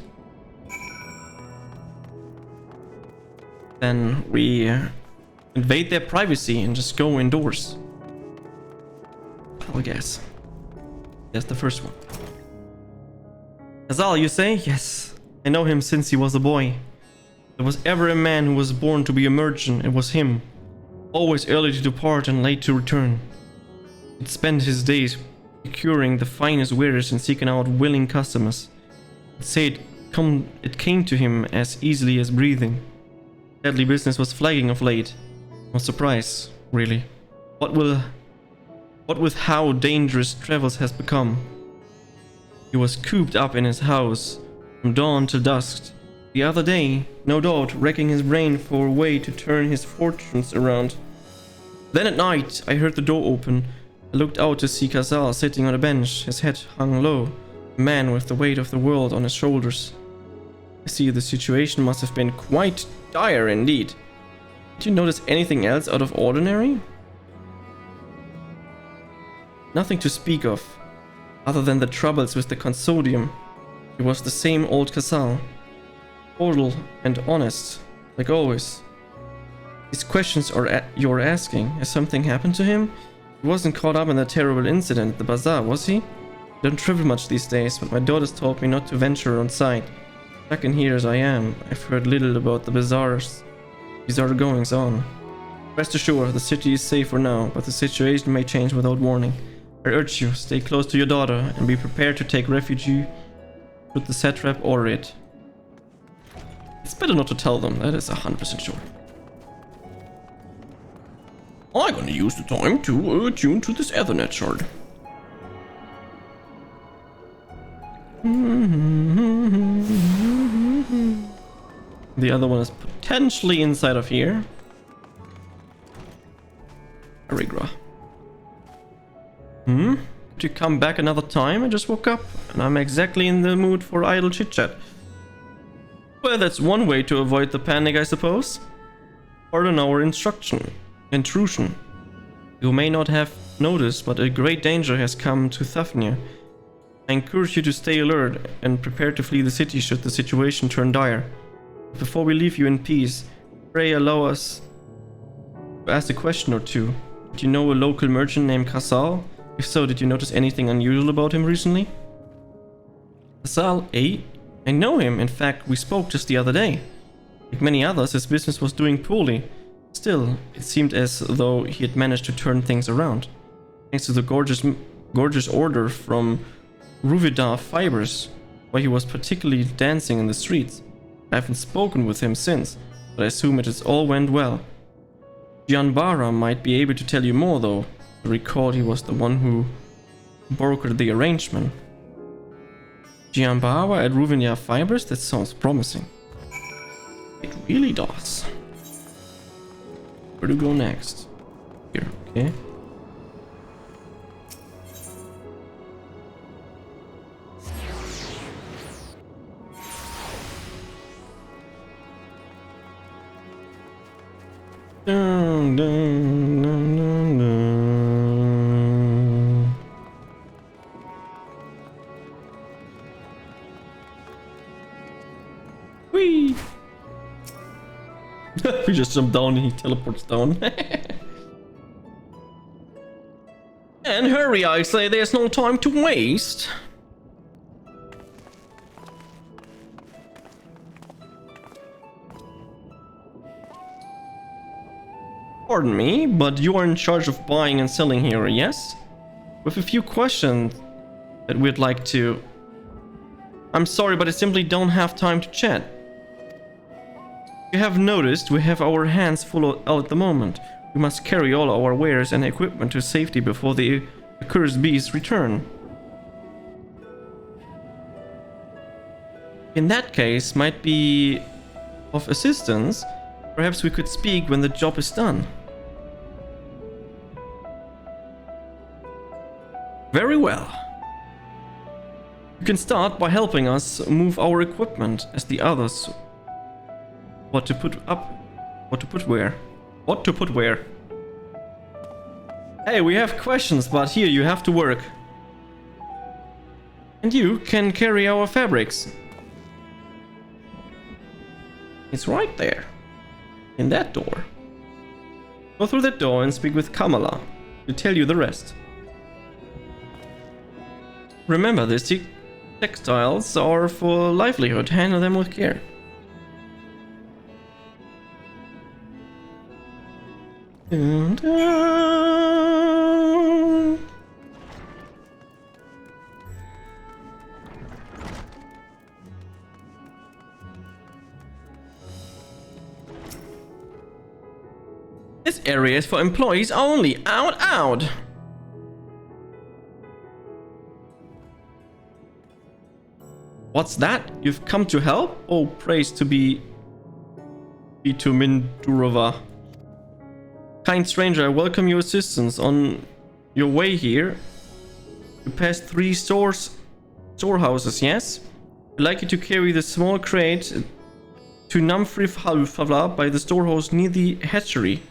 Then we invade their privacy and just go indoors. I guess. That's the first one. Khazal, you say? Yes. I know him since he was a boy. There was ever a man who was born to be a merchant, it was him. Always early to depart and late to return. He'd spend his days procuring the finest wares and seeking out willing customers. I'd say it came to him as easily as breathing. Sadly, business was flagging of late. No surprise, really. What with how dangerous travels has become. He was cooped up in his house from dawn till dusk. The other day, no doubt, racking his brain for a way to turn his fortunes around. Then at night, I heard the door open. I looked out to see Khazal sitting on a bench, his head hung low, a man with the weight of the world on his shoulders. I see the situation must have been quite dire indeed. Did you notice anything else out of ordinary? Nothing to speak of, other than the troubles with the Consodium. He was the same old Khazal, cordial and honest, like always. These questions you're asking, has something happened to him? He wasn't caught up in that terrible incident at the bazaar, was he? I don't travel much these days, but my daughters told me not to venture on site. Stuck in here as I am, I've heard little about the bizarre goings on. Rest assured, the city is safe for now, but the situation may change without warning. I urge you, stay close to your daughter and be prepared to take refuge should the satrap order it. It's better not to tell them, that is 100% sure. I'm gonna use the time to tune to this Ethernet shard. The other one is potentially inside of here. Arigra. Could you come back another time? I just woke up and I'm exactly in the mood for idle chit-chat. Well, that's one way to avoid the panic, I suppose. Pardon our intrusion. You may not have noticed, but a great danger has come to Thafnia. I encourage you to stay alert and prepare to flee the city should the situation turn dire. Before we leave you in peace, pray allow us to ask a question or two. Did you know a local merchant named Khazal? If so, did you notice anything unusual about him recently? Khazal, eh? I know him. In fact, we spoke just the other day. Like many others, his business was doing poorly. Still, it seemed as though he had managed to turn things around. Thanks to the gorgeous order from Ruvidar Fibers, where he was particularly dancing in the streets. I haven't spoken with him since, but I assume it has all went well. Gianbara might be able to tell you more though. I recall he was the one who brokered the arrangement. Gianbara at Ruvidar Fibers? That sounds promising. It really does. Where to go next? Here, okay. Dun, dun, dun, dun, dun. Whee! We just jump down and he teleports down. And hurry, I say, there's no time to waste. Pardon me, but you are in charge of buying and selling here, yes? With a few questions that we'd like to... I'm sorry, but I simply don't have time to chat. You have noticed we have our hands full at the moment. We must carry all our wares and equipment to safety before the accursed beasts return. in that case might be of assistance. Perhaps we could speak when the job is done. Very well. You can start by helping us move our equipment as the others. What to put up? What to put where? What to put where? Hey, we have questions, but here you have to work. And you can carry our fabrics. It's right there. In that door. Go through that door and speak with Kamala. She'll tell you the rest. Remember, these textiles are for livelihood. Handle them with care. Dun, dun. This area is for employees only. Out, out. What's that? You've come to help? Oh, praise to be to Mindurova. Kind stranger, I welcome your assistance. On your way here, you passed 3 storehouses, yes? I'd like you to carry the small crate to Namfrifhalfavla by the storehouse near the hatchery.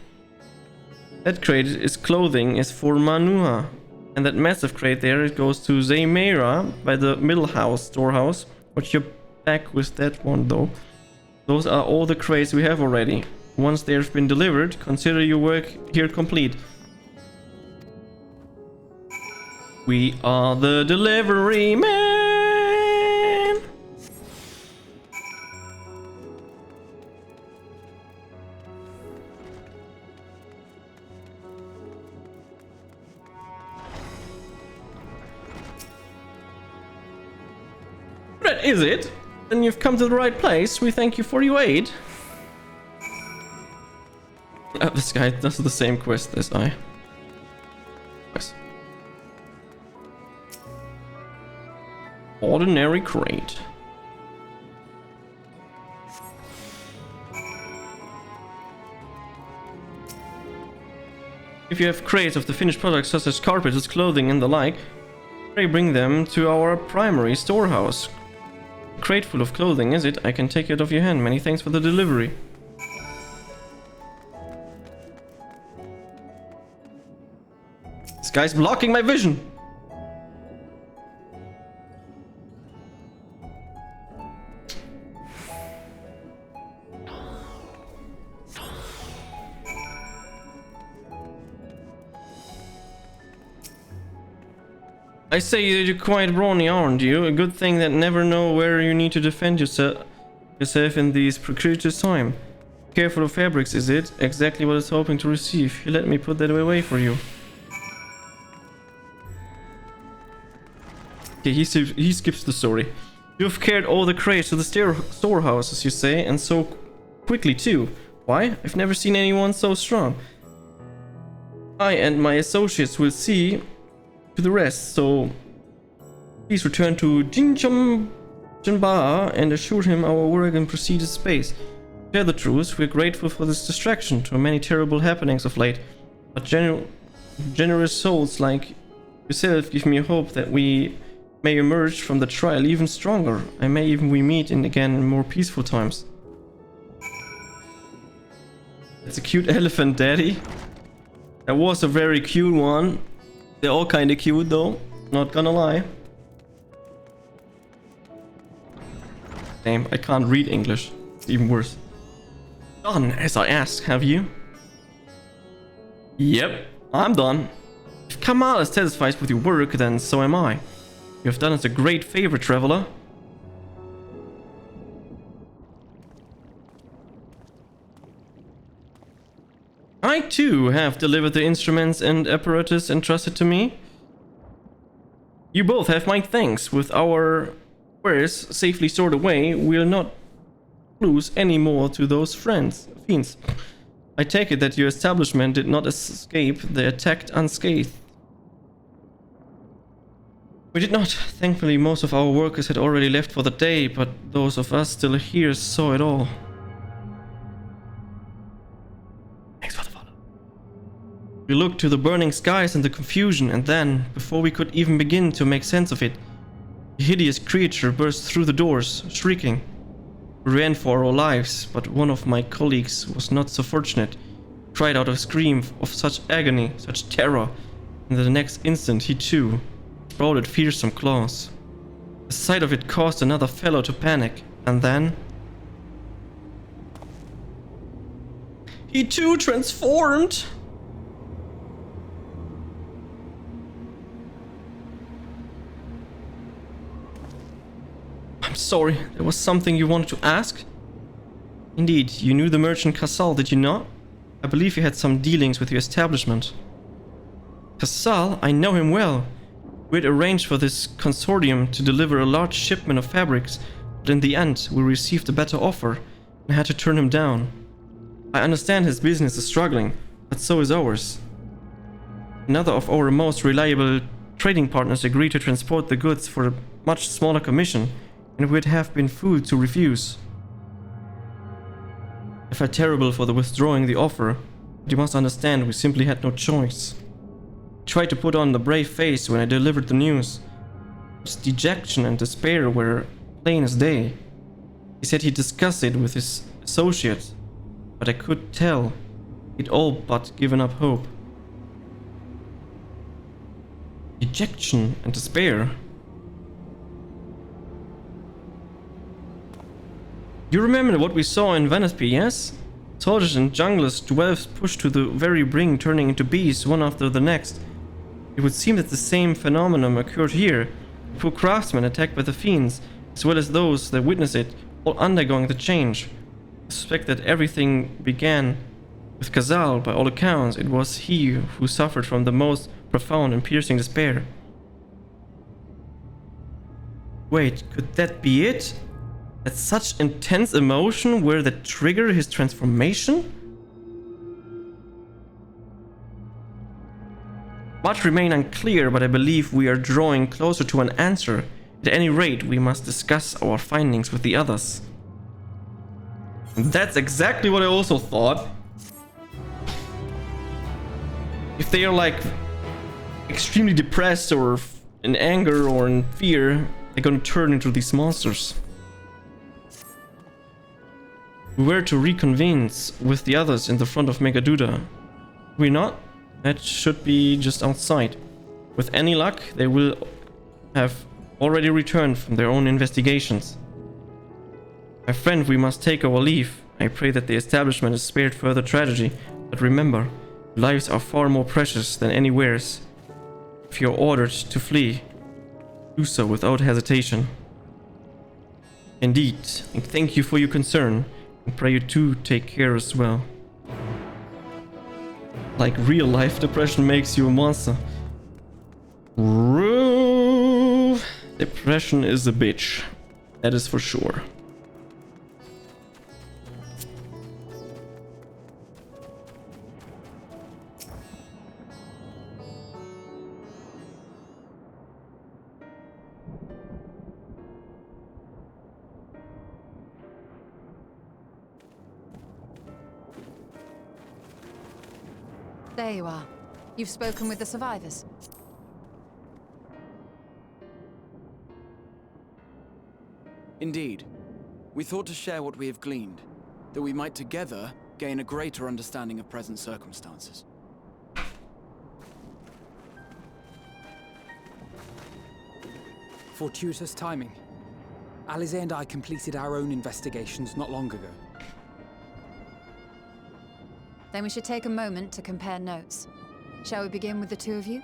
That crate is clothing is for Manua, and that massive crate there, it goes to Zaymera by the middle house storehouse. But you're back with that one though. Those are all the crates we have already. Once they've been delivered, consider your work here complete. We are the delivery man. That is it. Then you've come to the right place. We thank you for your aid. This guy does the same quest as I. Yes. Ordinary crate. If you have crates of the finished products such as carpets, clothing and the like, pray bring them to our primary storehouse. A crate full of clothing, is it? I can take it off your hand. Many thanks for the delivery. This guy's blocking my vision. I say you're quite brawny, aren't you? A good thing that never know where you need to defend yourself in these precarious time. Careful of fabrics, is it? Exactly what it's hoping to receive. You let me put that away for you. Okay, he skips the story. You've carried all the crates to the storehouses, you say, and so quickly too. Why? I've never seen anyone so strong. I and my associates will see to the rest, so please return to Jinba and assure him our work and proceed at space. To tell the truth, we're grateful for this distraction to many terrible happenings of late, but generous souls like yourself give me hope that we may emerge from the trial even stronger. I may even we meet again in more peaceful times. It's a cute elephant, Daddy. That was a very cute one. They're all kind of cute though, not gonna lie. Damn, I can't read English. It's even worse. Done as I asked, have you? Yep, I'm done. If Kamal is satisfied with your work, then so am I. You have done us a great favor, traveler. I too have delivered the instruments and apparatus entrusted to me. You both have my thanks. With our wares safely stored away, we'll not lose any more to those fiends. I take it that your establishment did not escape the attack unscathed. We did not. Thankfully, most of our workers had already left for the day, but those of us still here saw it all. Thanks for the follow. We looked to the burning skies and the confusion, and then, before we could even begin to make sense of it, a hideous creature burst through the doors, shrieking. We ran for our lives, but one of my colleagues was not so fortunate. He cried out a scream of such agony, such terror, and the next instant he too sprouted fearsome claws. The sight of it caused another fellow to panic, and then he too transformed! I'm sorry, there was something you wanted to ask? Indeed, you knew the merchant Casal, did you not? I believe you had some dealings with your establishment. Casal? I know him well. We had arranged for this consortium to deliver a large shipment of fabrics, but in the end, we received a better offer and had to turn him down. I understand his business is struggling, but so is ours. Another of our most reliable trading partners agreed to transport the goods for a much smaller commission, and we'd have been fooled to refuse. I felt terrible for the withdrawing the offer, but you must understand we simply had no choice. I tried to put on the brave face when I delivered the news. His dejection and despair were plain as day. He said he'd discuss it with his associates, but I could tell he'd all but given up hope. Dejection and despair? You remember what we saw in Venespy, yes? Soldiers and junglers, dwellers pushed to the very brink, turning into beasts one after the next. It would seem that the same phenomenon occurred here. The poor craftsmen attacked by the fiends, as well as those that witnessed it, all undergoing the change. I suspect that everything began with Casal. By all accounts, it was he who suffered from the most profound and piercing despair. Wait, could that be it? That such intense emotion were that trigger his transformation? Much remain unclear, but I believe we are drawing closer to an answer. At any rate, we must discuss our findings with the others. That's exactly what I also thought. If they are like extremely depressed or in anger or in fear, they're gonna turn into these monsters. We were to reconvene with the others in the front of Megaduda. We not? That should be just outside. With any luck, they will have already returned from their own investigations. My friend, we must take our leave. I pray that the establishment is spared further tragedy, but remember, lives are far more precious than any wares. If you're ordered to flee, do so without hesitation. Indeed, and thank you for your concern, and pray you too take care as well. Like real life depression makes you a monster. Depression is a bitch. That is for sure. There you are. You've spoken with the survivors. Indeed. We thought to share what we have gleaned, that we might together gain a greater understanding of present circumstances. Fortuitous timing. Alize and I completed our own investigations not long ago. Then we should take a moment to compare notes. Shall we begin with the two of you?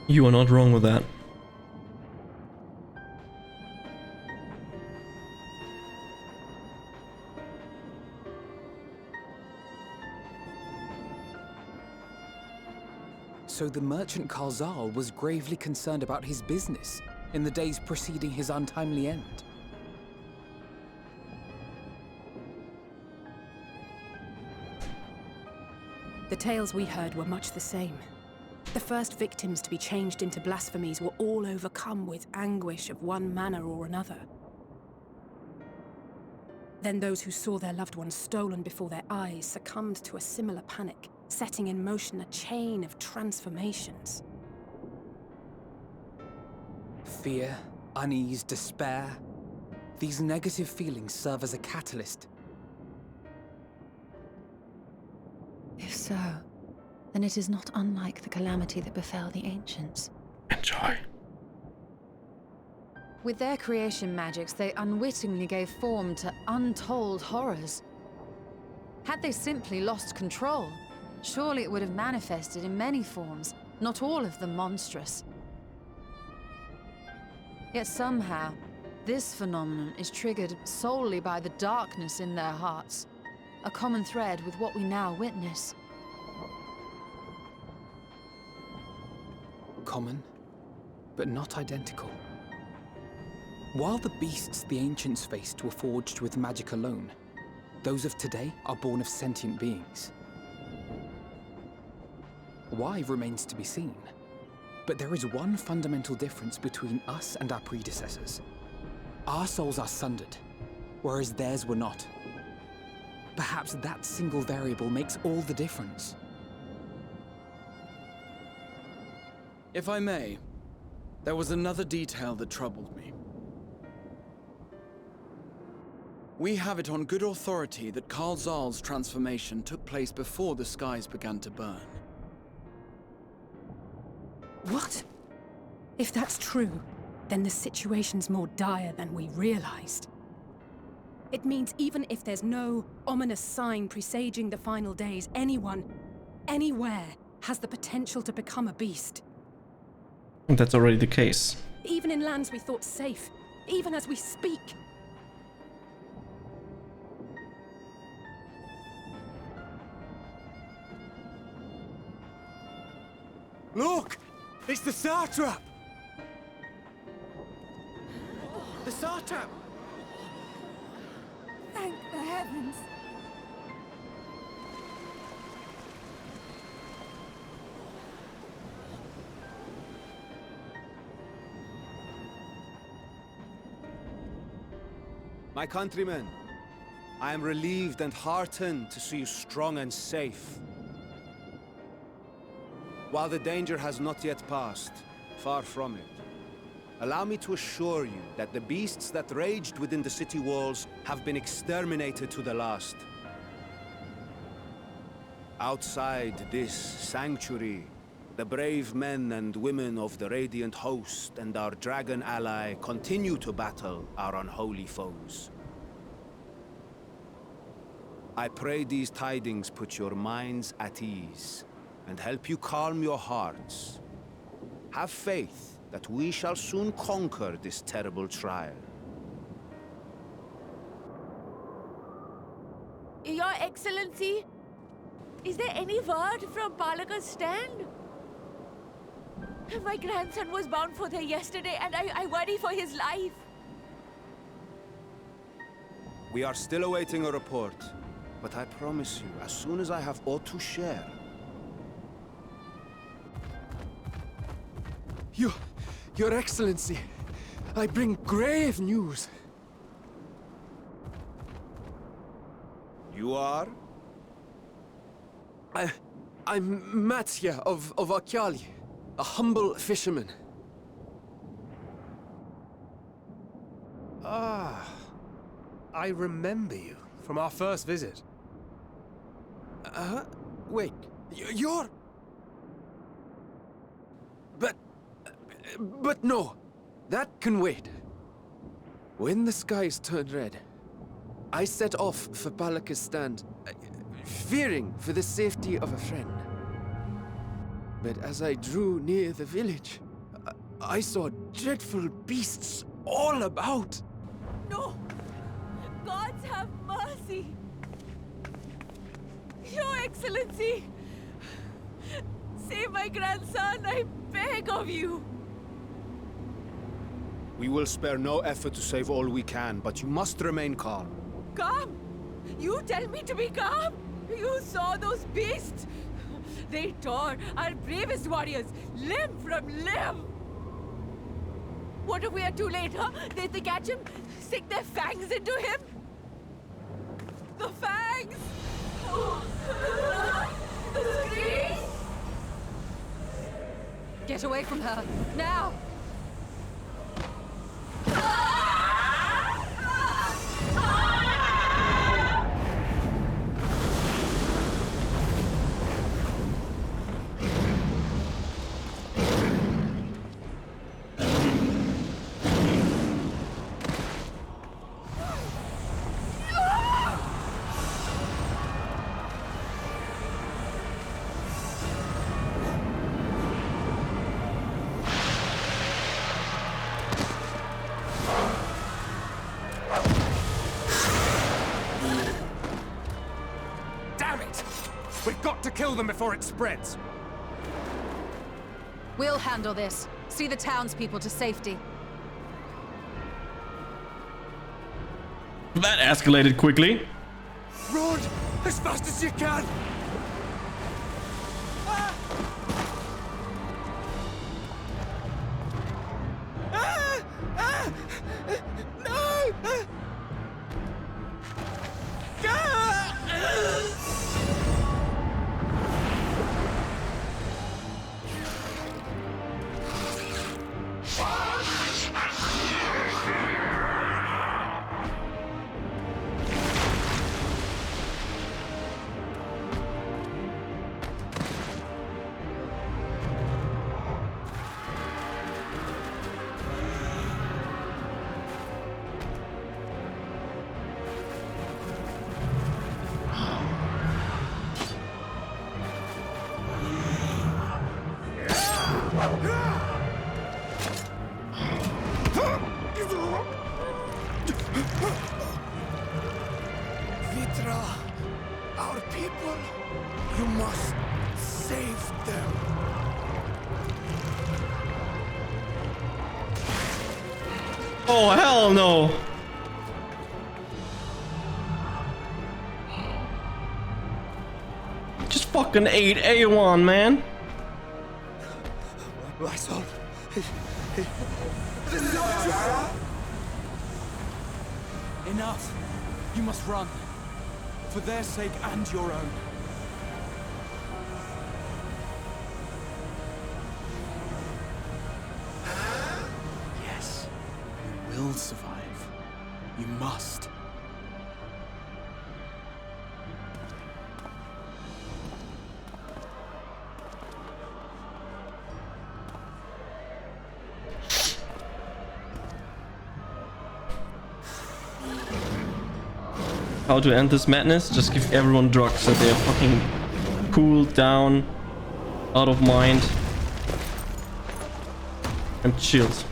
You are not wrong with that. So the merchant Karzal was gravely concerned about his business in the days preceding his untimely end. The tales we heard were much the same. The first victims to be changed into blasphemies were all overcome with anguish of one manner or another. Then those who saw their loved ones stolen before their eyes succumbed to a similar panic, setting in motion a chain of transformations. Fear, unease, despair. These negative feelings serve as a catalyst. If so, then it is not unlike the calamity that befell the ancients. Enjoy. With their creation magics, they unwittingly gave form to untold horrors. Had they simply lost control, surely it would have manifested in many forms, not all of them monstrous. Yet somehow, this phenomenon is triggered solely by the darkness in their hearts, a common thread with what we now witness. Common, but not identical. While the beasts the ancients faced were forged with magic alone, those of today are born of sentient beings. Why remains to be seen, but there is one fundamental difference between us and our predecessors. Our souls are sundered, whereas theirs were not. Perhaps that single variable makes all the difference. If I may, there was another detail that troubled me. We have it on good authority that Karl Zahl's transformation took place before the skies began to burn. What? If that's true, then the situation's more dire than we realized. It means even if there's no ominous sign presaging the final days, anyone, anywhere, has the potential to become a beast. That's already the case. Even in lands we thought safe, even as we speak. Look! It's the Satrap! The Satrap! Thank the heavens. My countrymen, I am relieved and heartened to see you strong and safe. While the danger has not yet passed, far from it, allow me to assure you that the beasts that raged within the city walls have been exterminated to the last. Outside this sanctuary, the brave men and women of the Radiant Host and our dragon ally continue to battle our unholy foes. I pray these tidings put your minds at ease and help you calm your hearts. Have faith that we shall soon conquer this terrible trial. Your Excellency, is there any word from Palaka's stand? My grandson was bound for there yesterday, and I worry for his life. We are still awaiting a report, but I promise you, as soon as I have aught to share. Your Excellency, I bring grave news. You are? I'm Matya of Akyali, a humble fisherman. Ah, I remember you from our first visit. Wait, you're... But no, that can wait. When the skies turned red, I set off for Palaka's stand, fearing for the safety of a friend. But as I drew near the village, I saw dreadful beasts all about. No! Gods have mercy! Your Excellency! Save my grandson, I beg of you! We will spare no effort to save all we can, but you must remain calm. Calm? You tell me to be calm? You saw those beasts? They tore our bravest warriors limb from limb. What if we are too late, huh? They catch him, sink their fangs into him? The fangs! The screams! Get away from her, now! Kill them before it spreads. We'll handle this. See the townspeople to safety. That escalated quickly. Run as fast as you can. No! Vitra, our people, you must save them. Oh, hell no! Just fucking ate A1, man. My son. Enough. You must run. For their sake and your own. Yes, you will survive. You must. How to end this madness? Just give everyone drugs so they're fucking cool down, out of mind, and chilled.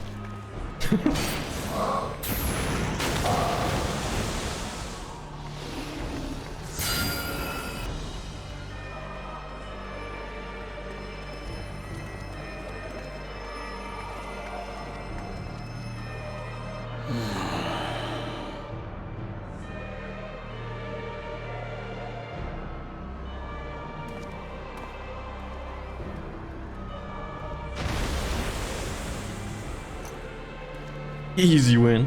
Easy win.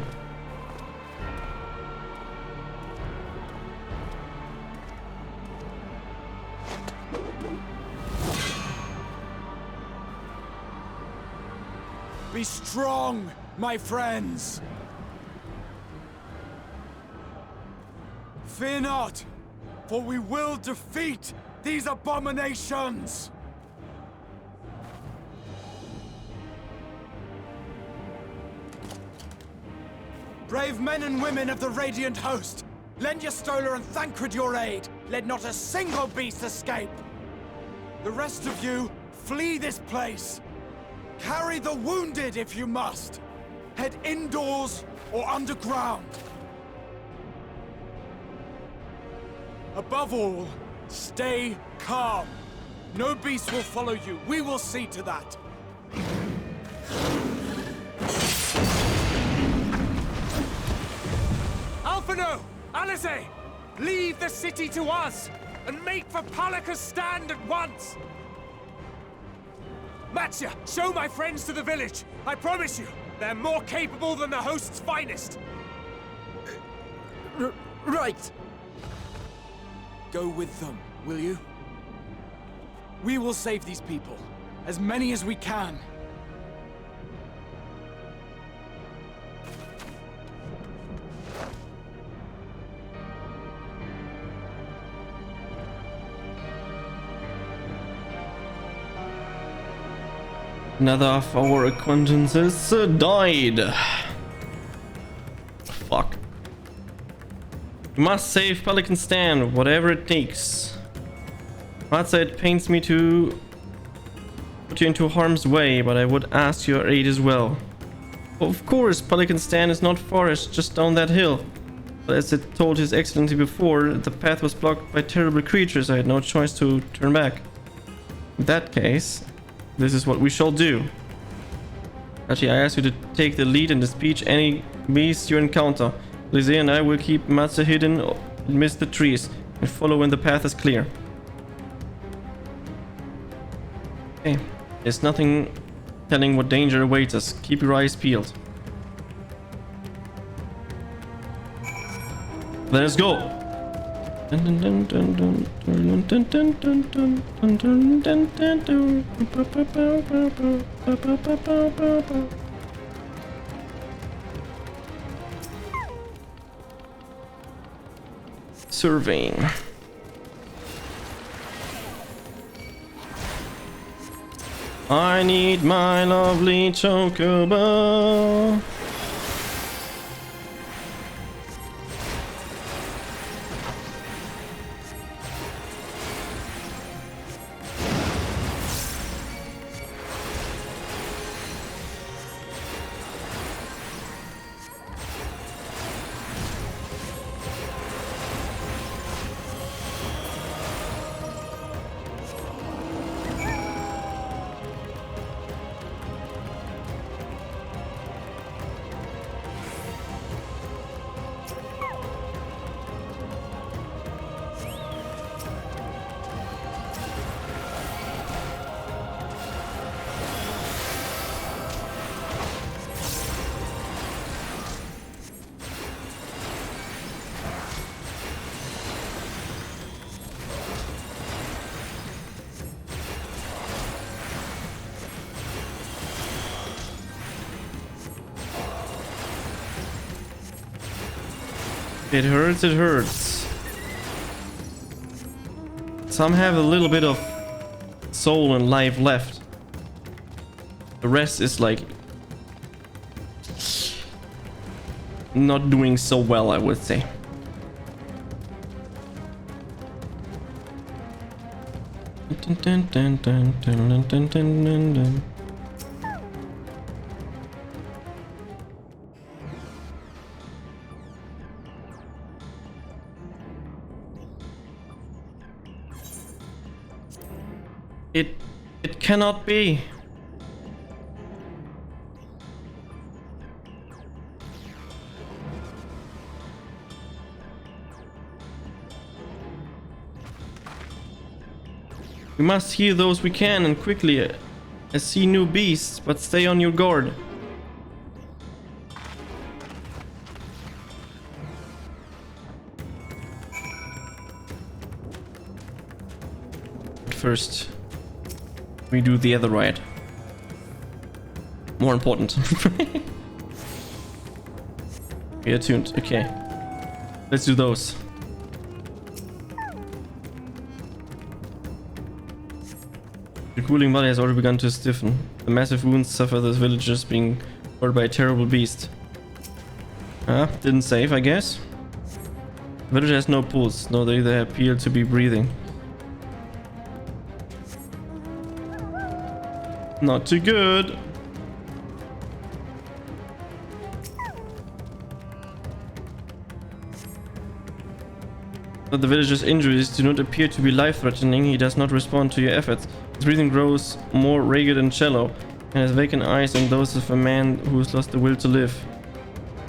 Be strong, my friends. Fear not, for we will defeat these abominations. Brave men and women of the Radiant Host, lend your Stola and Thancred your aid. Let not a single beast escape. The rest of you, flee this place. Carry the wounded if you must. Head indoors or underground. Above all, stay calm. No beast will follow you. We will see to that. Alphino! Alice! Leave the city to us, and make for Palaka's stand at once! Matcha, show my friends to the village. I promise you, they're more capable than the host's finest. Right. Go with them, will you? We will save these people. As many as we can. Another of our acquaintances died. Fuck. We must save Pelican Stan, whatever it takes. Matza, it pains me to put you into harm's way, but I would ask your aid as well. Of course, Pelican Stan is not far, it's just down that hill. But as I told His Excellency before, the path was blocked by terrible creatures. I had no choice to turn back. In that case, this is what we shall do. Actually, I ask you to take the lead and dispatch any beast you encounter. Lizzie and I will keep Matza hidden amidst the trees and follow when the path is clear. Okay, there's nothing telling what danger awaits us. Keep your eyes peeled. Let us go! Surveying. I need my lovely chocobo. It hurts, it hurts. Some have a little bit of soul and life left. The rest is like not doing so well, I would say. It cannot be. We must heal those we can and quickly. I see new beasts, but stay on your guard. First, we do the other right. More important. Be attuned. Okay. Let's do those. The cooling body has already begun to stiffen. The massive wounds suffer the villagers being hurt by a terrible beast. Didn't save, I guess. The villager has no pulse, nor do they appear to be breathing. Not too good. But the villager's injuries do not appear to be life-threatening. He does not respond to your efforts. His breathing grows more ragged and shallow, and has vacant eyes and those of a man who has lost the will to live.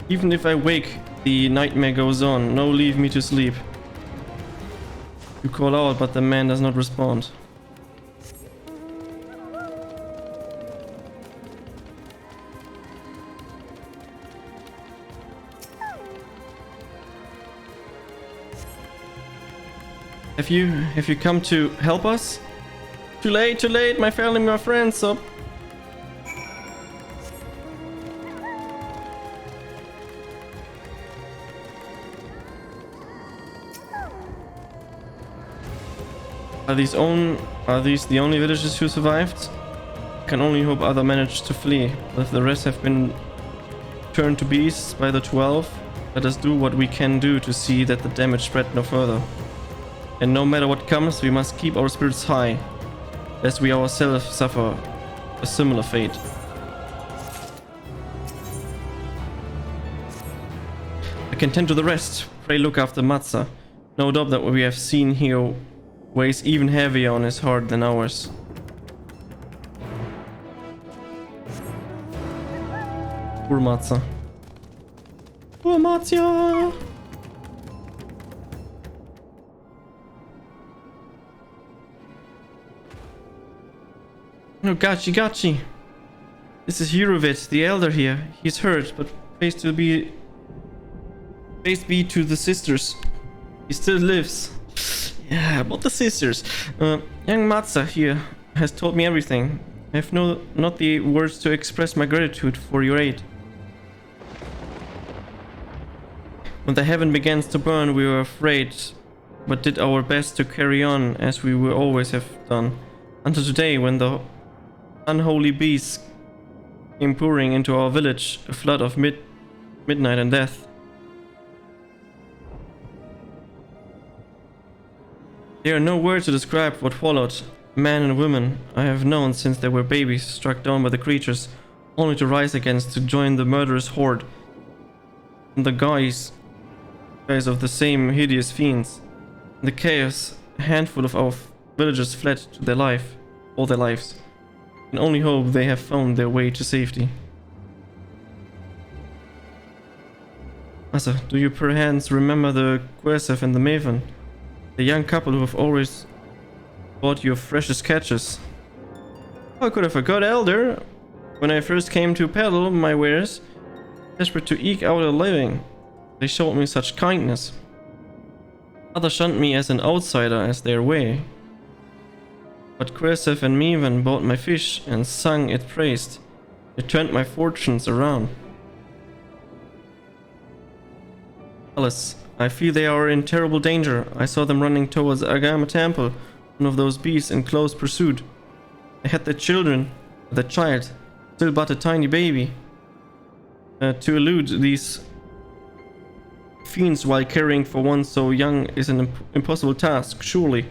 Even if I wake, the nightmare goes on. No, leave me to sleep. You call out, but the man does not respond. Have you come to help us? Too late, my family, my friends, so... Are these the only villagers who survived? Can only hope others managed to flee. But if the rest have been turned to beasts by the 12, let us do what we can do to see that the damage spread no further. And no matter what comes, we must keep our spirits high, lest we ourselves suffer a similar fate. I can tend to the rest. Pray look after Matza. No doubt that what we have seen here weighs even heavier on his heart than ours. Poor Matza. Poor Matza! No, Gachi. This is Hurovit, the elder here. He's hurt, but praise be to the sisters. He still lives. Yeah, about the sisters. Young Matza here has told me everything. I have not the words to express my gratitude for your aid. When the heaven began to burn, we were afraid, but did our best to carry on as we will always have done. Until today, when the unholy beasts came pouring into our village, a flood of midnight and death. There are no words to describe what followed. Men and women I have known since they were babies, struck down by the creatures, only to rise again to join the murderous horde. In the guise of the same hideous fiends. In the chaos, a handful of our villagers fled to all their lives. And only hope they have found their way to safety. Asa, do you perchance remember the Quercev and the Maven? The young couple who have always bought your freshest catches. How could I forget, Elder? When I first came to peddle my wares, desperate to eke out a living, they showed me such kindness. Others shunned me as an outsider as their way. But Quercev and Maven bought my fish and sung it praised. It turned my fortunes around. Alice, I feel they are in terrible danger. I saw them running towards Agama Temple, one of those beasts in close pursuit. They had their children, the child, still but a tiny baby. To elude these fiends while caring for one so young is an impossible task, surely.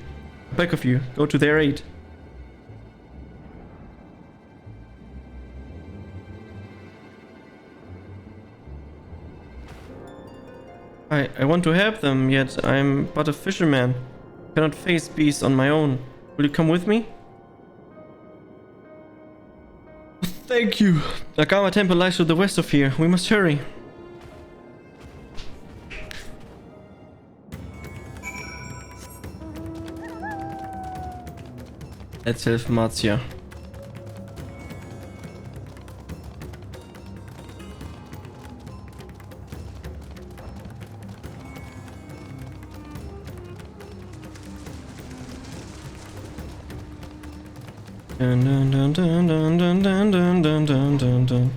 I beg of you, go to their aid. I want to help them, yet I am but a fisherman. I cannot face beasts on my own. Will you come with me? Thank you. Agama Temple lies to the west of here. We must hurry. Let's help Marzia. Dun dun dun dun dun dun dun dun dun dun dun dun.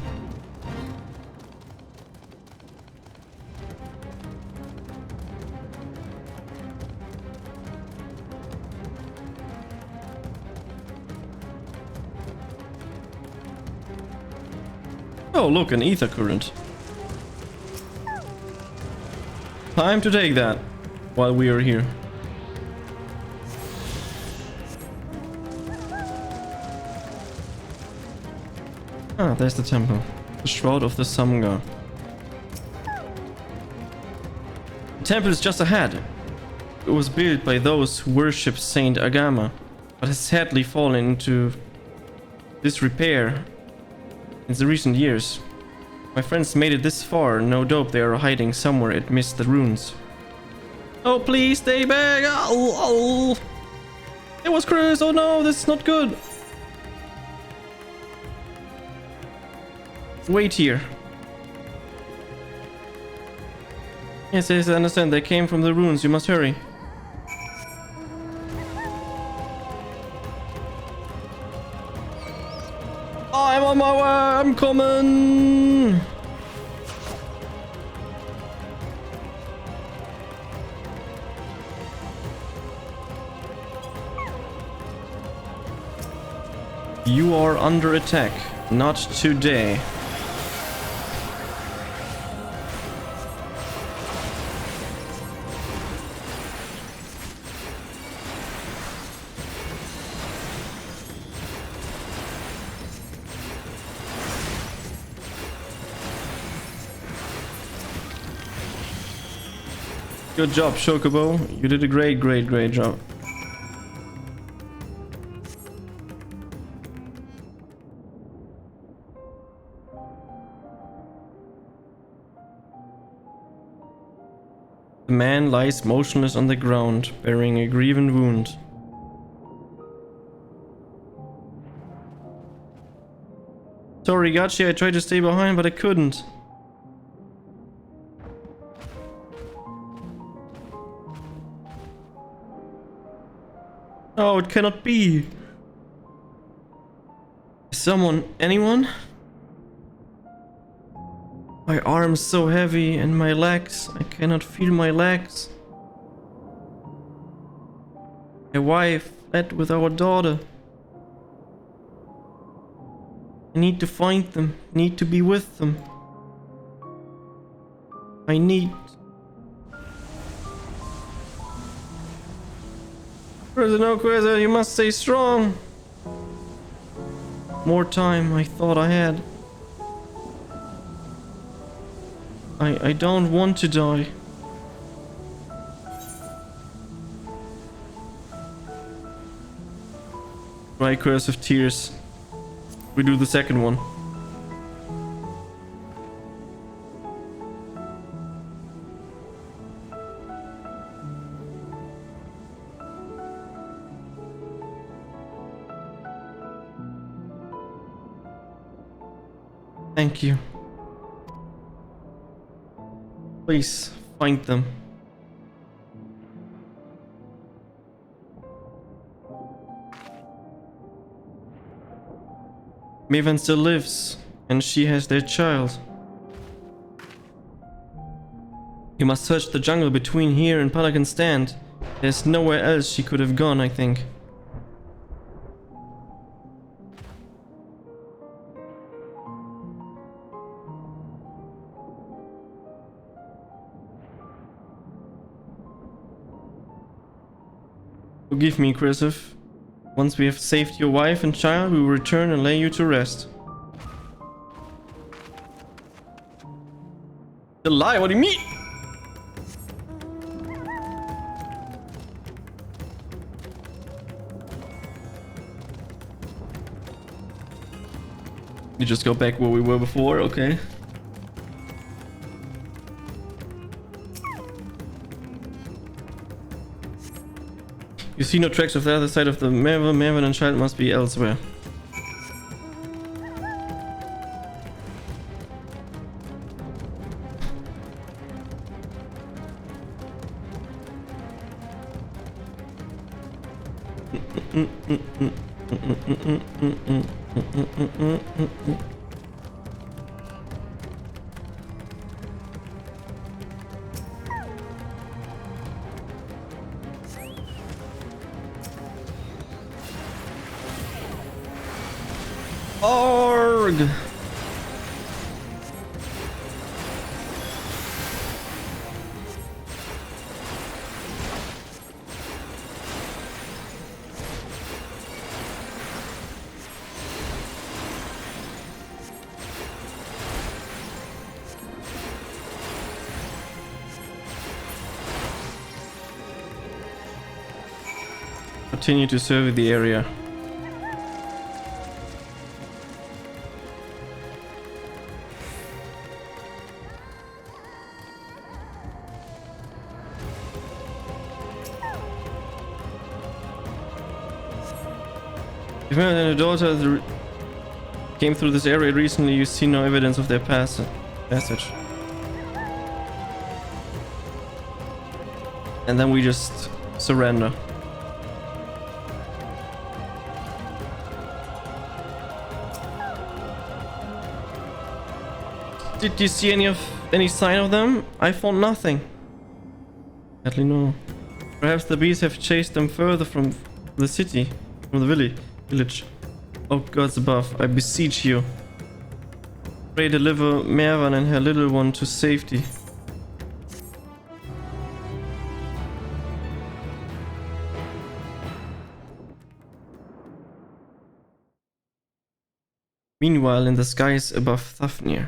Oh, look, an ether current. Time to take that while we are here. Ah, there's the temple. The Shroud of the Samgar. The temple is just ahead. It was built by those who worship Saint Agama, but has sadly fallen into disrepair in the recent years. My friends made it this far, no doubt they are hiding somewhere amidst the ruins. Oh, please stay back! Oh. It was Chris! Oh no, this is not good! Wait here. Yes, I understand. They came from the ruins. You must hurry. I'm on my way. I'm coming. You are under attack. Not today. Good job, Chocobo. You did a great job. The man lies motionless on the ground, bearing a grievous wound. Sorry, Gachi, I tried to stay behind, but I couldn't. Oh, it cannot be. Someone, anyone? My arm's so heavy and my legs, I cannot feel my legs. My wife fled with our daughter. I need to find them, need to be with them. I need... Quasar, you must stay strong. More time I thought I had. I don't want to die. Try Curse of Tears. We do the second one. Thank you. Please find them. Maven still lives, and she has their child. You must search the jungle between here and Pelican Stand. There's nowhere else she could have gone, I think. Forgive me, Christoph. Once we have saved your wife and child, we will return and lay you to rest. The lie? What do you mean? You just go back where we were before, okay? You see no tracks of the other side of the Maven. Maven and child must be elsewhere. Org! Continue to survey the area. If Maven and her daughter came through this area recently, you see no evidence of their passage. And then we just surrender. Did you see any sign of them? I found nothing. Sadly, no. Perhaps the bees have chased them further from the city, from the village. Oh gods above, I beseech you. Pray deliver Mervan and her little one to safety. Meanwhile, in the skies above Thafnir.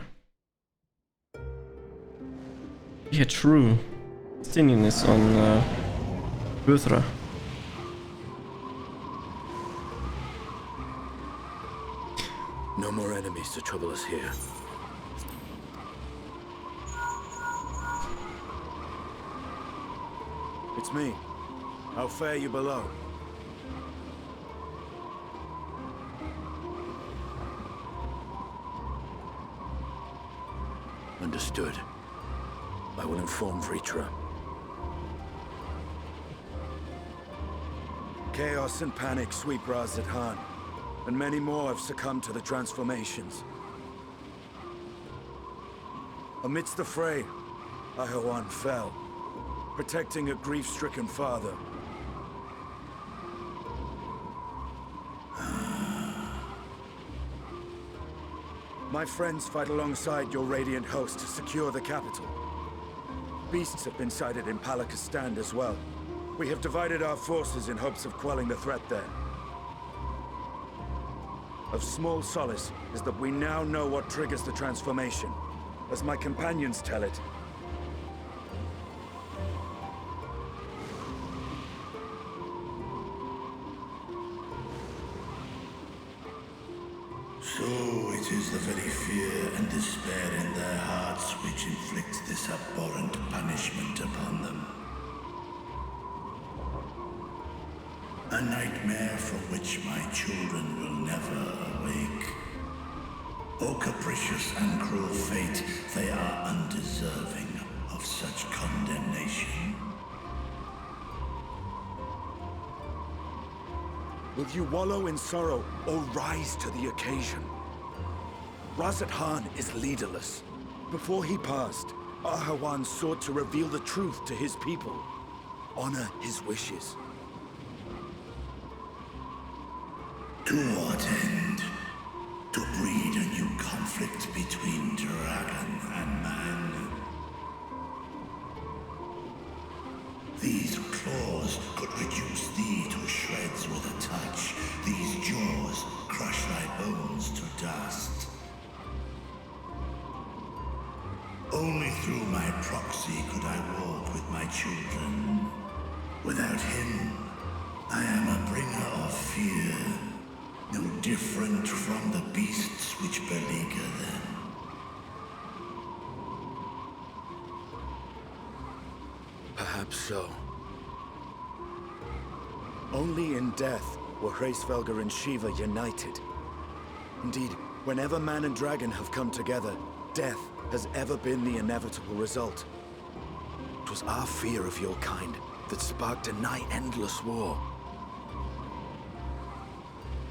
Yeah, true. Stinian is on Buthra. No more enemies to trouble us here. It's me. How fare you below? Understood. I will inform Vritra. Chaos and panic sweep Razad Han, and many more have succumbed to the transformations. Amidst the fray, Ahawan fell, protecting a grief-stricken father. My friends fight alongside your Radiant host to secure the capital. Beasts have been sighted in Palakistan as well. We have divided our forces in hopes of quelling the threat there. Of small solace is that we now know what triggers the transformation. As my companions tell it, So it is the very fear and despair in their hearts which inflicts this abhorrent punishment upon them. A nightmare from which my children will never awake. O capricious and cruel fate, they are undeserving of such condemnation. will you wallow in sorrow or rise to the occasion? Razad Han is leaderless. Before he passed, Ahawan sought to reveal the truth to his people, honor his wishes. To what end? To breed a new conflict between dragon and man. These claws could reduce thee to shreds with a touch. These jaws crush thy bones to dust. Only through my proxy could I walk with my children. Without him, I am a bringer of fear, no different from the beasts which beleaguer them. Perhaps so. Only in death were Hraesvelgr and Shiva united. Indeed, whenever man and dragon have come together, death has ever been the inevitable result. It was our fear of your kind that sparked a nigh-endless war.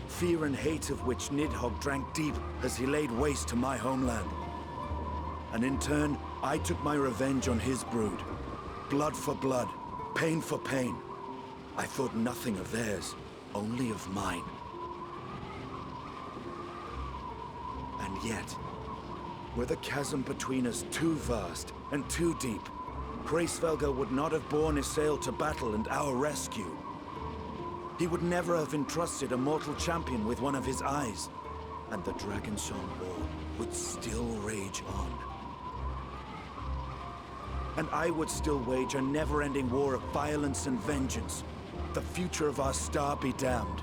Fear and hate of which Nidhogg drank deep as he laid waste to my homeland. And in turn, I took my revenge on his brood. Blood for blood, pain for pain. I thought nothing of theirs, only of mine. And yet, were the chasm between us too vast and too deep, Hraesvelgr would not have borne Isael to battle and our rescue. He would never have entrusted a mortal champion with one of his eyes, and the Dragonsong War would still rage on. And I would still wage a never-ending war of violence and vengeance. The future of our star be damned.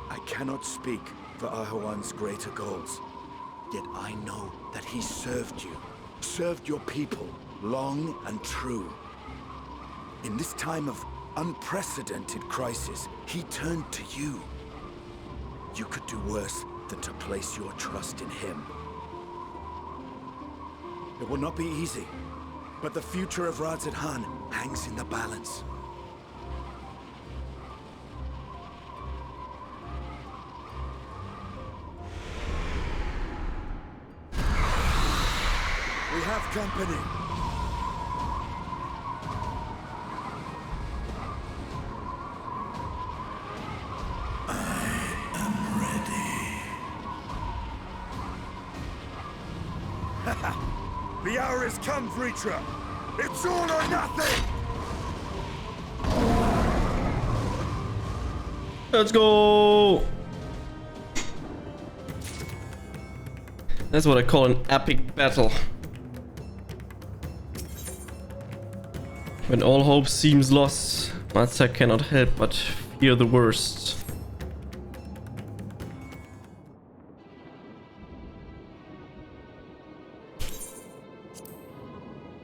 I cannot speak for Ahawan's greater goals, yet I know that he served you, served your people, long and true. In this time of unprecedented crisis, he turned to you. You could do worse than to place your trust in him. It will not be easy, but the future of Razad Han hangs in the balance. have company. The hour has come, Vritra. It's all or nothing! Let's go! That's what I call an epic battle. When all hope seems lost, Matsuya cannot help but fear the worst.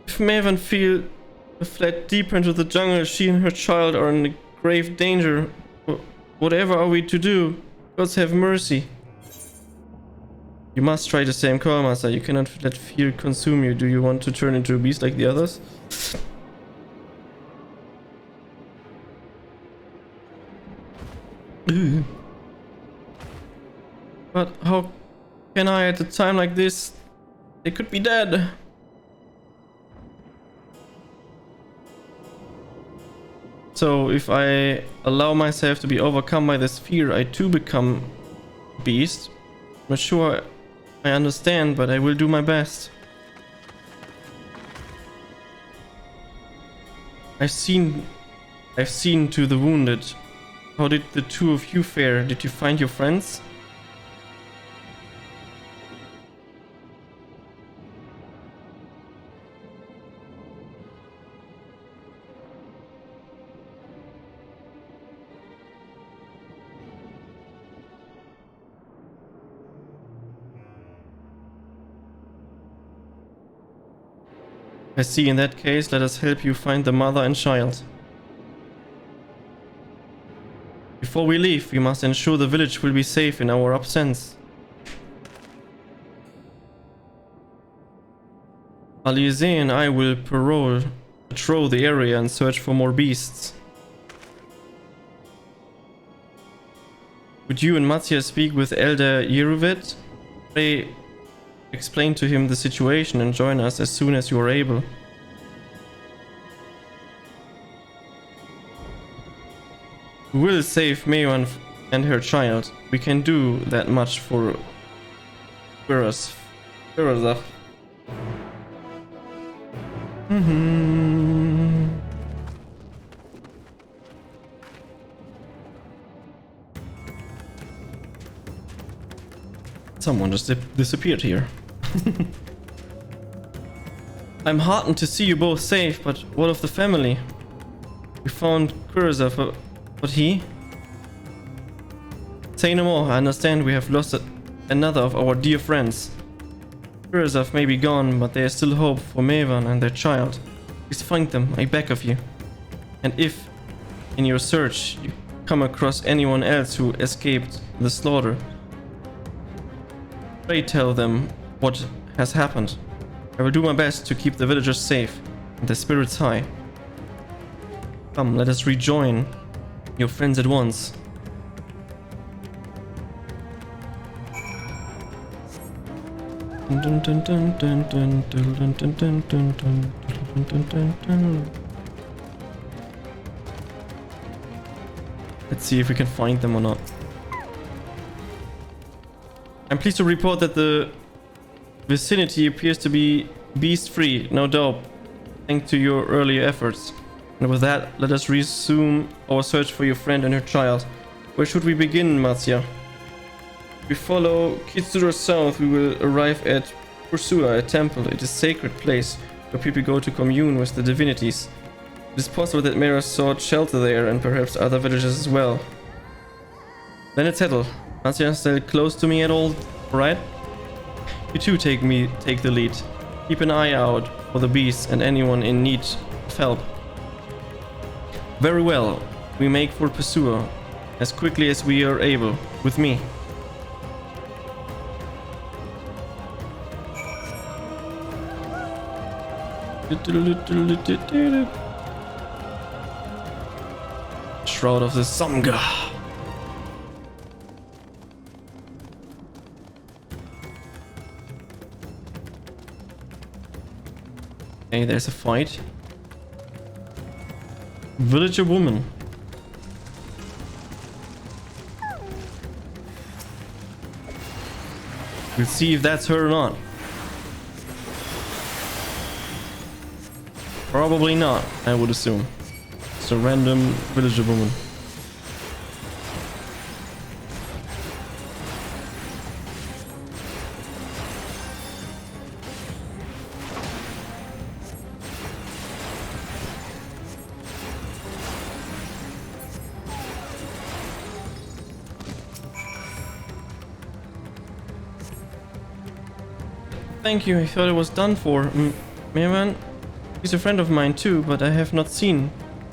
If Maven fled deeper into the jungle, she and her child are in grave danger. Whatever are we to do? Gods have mercy. You must try the same call, Master. You cannot let fear consume you. Do you want to turn into a beast like the others? But how can I at a time like this? They could be dead. So if I allow myself to be overcome by this fear, I too become a beast. I'm not sure I understand, but I will do my best. I've seen to the wounded. How did the two of you fare? Did you find your friends? I see. In that case, let us help you find the mother and child. Before we leave, we must ensure the village will be safe in our absence. Alize and I will patrol the area and search for more beasts. Would you and Matsuya speak with Elder Yeruvet? Pray explain to him the situation and join us as soon as you are able. We will save Mewan and her child. We can do that much for Kurazaf. Someone just disappeared here. I'm heartened to see you both safe, but what of the family? We found Kurazaf, but he? Say no more. I understand we have lost another of our dear friends. Kurazaf may be gone, but there is still hope for Mevan and their child. Please find them, I beg of you. And if, in your search, you come across anyone else who escaped the slaughter, pray tell them what has happened. I will do my best to keep the villagers safe and their spirits high. Come, let us rejoin your friends at once. Let's see if we can find them or not. I'm pleased to report that the vicinity appears to be beast-free, no doubt, thanks to your earlier efforts. And with that, let us resume our search for your friend and her child. Where should we begin, Matsuya? If we follow Kitsura south, we will arrive at Pursua, a temple. It is a sacred place where people go to commune with the divinities. It is possible that Mera sought shelter there and perhaps other villages as well. Then it's settled. Matsuya, stay close to me at all, alright? You too take the lead. Keep an eye out for the beasts and anyone in need of help. Very well, we make for Pursua as quickly as we are able, with me. Shroud of the Samga. Okay, there's a fight. Villager woman. We'll see if that's her or not. Probably not, I would assume. It's a random villager woman. Thank you, I thought it was done for. Mirman, she's a friend of mine too, but I have not seen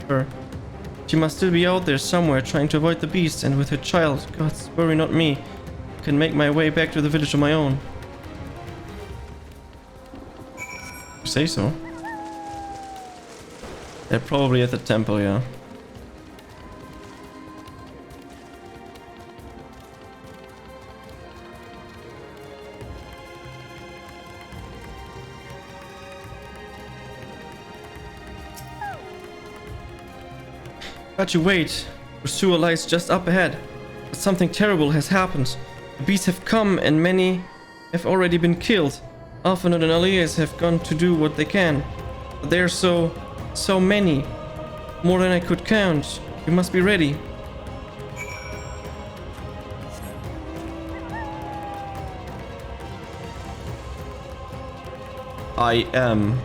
her. She must still be out there somewhere trying to avoid the beast and with her child. God's worry, not me. I can make my way back to the village on my own. You say so? They're probably at the temple, yeah. But you wait. Pursuer lies just up ahead. But something terrible has happened. The beasts have come and many have already been killed. Alphanot and Alias have gone to do what they can. But there are so many. More than I could count. You must be ready. I am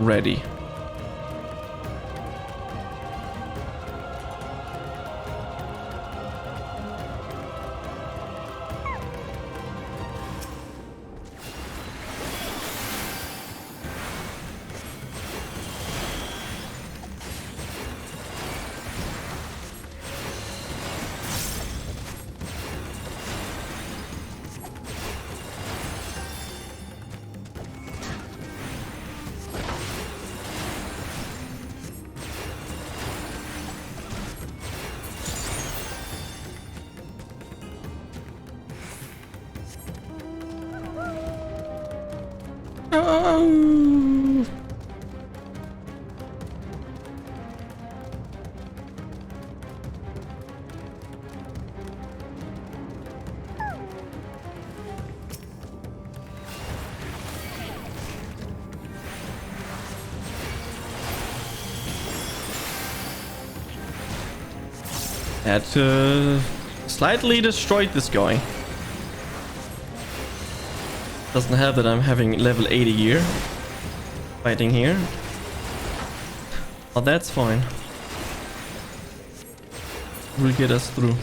ready. Had slightly destroyed this guy. Doesn't help that I'm having level 80 gear fighting here. Oh, that's fine. Will get us through.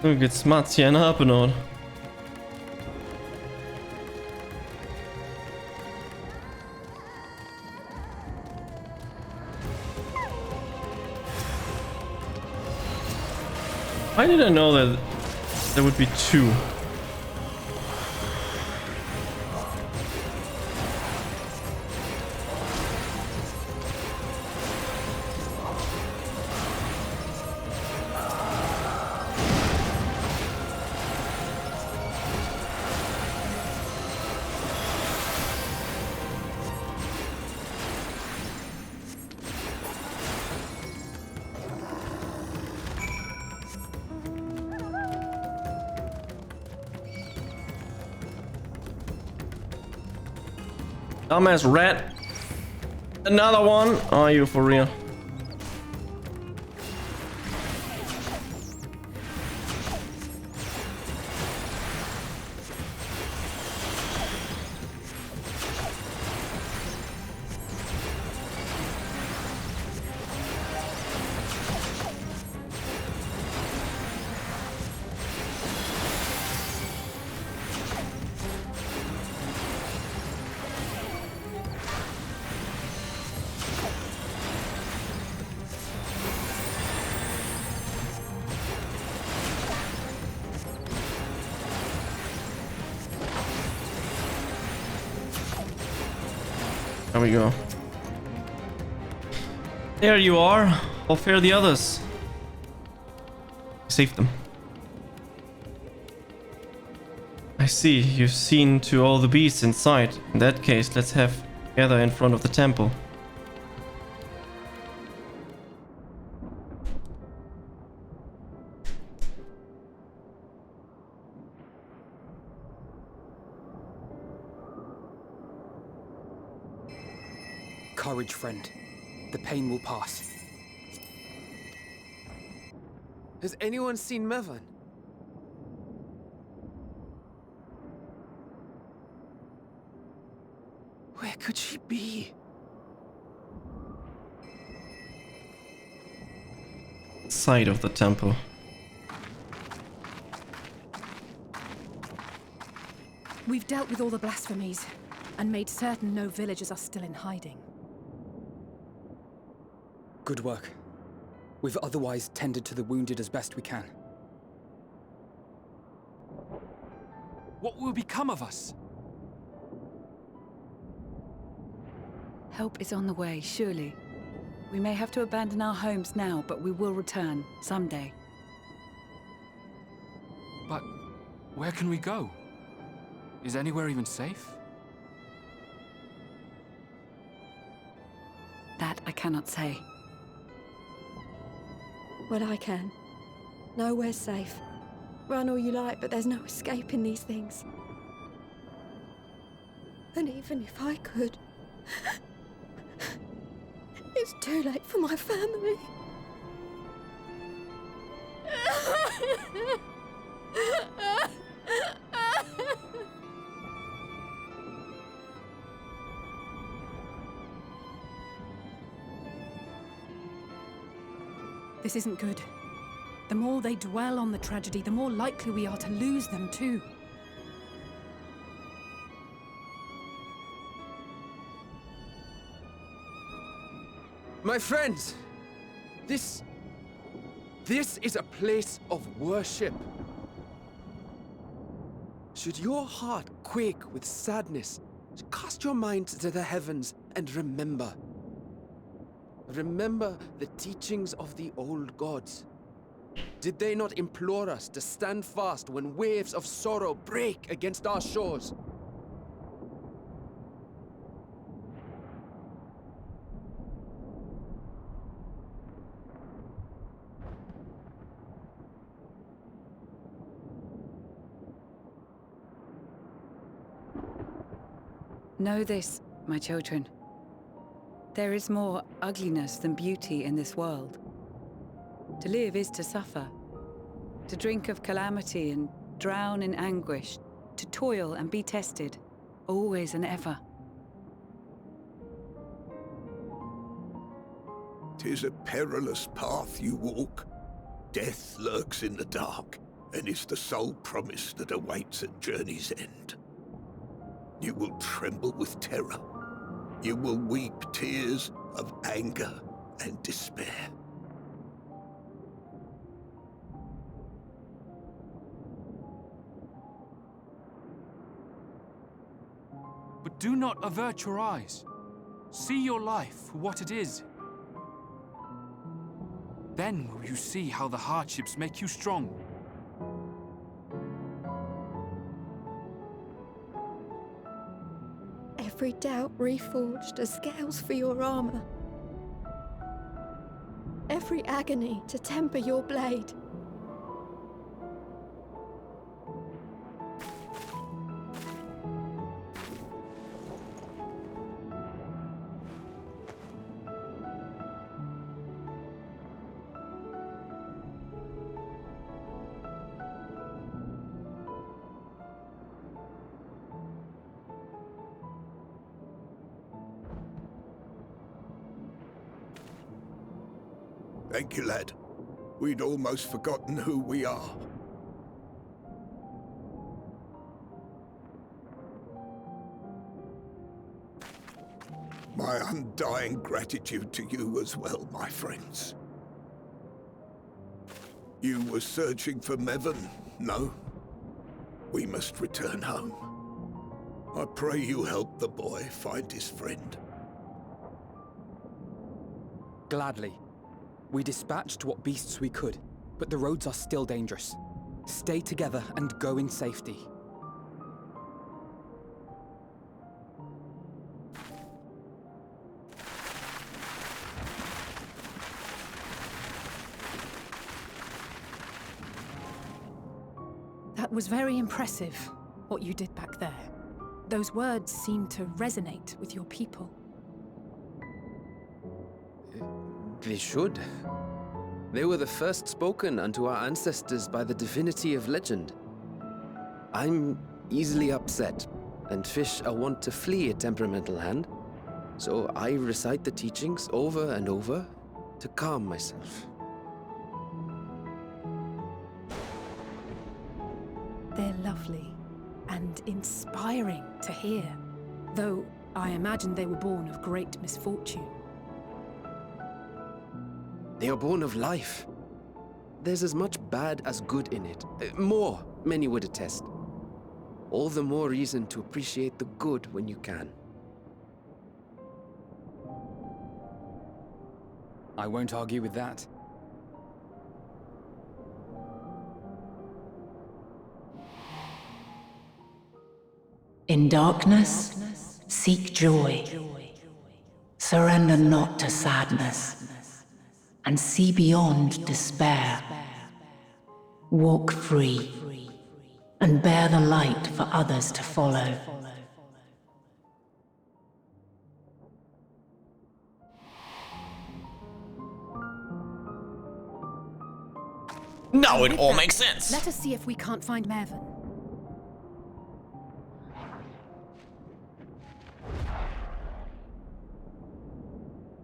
Look, it's Mats and Alphanot. Why did I know that there would be two? Dumbass rat. Another one? Are you for real? There we go. There you are. How fare the others? Save them. I see, you've seen to all the beasts inside. In that case, let's have gather in front of the temple. Courage, friend. The pain will pass. Has anyone seen Mevan? Where could she be? Side of the temple. We've dealt with all the blasphemies and made certain no villagers are still in hiding. Good work. We've otherwise tended to the wounded as best we can. What will become of us? Help is on the way, surely. We may have to abandon our homes now, but we will return someday. But where can we go? Is anywhere even safe? That I cannot say. Well, I can. Nowhere's safe. Run all you like, but there's no escaping these things. And even if I could, it's too late for my family. This isn't good. The more they dwell on the tragedy, the more likely we are to lose them too. My friends, this is a place of worship. Should your heart quake with sadness, cast your mind to the heavens and remember. Remember the teachings of the old gods. Did they not implore us to stand fast when waves of sorrow break against our shores? Know this, my children. There is more ugliness than beauty in this world. To live is to suffer. To drink of calamity and drown in anguish. To toil and be tested, always and ever. 'Tis a perilous path you walk. Death lurks in the dark, and is the sole promise that awaits at journey's end. You will tremble with terror. You will weep tears of anger and despair. But do not avert your eyes. See your life for what it is. Then will you see how the hardships make you strong. Every doubt reforged as scales for your armor. Every agony to temper your blade. Thank you, lad. We'd almost forgotten who we are. My undying gratitude to you as well, my friends. You were searching for Mevan, no? We must return home. I pray you help the boy find his friend. Gladly. We dispatched what beasts we could, but the roads are still dangerous. Stay together and go in safety. That was very impressive, what you did back there. Those words seem to resonate with your people. They should. They were the first spoken unto our ancestors by the divinity of legend. I'm easily upset, and fish are wont to flee a temperamental hand, so I recite the teachings over and over to calm myself. They're lovely and inspiring to hear, though I imagine they were born of great misfortune. They are born of life. There's as much bad as good in it. More, many would attest. All the more reason to appreciate the good when you can. I won't argue with that. In darkness, seek joy. Surrender not to sadness, and see beyond despair. Walk free, and bear the light for others to follow. Now it all makes sense. Let us see if we can't find Mervyn.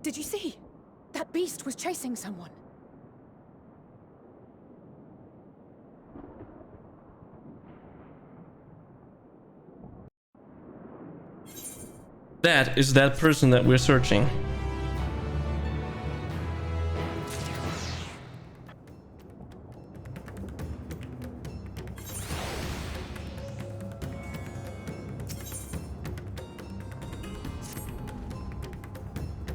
Did you see? That beast was chasing someone. That is that person that we're searching.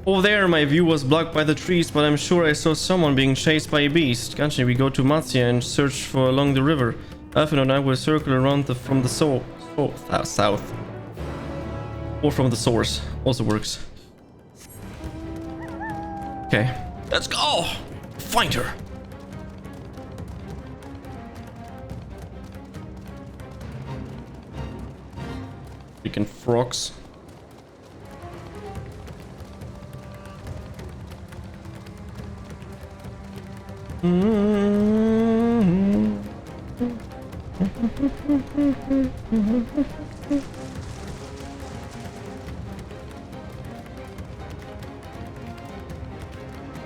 Over there, my view was blocked by the trees, but I'm sure I saw someone being chased by a beast. Gachi, we go to Matsya and search for along the river. Alfin and I will circle around from the south. Or from the source. Also works. Okay. Let's go! Find her! Freaking frogs.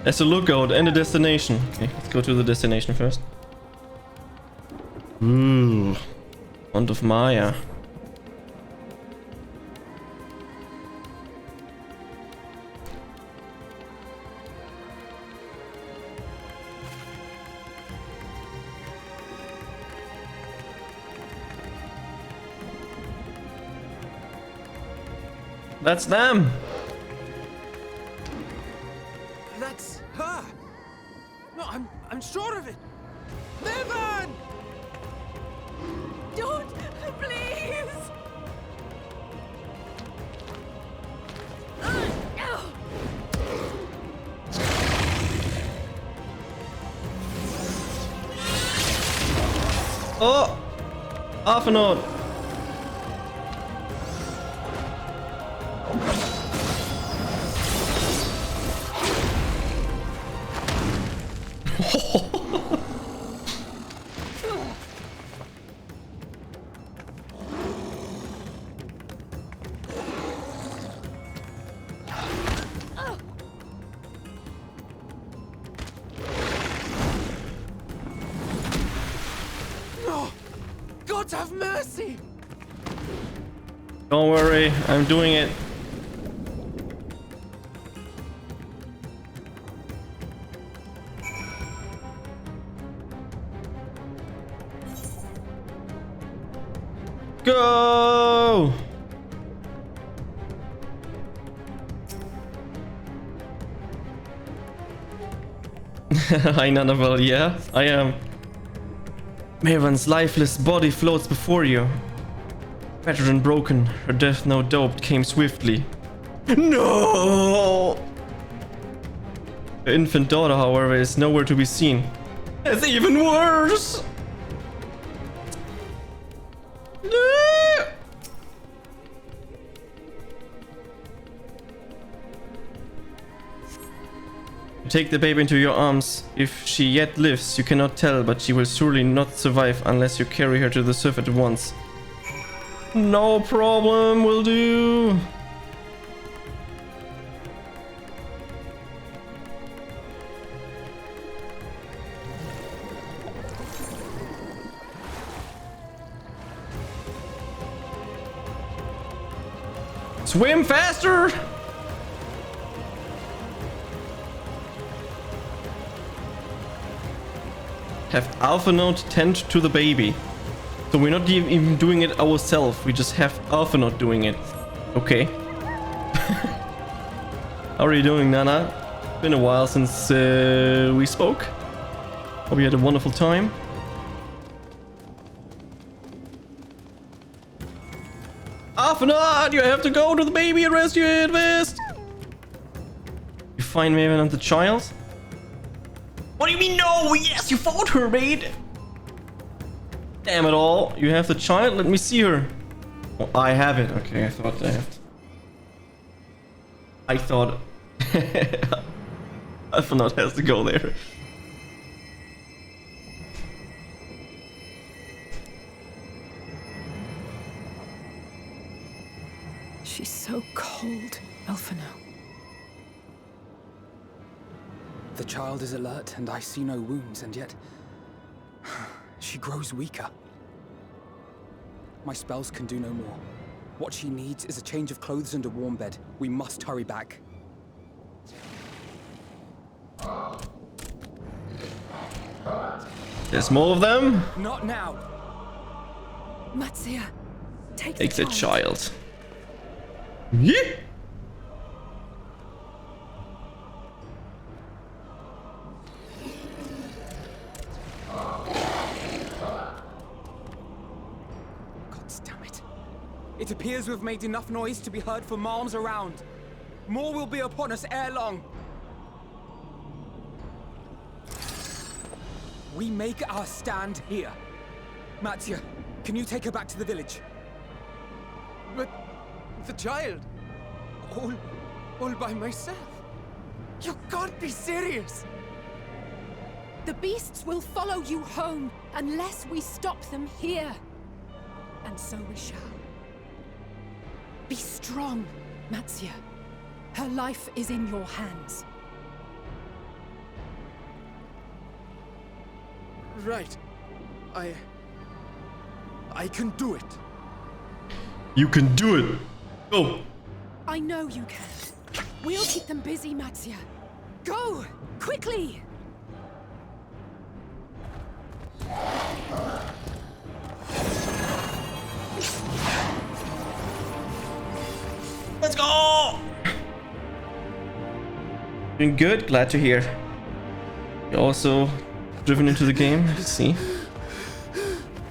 As a lookout and a destination. Okay, let's go to the destination first. Ooh, Font of Maya. That's them. That's her. No, I'm sure of it. Mervyn! Don't, please. Oh, half an hour. No! God have mercy! Don't worry, I'm doing it. Go! Hi, Annabelle. Yeah, I am. Maven's lifeless body floats before you. Battered and broken, her death no doubt came swiftly. No! Her infant daughter, however, is nowhere to be seen. That's even worse! No! Take the baby into your arms. If she yet lives, you cannot tell, but she will surely not survive unless you carry her to the surf at once. No problem, will do. Swim faster! Have Alpha Note tend to the baby. So we're not even doing it ourselves. We just have Alpha Note doing it. Okay. How are you doing, Nana? Been a while since we spoke. Hope you had a wonderful time. Alpha Note, you have to go to the baby and rescue it fast. You find Maven and the child? What do you mean no? Yes, you fought her, mate. Damn it all. You have the child? Let me see her. Oh, I have it. Okay, I thought I have. I thought Alpha Note has to go there. She's so cold, Alphino. The child is alert, and I see no wounds, and yet she grows weaker. My spells can do no more. What she needs is a change of clothes and a warm bed. We must hurry back. There's more of them. Not now. Matsuya, take the child. Yeah. It appears we've made enough noise to be heard for miles around. More will be upon us ere long. We make our stand here. Matsuya, can you take her back to the village? But the child, all by myself. You can't be serious. The beasts will follow you home unless we stop them here. And so we shall. Be strong, Matsuya. Her life is in your hands. Right. I can do it. You can do it. Go. I know you can. We'll keep them busy, Matsuya. Go! Quickly! Let's go! Doing good, glad to hear. You're also driven into the game, see?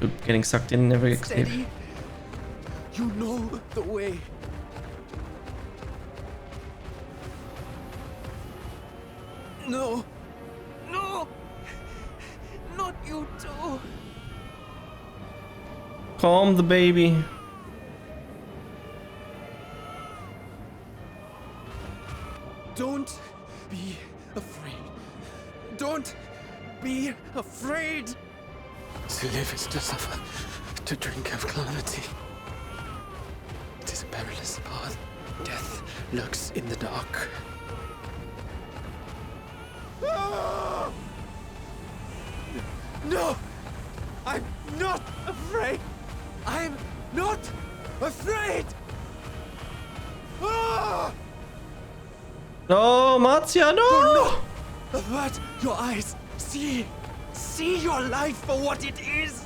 You're getting sucked in, never escape. Steady. You know the way. No! No! Not you too! Calm the baby. Don't be afraid. Don't be afraid. To live is to suffer, to drink of calamity. It is a perilous path. Death lurks in the dark. No! I'm not afraid! I'm not afraid! Ah! No, Matsuya, no! Do not avert your eyes. See your life for what it is.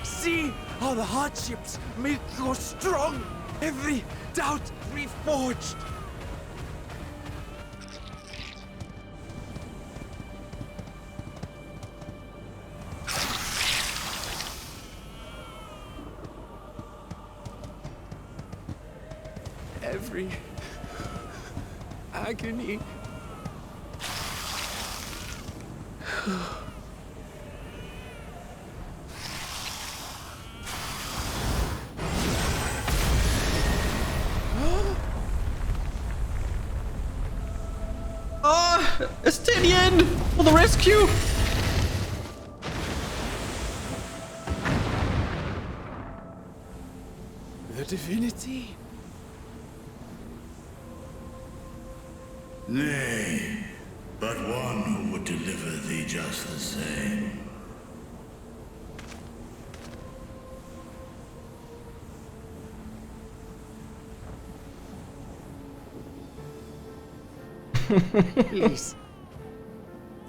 See how the hardships make you strong. Every doubt reforged. every agony. Ah, Estinian for the rescue! The divinity? Nay, but one who would deliver thee just the same. Please.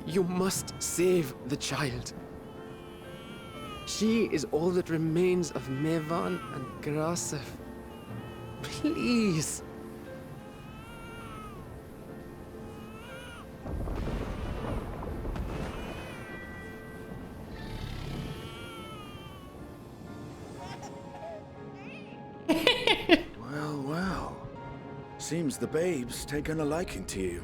You must save the child. She is all that remains of Mevan and Grasef. Please. Well, well. Seems the babe's taken a liking to you.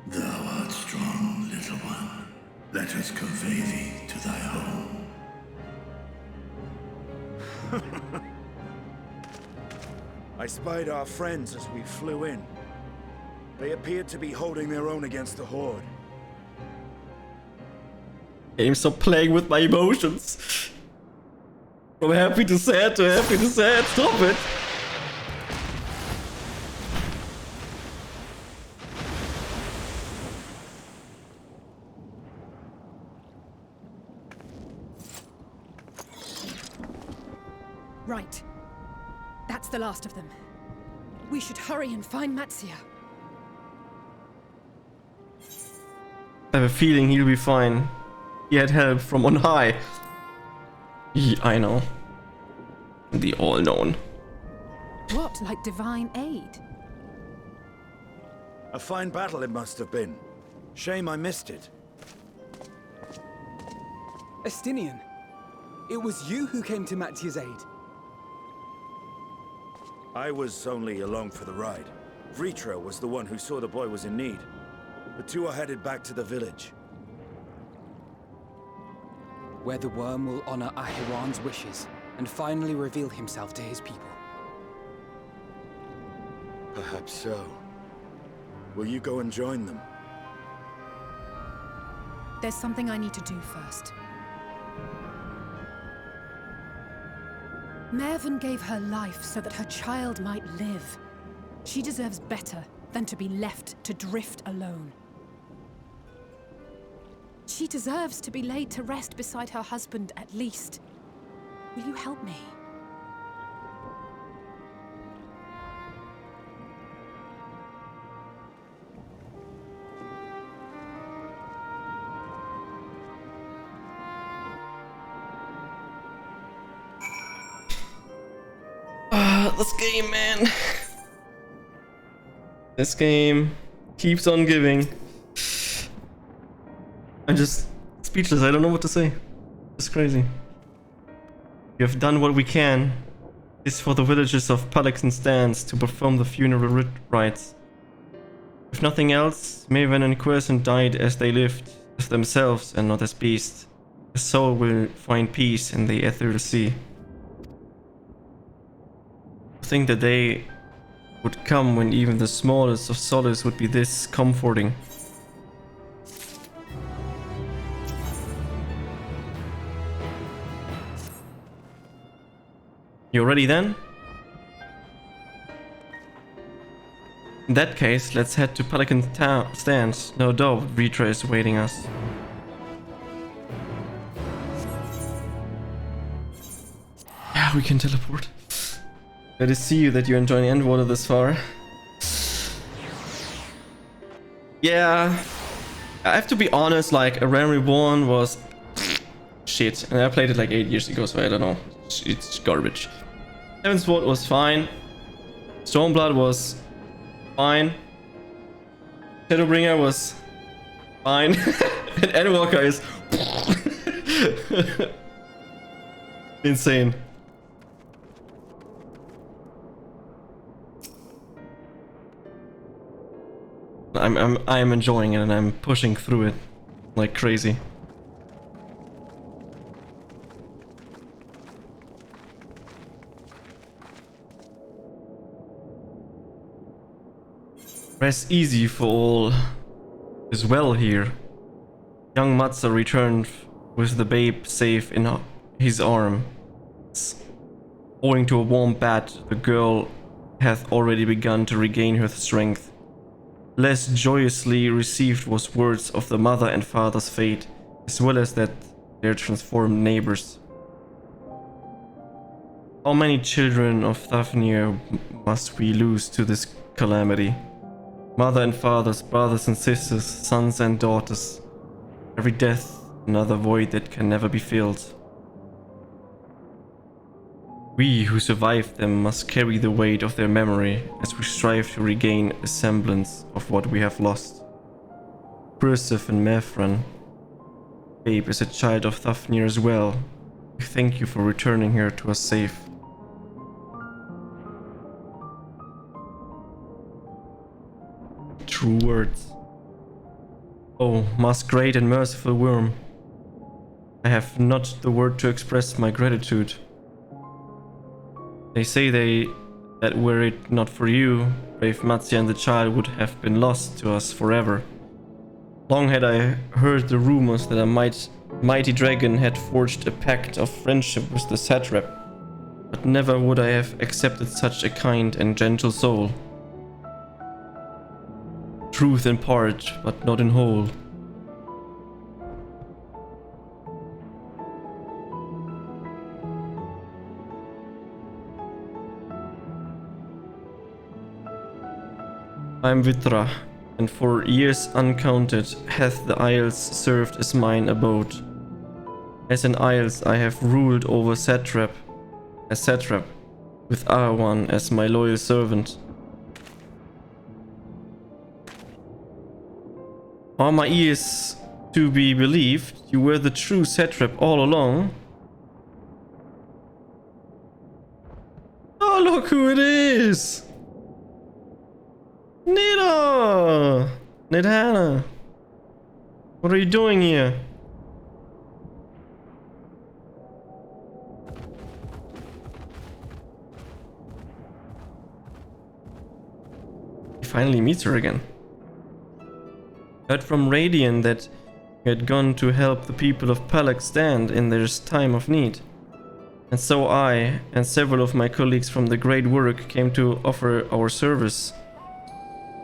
Thou art strong, little one. Let us convey thee to thy home. I spied our friends as we flew in. They appeared to be holding their own against the Horde. Game, stop playing with my emotions. From happy to sad to happy to sad. Stop it. Right. That's the last of them. We should hurry and find Matsia. I have a feeling he'll be fine. He had help from on high. I know. The all-known. What, like divine aid? A fine battle it must have been. Shame I missed it. Estinian, it was you who came to Matia's aid. I was only along for the ride. Vritra was the one who saw the boy was in need. The two are headed back to the village. Where the worm will honor Ahiran's wishes and finally reveal himself to his people. Perhaps so. Will you go and join them? There's something I need to do first. Mervyn gave her life so that her child might live. She deserves better than to be left to drift alone. She deserves to be laid to rest beside her husband, at least. Will you help me? This game, man. This game keeps on giving. I'm just speechless. I don't know what to say. It's crazy. We have done what we can. This is for the villagers of Pelican Stands to perform the funeral rites. If nothing else, Maven and Quercent died as they lived, as themselves and not as beasts. The soul will find peace in the ethereal sea. I think the day would come when even the smallest of solace would be this comforting. You ready then? In that case, let's head to Pelican Stands. No doubt Vritra is awaiting us. Yeah, we can teleport. Glad to see you that you're enjoying Endwalker this far. Yeah, I have to be honest, like, A Realm Reborn was shit, and I played it like 8 years ago, so I don't know. It's garbage. Heaven's Sword was fine. Stormblood was fine. Shadowbringer was fine. And Endwalker is... Insane. I'm enjoying it and I'm pushing through it like crazy. Rest easy for all is well here. Young Matza returned with the babe safe in his arms. Owing to a warm bath, the girl hath already begun to regain her strength. Less joyously received was words of the mother and father's fate, as well as that their transformed neighbors. How many children of Thafnir must we lose to this calamity? Mother and fathers, brothers and sisters, sons and daughters. Every death, another void that can never be filled. We who survived them must carry the weight of their memory as we strive to regain a semblance of what we have lost. Persif and Mefran. Babe is a child of Thafnir as well. We thank you for returning her to us safe. True words. Oh, most great and merciful worm. I have not the word to express my gratitude. They say that were it not for you, brave Matzia and the child would have been lost to us forever. Long had I heard the rumors that a mighty dragon had forged a pact of friendship with the satrap, but never would I have accepted such a kind and gentle soul. Truth in part, but not in whole. I am Vitra, and for years uncounted hath the Isles served as mine abode. As in Isles I have ruled over satrap, with Arwan as my loyal servant. Are my ears to be believed? You were the true satrap all along. Oh, look who it is! Nida! Nidhana! What are you doing here? He finally meets her again. Heard from Radiant that he had gone to help the people of Palak stand in their time of need. And so I and several of my colleagues from the great work came to offer our service.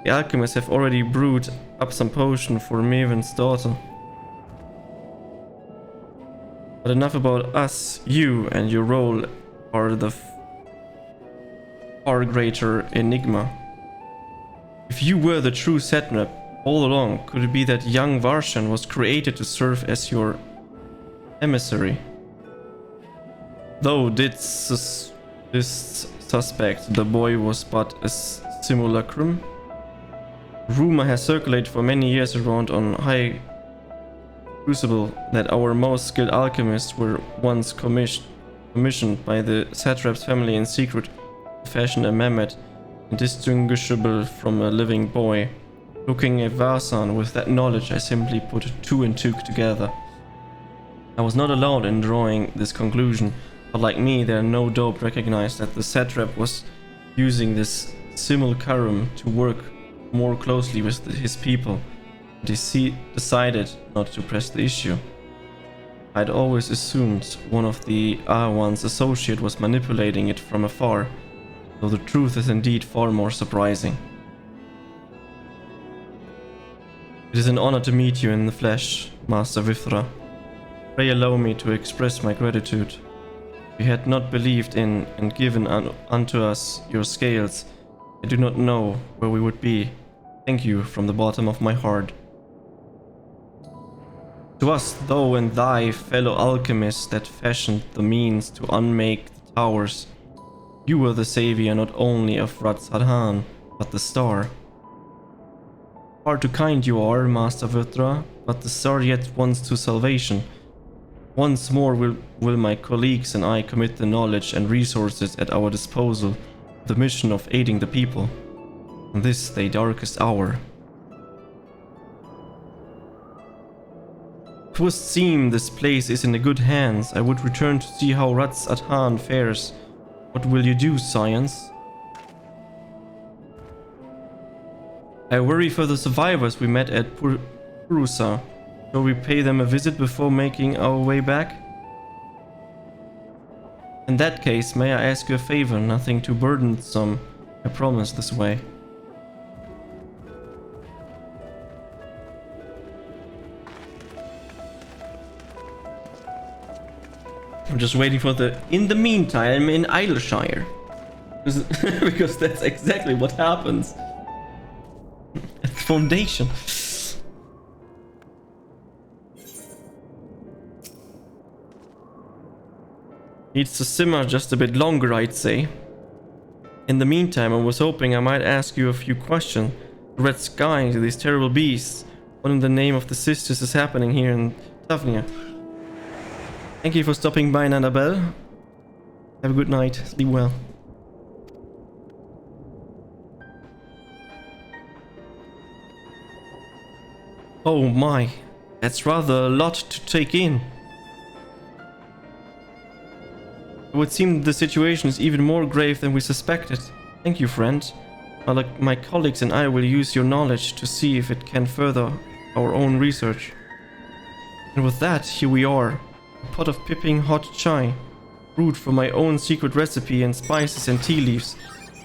The alchemists have already brewed up some potion for Maven's daughter. But enough about us. You and your role are the far greater enigma. If you were the true satrap all along, could it be that young Varshan was created to serve as your emissary? Though this suspect the boy was but a simulacrum, rumor has circulated for many years around on High Crucible that our most skilled alchemists were once commissioned by the satrap's family in secret to fashion a Mehmet indistinguishable from a living boy. Looking at Varsan with that knowledge, I simply put two and two together. I was not alone in drawing this conclusion, but like me, there no doubt recognized that the satrap was using this simulacrum to work more closely with his people, and he decided not to press the issue. I'd always assumed one of the Arwan's associate was manipulating it from afar, though the truth is indeed far more surprising. It is an honor to meet you in the flesh, Master Vithra. Pray allow me to express my gratitude. If you had not believed in and given unto us your scales, I do not know where we would be. Thank you from the bottom of my heart. To us, thou and thy fellow alchemists that fashioned the means to unmake the towers, you were the savior not only of Ratsadhan, but the star. Far too kind you are, Master Vitra, but the star yet wants to salvation. Once more will my colleagues and I commit the knowledge and resources at our disposal to the mission of aiding the people in this their darkest hour. It would seem this place is in good hands. I would return to see how Rats Athan fares. What will you do, science? I worry for the survivors we met at Purusa. Shall we pay them a visit before making our way back? In that case, may I ask you a favor? Nothing too burdensome, I promise this way. I'm just waiting for the in the meantime in Idleshire. Because that's exactly what happens at the Foundation. Needs to simmer just a bit longer, I'd say. In the meantime, I was hoping I might ask you a few questions. The red sky, these terrible beasts. What in the name of the sisters is happening here in Tavnia? Thank you for stopping by, Annabelle. Have a good night. Sleep well. Oh my, that's rather a lot to take in. It would seem the situation is even more grave than we suspected. Thank you, friend. My colleagues and I will use your knowledge to see if it can further our own research. And with that, here we are. A pot of piping hot chai, brewed from my own secret recipe and spices and tea leaves,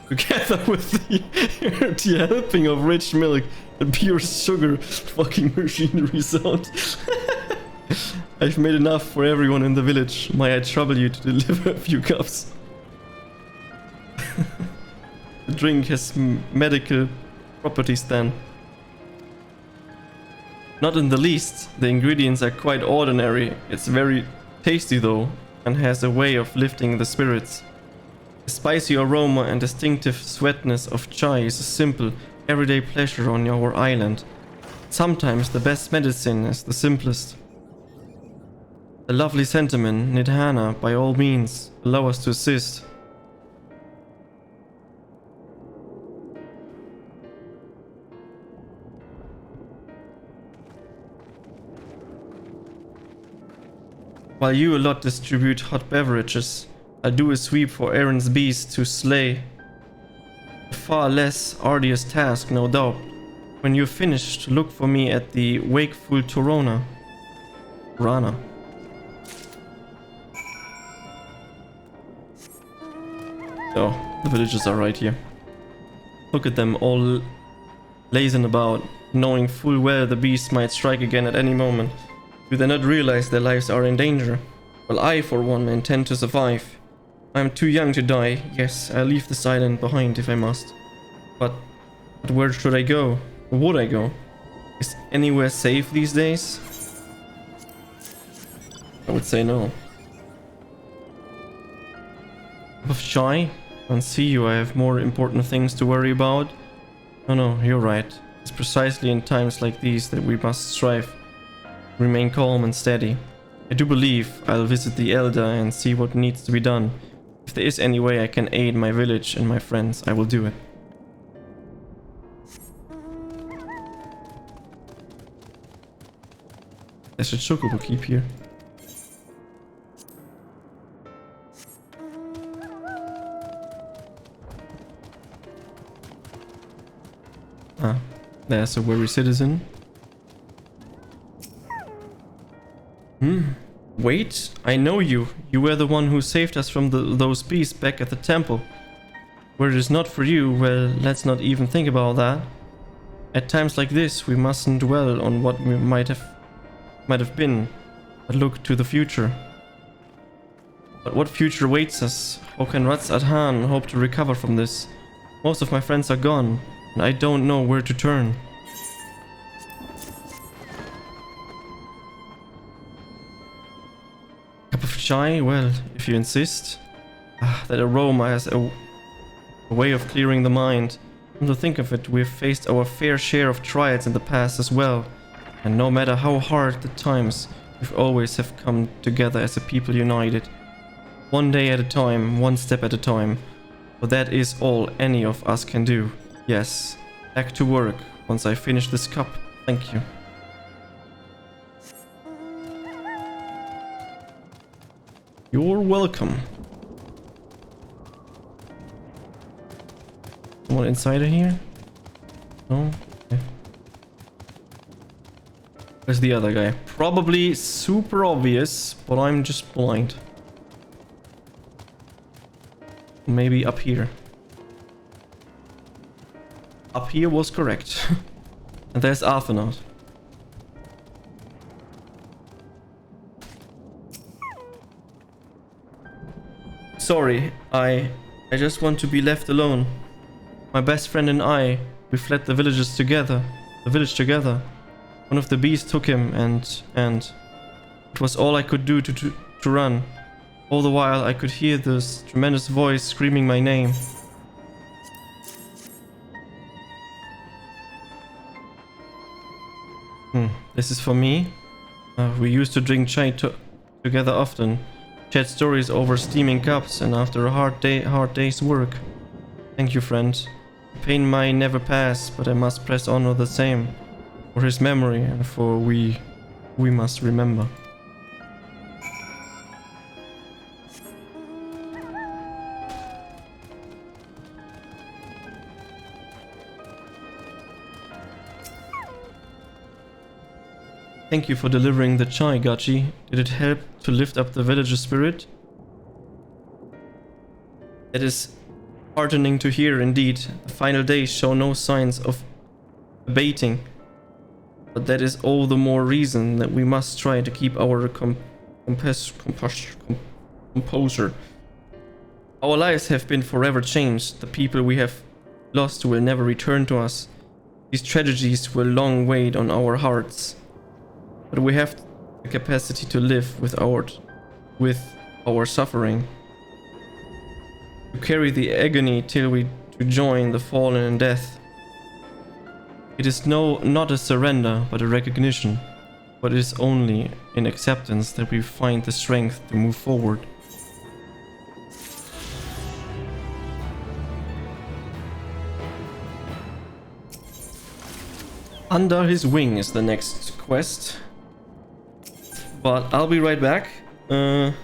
together with the helping of rich milk and pure sugar. Fucking machinery sound. I've made enough for everyone in the village. May I trouble you to deliver a few cups? The drink has medical properties then. Not in the least. The ingredients are quite ordinary. It's very tasty though, and has a way of lifting the spirits. The spicy aroma and distinctive sweetness of chai is a simple, everyday pleasure on our island. Sometimes the best medicine is the simplest. A lovely sentiment, Nidhana, by all means, allow us to assist. While you a lot distribute hot beverages, I'll do a sweep for Aaron's beast to slay. A far less arduous task, no doubt. When you're finished, look for me at the Wakeful Torona. Rana. Oh, the villagers are right here. Look at them all lazing about, knowing full well the beast might strike again at any moment. Do they not realize their lives are in danger? Well, I, for one, intend to survive. I am too young to die. Yes, I'll leave this island behind if I must. But where should I go? Or would I go? Is anywhere safe these days? I would say no. Of shy? Can't see you, I have more important things to worry about. No, you're right. It's precisely in times like these that we must strive. Remain calm and steady. I do believe I'll visit the Elder and see what needs to be done. If there is any way I can aid my village and my friends, I will do it. There's a chocobo keep here. Ah, there's a weary citizen. Wait, I know you. You were the one who saved us from those beasts back at the temple. Where it is not for you, well, let's not even think about that. At times like this, we mustn't dwell on what we might have been, but look to the future. But what future awaits us? How can Rats Athan hope to recover from this? Most of my friends are gone, and I don't know where to turn. Cup of chai? Well, if you insist. That aroma has a way of clearing the mind. Come to think of it, we've faced our fair share of trials in the past as well. And no matter how hard the times, We've always have come together as a people united. One day at a time, one step at a time. But that is all any of us can do. Yes, back to work once I finish this cup. Thank you. You're welcome. Someone inside of here? No? Okay. Where's the other guy? Probably super obvious, but I'm just blind. Maybe up here. Up here was correct. And there's Arthanaut. Sorry, I just want to be left alone. My best friend and I, we fled the village together. One of the bees took him and it was all I could do to run. All the while I could hear this tremendous voice screaming my name. This is for me. We used to drink chai together often. Chat stories over steaming cups and after a hard day's work. Thank you, friend. The pain might never pass, but I must press on all the same. For his memory and for we must remember. Thank you for delivering the chai, Gachi. Did it help to lift up the village's spirit? It is heartening to hear indeed. The final days show no signs of abating. But that is all the more reason that we must try to keep our composure. Our lives have been forever changed. The people we have lost will never return to us. These tragedies will long weigh on our hearts. But we have the capacity to live with our suffering. To carry the agony till we join the fallen in death. It is not a surrender, but a recognition. But it is only in acceptance that we find the strength to move forward. Under his wing is the next quest. But I'll be right back. Gonna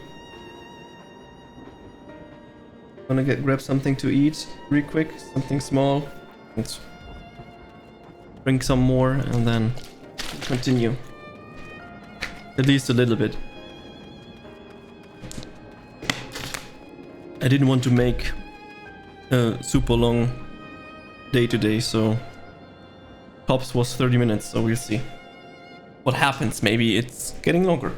grab something to eat real quick, something small. Let's drink some more and then continue. At least a little bit. I didn't want to make a super long day today, so tops was 30 minutes, so we'll see what happens. Maybe it's getting longer.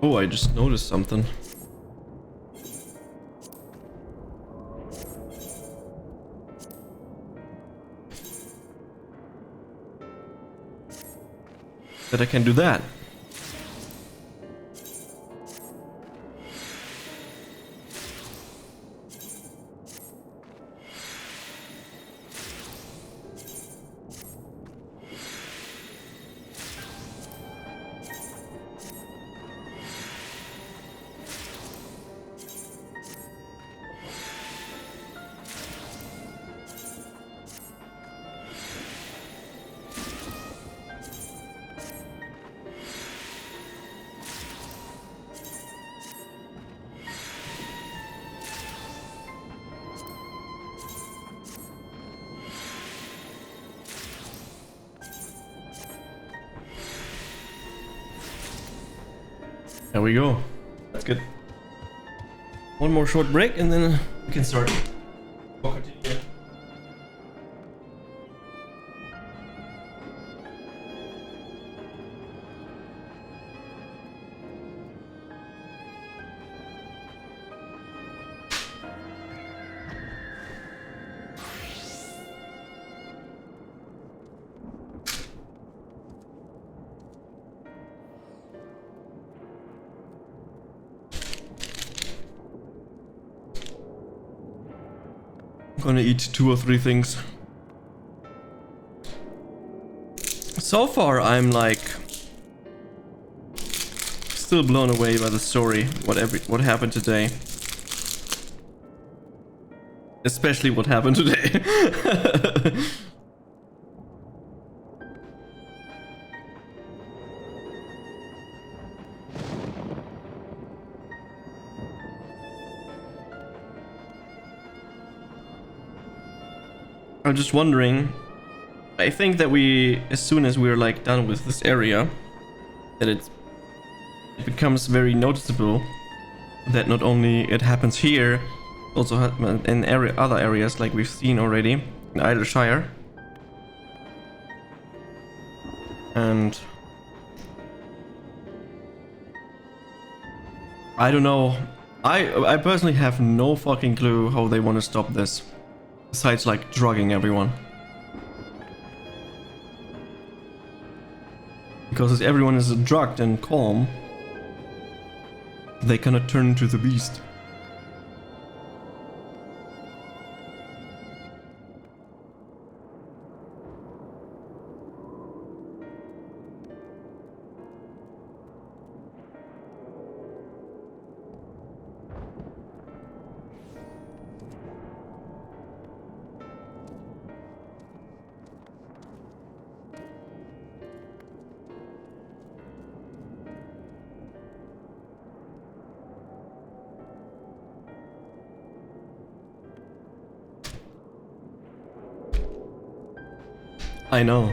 Oh, I just noticed something. That I can do that. There we go. That's good. One more short break and then we can start. We'll continue. I'm gonna eat 2 or 3 things. So far, I'm like still blown away by the story. What happened today? Especially what happened today. I'm just wondering, I think that as soon as we're like done with this area, that it becomes very noticeable that not only it happens here, also in other areas like we've seen already in Idleshire. And I don't know, I personally have no fucking clue how they want to stop this. Besides, like, drugging everyone. Because if everyone is drugged and calm, they cannot turn into the beast. I know.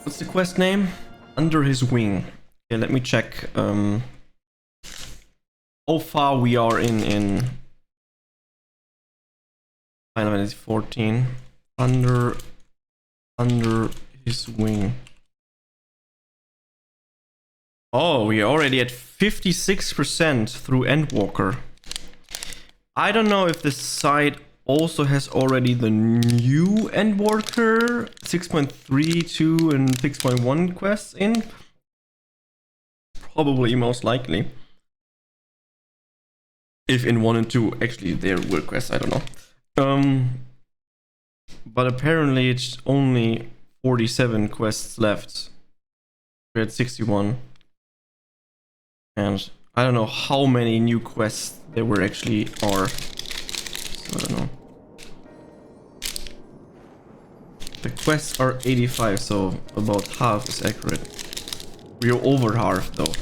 What's the quest name? Under his wing. Okay, let me check how far we are in Final Fantasy 14. Under his wing. Oh, we are already at 56% through Endwalker. I don't know if this site also has already the new Endwalker 6.32 and 6.1 quests in. Probably, most likely. If in 1 and 2 actually there were quests, I don't know. But apparently it's only 47 quests left. We're at 61. And I don't know how many new quests there were actually are. So I don't know. The quests are 85, so about half is accurate. We are over half though.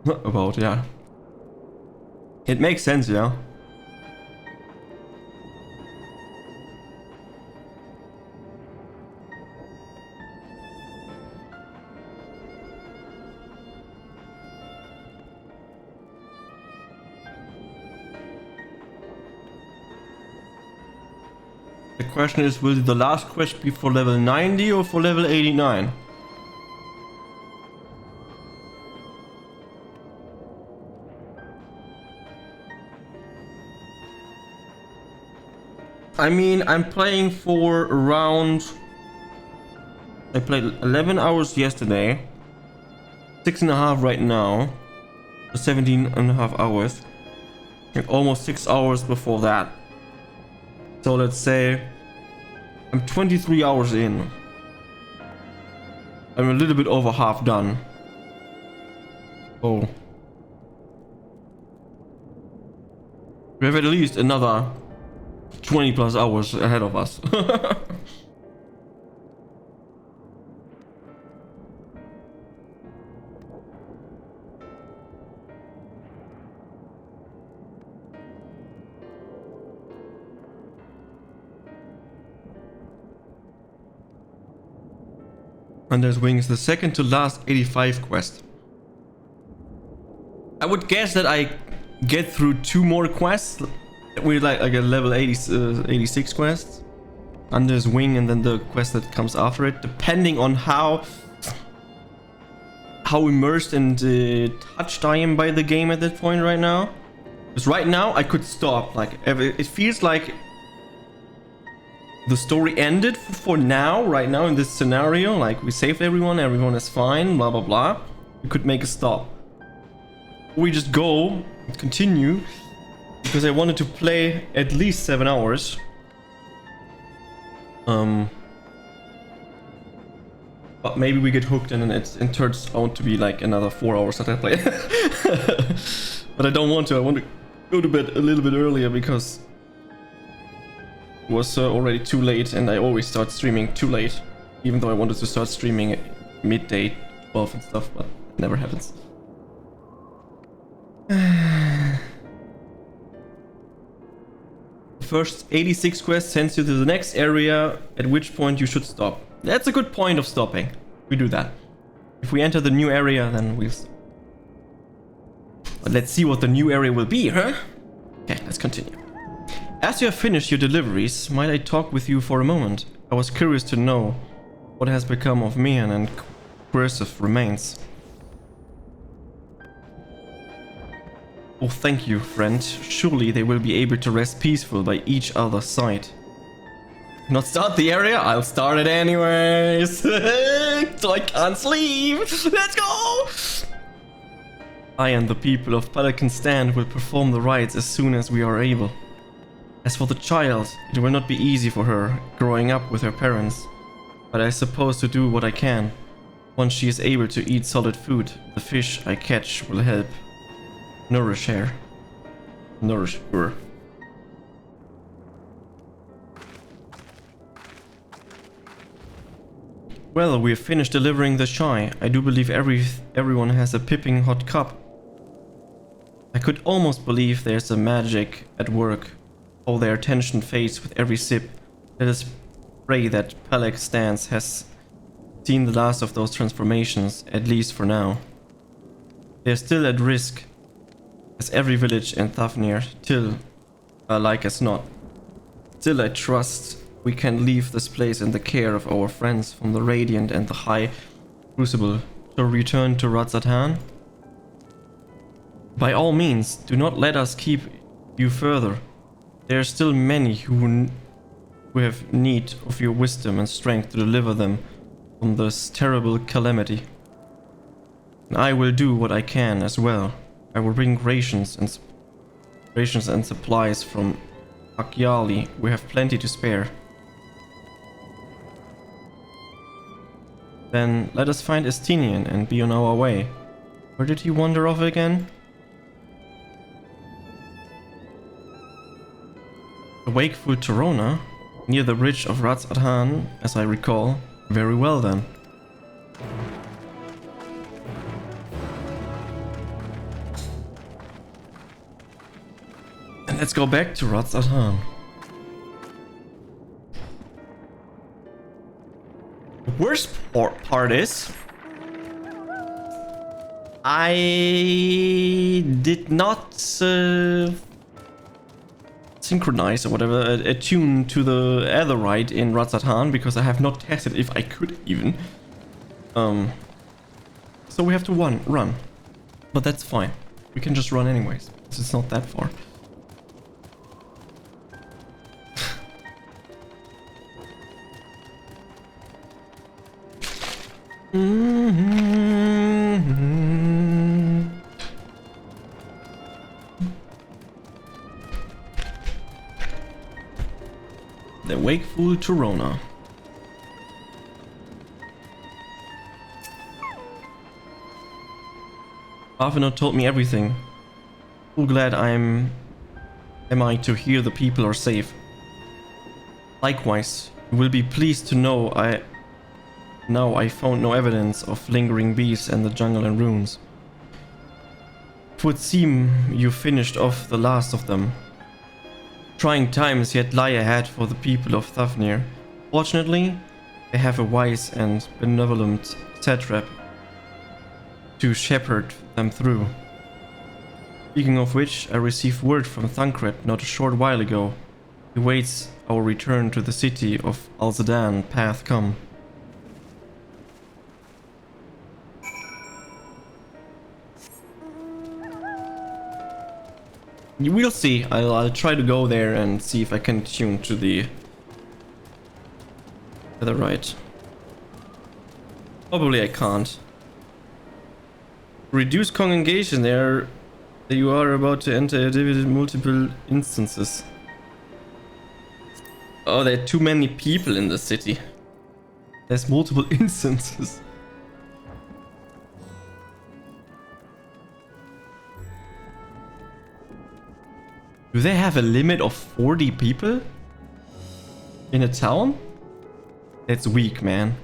About, yeah. It makes sense, yeah. The question is, will the last quest be for level 90 or for level 89? I mean, I'm playing for around... I played 11 hours yesterday. 6.5 right now. 17.5 hours. And almost 6 hours before that. So let's say... I'm 23 hours in. I'm a little bit over half done. Oh. We have at least another 20 plus hours ahead of us. Hunter's Wing is the second to last 85 quest. I would guess that I get through 2 more quests. We're like a level 86 quest. Hunter's Wing and then the quest that comes after it, depending on how immersed and touched I am by the game at that point right now. Because right now I could stop. Like it feels like the story ended for now, right now in this scenario. Like we saved everyone is fine, blah blah blah. We could make a stop. We just go, continue, because I wanted to play at least 7 hours. But maybe we get hooked and it turns out to be like another 4 hours that I play. But I don't want to. I want to go to bed a little bit earlier because it was already too late, and I always start streaming too late. Even though I wanted to start streaming at midday, 12 and stuff, but it never happens. First 86 quest sends you to the next area, at which point you should stop. That's a good point of stopping. We do that. If we enter the new area, then we'll stop. But let's see what the new area will be, huh? Okay, let's continue. As you have finished your deliveries, might I talk with you for a moment? I was curious to know what has become of Mian and Cursive remains. Oh, thank you, friend. Surely they will be able to rest peaceful by each other's side. Not start the area? I'll start it anyways. So I can't sleep. Let's go! I and the people of Pelican Stand will perform the rites as soon as we are able. As for the child, it will not be easy for her, growing up with her parents. But I suppose to do what I can. Once she is able to eat solid food, the fish I catch will help. Nourish her. Nourish her. Well, we have finished delivering the shy. I do believe everyone has a piping hot cup. I could almost believe there's a magic at work. How their tension fades with every sip. Let us pray that Pelek Stance has seen the last of those transformations, at least for now. They're still at risk, as every village in Thafnir, till, like as not. Still I trust we can leave this place in the care of our friends from the Radiant and the High Crucible to return to Ratzatan. By all means, do not let us keep you further. There are still many who have need of your wisdom and strength to deliver them from this terrible calamity. And I will do what I can as well. I will bring rations and supplies from Akyali. We have plenty to spare. Then let us find Estinian and be on our way. Where did he wander off again? The Wakeful Torona, near the bridge of Ratzatan, as I recall. Very well then. And let's go back to Ratzatan. The worst part is I did not synchronize or whatever, attune to the Etherite in Ratzatan because I have not tested if I could even. So we have to run. But that's fine. We can just run anyways. It's not that far. The Wakeful Torona. Arvenor told me everything. So glad am I to hear the people are safe. Likewise, you will be pleased to know I found no evidence of lingering beasts in the jungle and ruins. It would seem you finished off the last of them. Trying times yet lie ahead for the people of Thafnir. Fortunately, they have a wise and benevolent satrap to shepherd them through. Speaking of which, I received word from Thancred not a short while ago. He waits our return to the city of Alzadan, path come. You will see. I'll try to go there and see if I can tune to the right. Probably I can't. Reduce congregation there. You are about to enter a divided multiple instances. Oh, there are too many people in the city. There's multiple instances. Do they have a limit of 40 people in a town? That's weak, man.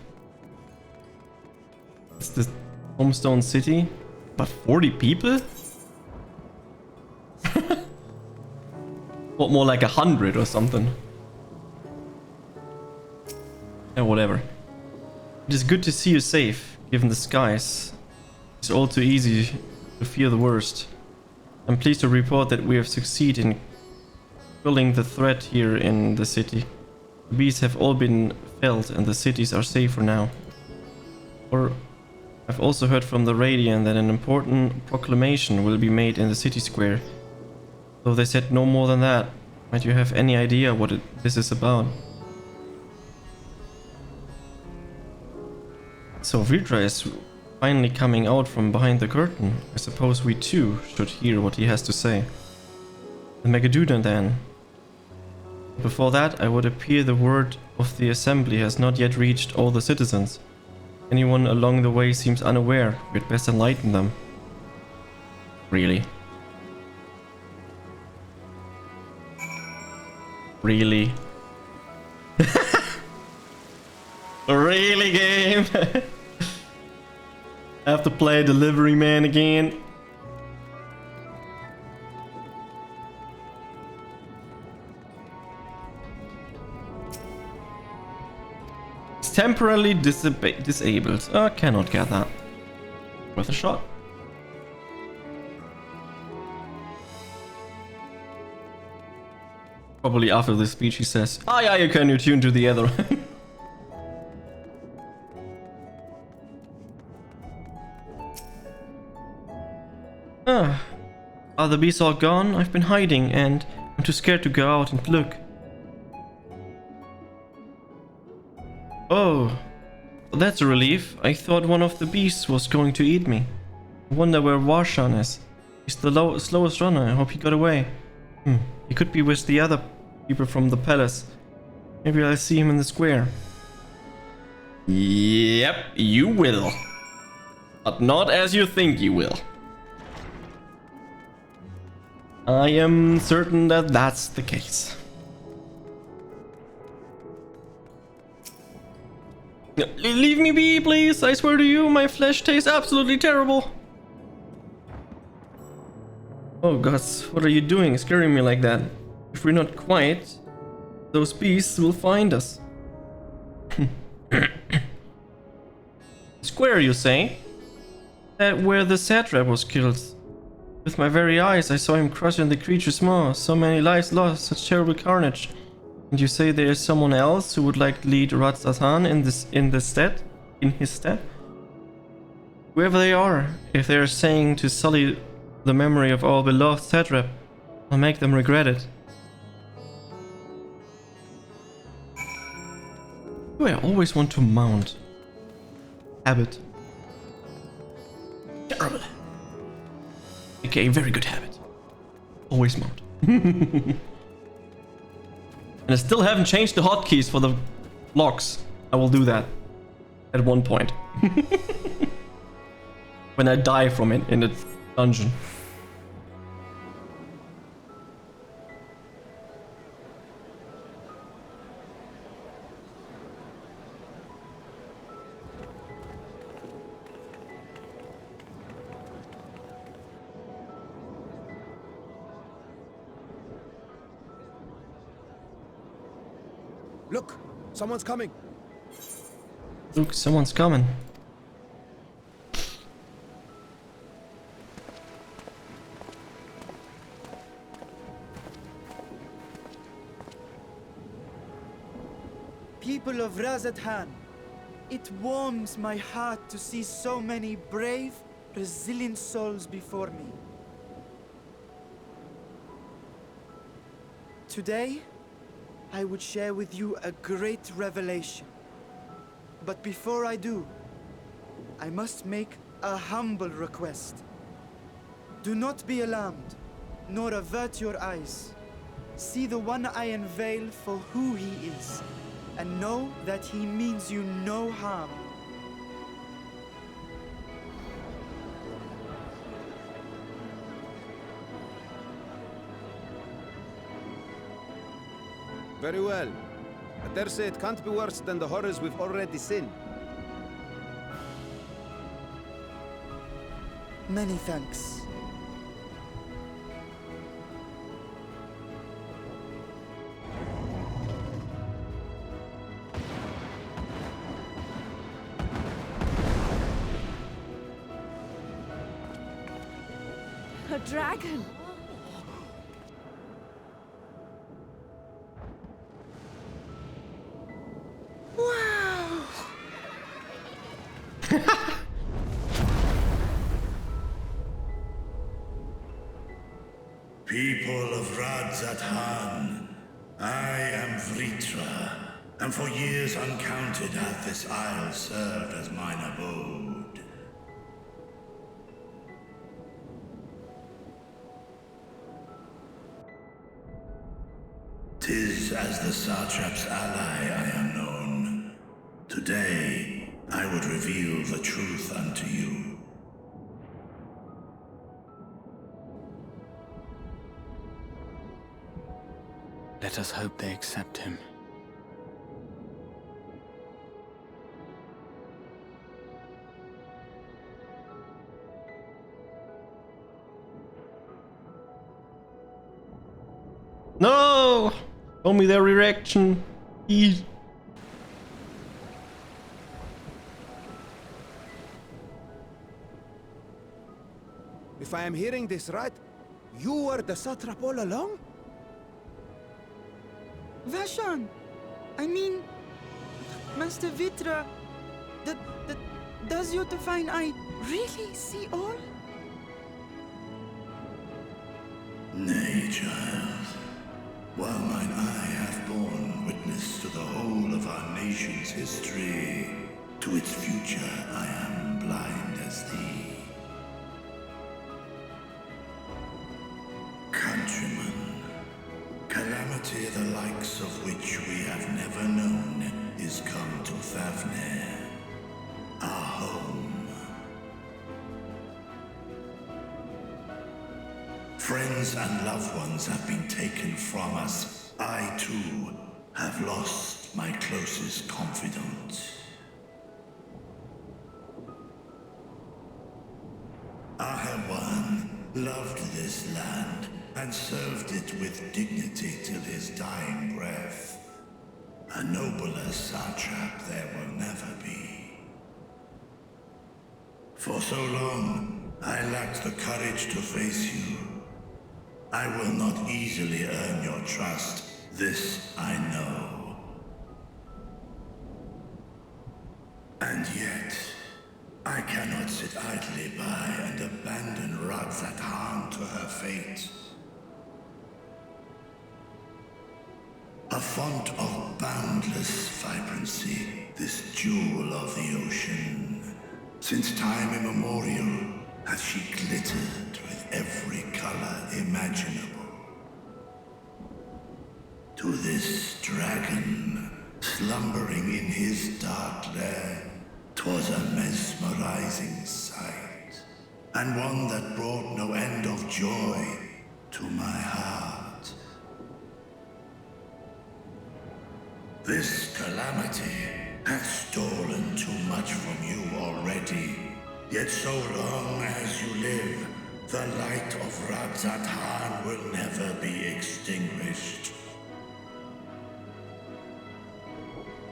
It's the Homestone City, but 40 people? What, more like 100 or something? Yeah, whatever. It is good to see you safe, given the skies. It's all too easy to fear the worst. I'm pleased to report that we have succeeded in quelling the threat here in the city. The beasts have all been felled and the cities are safer now. Or I've also heard from the Radiant that an important proclamation will be made in the city square. Though they said no more than that. Might you have any idea what this is about? So Vidra is finally coming out from behind the curtain. I suppose we too should hear what he has to say. The Megadudan then. Before that, I would appear the word of the assembly has not yet reached all the citizens. Anyone along the way seems unaware. We'd best enlighten them. Really? Really? Really, game? I have to play Delivery Man again. It's temporarily disabled. I cannot get that. Worth a shot. Probably after this speech he says, "Ah, yeah, you can tune to the other." Are the bees all gone? I've been hiding and I'm too scared to go out and look. Oh, that's a relief. I thought one of the beasts was going to eat me. I wonder where Warshan is. He's the slowest runner. I hope he got away. He could be with the other people from the palace. Maybe I'll see him in the square. Yep, you will. But not as you think you will. I am certain that that's the case. Leave me be, please. I swear to you, my flesh tastes absolutely terrible. Oh, gods, what are you doing, scaring me like that? If we're not quiet, those beasts will find us. Square, you say? That where the satrap was killed. With my very eyes, I saw him crushing the creature's maw. So many lives lost, such terrible carnage. And you say there is someone else who would like to lead Ratzathan in his stead? Whoever they are, if they are saying to sully the memory of our beloved satrap, I'll make them regret it. Do I always want to mount? Habit. Terrible. Okay, very good habit. Always mount. And I still haven't changed the hotkeys for the locks. I will do that at one point. When I die from it in the dungeon. Look! Someone's coming! Look, someone's coming. People of Razathan, it warms my heart to see so many brave, resilient souls before me. Today, I would share with you a great revelation. But before I do, I must make a humble request. Do not be alarmed, nor avert your eyes. See the one I unveil for who he is, and know that he means you no harm. Very well. I dare say it can't be worse than the horrors we've already seen. Many thanks. A dragon! Wow! People of Razathan, I am Vritra, and for years uncounted hath this isle served as mine abode. Tis as the Satrap's ally I am known. Today, I would reveal the truth unto you. Let us hope they accept him. No! Show me their reaction. Please. If I am hearing this right, you were the satrap all along? Vashan! I mean, Master Vitra, does your divine eye really see all? Nay, child. While mine eye hath borne witness to the whole of our nation's history, to its future I am blind as thee. Countrymen, calamity the likes of which we have never known is come to Thavne, our home. Friends and loved ones have been taken from us. I, too, have lost my closest confidant. Ahawan loved this land and served it with dignity till his dying breath. A nobler satrap there will never be. For so long, I lacked the courage to face you. I will not easily earn your trust, this I know. And yet, I cannot sit idly by and abandon Razathan to her fate. A font of boundless vibrancy, this jewel of the ocean. Since time immemorial, hath she glittered with every color imaginable. To this dragon, slumbering in his dark lair, 'twas a mesmerizing sight, and one that brought no end of joy to my heart. This calamity hath stolen too much from you already. Yet so long as you live, the light of Razathan will never be extinguished.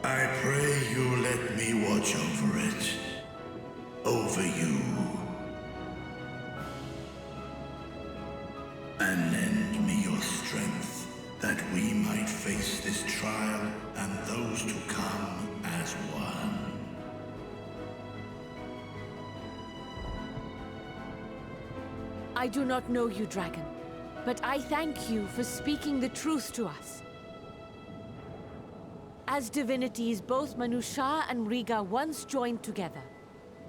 I pray you let me watch over it. Over you. And lend me your strength, that we might face this trial and those to come as one. I do not know you, dragon, but I thank you for speaking the truth to us. As divinities, both Manusha and Riga once joined together,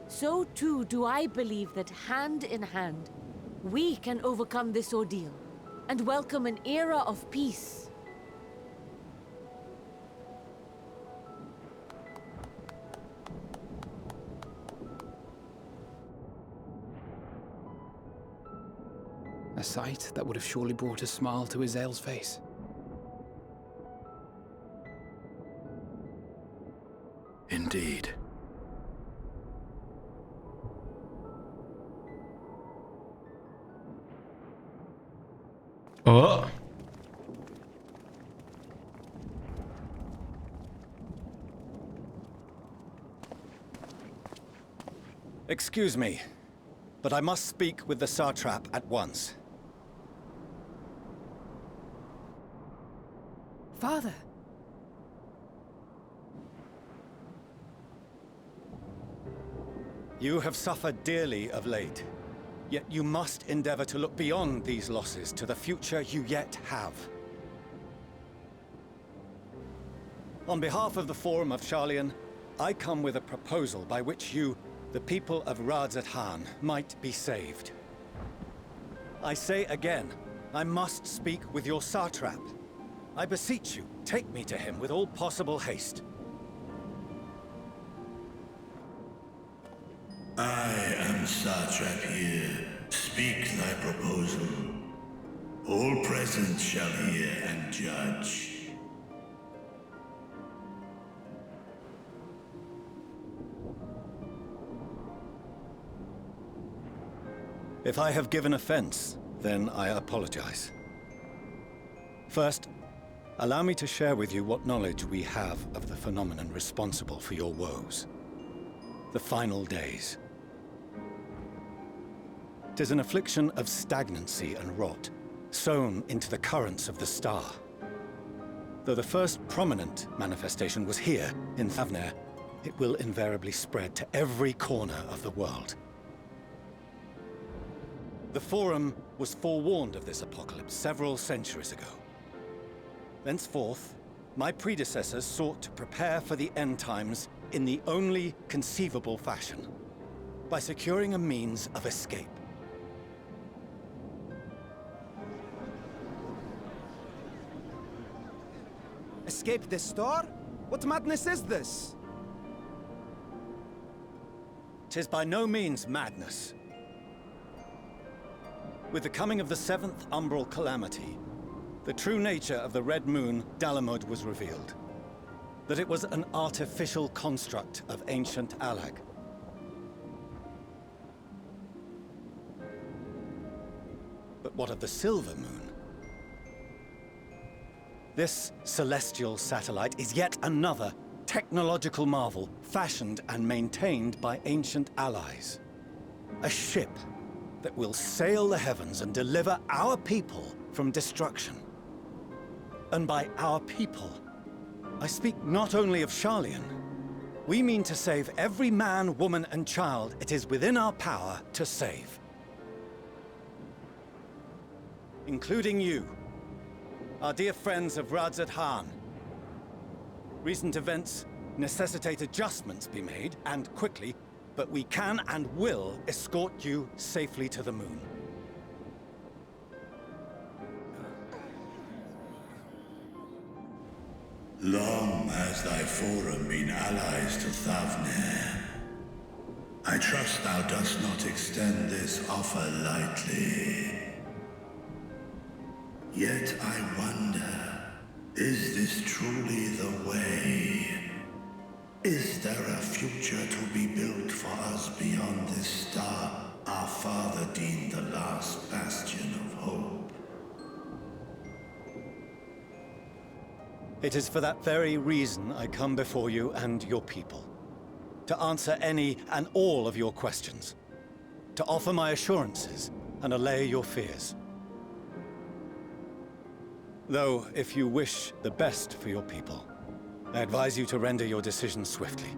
so too do I believe that hand in hand, we can overcome this ordeal and welcome an era of peace. A sight that would have surely brought a smile to Azael's face. Indeed. Oh. Excuse me, but I must speak with the Satrap at once. Father. You have suffered dearly of late, yet you must endeavor to look beyond these losses to the future you yet have. On behalf of the Forum of Sharlayan, I come with a proposal by which you, the people of Radzat-Han, might be saved. I say again, I must speak with your Satrap. I beseech you, take me to him with all possible haste. I am Satrap here. Speak thy proposal. All present shall hear and judge. If I have given offense, then I apologize. First, allow me to share with you what knowledge we have of the phenomenon responsible for your woes. The final days. 'Tis an affliction of stagnancy and rot, sown into the currents of the star. Though the first prominent manifestation was here, in Thavner, it will invariably spread to every corner of the world. The Forum was forewarned of this apocalypse several centuries ago. Thenceforth, my predecessors sought to prepare for the end times in the only conceivable fashion, by securing a means of escape. Escape the star? What madness is this? 'Tis by no means madness. With the coming of the 7th umbral calamity, the true nature of the Red Moon, Dalamud, was revealed. That it was an artificial construct of ancient Alag. But what of the Silver Moon? This celestial satellite is yet another technological marvel fashioned and maintained by ancient allies. A ship that will sail the heavens and deliver our people from destruction. And by our people, I speak not only of Sharlayan. We mean to save every man, woman, and child it is within our power to save. Including you, our dear friends of Radzat-Han. Recent events necessitate adjustments be made, and quickly, but we can and will escort you safely to the moon. Long has thy Forum been allies to Thavner. I trust thou dost not extend this offer lightly. Yet I wonder, is this truly the way? Is there a future to be built for us beyond this star our father deemed the last bastion of hope? It is for that very reason I come before you and your people. to answer any and all of your questions, to offer my assurances and allay your fears. Though, if you wish the best for your people, I advise you to render your decision swiftly.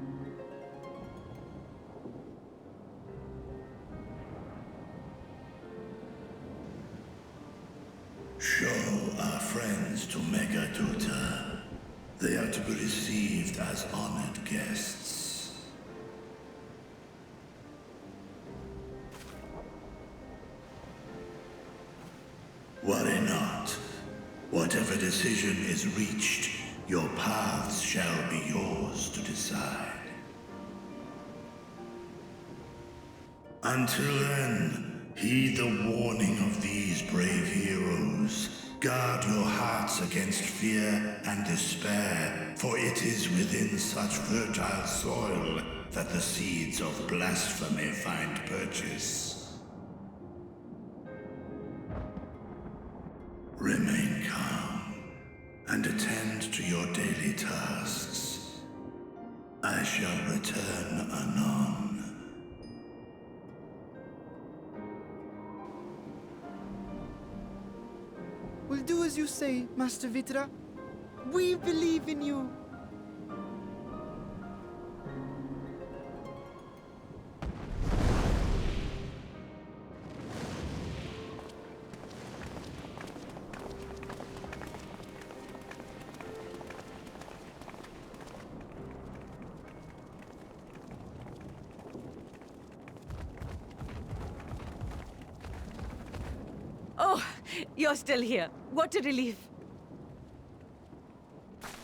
Show our friends to Megaduta. They are to be received as honored guests. Worry not. Whatever decision is reached, your paths shall be yours to decide. Until then, heed the warning of these brave heroes. Guard your hearts against fear and despair, for it is within such fertile soil that the seeds of blasphemy find purchase. Remain calm and attend to your daily tasks. I shall return anon. We'll do as you say, Master Vitra. We believe in you. Oh, you're still here. What a relief.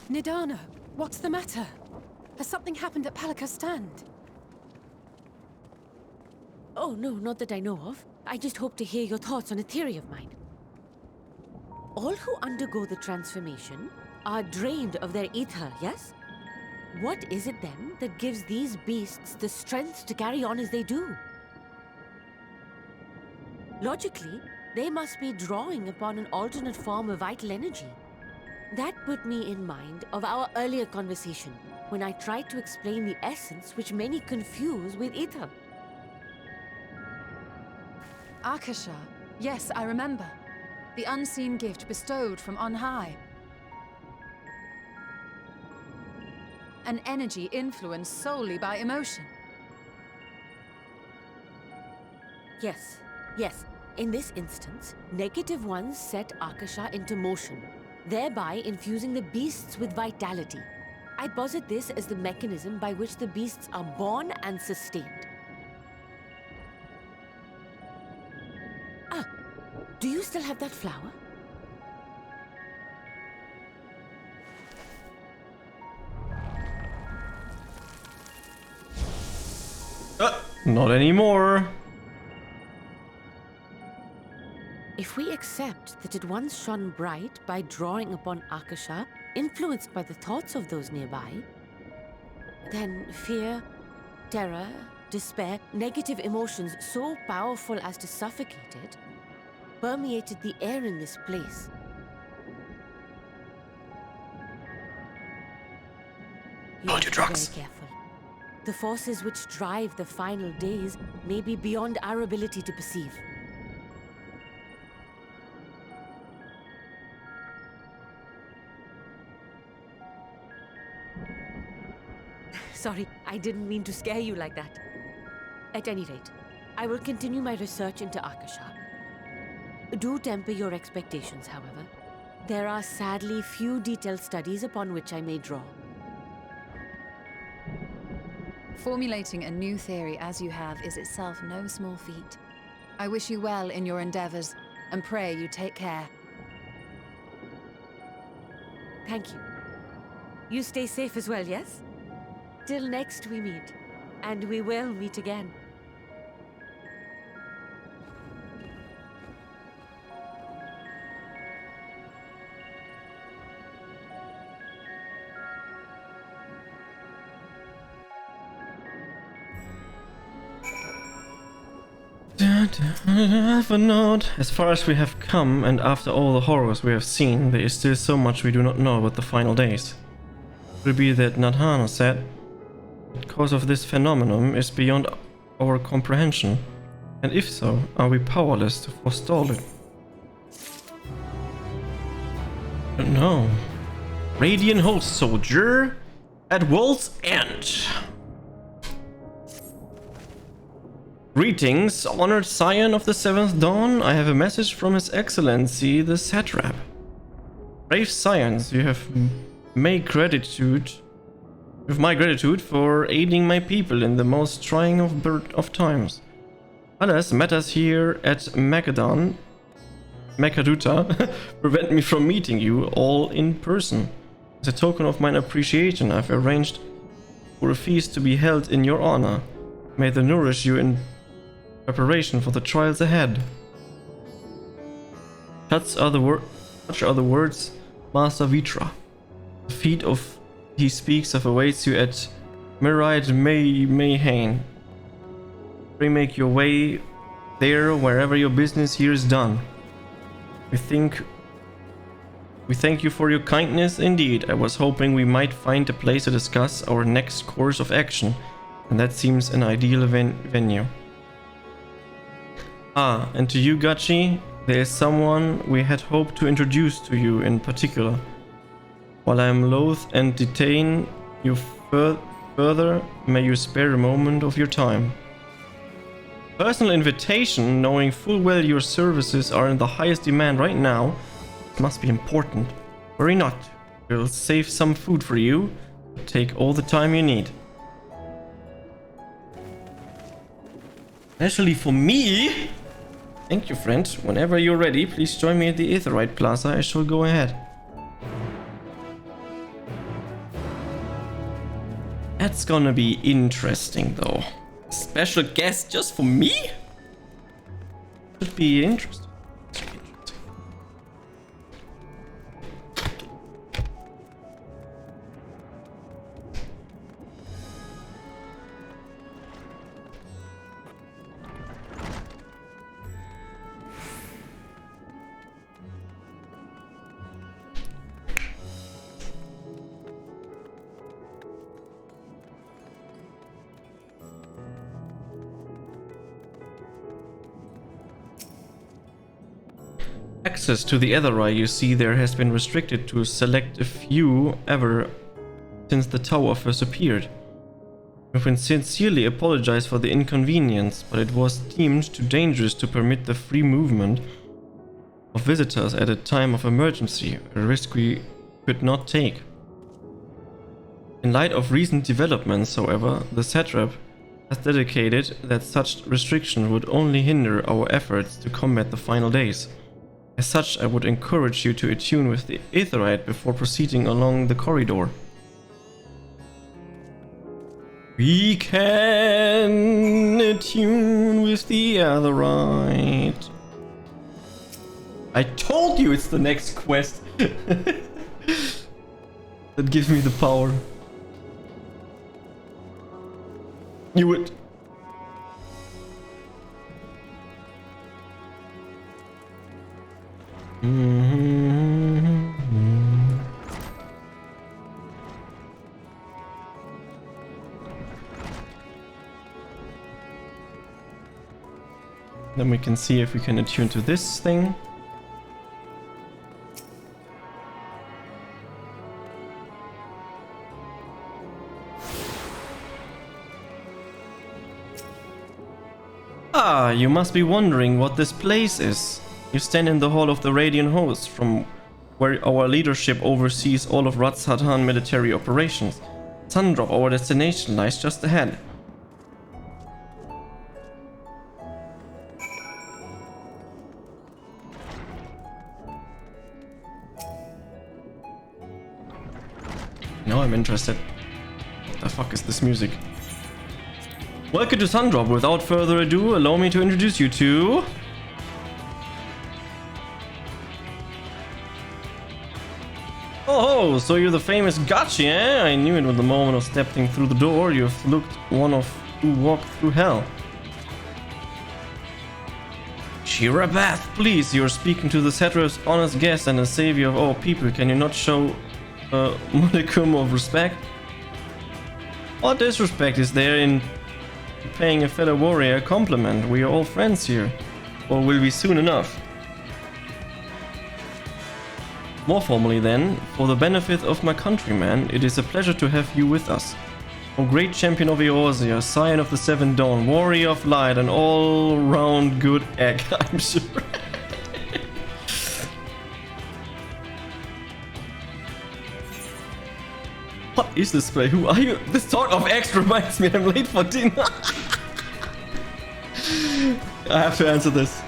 Nidana, what's the matter? Has something happened at Palika's stand? Oh, no, not that I know of. I just hope to hear your thoughts on a theory of mine. All who undergo the transformation are drained of their ether, yes? What is it then that gives these beasts the strength to carry on as they do? Logically, they must be drawing upon an alternate form of vital energy. That put me in mind of our earlier conversation, when I tried to explain the essence which many confuse with ether. Akasha. Yes, I remember. The unseen gift bestowed from on high. An energy influenced solely by emotion. Yes, yes. In this instance, negative ones set Akasha into motion, thereby infusing the beasts with vitality. I posit this as the mechanism by which the beasts are born and sustained. Ah, do you still have that flower? Not anymore. If we accept that it once shone bright by drawing upon Akasha, influenced by the thoughts of those nearby, then fear, terror, despair, negative emotions so powerful as to suffocate it, permeated the air in this place. Hold your drugs. Be very careful. The forces which drive the final days may be beyond our ability to perceive. Sorry, I didn't mean to scare you like that. At any rate, I will continue my research into Akasha. Do temper your expectations, however. There are sadly few detailed studies upon which I may draw. Formulating a new theory as you have is itself no small feat. I wish you well in your endeavors, and pray you take care. Thank you. You stay safe as well, yes? Till next we meet, and we will meet again. Have a note. As far as we have come, and after all the horrors we have seen, there is still so much we do not know about the final days. It will be that Nadhana said, The cause of this phenomenon is beyond our comprehension. And if so, are we powerless to forestall it? No. Radiant host soldier at world's end. Greetings, honored scion of the 7th dawn. I have a message from His Excellency, the satrap. Brave scions, you have my gratitude for aiding my people in the most trying of times. Alas, matters here at Makaduta prevent me from meeting you all in person. As a token of my appreciation, I've arranged for a feast to be held in your honor. May they nourish you in preparation for the trials ahead. Such are the words, Master Vitra. The feat of he speaks of awaits you at Miride Mayhain. Pray make your way there wherever your business here is done. We thank you for your kindness indeed. I was hoping we might find a place to discuss our next course of action, and that seems an ideal venue. Ah, and to you, Gachi, there is someone we had hoped to introduce to you in particular. While I am loath and detain you further, may you spare a moment of your time. Personal invitation, knowing full well your services are in the highest demand right now. It must be important. Worry not. We'll save some food for you. Take all the time you need. Especially for me. Thank you, friend. Whenever you're ready, please join me at the Aetheryte Plaza. I shall go ahead. That's gonna be interesting, though. Special guest just for me? Should be interesting. Access to the Aetheryte, you see, there has been restricted to select a few ever since the tower first appeared. We can sincerely apologize for the inconvenience, but it was deemed too dangerous to permit the free movement of visitors at a time of emergency, a risk we could not take. In light of recent developments, however, the satrap has dedicated that such restriction would only hinder our efforts to combat the final days. As such, I would encourage you to attune with the Aetheryte before proceeding along the corridor. We can attune with the Aetheryte. I told you it's the next quest. That gives me the power. You would... Then we can see if we can attune to this thing. Ah, you must be wondering what this place is. You stand in the hall of the Radiant Host, from where our leadership oversees all of Ratzhatan military operations. Sundrop, our destination, lies just ahead. Now I'm interested. What the fuck is this music? Welcome to Sundrop. Without further ado, allow me to introduce you to... Oh, so you're the famous Gachi, eh? I knew it with the moment of stepping through the door. You've looked one of who walked through hell. Shirabath, please. You're speaking to the satrap's honest guest and the savior of all people. Can you not show a modicum of respect? What disrespect is there in paying a fellow warrior a compliment? We are all friends here. Or will be soon enough. More formally then, for the benefit of my countrymen, it is a pleasure to have you with us. O great champion of Eorzea, scion of the Seven Dawn, warrior of light, and all-round good egg, I'm sure. What is this play? Who are you? This talk of eggs reminds me I'm late for dinner. I have to answer this.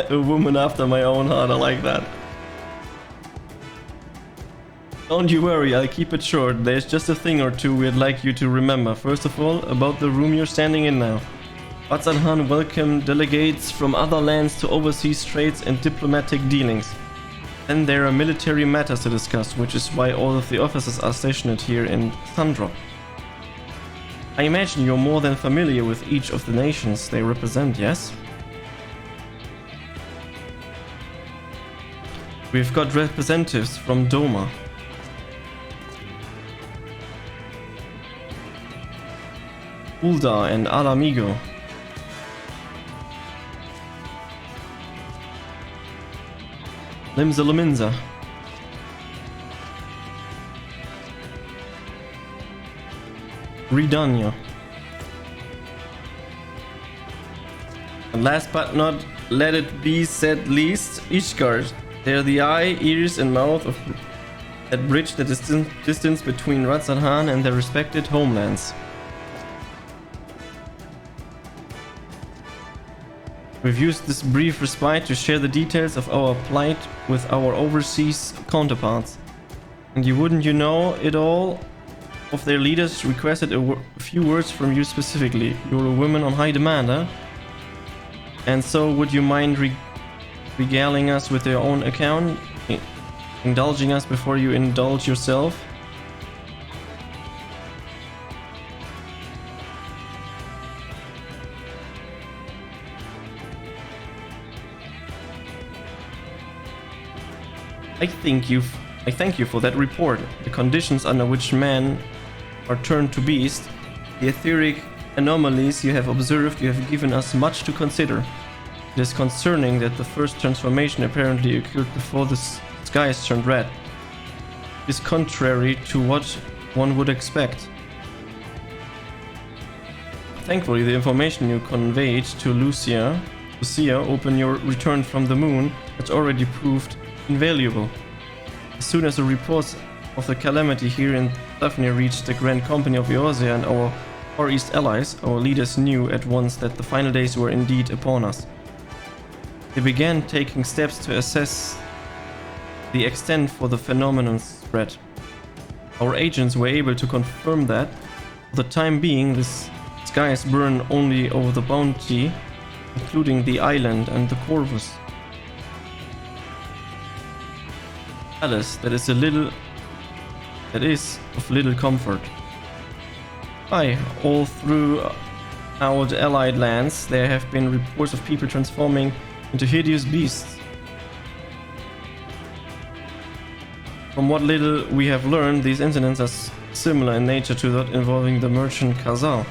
A woman after my own heart, I like that. Don't you worry, I'll keep it short. There's just a thing or two we'd like you to remember. First of all, about the room you're standing in now. Bazan welcomed delegates from other lands to overseas trades and diplomatic dealings. Then there are military matters to discuss, which is why all of the officers are stationed here in Thundrop. I imagine you're more than familiar with each of the nations they represent, yes? We've got representatives from Doma, Uldar and Alamigo, Limsa, Redania, and last but not let it be said least, Ishgard. They're the eye, ears and mouth of that bridge the distance between Razarhan and their respected homelands. We've used this brief respite to share the details of our plight with our overseas counterparts. And you know it, all of their leaders requested a few words from you specifically. You're a woman on high demand, huh? And so would you mind regaling us with your own account? Indulging us before you indulge yourself? I thank you for that report. The conditions under which men are turned to beast, the etheric anomalies you have observed, you have given us much to consider. It is concerning that the first transformation apparently occurred before the skies turned red. It is contrary to what one would expect. Thankfully, the information you conveyed to Lucia upon your return from the moon has already proved invaluable. As soon as the reports of the calamity here in Daphne reached the Grand Company of Eorzea and our Far East allies, our leaders knew at once that the final days were indeed upon us. They began taking steps to assess the extent for the phenomenon's spread. Our agents were able to confirm that, for the time being, the skies burn only over the Bounty, including the island and the Corvus. Alice, that is of little comfort. Aye, all through our allied lands there have been reports of people transforming into hideous beasts. From what little we have learned, these incidents are similar in nature to that involving the merchant Khazar.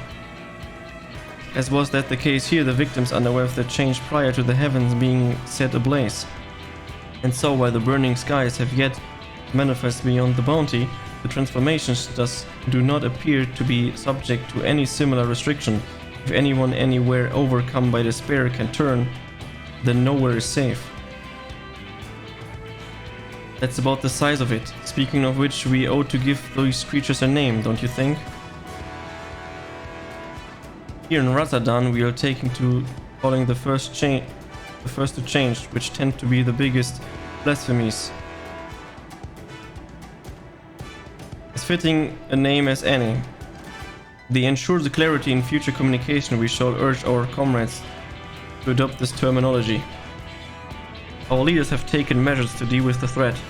As was that the case here, the victims underwent the change prior to the heavens being set ablaze. And so, while the burning skies have yet manifest beyond the Bounty, the transformations thus do not appear to be subject to any similar restriction. If anyone anywhere overcome by despair can turn, then nowhere is safe. That's about the size of it. Speaking of which, we ought to give those creatures a name, don't you think? Here in Razadan, we are taking to calling the first to change, which tend to be the biggest blasphemies. As fitting a name as any. To ensure the clarity in future communication, we shall urge our comrades to adopt this terminology. Our leaders have taken measures to deal with the threat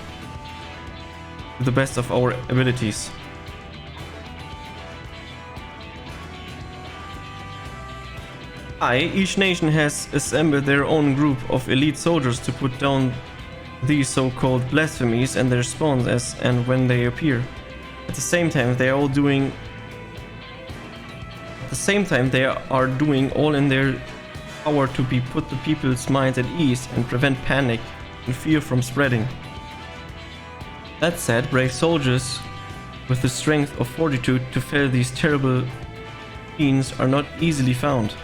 to the best of our abilities. Each nation has assembled their own group of elite soldiers to put down these so-called blasphemies and their response as and when they appear. At the same time, they are doing all in their power to put the people's minds at ease and prevent panic and fear from spreading. That said, brave soldiers with the strength of fortitude to face these terrible fiends are not easily found.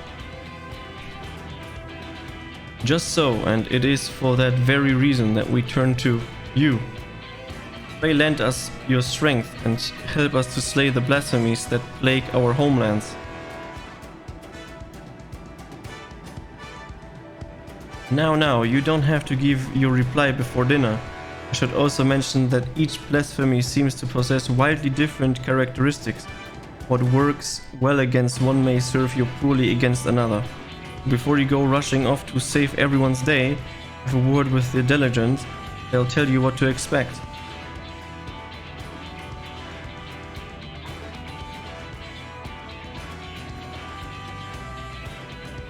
Just so, and it is for that very reason that we turn to you. Pray lend us your strength and help us to slay the blasphemies that plague our homelands. Now, you don't have to give your reply before dinner. I should also mention that each blasphemy seems to possess wildly different characteristics. What works well against one may serve you poorly against another. Before you go rushing off to save everyone's day, have a word with the diligent, they'll tell you what to expect.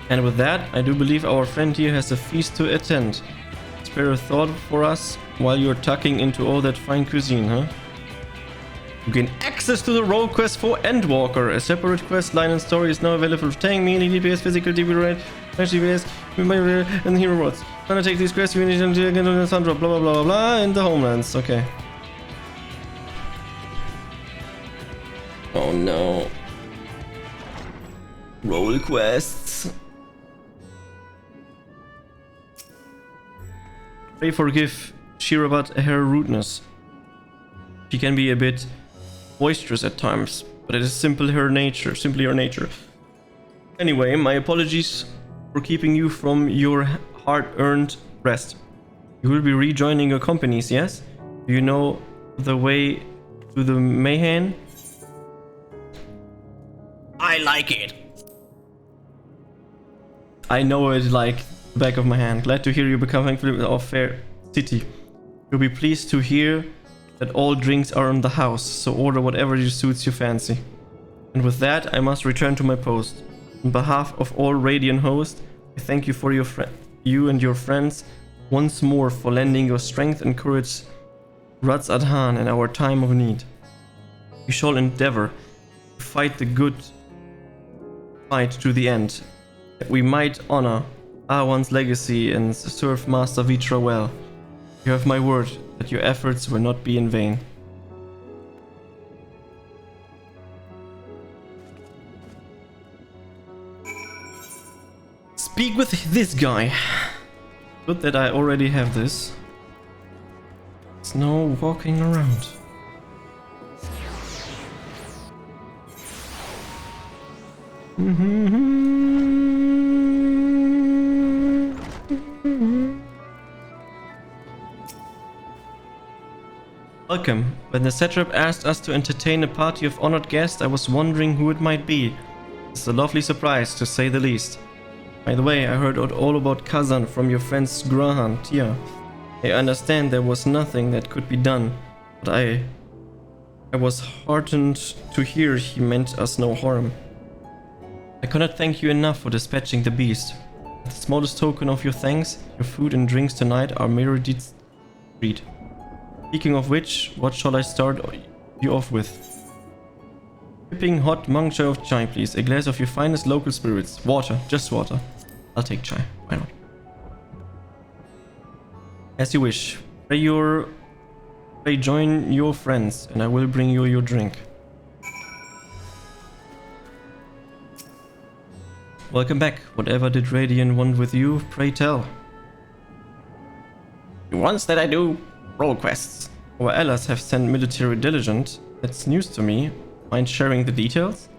And with that, I do believe our friend here has a feast to attend. Spare a thought for us while you're tucking into all that fine cuisine, huh? You gain access to the role quest for Endwalker. A separate quest line and story is now available for tank, melee, DPS, physical, DP rate, DPS, and hero rewards. Gonna take these quests, you need to get on the Sandra, blah blah blah blah blah, in the homelands. Okay. Oh no. Role quests. Pray forgive Shirabat her rudeness. She can be a bit boisterous at times, but it is simply her nature. Anyway, my apologies for keeping you from your hard-earned rest. You will be rejoining your companies, yes? Do you know the way to the Mayhem? I like it. I know it like the back of my hand. Glad to hear you becoming of Fair City. You'll be pleased to hear that all drinks are in the house, so order whatever suits your fancy. And with that, I must return to my post. On behalf of all Radiant hosts, I thank you for you and your friends once more for lending your strength and courage Rats Adhan in our time of need. We shall endeavor to fight the good fight to the end, that we might honor Awan's legacy and serve Master Vitra well. You have my word that your efforts will not be in vain. Speak with this guy. Good that I already have this. It's no walking around. Welcome. When the satrap asked us to entertain a party of honored guests, I was wondering who it might be. It's a lovely surprise, to say the least. By the way, I heard all about Kazan from your friends Grahan, Tia. I understand there was nothing that could be done, but I was heartened to hear he meant us no harm. I cannot thank you enough for dispatching the beast. The smallest token of your thanks, your food and drinks tonight are Meredith's treat. Speaking of which, what shall I start you off with? Sipping hot monk chai of chai, please. A glass of your finest local spirits. Water, just water. I'll take chai. Why not? As you wish. Pray join your friends, and I will bring you your drink. Welcome back. Whatever did Radiant want with you, pray tell. Once that I do role quests. Our allies have sent military diligent. That's news to me. Mind sharing the details?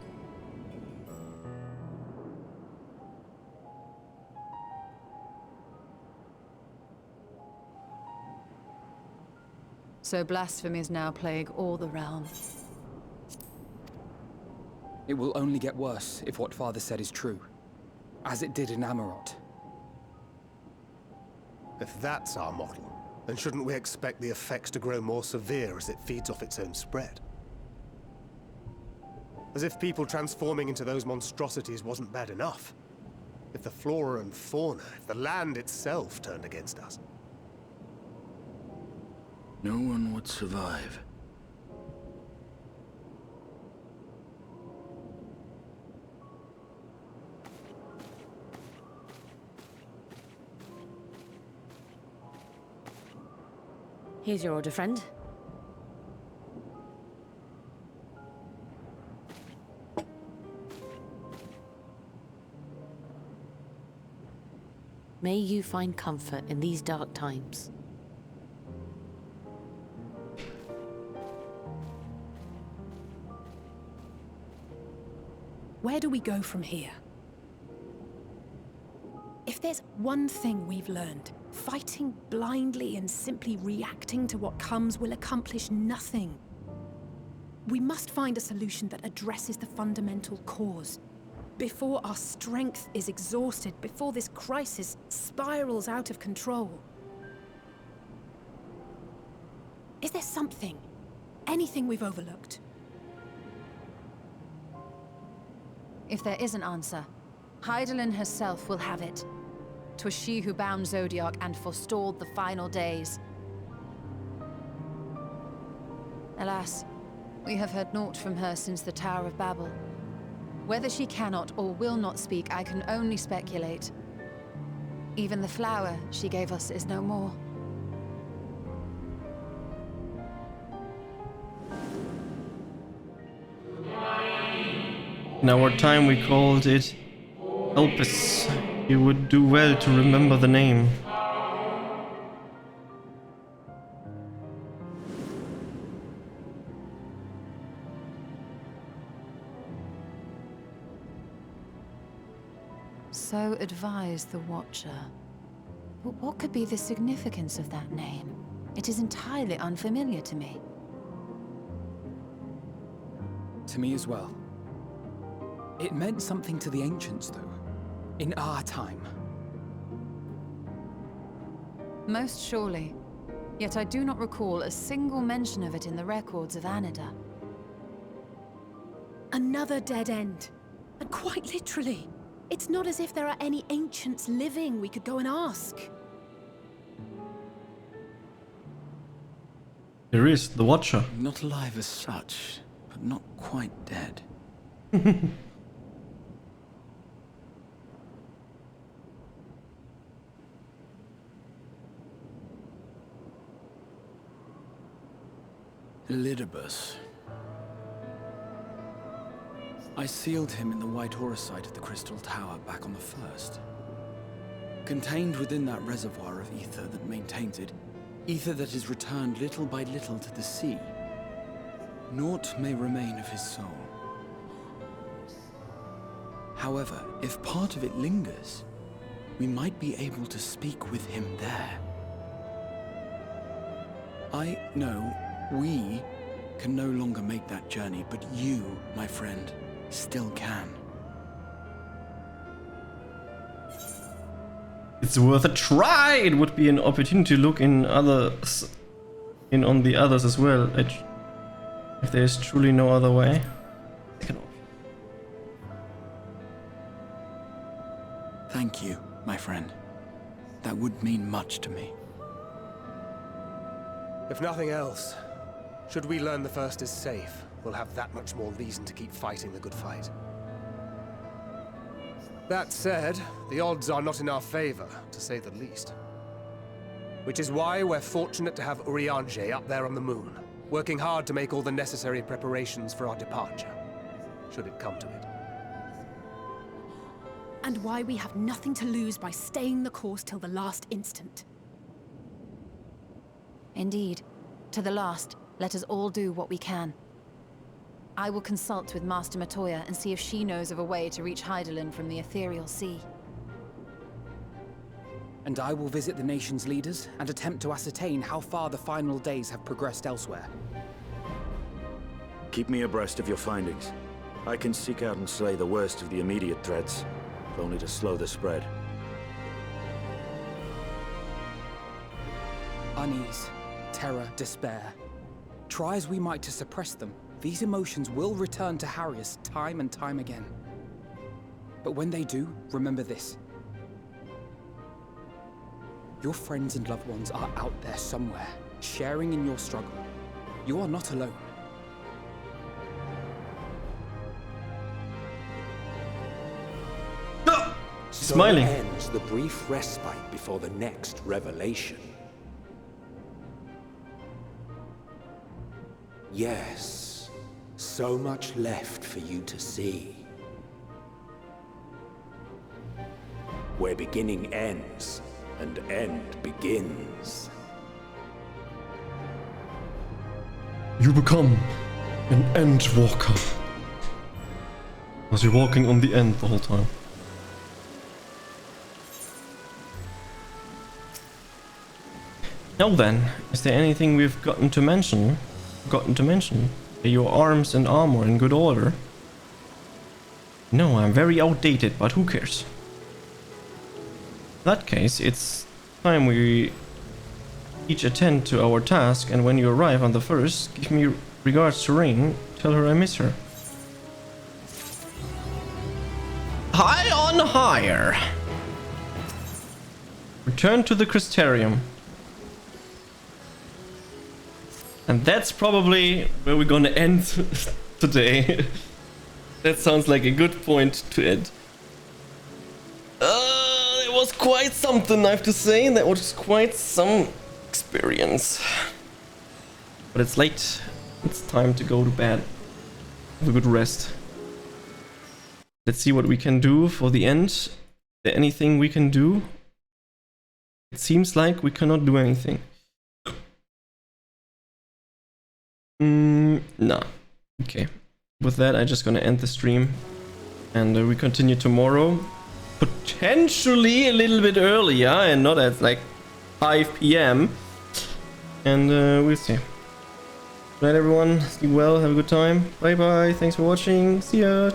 So blasphemies now plague all the realm. It will only get worse if what Father said is true, as it did in Amarot. If that's our model, then shouldn't we expect the effects to grow more severe as it feeds off its own spread? As if people transforming into those monstrosities wasn't bad enough. If the flora and fauna, if the land itself turned against us. No one would survive. Here's your order, friend. May you find comfort in these dark times. Where do we go from here? If there's one thing we've learned, fighting blindly and simply reacting to what comes will accomplish nothing. We must find a solution that addresses the fundamental cause. Before our strength is exhausted, before this crisis spirals out of control. Is there something, anything we've overlooked? If there is an answer, Hydaelyn herself will have it. 'Twas she who bound Zodiac and forestalled the final days. Alas, we have heard naught from her since the Tower of Babel. Whether she cannot or will not speak, I can only speculate. Even the flower she gave us is no more. In our time we called it Elpis. You would do well to remember the name. So advised the Watcher. But what could be the significance of that name? It is entirely unfamiliar to me. To me as well. It meant something to the ancients, though. In our time. Most surely. Yet I do not recall a single mention of it in the records of Anida. Another dead end. And quite literally. It's not as if there are any ancients living we could go and ask. There is, the Watcher. Not alive as such, but not quite dead. Elidibus. I sealed him in the White Auracite of the Crystal Tower back on the first. Contained within that reservoir of ether that maintains it, ether that is returned little by little to the sea. Naught may remain of his soul. However, if part of it lingers, we might be able to speak with him there. I know we can no longer make that journey, but you, my friend, still can. It's worth a try. It would be an opportunity to look in others, on the others as well. If there is truly no other way. Thank you, my friend. That would mean much to me. If nothing else, should we learn the First is safe, we'll have that much more reason to keep fighting the good fight. That said, the odds are not in our favor, to say the least. Which is why we're fortunate to have Urianger up there on the moon, working hard to make all the necessary preparations for our departure, should it come to it. And why we have nothing to lose by staying the course till the last instant. Indeed. To the last, let us all do what we can. I will consult with Master Matoya and see if she knows of a way to reach Hydaelyn from the ethereal sea. And I will visit the nation's leaders and attempt to ascertain how far the final days have progressed elsewhere. Keep me abreast of your findings. I can seek out and slay the worst of the immediate threats, if only to slow the spread. Unease, terror, despair. Try as we might to suppress them, these emotions will return to harry us time and time again. But when they do, remember this. Your friends and loved ones are out there somewhere, sharing in your struggle. You are not alone. Smiling. So ends the brief respite before the next revelation. Yes, so much left for you to see. Where beginning ends and end begins. You become an Endwalker. Was he walking on the end the whole time? Now then, is there anything we've forgotten to mention? Are your arms and armor in good order? No, I'm very outdated, but who cares? In that case, it's time we each attend to our task, and when you arrive on the first, give me regards to Rain. Tell her I miss her. High on higher! Return to the Crystarium. And that's probably where we're gonna end today. That sounds like a good point to end. It was quite something, I have to say. That was quite some experience. But it's late. It's time to go to bed. Have a good rest. Let's see what we can do for the end. Is there anything we can do? It seems like we cannot do anything. Nah. Okay. With that, I'm just gonna end the stream. And we continue tomorrow. Potentially a little bit earlier and not at like 5 PM. And we'll see. Good night, everyone. Sleep well. Have a good time. Bye bye. Thanks for watching. See ya.